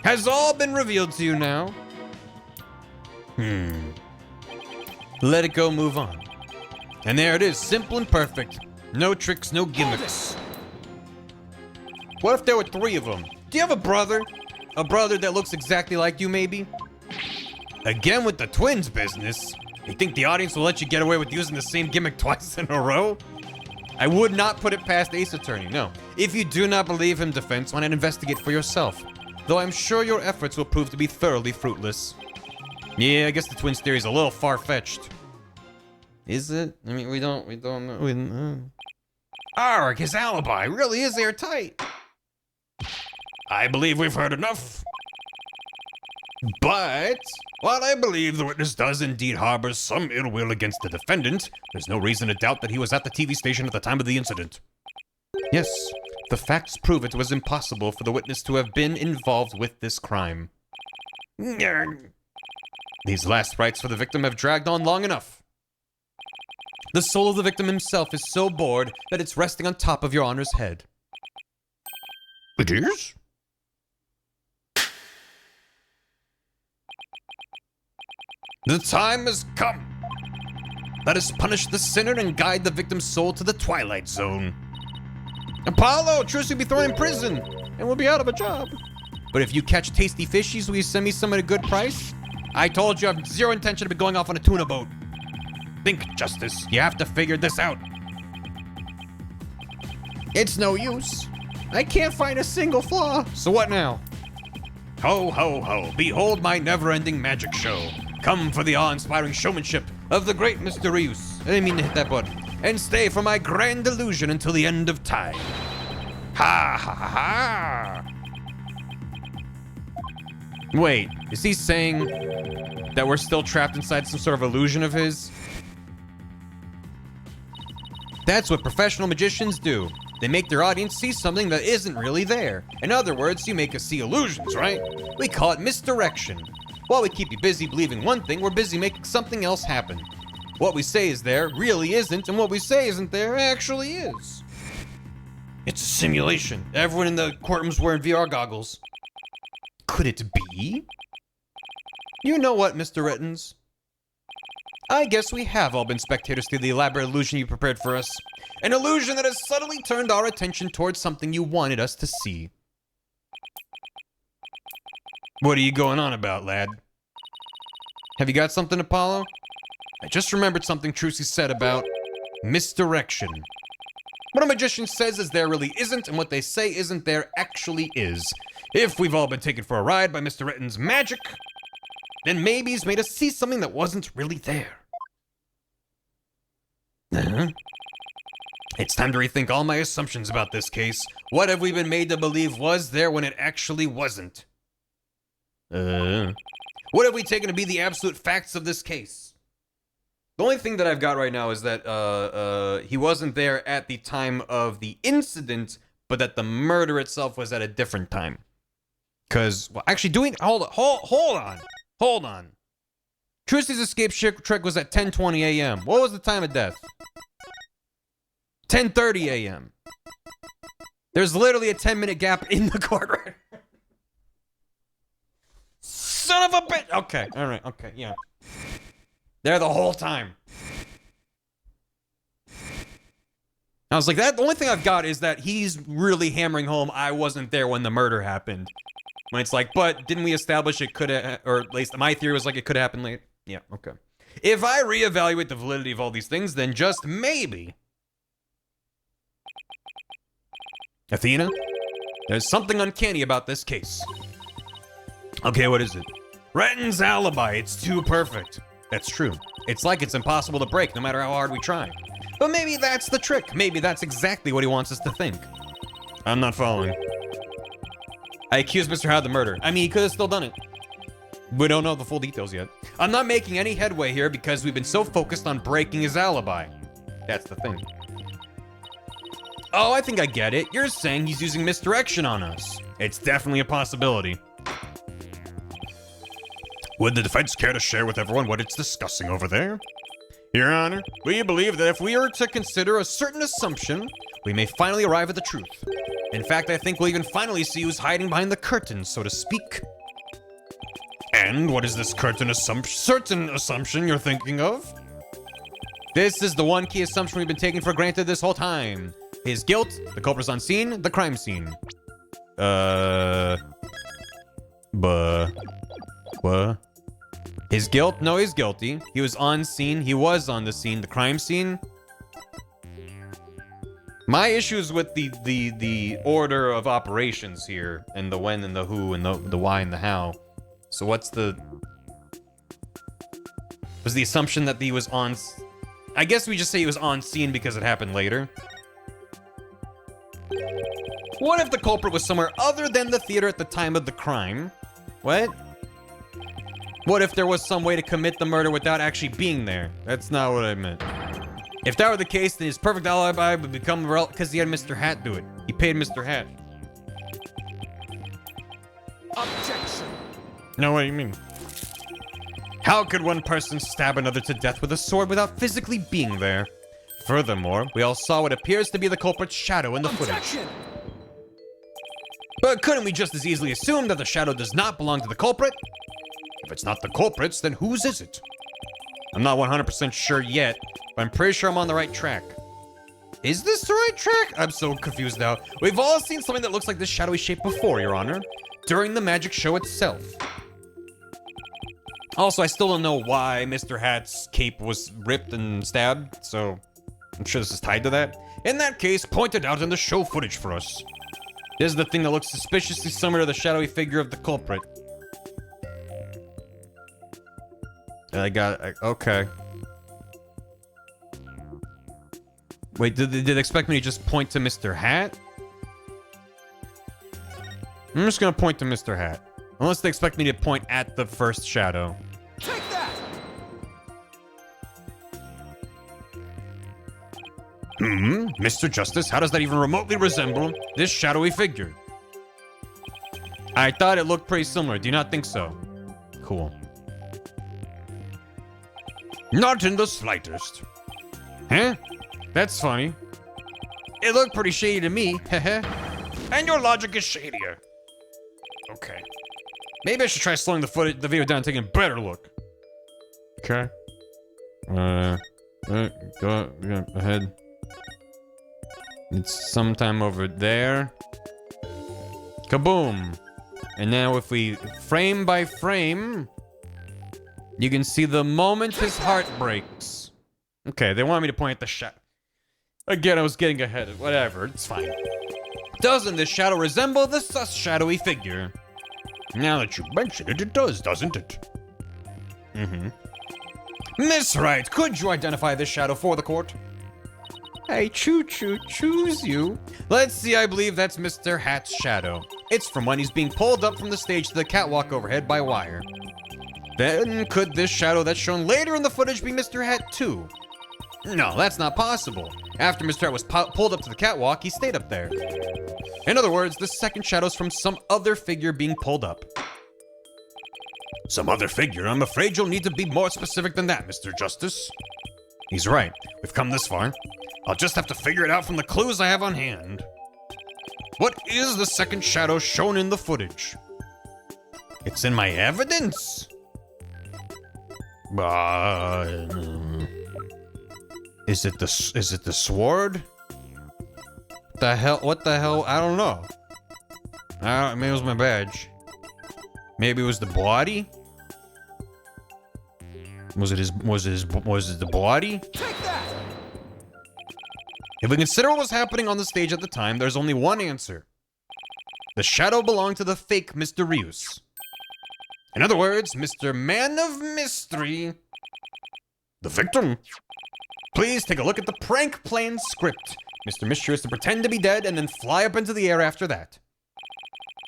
Has all been revealed to you now? Let it go, move on. And there it is, simple and perfect. No tricks, no gimmicks. What if there were 3 of them? Do you have a brother? A brother that looks exactly like you, maybe? Again with the twins business? You think the audience will let you get away with using the same gimmick twice in a row? I would not put it past Ace Attorney, no. If you do not believe him, defense, why not investigate for yourself? Though I'm sure your efforts will prove to be thoroughly fruitless. Yeah, I guess the twins theory is a little far-fetched. Is it? I mean, we don't know. Arg, his alibi really is airtight. I believe we've heard enough. But, while I believe the witness does indeed harbor some ill will against the defendant, there's no reason to doubt that he was at the TV station at the time of the incident. Yes, the facts prove it was impossible for the witness to have been involved with this crime. These last rites for the victim have dragged on long enough. The soul of the victim himself is so bored that it's resting on top of your Honor's head. It is? The time has come. Let us punish the sinner and guide the victim's soul to the Twilight Zone. Apollo, Truce will be thrown in prison, and we'll be out of a job. But if you catch tasty fishies, will you send me some at a good price? I told you I have zero intention of going off on a tuna boat. Think, Justice. You have to figure this out. It's no use. I can't find a single flaw. So what now? Ho, ho, ho. Behold my never-ending magic show. Come for the awe-inspiring showmanship of the great Mr. Reus. I didn't mean to hit that button. And stay for my grand illusion until the end of time. Ha, ha, ha, ha. Wait, is he saying that we're still trapped inside some sort of illusion of his? That's what professional magicians do. They make their audience see something that isn't really there. In other words, you make us see illusions, right? We call it misdirection. While we keep you busy believing one thing, we're busy making something else happen. What we say is there really isn't, and what we say isn't there actually is. It's a simulation. Everyone in the courtroom's wearing VR goggles. Could it be? You know what, Mr. Rittens? I guess we have all been spectators to the elaborate illusion you prepared for us. An illusion that has subtly turned our attention towards something you wanted us to see. What are you going on about, lad? Have you got something, Apollo? I just remembered something Trucy said about misdirection. What a magician says is there really isn't, and what they say isn't there actually is. If we've all been taken for a ride by Mr. Ritten's magic, then maybe he's made us see something that wasn't really there. It's time to rethink all my assumptions about this case. What have we been made to believe was there when it actually wasn't? What have we taken to be the absolute facts of this case? The only thing that I've got right now is that he wasn't there at the time of the incident, but that the murder itself was at a different time. Because, well, actually hold on. Trucy's escape trick was at 10:20 a.m. What was the time of death? 10:30 a.m. There's literally a 10-minute gap in the courtroom. Son of a bitch! Okay, alright, okay, yeah. There the whole time. I was like, the only thing I've got is that he's really hammering home I wasn't there when the murder happened. When it's like, but didn't we establish it could have, or at least my theory was like it could have happened late? Yeah, okay. If I reevaluate the validity of all these things, then just maybe. Athena, there's something uncanny about this case. Okay, what is it? Retten's alibi, it's too perfect. That's true. It's like it's impossible to break no matter how hard we try. But maybe that's the trick. Maybe that's exactly what he wants us to think. I'm not following. I accuse Mr. Hyde of the murder. I mean, he could have still done it. We don't know the full details yet. I'm not making any headway here because we've been so focused on breaking his alibi. That's the thing. Oh, I think I get it. You're saying he's using misdirection on us. It's definitely a possibility. Would the defense care to share with everyone what it's discussing over there? Your Honor, we believe that if we are to consider a certain assumption, we may finally arrive at the truth. In fact, I think we'll even finally see who's hiding behind the curtain, so to speak. And what is this certain assumption you're thinking of? This is the one key assumption we've been taking for granted this whole time. His guilt, the culprit's on scene, the crime scene. What? His guilt? No, he's guilty. He was on scene. He was on the scene. The crime scene. My issue is with the order of operations here, and the when and the who and the why and the how. So what's the... Was the assumption that he was on... I guess we just say he was on scene because it happened later. What if the culprit was somewhere other than the theater at the time of the crime? What? What if there was some way to commit the murder without actually being there? That's not what I meant. If that were the case, then his perfect alibi would become irrelevant because he had Mr. Hat do it. He paid Mr. Hat. Objection. No, what do you mean? How could one person stab another to death with a sword without physically being there? Furthermore, we all saw what appears to be the culprit's shadow in the footage. But couldn't we just as easily assume that the shadow does not belong to the culprit? If it's not the culprit's, then whose is it? I'm not 100% sure yet, but I'm pretty sure I'm on the right track. Is this the right track? I'm so confused now. We've all seen something that looks like this shadowy shape before, Your Honor, during the magic show itself. Also, I still don't know why Mr. Hat's cape was ripped and stabbed, so I'm sure this is tied to that. In that case, point it out in the show footage for us. This is the thing that looks suspiciously similar to the shadowy figure of the culprit. Okay. Wait, did they expect me to just point to Mr. Hat? I'm just gonna point to Mr. Hat. Unless they expect me to point at the first shadow. Take that! Mr. Justice, how does that even remotely resemble this shadowy figure? I thought it looked pretty similar. Do you not think so? Cool. Not in the slightest. Huh? That's funny. It looked pretty shady to me, heh. And your logic is shadier. Okay. Maybe I should try slowing the video down and taking a better look. Okay. Go ahead. It's sometime over there. Kaboom! And now if we frame by frame, you can see the moment his heart breaks. Okay, they want me to point at the shadow. Again, I was getting ahead of whatever, it's fine. Doesn't this shadow resemble the sus shadowy figure? Now that you mention it, it does, doesn't it? Miss Wright, could you identify this shadow for the court? I choose you. Let's see, I believe that's Mr. Hat's shadow. It's from when he's being pulled up from the stage to the catwalk overhead by wire. Then, could this shadow that's shown later in the footage be Mr. Hat too? No, that's not possible. After Mr. Hat was pulled up to the catwalk, he stayed up there. In other words, the second shadow's from some other figure being pulled up. Some other figure? I'm afraid you'll need to be more specific than that, Mr. Justice. He's right. We've come this far. I'll just have to figure it out from the clues I have on hand. What is the second shadow shown in the footage? It's in my evidence. Is it the sword? The hell? What the hell? I don't know. Maybe it was my badge. Maybe it was the body. Was it the body? Take that! If we consider what was happening on the stage at the time, there's only one answer. The shadow belonged to the fake Mr. Rius. In other words, Mr. Man of Mystery, the victim. Please take a look at the prank plane script. Mr. Mystery is to pretend to be dead and then fly up into the air after that.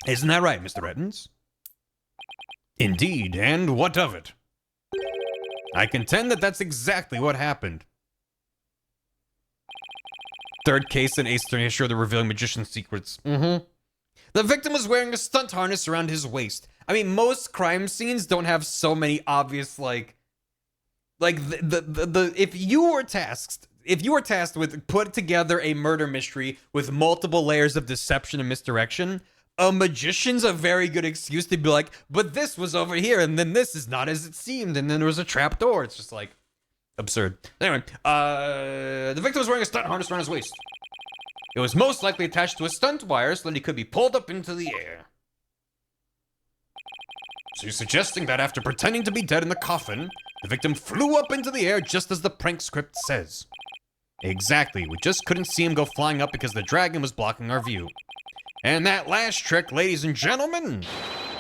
Isn't that right, Mr. Reddens? Indeed, and what of it? I contend that that's exactly what happened. Third case in Ace Attorney Assure the revealing magician's secrets. The victim was wearing a stunt harness around his waist. I mean, most crime scenes don't have so many obvious, if you were tasked with put together a murder mystery with multiple layers of deception and misdirection, a magician's a very good excuse to be like, but this was over here, and then this is not as it seemed, and then there was a trap door. It's just like absurd. Anyway, the victim was wearing a stunt harness around his waist. It was most likely attached to a stunt wire so that he could be pulled up into the air. So you're suggesting that after pretending to be dead in the coffin, the victim flew up into the air just as the prank script says. Exactly, we just couldn't see him go flying up because the dragon was blocking our view. And that last trick, ladies and gentlemen,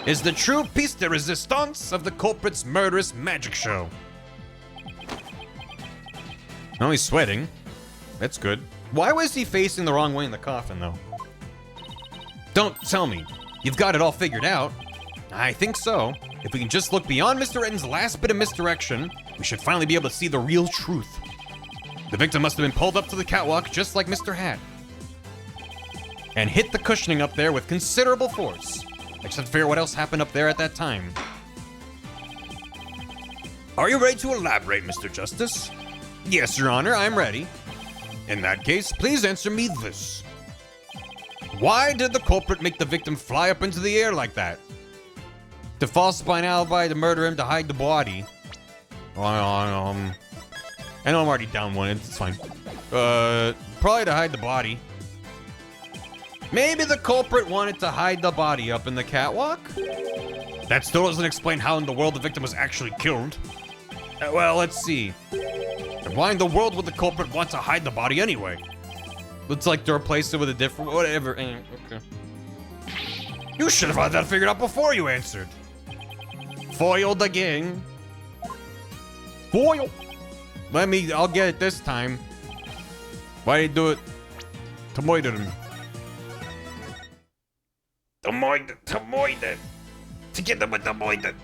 is the true piece de resistance of the culprit's murderous magic show. Oh, he's sweating. That's good. Why was he facing the wrong way in the coffin, though? Don't tell me. You've got it all figured out. I think so. If we can just look beyond Mr. Retton's last bit of misdirection, we should finally be able to see the real truth. The victim must have been pulled up to the catwalk just like Mr. Hat. And hit the cushioning up there with considerable force. I just have to figure out what else happened up there at that time. Are you ready to elaborate, Mr. Justice? Yes, Your Honor, I'm ready. In that case, please answer me this. Why did the culprit make the victim fly up into the air like that? To falsify an alibi, to murder him, to hide the body. I know I'm already down one. It's fine. Probably to hide the body. Maybe the culprit wanted to hide the body up in the catwalk? That still doesn't explain how in the world the victim was actually killed. Well, let's see. Why in the world would the culprit want to hide the body anyway? Looks like to replace it with a different... Whatever. Okay. You should have had that figured out before you answered. Foiled again. Foil. I'll get it this time. Why did you do it? To murder him. To get them with the moiden.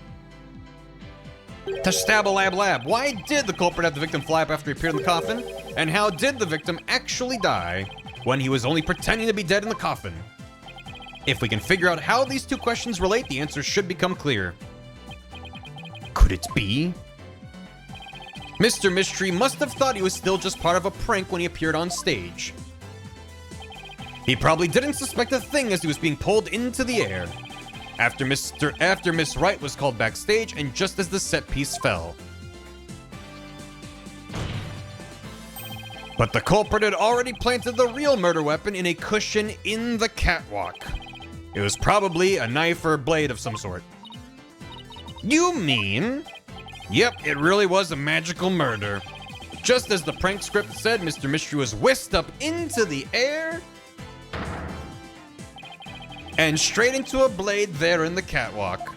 To stab a lab. Why did the culprit have the victim fly up after he appeared in the coffin? And how did the victim actually die when he was only pretending to be dead in the coffin? If we can figure out how these two questions relate, the answers should become clear. Could it be? Mr. Mystery must have thought he was still just part of a prank when he appeared on stage. He probably didn't suspect a thing as he was being pulled into the air. After Miss Wright was called backstage and just as the set piece fell. But the culprit had already planted the real murder weapon in a cushion in the catwalk. It was probably a knife or blade of some sort. You mean? Yep, it really was a magical murder. Just as the prank script said, Mr. Mystery was whisked up into the air and straight into a blade there in the catwalk.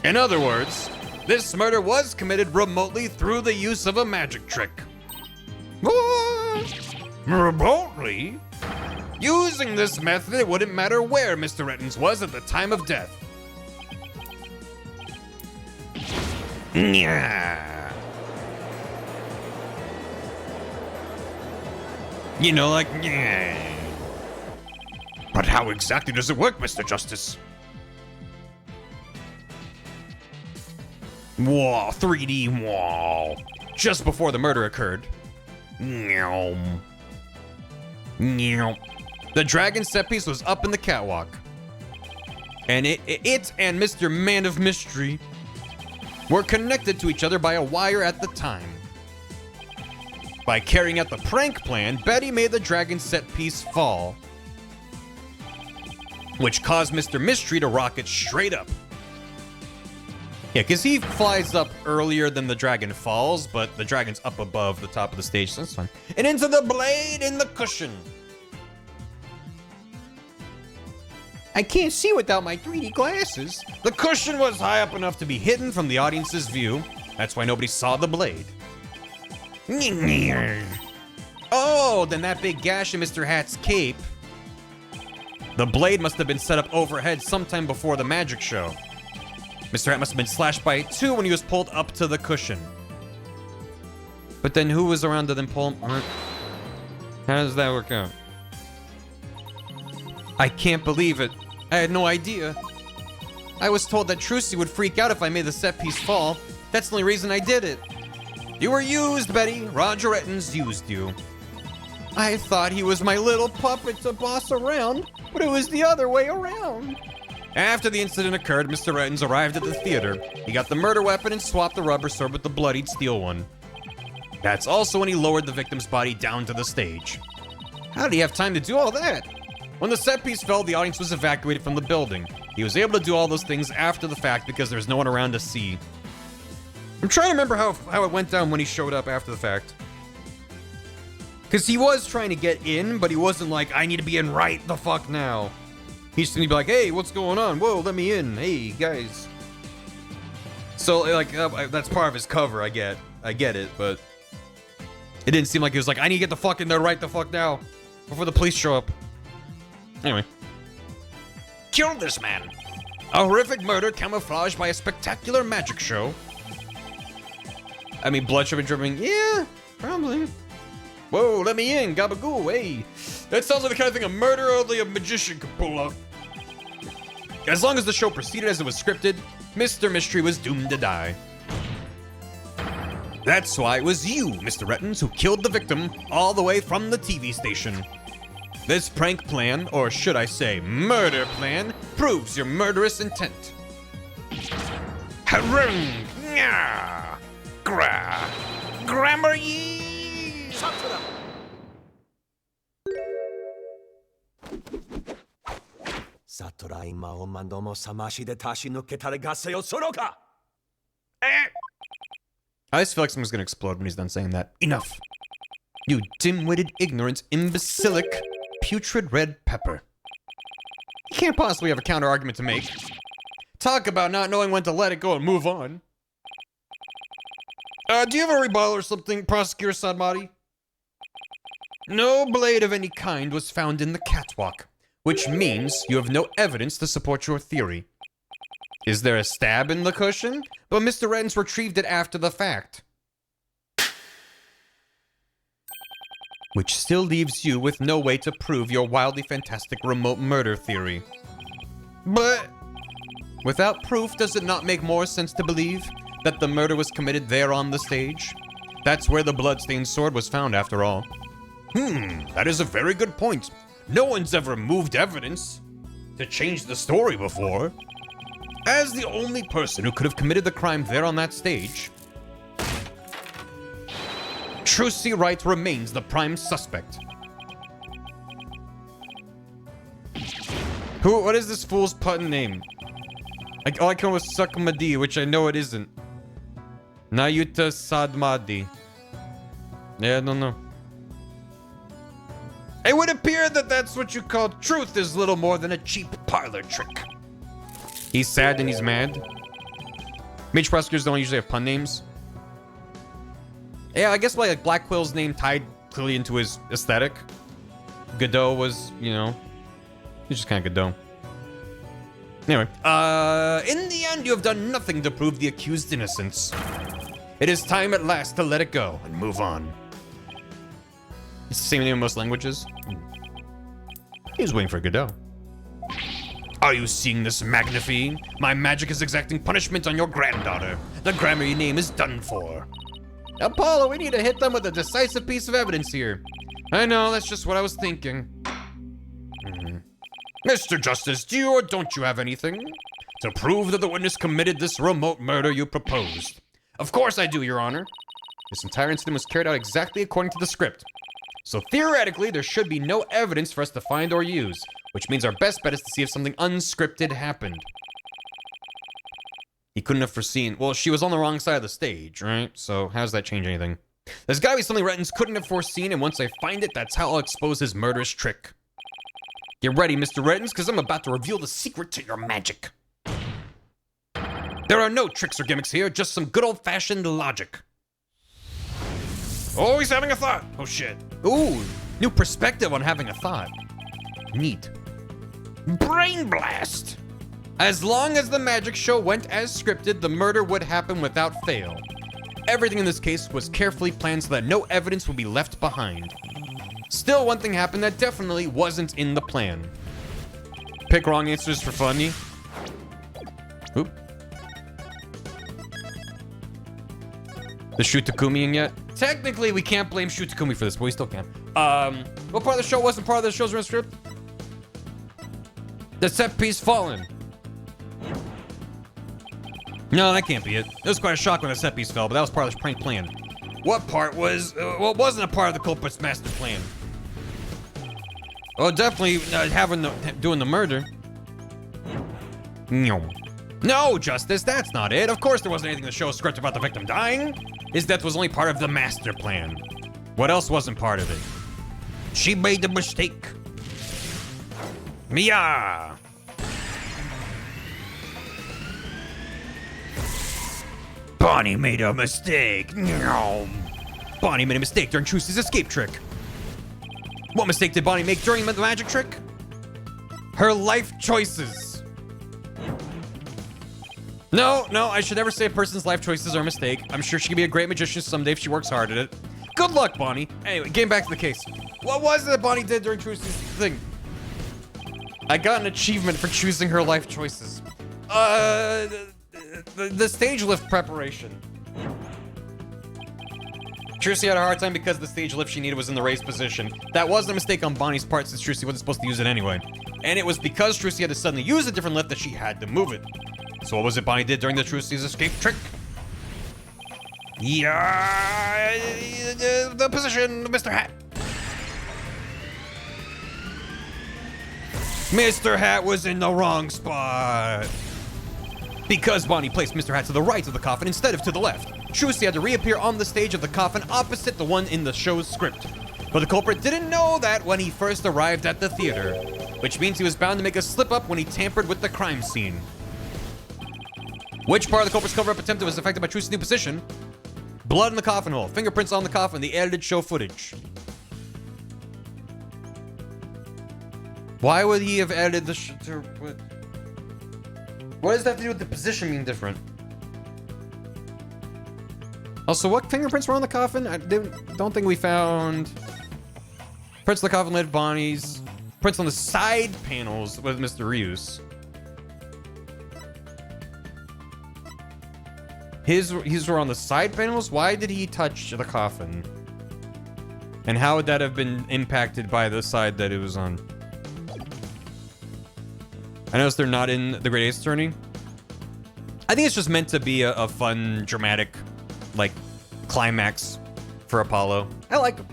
In other words, this murder was committed remotely through the use of a magic trick. Remotely? Using this method, it wouldn't matter where Mr. Rettens was at the time of death. Yeah. You know, like, yeah. But how exactly does it work, Mr. Justice? Whoa, 3D wall. Just before the murder occurred. The dragon set piece was up in the catwalk. And it and Mr. Man of Mystery were connected to each other by a wire at the time. By carrying out the prank plan, Betty made the dragon set piece fall, which caused Mr. Mystery to rocket straight up. Yeah, because he flies up earlier than the dragon falls, but the dragon's up above the top of the stage, so that's fine. And into the blade in the cushion. I can't see without my 3D glasses. The cushion was high up enough to be hidden from the audience's view. That's why nobody saw the blade. Oh, then that big gash in Mr. Hat's cape. The blade must have been set up overhead sometime before the magic show. Mr. Hat must have been slashed by it too when he was pulled up to the cushion. But then who was around to then pull him? How does that work out? I can't believe it. I had no idea. I was told that Trucy would freak out if I made the set piece fall. That's the only reason I did it. You were used, Betty. Roger Rettens used you. I thought he was my little puppet to boss around, but it was the other way around. After the incident occurred, Mr. Rettens arrived at the theater. He got the murder weapon and swapped the rubber sword with the bloodied steel one. That's also when he lowered the victim's body down to the stage. How did he have time to do all that? When the set piece fell, the audience was evacuated from the building. He was able to do all those things after the fact because there's no one around to see. I'm trying to remember how it went down when he showed up after the fact. Because he was trying to get in, but he wasn't like, I need to be in right the fuck now. He's just gonna be like, hey, what's going on? Whoa, let me in. Hey, guys. So, like, that's part of his cover, I get it, but it didn't seem like he was like, I need to get the fuck in there right the fuck now before the police show up. Anyway. Kill this man. A horrific murder camouflaged by a spectacular magic show. I mean, blood dripping. Yeah, probably. Whoa, let me in, gabagoo, hey. That sounds like the kind of thing a murderer only a magician could pull off. As long as the show proceeded as it was scripted, Mr. Mystery was doomed to die. That's why it was you, Mr. Rettens, who killed the victim all the way from the TV station. This prank plan, or should I say murder plan, proves your murderous intent. Harung! Nya! Gra! Grammar ye! Sakura! サトラ今おまどもさましで足し抜けたらガセよそろか I just feel like someone's gonna explode when he's done saying that. Enough! You dim-witted, ignorant, imbecilic, putrid red pepper. You can't possibly have a counter-argument to make. Talk about not knowing when to let it go and move on. Do you have a rebuttal or something, Prosecutor Sadmati? No blade of any kind was found in the catwalk, which means you have no evidence to support your theory. Is there a stab in the cushion? But Mr. Reddens retrieved it after the fact. Which still leaves you with no way to prove your wildly fantastic remote murder theory. But without proof, does it not make more sense to believe that the murder was committed there on the stage? That's where the bloodstained sword was found after all. That is a very good point. No one's ever moved evidence to change the story before. As the only person who could have committed the crime there on that stage, Trucy Wright remains the prime suspect. What is this fool's pun name? All I come with Sakmadi, which I know it isn't. Nayuta Sadmadi. Yeah, I don't know. It would appear that that's what you call truth is little more than a cheap parlor trick. He's sad and he's mad. Mage prosecutors don't usually have pun names. Yeah, I guess like Black Quill's name tied clearly into his aesthetic. Godot was, you know, he's just kind of Godot. Anyway, in the end, you have done nothing to prove the accused's innocence. It is time at last to let it go and move on. It's the same name in most languages. He was waiting for Godot. Are you seeing this, Magnifi? My magic is exacting punishment on your granddaughter. The grammar you name is done for. Apollo, we need to hit them with a decisive piece of evidence here. I know, that's just what I was thinking. Mr. Justice, do you or don't you have anything to prove that the witness committed this remote murder you proposed? Of course I do, Your Honor. This entire incident was carried out exactly according to the script. So theoretically, there should be no evidence for us to find or use, which means our best bet is to see if something unscripted happened. He couldn't have foreseen. Well, she was on the wrong side of the stage, right? So how does that change anything? There's gotta be something Rettens couldn't have foreseen, and once I find it, that's how I'll expose his murderous trick. Get ready, Mr. Rettens, because I'm about to reveal the secret to your magic. There are no tricks or gimmicks here, just some good old-fashioned logic. Oh, he's having a thought. Oh, shit. Ooh, new perspective on having a thought. Neat. Brain blast. As long as the magic show went as scripted, the murder would happen without fail. Everything in this case was carefully planned so that no evidence would be left behind. Still, one thing happened that definitely wasn't in the plan. Pick wrong answers for funny. Oop. The Shutakumi yet? Technically, we can't blame Shutakumi for this, but we still can. What part of the show wasn't part of the show's script? The set piece fallen. No, that can't be it. It was quite a shock when the set piece fell, but that was part of the prank plan. What part was, well, it wasn't a part of the culprit's master plan. Oh, definitely doing the murder. No, Justice, that's not it. Of course there wasn't anything in the show's script about the victim dying. His death was only part of the master plan. What else wasn't part of it? She made a mistake. Mia! Bonnie made a mistake. Bonnie made a mistake during Trucy's escape trick. What mistake did Bonnie make during the magic trick? Her life choices. No, I should never say a person's life choices are a mistake. I'm sure she can be a great magician someday if she works hard at it. Good luck, Bonnie. Anyway, getting back to the case. What was it that Bonnie did during Trucy's thing? I got an achievement for choosing her life choices. The stage lift preparation. Trucy had a hard time because the stage lift she needed was in the raised position. That wasn't a mistake on Bonnie's part since Trucy wasn't supposed to use it anyway. And it was because Trucy had to suddenly use a different lift that she had to move it. So what was it Bonnie did during the Trucy's escape trick? Yeah, the position, Mr. Hat. Mr. Hat was in the wrong spot. Because Bonnie placed Mr. Hat to the right of the coffin instead of to the left, Trucy had to reappear on the stage of the coffin opposite the one in the show's script. But the culprit didn't know that when he first arrived at the theater, which means he was bound to make a slip-up when he tampered with the crime scene. Which part of the culprit's cover-up attempt was affected by Trucy's new position? Blood in the coffin hole, fingerprints on the coffin, the edited show footage. Why would he have edited the what does that have to do with the position being different? Also, what fingerprints were on the coffin? I don't think we found prints of the coffin lid Bonnie's, prints on the side panels with Mr. Rius. His were on the side panels? Why did he touch the coffin? And how would that have been impacted by the side that it was on? I noticed they're not in the Great Ace Attorney. I think it's just meant to be a fun, dramatic, like, climax for Apollo. I like them.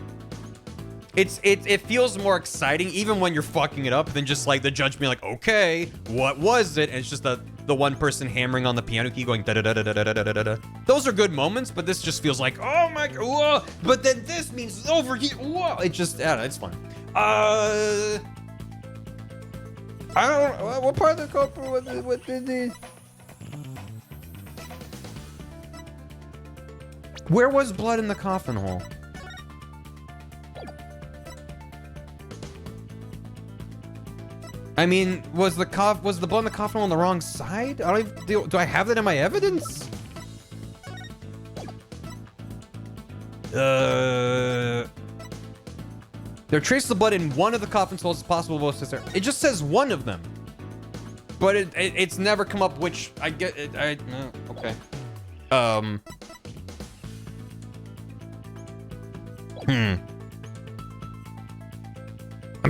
It feels more exciting, even when you're fucking it up, than just like the judge being like, okay, what was it? And it's just the one person hammering on the piano key going da da da da da da da da da. Those are good moments, but this just feels like, oh my god, whoa, but then this means it's over here, whoa. It just, I don't know, it's fun. I don't know, what part of the culprit, what did the... Where was blood in the coffin hole? I mean, was the blood in the coffin hole on the wrong side? I don't even, do I have that in my evidence? There traces of blood in one of the coffin holes as possible. It just says one of them, but it's never come up which. I get it. Okay. I'm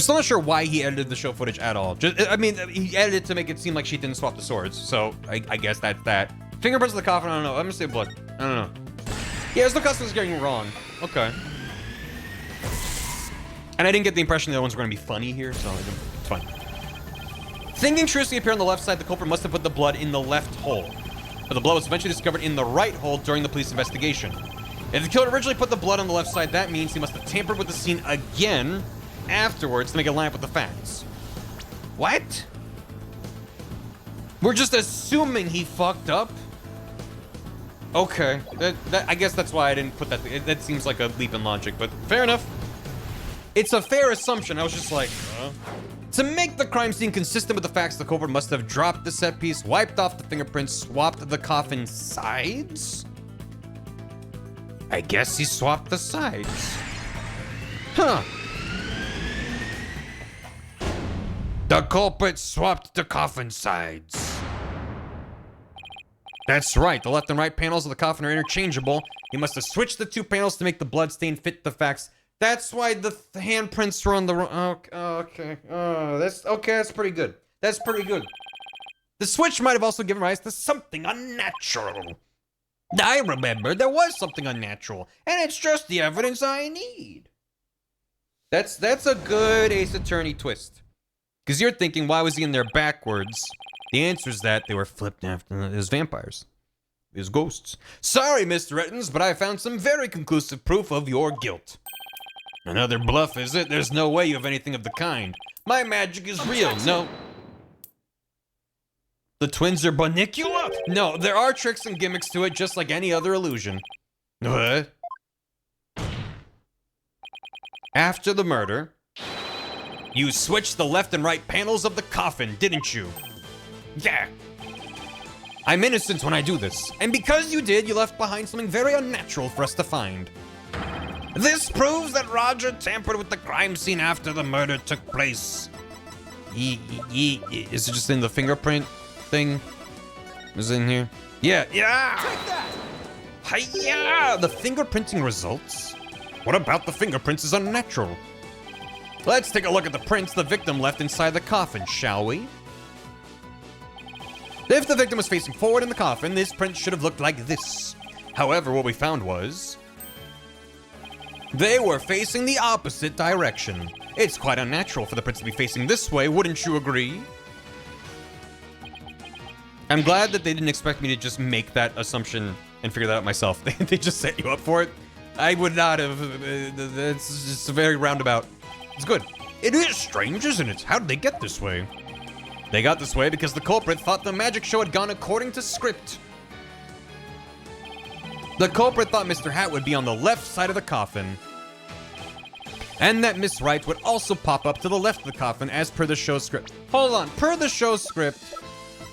still not sure why he edited the show footage at all. I mean, he edited it to make it seem like she didn't swap the swords, so I guess that's that. Fingerprints of the coffin, I don't know. I'm gonna say blood. I don't know. Yeah, there's no customs getting wrong. Okay. And I didn't get the impression the other ones were gonna be funny here, so it's fine. Thinking Trucy appeared on the left side, the culprit must have put the blood in the left hole. But the blood was eventually discovered in the right hole during the police investigation. If the killer originally put the blood on the left side, that means he must have tampered with the scene again afterwards to make it line up with the facts. What? We're just assuming he fucked up? Okay, I guess that's why I didn't put that. That seems like a leap in logic, but fair enough. It's a fair assumption. I was just like, To make the crime scene consistent with the facts, the culprit must have dropped the set piece, wiped off the fingerprints, swapped the coffin sides? I guess he swapped the sides. Huh. The culprit swapped the coffin sides. That's right, the left and right panels of the coffin are interchangeable. He must have switched the two panels to make the blood stain fit the facts. That's why the handprints were on the wrong... Okay. That's pretty good. That's pretty good. The switch might have also given rise to something unnatural. I remember there was something unnatural, and it's just the evidence I need. That's a good Ace Attorney twist. Because you're thinking, why was he in there backwards? The answer is that they were flipped after his vampires. His ghosts. Sorry, Mr. Ettins, but I found some very conclusive proof of your guilt. Another bluff, is it? There's no way you have anything of the kind. My magic is real, no. The twins are Bunnicula? No, there are tricks and gimmicks to it, just like any other illusion. What? After the murder, you switched the left and right panels of the coffin, didn't you? Yeah. I'm innocent when I do this, and because you did, you left behind something very unnatural for us to find. This proves that Roger tampered with the crime scene after the murder took place. Is it just in the fingerprint thing? Is it in here? Yeah. Take that! Hiya! The fingerprinting results? What about the fingerprints is unnatural? Let's take a look at the prints the victim left inside the coffin, shall we? If the victim was facing forward in the coffin, this print should have looked like this. However, what we found was they were facing the opposite direction. It's quite unnatural for the prints to be facing this way, wouldn't you agree? I'm glad that they didn't expect me to just make that assumption and figure that out myself. They just set you up for it. I would not have. It's just very roundabout. It's good. It is strange, isn't it? How did they get this way? They got this way because the culprit thought the magic show had gone according to script. The culprit thought Mr. Hat would be on the left side of the coffin, and that Miss Wright would also pop up to the left of the coffin as per the show script. Hold on. Per the show script,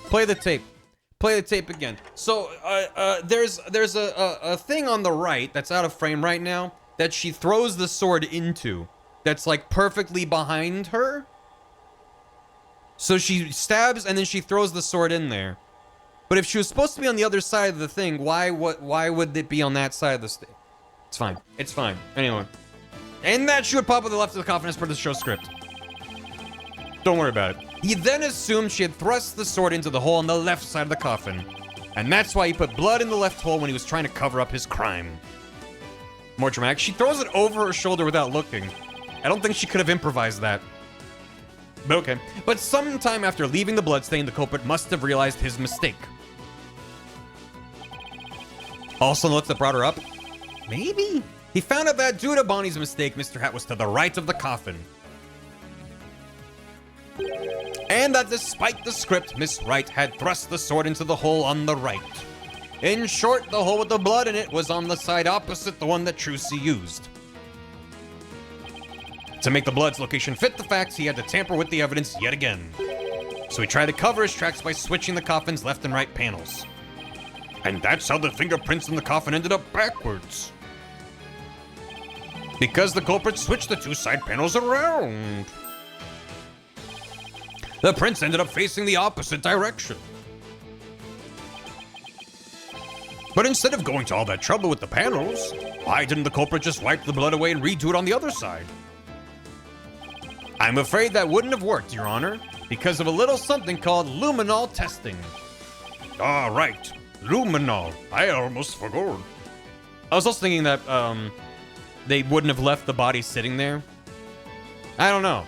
play the tape. Play the tape again. So, there's a thing on the right that's out of frame right now that she throws the sword into. That's like perfectly behind her. So she stabs and then she throws the sword in there. But if she was supposed to be on the other side of the thing, why would it be on that side of the stage? It's fine. It's fine. Anyway. And that she would pop on the left of the coffin as per the show script. Don't worry about it. He then assumed she had thrust the sword into the hole on the left side of the coffin. And that's why he put blood in the left hole when he was trying to cover up his crime. More dramatic, she throws it over her shoulder without looking. I don't think she could have improvised that. But okay. But sometime after leaving the bloodstain, the culprit must have realized his mistake. Also notes that brought her up? Maybe? He found out that due to Bonnie's mistake, Mr. Hat was to the right of the coffin. And that despite the script, Miss Wright had thrust the sword into the hole on the right. In short, the hole with the blood in it was on the side opposite the one that Trucy used. To make the blood's location fit the facts, he had to tamper with the evidence yet again. So he tried to cover his tracks by switching the coffin's left and right panels. And that's how the fingerprints in the coffin ended up backwards. Because the culprit switched the two side panels around. The prints ended up facing the opposite direction. But instead of going to all that trouble with the panels, why didn't the culprit just wipe the blood away and redo it on the other side? I'm afraid that wouldn't have worked, Your Honor, because of a little something called luminol testing. Ah, right. Luminol. I almost forgot. I was also thinking that, they wouldn't have left the body sitting there. I don't know.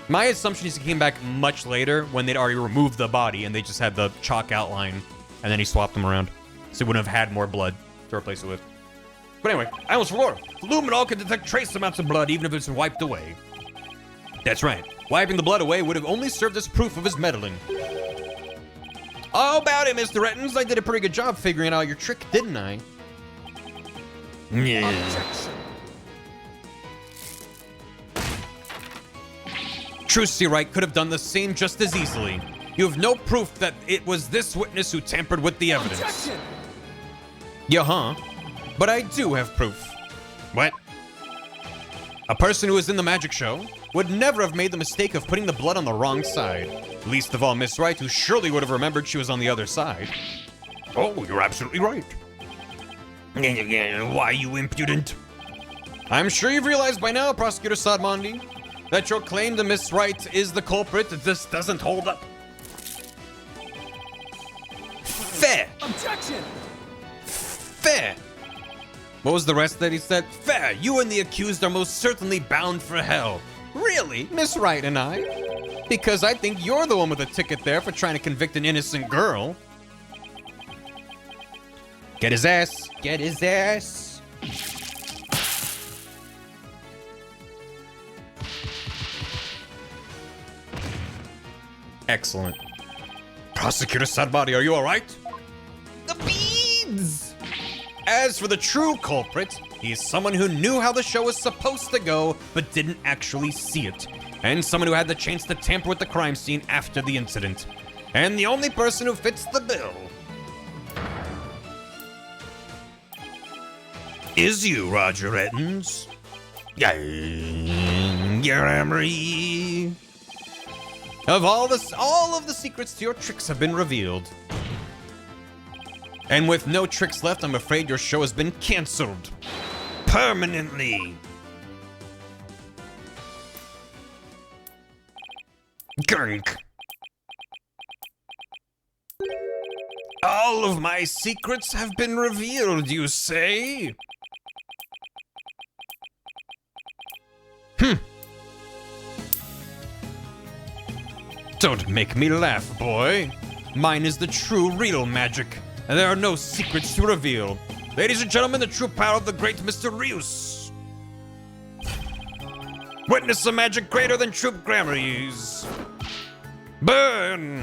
My assumption is he came back much later when they'd already removed the body and they just had the chalk outline and then he swapped them around. So he wouldn't have had more blood to replace it with. But anyway, I almost forgot. Luminol can detect trace amounts of blood even if it's wiped away. That's right. Wiping the blood away would have only served as proof of his meddling. How about it, Mr. Rettens? I did a pretty good job figuring out your trick, didn't I? Yeah. Objection. Trucy Wright could have done the same just as easily. You have no proof that it was this witness who tampered with the evidence. Objection. Yeah, huh? But I do have proof. What? A person who was in the magic show would never have made the mistake of putting the blood on the wrong side. Least of all Miss Wright, who surely would have remembered she was on the other side. Oh, you're absolutely right. Why, you impudent? I'm sure you've realized by now, Prosecutor Sadmondi, that your claim to Miss Wright is the culprit. This doesn't hold up. Fair. Objection. Fair. What was the rest that he said? Fair. You and the accused are most certainly bound for hell. Really, Miss Wright and I? Because I think you're the one with a ticket there for trying to convict an innocent girl. Get his ass. Get his ass. Excellent. Prosecutor Sadbody, are you all right? The beads! As for the true culprit, he's someone who knew how the show was supposed to go, but didn't actually see it. And someone who had the chance to tamper with the crime scene after the incident. And the only person who fits the bill is you, Roger Ettins. Your Emery. All of the secrets to your tricks have been revealed. And with no tricks left, I'm afraid your show has been cancelled. Permanently. Gunk. All of my secrets have been revealed, you say? Don't make me laugh, boy. Mine is the true, real magic, and there are no secrets to reveal. Ladies and gentlemen, the true power of the great Mr. Rius. Witness a magic greater than Troop Grammarys. Burn!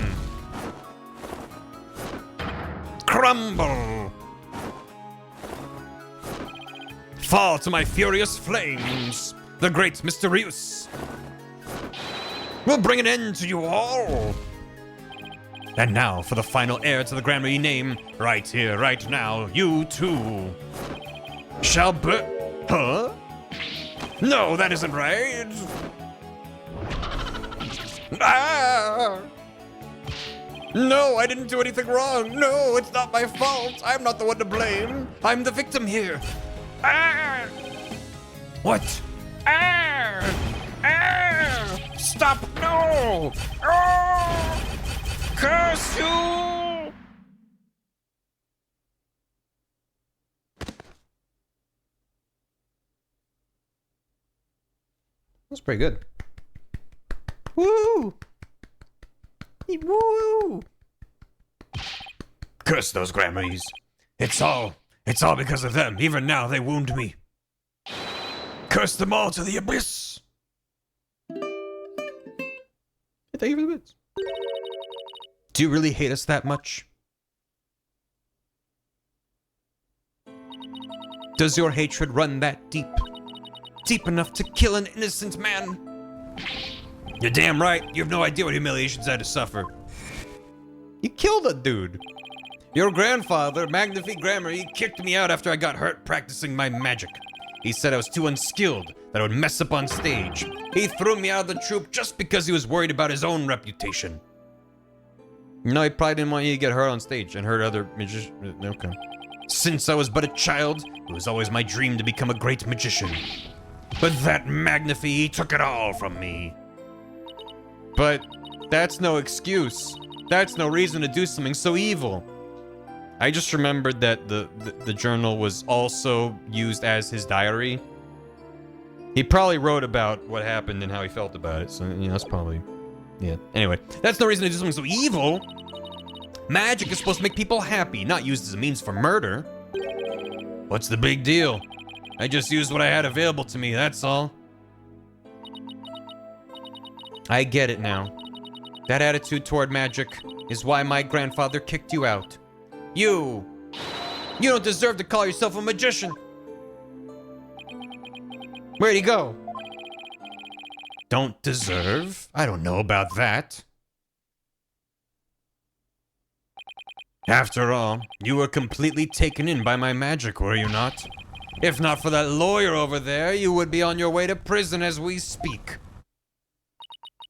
Crumble! Fall to my furious flames, the great Mr. Rius. We'll bring an end to you all. And now for the final heir to the Grammary name, right here, right now, you too shall Huh? No, that isn't right. Ah! No, I didn't do anything wrong. No, it's not my fault. I'm not the one to blame. I'm the victim here. Ah! What? Ah! Ah! Stop! No! Oh! Curse you! That's pretty good. Woo! Woo! Curse those Grammarys. It's all because of them. Even now, they wound me. Curse them all to the abyss. Thank you for the bits. Do you really hate us that much? Does your hatred run that deep? Deep enough to kill an innocent man? You're damn right. You have no idea what humiliations I had to suffer. You killed a dude. Your grandfather, Magnifique Grammar, he kicked me out after I got hurt practicing my magic. He said I was too unskilled, that I would mess up on stage. He threw me out of the troupe just because he was worried about his own reputation. No, he probably didn't want you to get hurt on stage and hurt other magicians. Okay. Since I was but a child, it was always my dream to become a great magician. But that Magnifique, he took it all from me. But that's no excuse. That's no reason to do something so evil. I just remembered that the journal was also used as his diary. He probably wrote about what happened and how he felt about it. So, that's probably... Yeah. Anyway, that's no reason to do something so evil. Magic is supposed to make people happy, not used as a means for murder. What's the big deal? I just used what I had available to me, that's all. I get it now. That attitude toward magic is why my grandfather kicked you out. You don't deserve to call yourself a magician. Where'd he go? Don't deserve? I don't know about that. After all, you were completely taken in by my magic, were you not? If not for that lawyer over there, you would be on your way to prison as we speak.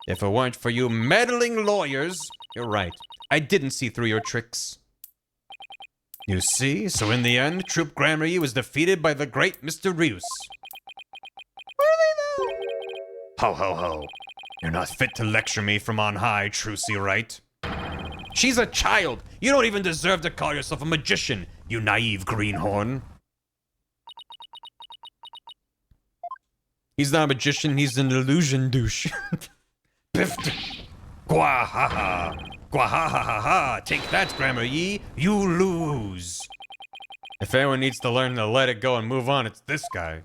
If it weren't for you meddling lawyers, you're right. I didn't see through your tricks. You see? So in the end, Troop Grammary was defeated by the great Mr. Rius. Where are they now? Ho ho ho. You're not fit to lecture me from on high, Trucy Wright. She's a child. You don't even deserve to call yourself a magician, you naive greenhorn. He's not a magician, he's an illusion douche. Biffed. Gwahaha. Gwahahaha. Take that, Grammary. You lose. If anyone needs to learn to let it go and move on, it's this guy.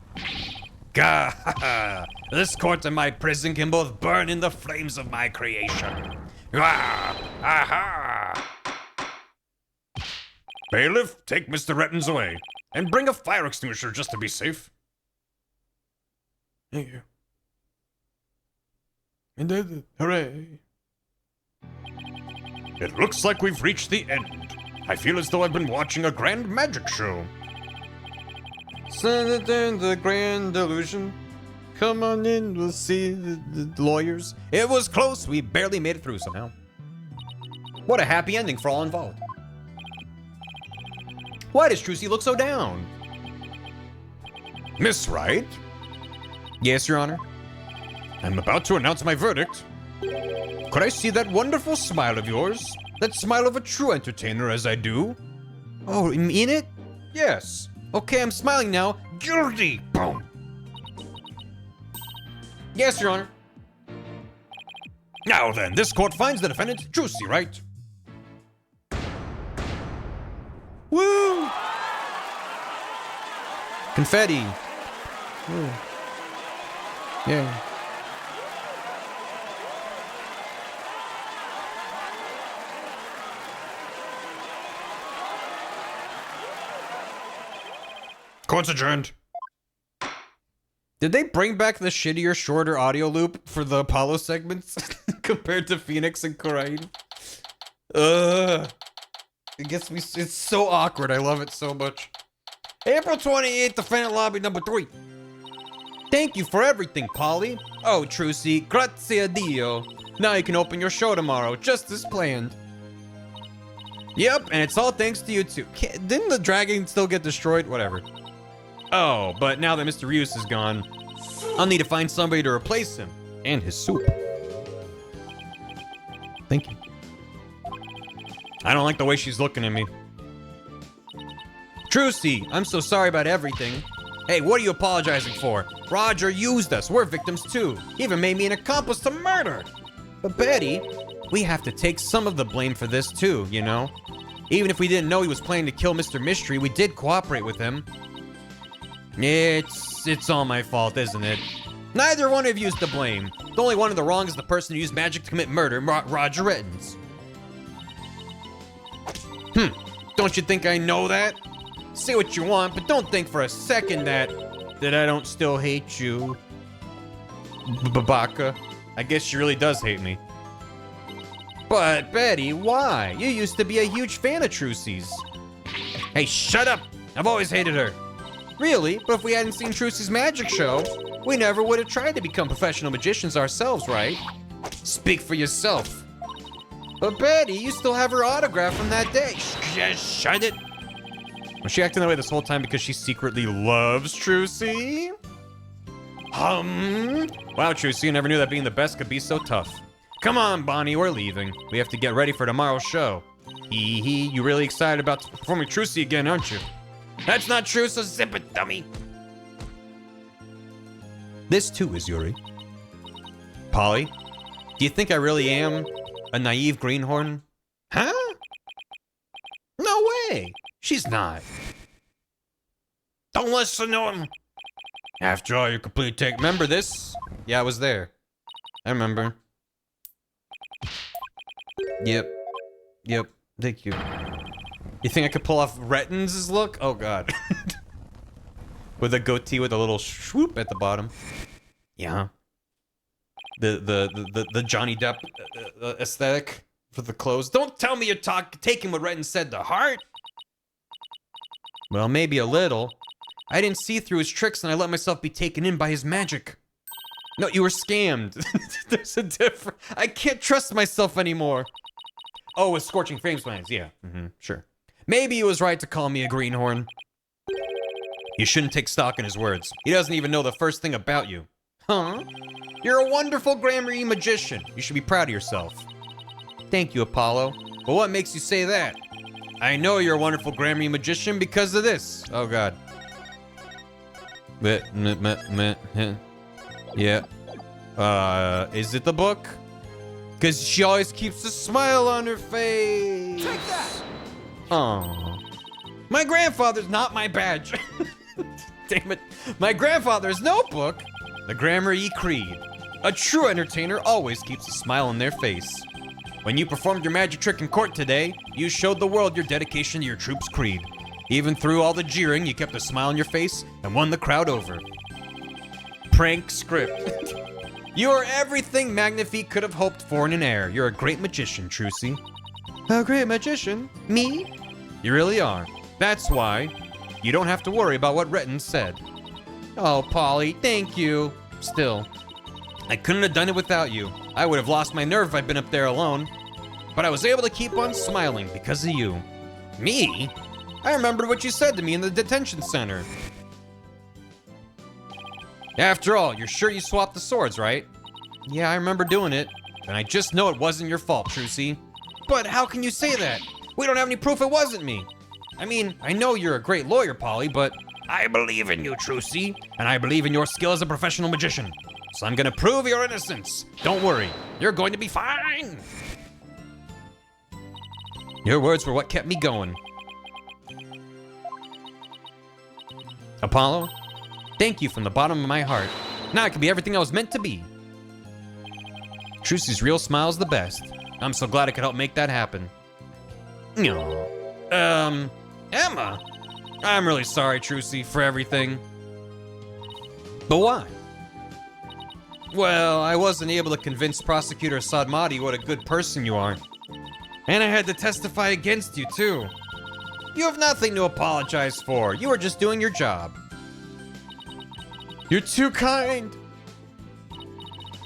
Gah! This court and my prison can both burn in the flames of my creation. Gah! Aha! Bailiff, take Mr. Rettens away. And bring a fire extinguisher just to be safe. Thank you. And then, hooray. It looks like we've reached the end. I feel as though I've been watching a grand magic show. The grand illusion. Come on in, we'll see the lawyers. It was close, we barely made it through somehow. What a happy ending for all involved. Why does Trucy look so down? Miss Wright, Yes, Your Honor. I'm about to announce my verdict. Could I see that wonderful smile of yours? That smile of a true entertainer as I do? Oh, you mean it? Yes. Okay, I'm smiling now. Guilty! Boom! Yes, Your Honor. Now then, this court finds the defendant Trucy Wright. Woo! Confetti. Woo. Yeah. Court's adjourned. Did they bring back the shittier, shorter audio loop for the Apollo segments compared to Phoenix and Corain? It gets me. It's so awkward. I love it so much. April 28th, defendant lobby number 3. Thank you for everything, Polly. Oh, Trucy, grazie a Dio. Now you can open your show tomorrow, just as planned. Yep, and it's all thanks to you too. Didn't the dragon still get destroyed? Whatever. Oh, but now that Mr. Rios is gone, I'll need to find somebody to replace him. And his soup. Thank you. I don't like the way she's looking at me. Trucy, I'm so sorry about everything. Hey, what are you apologizing for? Roger used us. We're victims too. He even made me an accomplice to murder. But Betty, we have to take some of the blame for this too, you know? Even if we didn't know he was planning to kill Mr. Mystery, we did cooperate with him. It's all my fault, isn't it? Neither one of you is to blame. The only one in the wrong is the person who used magic to commit murder, Roger Rettins. Don't you think I know that? Say what you want, but don't think for a second that I don't still hate you. Babaka. I guess she really does hate me. But, Betty, why? You used to be a huge fan of Trucy's. Hey, shut up! I've always hated her. Really? But if we hadn't seen Trucy's magic show, we never would have tried to become professional magicians ourselves, right? Speak for yourself. But Betty, you still have her autograph from that day. Shut it. Was she acting that way this whole time because she secretly loves Trucy? Wow, Trucy, you never knew that being the best could be so tough. Come on, Bonnie, we're leaving. We have to get ready for tomorrow's show. Hee, you really excited about performing Trucy again, aren't you? That's not true, so zip it, dummy. This too is Yuri. Polly, do you think I really am a naive greenhorn? Huh? No way. She's not. Don't listen to him. After all, you complete take. Remember this? Yeah, I was there. I remember. Yep. Thank you. You think I could pull off Rettins' look? Oh god. With a goatee with a little swoop at the bottom. Yeah. The Johnny Depp aesthetic for the clothes. Don't tell me you're taking what Rettins said to heart. Well, maybe a little. I didn't see through his tricks and I let myself be taken in by his magic. No, you were scammed. There's a difference. I can't trust myself anymore. Oh, with Scorching Flames plans. Yeah, sure. Maybe he was right to call me a greenhorn. You shouldn't take stock in his words. He doesn't even know the first thing about you. Huh? You're a wonderful Grammar-y magician. You should be proud of yourself. Thank you, Apollo. But what makes you say that? I know you're a wonderful Grammar-y magician because of this. Oh, God. Yeah. Is it the book? Because she always keeps a smile on her face. Take that! Aww. My grandfather's not my badge. Damn it. My grandfather's notebook. The Grammar-y Creed. A true entertainer always keeps a smile on their face. When you performed your magic trick in court today, you showed the world your dedication to your troop's creed. Even through all the jeering, you kept a smile on your face and won the crowd over. Prank script. You are everything Magnifique could have hoped for in an heir. You're a great magician, Trucy. A great magician? Me? You really are. That's why you don't have to worry about what Rettins said. Oh, Polly, thank you. Still, I couldn't have done it without you. I would have lost my nerve if I'd been up there alone. But I was able to keep on smiling because of you. Me? I remember what you said to me in the detention center. After all, you're sure you swapped the swords, right? Yeah, I remember doing it. And I just know it wasn't your fault, Trucy. But how can you say that? We don't have any proof it wasn't me. I mean, I know you're a great lawyer, Polly, but I believe in you, Trucy. And I believe in your skill as a professional magician. So I'm gonna prove your innocence. Don't worry, you're going to be fine. Your words were what kept me going. Apollo, thank you from the bottom of my heart. Now I can be everything I was meant to be. Trucy's real smile is the best. I'm so glad I could help make that happen. Emma. I'm really sorry, Trucy, for everything. But why? Well, I wasn't able to convince Prosecutor Sadmati what a good person you are. And I had to testify against you, too. You have nothing to apologize for. You were just doing your job. You're too kind.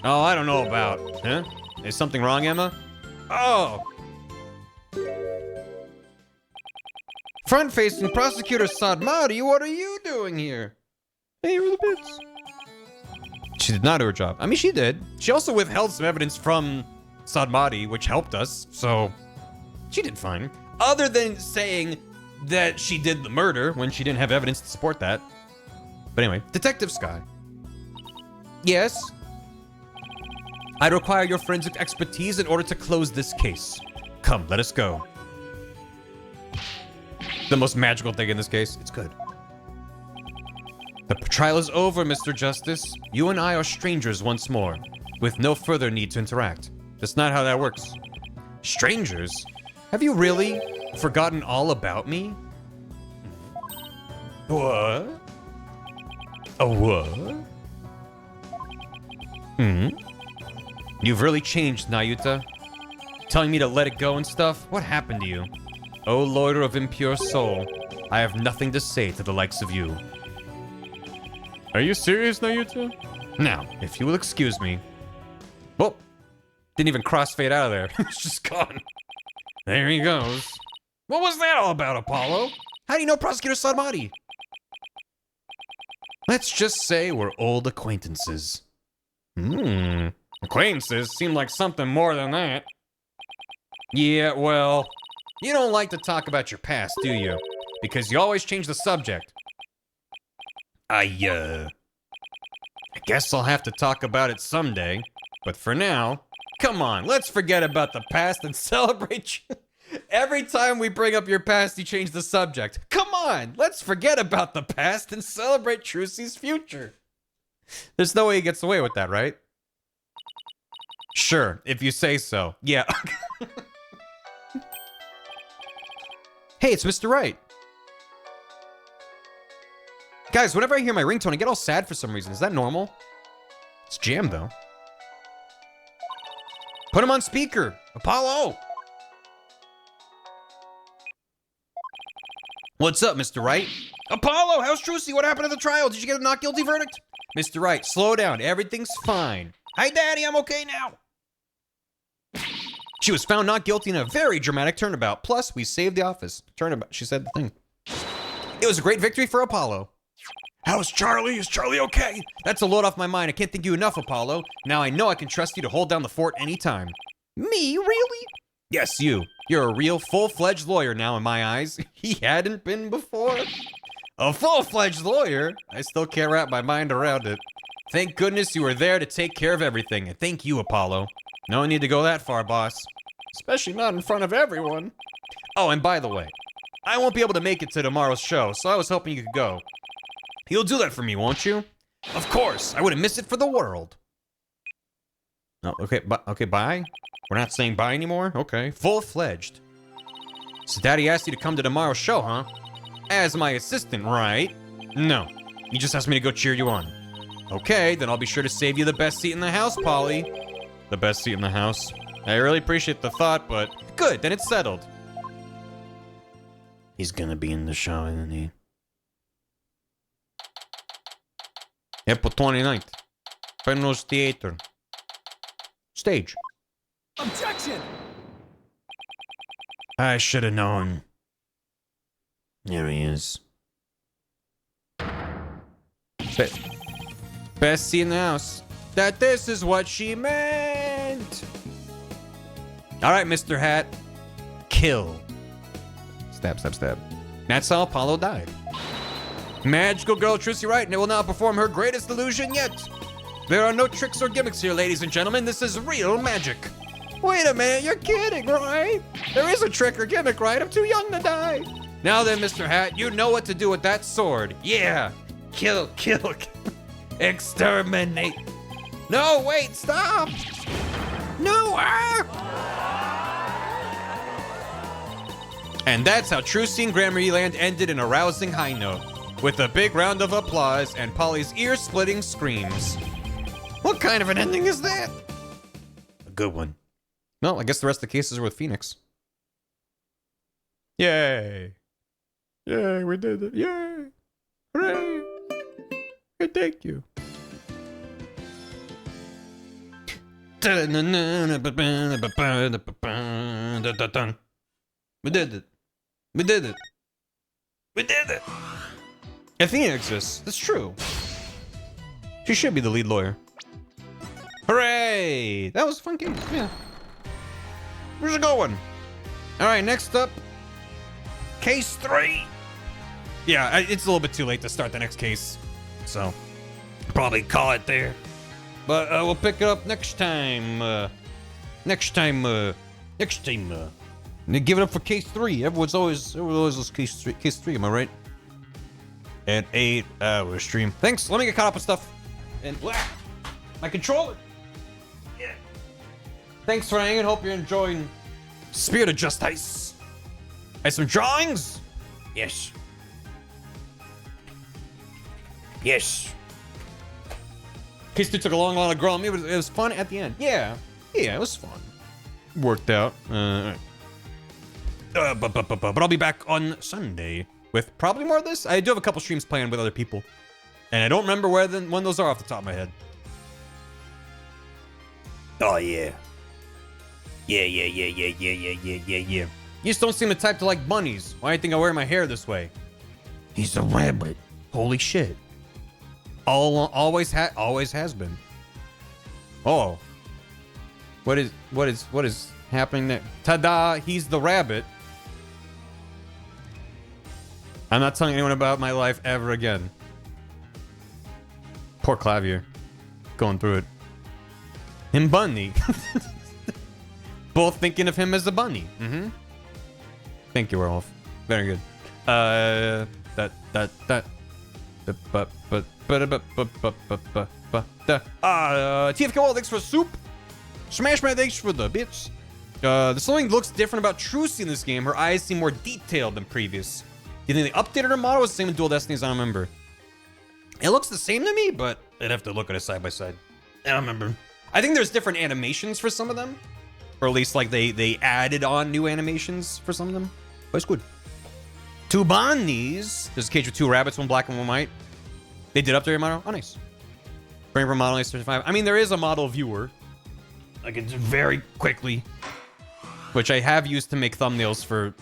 Oh, I don't know about. Huh? Is something wrong, Emma? Oh. Front-facing Prosecutor Sadmati, what are you doing here? Hey, here are the bits. She did not do her job. I mean, she did. She also withheld some evidence from Sadmati, which helped us, so she did fine. Other than saying that she did the murder when she didn't have evidence to support that. But anyway, Detective Sky. Yes? I'd require your forensic expertise in order to close this case. Come, let us go. The most magical thing in this case. It's good. The trial is over, Mr. Justice. You and I are strangers once more, with no further need to interact. That's not how that works. Strangers? Have you really forgotten all about me? What? A what? You've really changed, Nayuta. Telling me to let it go and stuff? What happened to you? Oh, loiter of impure soul, I have nothing to say to the likes of you. Are you serious, Nayuta? Now, if you will excuse me. Well, didn't even crossfade out of there. It's just gone. There he goes. What was that all about, Apollo? How do you know Prosecutor Sadmati? Let's just say we're old acquaintances. Acquaintances seem like something more than that. Yeah, well, you don't like to talk about your past, do you? Because you always change the subject. I guess I'll have to talk about it someday. But for now, come on, let's forget about the past and celebrate you. Every time we bring up your past, you change the subject. Come on, let's forget about the past and celebrate Trucy's future. There's no way he gets away with that, right? Sure, if you say so. Yeah. Hey, it's Mr. Wright. Guys, whenever I hear my ringtone, I get all sad for some reason. Is that normal? It's jammed, though. Put him on speaker. Apollo! What's up, Mr. Wright? Apollo, how's Trucy? What happened at the trial? Did you get a not guilty verdict? Mr. Wright, slow down. Everything's fine. Hi, Daddy, I'm okay now. She was found not guilty in a very dramatic turnabout. Plus, we saved the office. Turnabout, she said the thing. It was a great victory for Apollo. How's Charlie? Is Charlie okay? That's a load off my mind. I can't thank you enough, Apollo. Now I know I can trust you to hold down the fort anytime. Me? Really? Yes, you. You're a real full-fledged lawyer now in my eyes. He hadn't been before. A full-fledged lawyer? I still can't wrap my mind around it. Thank goodness you were there to take care of everything. And thank you, Apollo. No need to go that far, boss. Especially not in front of everyone. Oh, and by the way, I won't be able to make it to tomorrow's show, so I was hoping you could go. You'll do that for me, won't you? Of course. I wouldn't miss it for the world. Oh, okay, bye? We're not saying bye anymore? Okay. Full-fledged. So Daddy asked you to come to tomorrow's show, huh? As my assistant, right? No. He just asked me to go cheer you on. Okay, then I'll be sure to save you the best seat in the house, Polly. The best seat in the house? I really appreciate the thought, but good, then it's settled. He's gonna be in the show, isn't he? April 29th. Penrose Theater. Stage. Objection! I should have known. There he is. Bessie in the house. That this is what she meant. All right, Mr. Hat. Kill. Stab, stab, stab. That's how Apollo died. Magical girl Trucy Wright will now perform her greatest illusion yet. There are no tricks or gimmicks here, ladies and gentlemen. This is real magic. Wait a minute, you're kidding, right? There is a trick or gimmick, right? I'm too young to die. Now then, Mr. Hat, you know what to do with that sword. Yeah. Kill, kill, kill. Exterminate. No, wait, stop. No, And that's how Trucy and Gramarye Land ended in a rousing high note, with a big round of applause and Polly's ear-splitting screams. What kind of an ending is that? A good one. No, I guess the rest of the cases are with Phoenix. Yay. Yay, we did it. Yay. Hooray. Hey, thank you. We did it. We did it. We did it. Athena exists. That's true. She should be the lead lawyer. Hooray! That was a fun game. Yeah. Where's it going? All right, next up, case 3. Yeah, it's a little bit too late to start the next case, so probably call it there. But we'll pick it up next time. Next time. Give it up for case 3. Everyone's always was case 3. Case 3, am I right? An 8-hour stream. Thanks. Let me get caught up with stuff. And my controller. Yeah. Thanks for hanging. Hope you're enjoying Spirit of Justice. Have some drawings? Yes. Yes. Case 2 took a long while to grow on me, but it was fun at the end. Yeah. Yeah, it was fun. Worked out. But I'll be back on Sunday with probably more of this. I do have a couple streams planned with other people, and I don't remember when those are off the top of my head. Oh yeah. Yeah. You just don't seem the type to like bunnies. Why do you think I wear my hair this way? He's a rabbit. Holy shit. Always has been. Oh. What is happening there? Ta-da! He's the rabbit. I'm not telling anyone about my life ever again. Poor Clavier. Going through it. Him bunny. Both thinking of him as a bunny. Mm-hmm. Thank you, Werewolf. Very good. TFK Wall, thanks for soup. Smash Man, thanks for the bits. There's something looks different about Trucy in this game. Her eyes seem more detailed than previous. Do you think they updated her model? Or the same in Dual Destinies? I don't remember. It looks the same to me, but I'd have to look at it side by side. I don't remember. I think there's different animations for some of them, or at least like they added on new animations for some of them. But it's good. 2 bunnies. There's a cage with 2 rabbits, 1 black and 1 white. They did update your model. Oh, nice. Bring for model 35. I mean, there is a model viewer. I can do very quickly, which I have used to make thumbnails for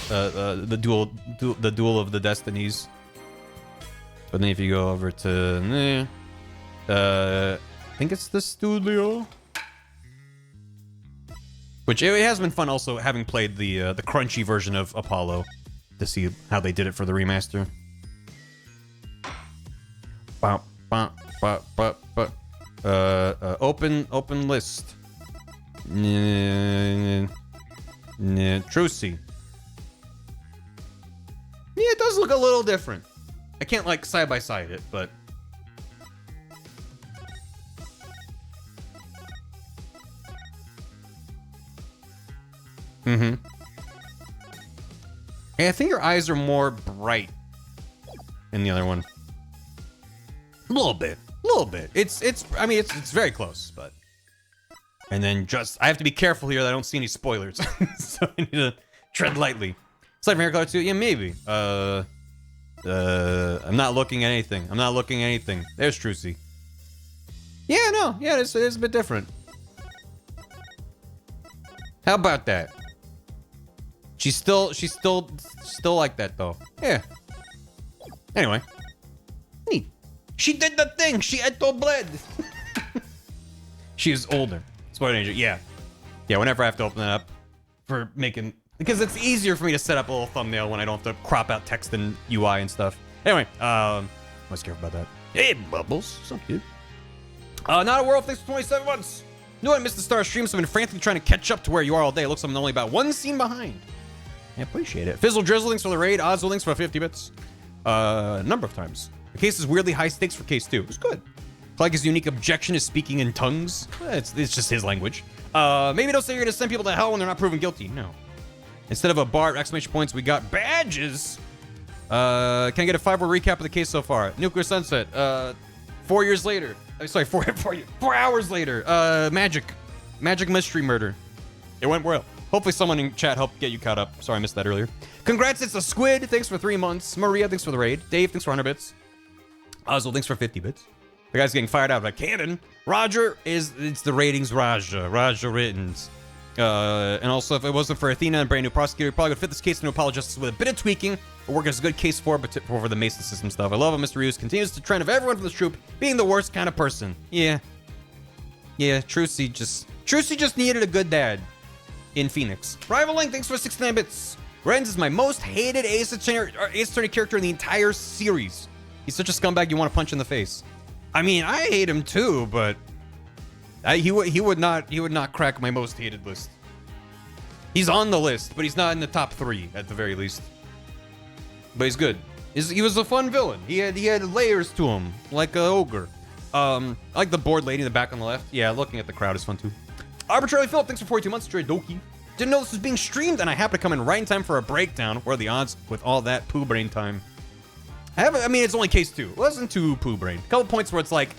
the duel of the Destinies. But then if you go over to I think it's the studio, which it has been fun also having played the crunchy version of Apollo to see how they did it for the remaster. Open list. Trucy. Yeah, it does look a little different. I can't like side by side it, but hey, I think your eyes are more bright in the other one. A little bit. I mean, it's very close, but. And then I have to be careful here that I don't see any spoilers. So I need to tread lightly. Slight from hair color too? Yeah, maybe. I'm not looking at anything. There's Trucy. Yeah, no. Yeah, it's a bit different. How about that? She's still like that though. Yeah. Anyway. Neat. She did the thing. She eto bled. She is older. Spoiler danger. Yeah. Yeah, whenever I have to open that up for making, because it's easier for me to set up a little thumbnail when I don't have to crop out text and UI and stuff. Anyway, let's care about that. Hey, Bubbles. So cute. Not a world, thanks for 27 months. No, I missed the star stream, so I've been frantically trying to catch up to where you are all day. It looks like I'm only about one scene behind. I appreciate it. Fizzle Drizzle, thanks for the raid. Ozzo, thanks for 50 bits. A number of times. The case is weirdly high stakes for case 2. It's good. Cleg's unique objection is speaking in tongues. It's just his language. Maybe don't say you're gonna send people to hell when they're not proven guilty. No. Instead of a bar exclamation points, we got badges. Can I get a 5-word recap of the case so far? Nuclear sunset. 4 years later. Sorry, 4 hours later. Magic mystery murder. It went well. Hopefully someone in chat helped get you caught up. Sorry, I missed that earlier. Congrats, it's a squid. Thanks for 3 months. Maria, thanks for the raid. Dave, thanks for 100 bits. Oswald, thanks for 50 bits. The guy's getting fired out of a cannon. Roger it's the ratings Raja Rittens. And also, if it wasn't for Athena and brand new prosecutor, we probably would fit this case into Apollo Justice with a bit of tweaking. Or work as a good case for, but for the Mason system stuff. I love how Mr. Hughes continues the trend of everyone from this troop being the worst kind of person. Yeah. Yeah, Trucy just needed a good dad in Phoenix. Rival Link, thanks for 69 bits. Renz is my most hated Ace Attorney character in the entire series. He's such a scumbag you want to punch in the face. I mean, I hate him too, but he would not crack my most hated list. He's on the list, but he's not in the top 3 at the very least. But he's good. He was a fun villain. He had layers to him, like an ogre. I like the bored lady in the back on the left. Yeah, looking at the crowd is fun too. Arbitrarily Philip, thanks for 42 months. Stray Doki. Didn't know this was being streamed, and I happened to come in right in time for a breakdown. What are the odds with all that poo brain time? I mean, it's only case 2. It wasn't too poo brain. A couple points where it's like,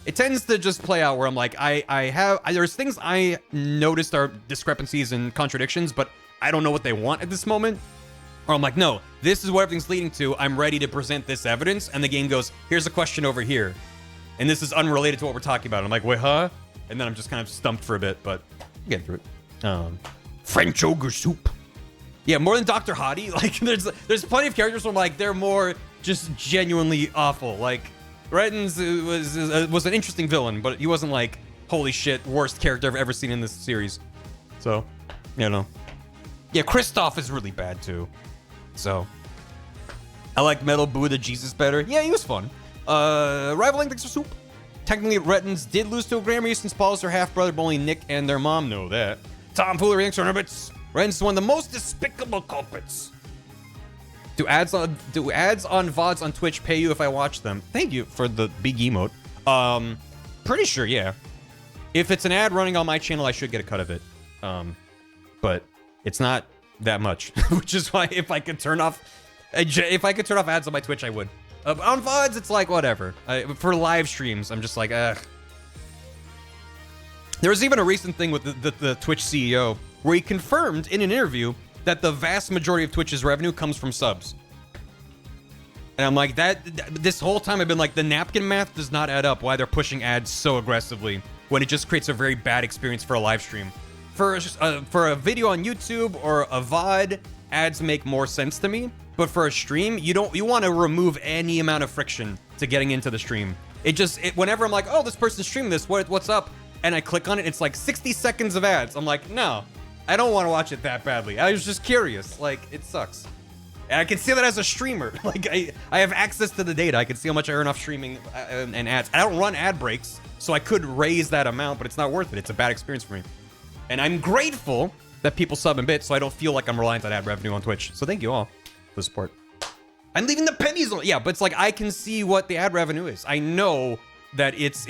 it tends to just play out where I'm like, there's things I noticed are discrepancies and contradictions, but I don't know what they want at this moment. Or I'm like, no, this is what everything's leading to. I'm ready to present this evidence. And the game goes, here's a question over here. And this is unrelated to what we're talking about. And I'm like, wait, huh? And then I'm just kind of stumped for a bit, but I'm getting through it. French ogre soup. Yeah, more than Dr. Hottie. Like, there's plenty of characters where I'm like, they're more just genuinely awful. Like, Rettens was an interesting villain, but he wasn't like, holy shit, worst character I've ever seen in this series. So, you know. Yeah, Kristoff is really bad too. So, I like Metal Buddha Jesus better. Yeah, he was fun. Rivaling thanks for soup. Technically, Rettens did lose to a Grammar since Paul is their half-brother, but only Nick and their mom know that. Tom Foolery thanks for Herbits. Rettens is one of the most despicable culprits. Do ads on VODs on Twitch pay you if I watch them? Thank you for the big emote. Pretty sure, yeah. If it's an ad running on my channel, I should get a cut of it. But it's not that much, which is why if I could turn off ads on my Twitch, I would. On VODs, it's like whatever. For live streams, I'm just like, ugh. There was even a recent thing with the Twitch CEO where he confirmed in an interview that the vast majority of Twitch's revenue comes from subs. And I'm like, this whole time I've been like, the napkin math does not add up why they're pushing ads so aggressively when it just creates a very bad experience for a live stream. For a video on YouTube or a VOD, ads make more sense to me. But for a stream, you want to remove any amount of friction to getting into the stream. Whenever I'm like, oh, this person's streaming this, what's up? And I click on it, it's like 60 seconds of ads. I'm like, no, I don't want to watch it that badly. I was just curious. Like, it sucks. And I can see that as a streamer. Like, I have access to the data. I can see how much I earn off streaming and ads. I don't run ad breaks, so I could raise that amount, but it's not worth it. It's a bad experience for me. And I'm grateful that people sub and bit, so I don't feel like I'm reliant on ad revenue on Twitch. So thank you all for the support. I'm leaving the pennies on. Yeah, but it's like I can see what the ad revenue is. I know that it's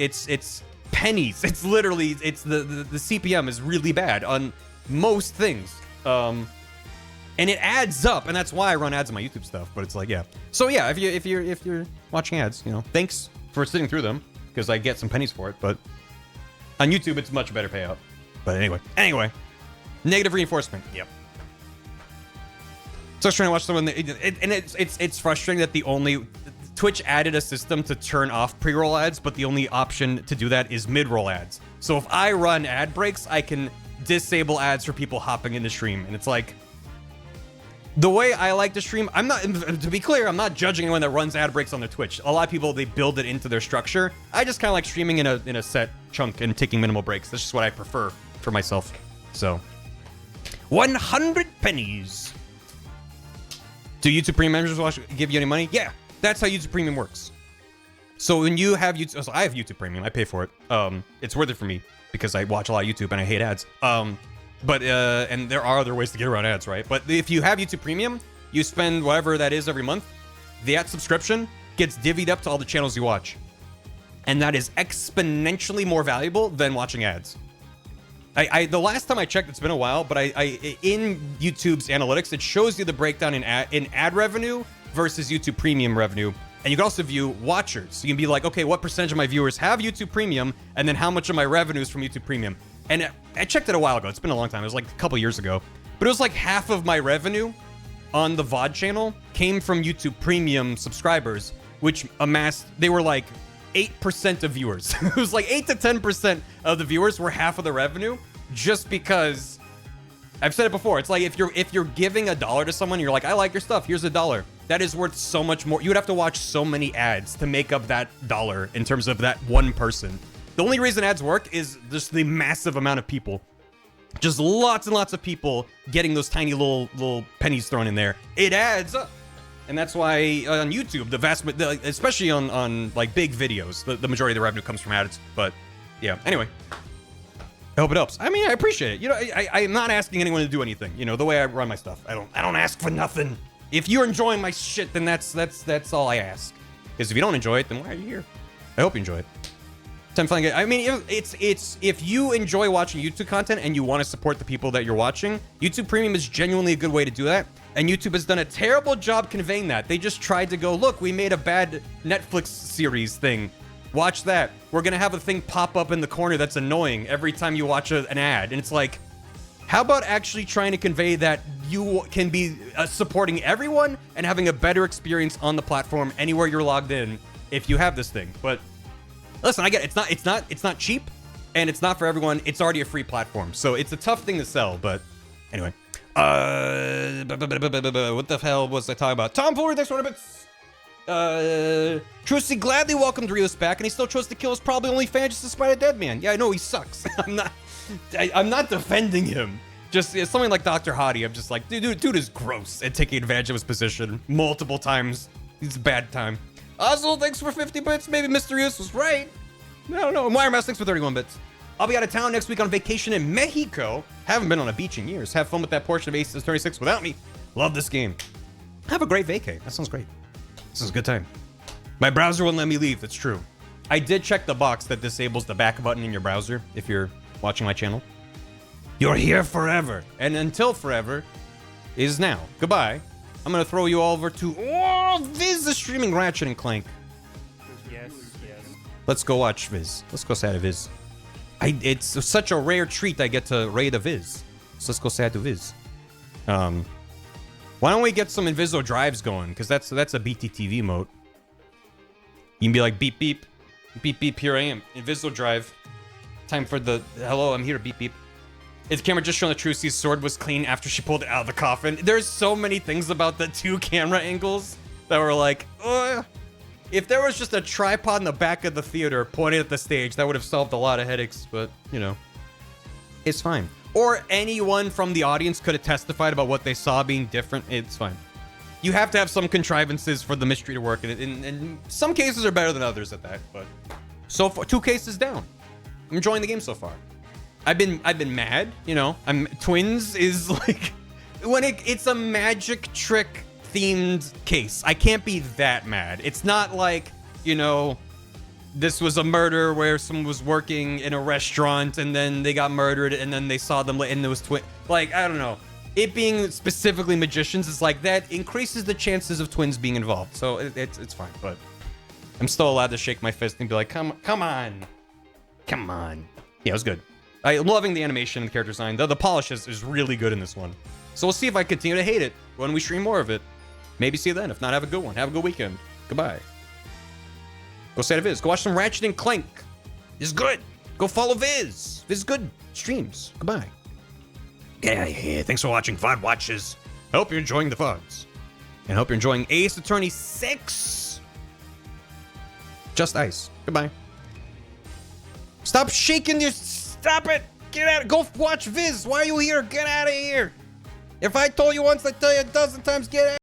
pennies. It's literally the CPM is really bad on most things. And it adds up, and that's why I run ads on my YouTube stuff. But it's like, yeah. So yeah, if you're watching ads, you know, thanks for sitting through them because I get some pennies for it. But on YouTube, it's much better payout. But anyway, negative reinforcement. Yep. So I was trying to watch someone, and it's frustrating that Twitch added a system to turn off pre-roll ads, but the only option to do that is mid-roll ads. So if I run ad breaks, I can disable ads for people hopping into stream, and it's like, The way I like to stream, I'm not, to be clear, I'm not judging anyone that runs ad breaks on their Twitch. A lot of people, they build it into their structure. I just kind of like streaming in a set chunk and taking minimal breaks. That's just what I prefer for myself. So, 100 pennies. Do YouTube Premium members give you any money? Yeah, that's how YouTube Premium works. So when you have YouTube, so I have YouTube Premium, I pay for it. It's worth it for me because I watch a lot of YouTube and I hate ads. But and there are other ways to get around ads, right? But if you have YouTube Premium, you spend whatever that is every month. The ad subscription gets divvied up to all the channels you watch. And that is exponentially more valuable than watching ads. The last time I checked, it's been a while, but in YouTube's analytics, it shows you the breakdown in ad revenue versus YouTube Premium revenue. And you can also view watchers. So you can be like, okay, what percentage of my viewers have YouTube Premium? And then how much of my revenue is from YouTube Premium? And I checked it a while ago. It's been a long time. It was like a couple years ago. But it was like half of my revenue on the VOD channel came from YouTube Premium subscribers, which amassed, they were like 8% of viewers. It was like 8 to 10% of the viewers were half of the revenue, just because I've said it before. It's like if you're giving $1 to someone, you're like, I like your stuff, here's $1. That is worth so much more. You would have to watch so many ads to make up that $1 in terms of that one person. The only reason ads work is just the massive amount of people. Just lots and lots of people getting those tiny little pennies thrown in there. It adds up. And that's why on YouTube, especially on like big videos, the majority of the revenue comes from ads. But yeah, anyway. I hope it helps. I mean, I appreciate it. You know, I'm not asking anyone to do anything. You know, the way I run my stuff. I don't ask for nothing. If you're enjoying my shit, then that's all I ask. Because if you don't enjoy it, then why are you here? I hope you enjoy it. I mean, if you enjoy watching YouTube content and you want to support the people that you're watching, YouTube Premium is genuinely a good way to do that. And YouTube has done a terrible job conveying that. They just tried to go, look, we made a bad Netflix series thing. Watch that. We're going to have a thing pop up in the corner that's annoying every time you watch an ad. And it's like, how about actually trying to convey that you can be supporting everyone and having a better experience on the platform anywhere you're logged in if you have this thing. But listen, I get it. It's not cheap, and it's not for everyone. It's already a free platform, so it's a tough thing to sell. But anyway, what the hell was I talking about? Tom Fuller, thanks for bits. Trusty gladly welcomed Rios back, and he still chose to kill his probably only fan just despite a dead man. Yeah, I know he sucks. I'm not defending him. Just something like Dr. Hottie. I'm just like, dude is gross at taking advantage of his position multiple times. He's a bad time. Oswald, thanks for 50 bits. Maybe Mr. Rios was right. I don't know. Mouse, thanks for 31 bits. I'll be out of town next week on vacation in Mexico. Haven't been on a beach in years. Have fun with that portion of Aces 36 without me. Love this game. Have a great vacay. That sounds great. This is a good time. My browser wouldn't let me leave. That's true. I did check the box that disables the back button in your browser if you're watching my channel. You're here forever. And until forever is now. Goodbye. I'm going to throw you all over to Viz is streaming Ratchet and Clank. Yes. Let's go watch Viz. Let's go say hi to Viz. It's such a rare treat I get to raid a Viz. So let's go say hi to Viz. Why don't we get some Inviso drives going? Because that's a BTTV mode. You can be like, beep, beep. Beep, beep, here I am. Inviso drive. Time for the, hello, I'm here, beep, beep. Is the camera just showing that Trucy's sword was clean after she pulled it out of the coffin? There's so many things about the two camera angles that were like, if there was just a tripod in the back of the theater pointed at the stage, that would have solved a lot of headaches, but, you know, it's fine. Or anyone from the audience could have testified about what they saw being different. It's fine. You have to have some contrivances for the mystery to work, and some cases are better than others at that, but so far, 2 cases down. I'm enjoying the game so far. I've been mad, you know. Twins is like when it's a magic trick themed case. I can't be that mad. It's not like, you know, this was a murder where someone was working in a restaurant and then they got murdered and then they saw them and there was twin. Like, I don't know. It being specifically magicians is like that increases the chances of twins being involved. So it's fine, but I'm still allowed to shake my fist and be like, come on. Yeah, it was good. I'm loving the animation and the character design. The polish is really good in this one. So we'll see if I continue to hate it when we stream more of it. Maybe see you then. If not, have a good one. Have a good weekend. Goodbye. Go say to Viz. Go watch some Ratchet and Clank. It's good. Go follow Viz. Viz is good. Streams. Goodbye. Get out of here. Thanks for watching VOD Watches. I hope you're enjoying the VODs. And I hope you're enjoying Ace Attorney 6. Just Ice. Goodbye. Stop shaking your... Stop it! Get out! Go watch Viz! Why are you here? Get out of here! If I told you once, I tell you a dozen times, get out!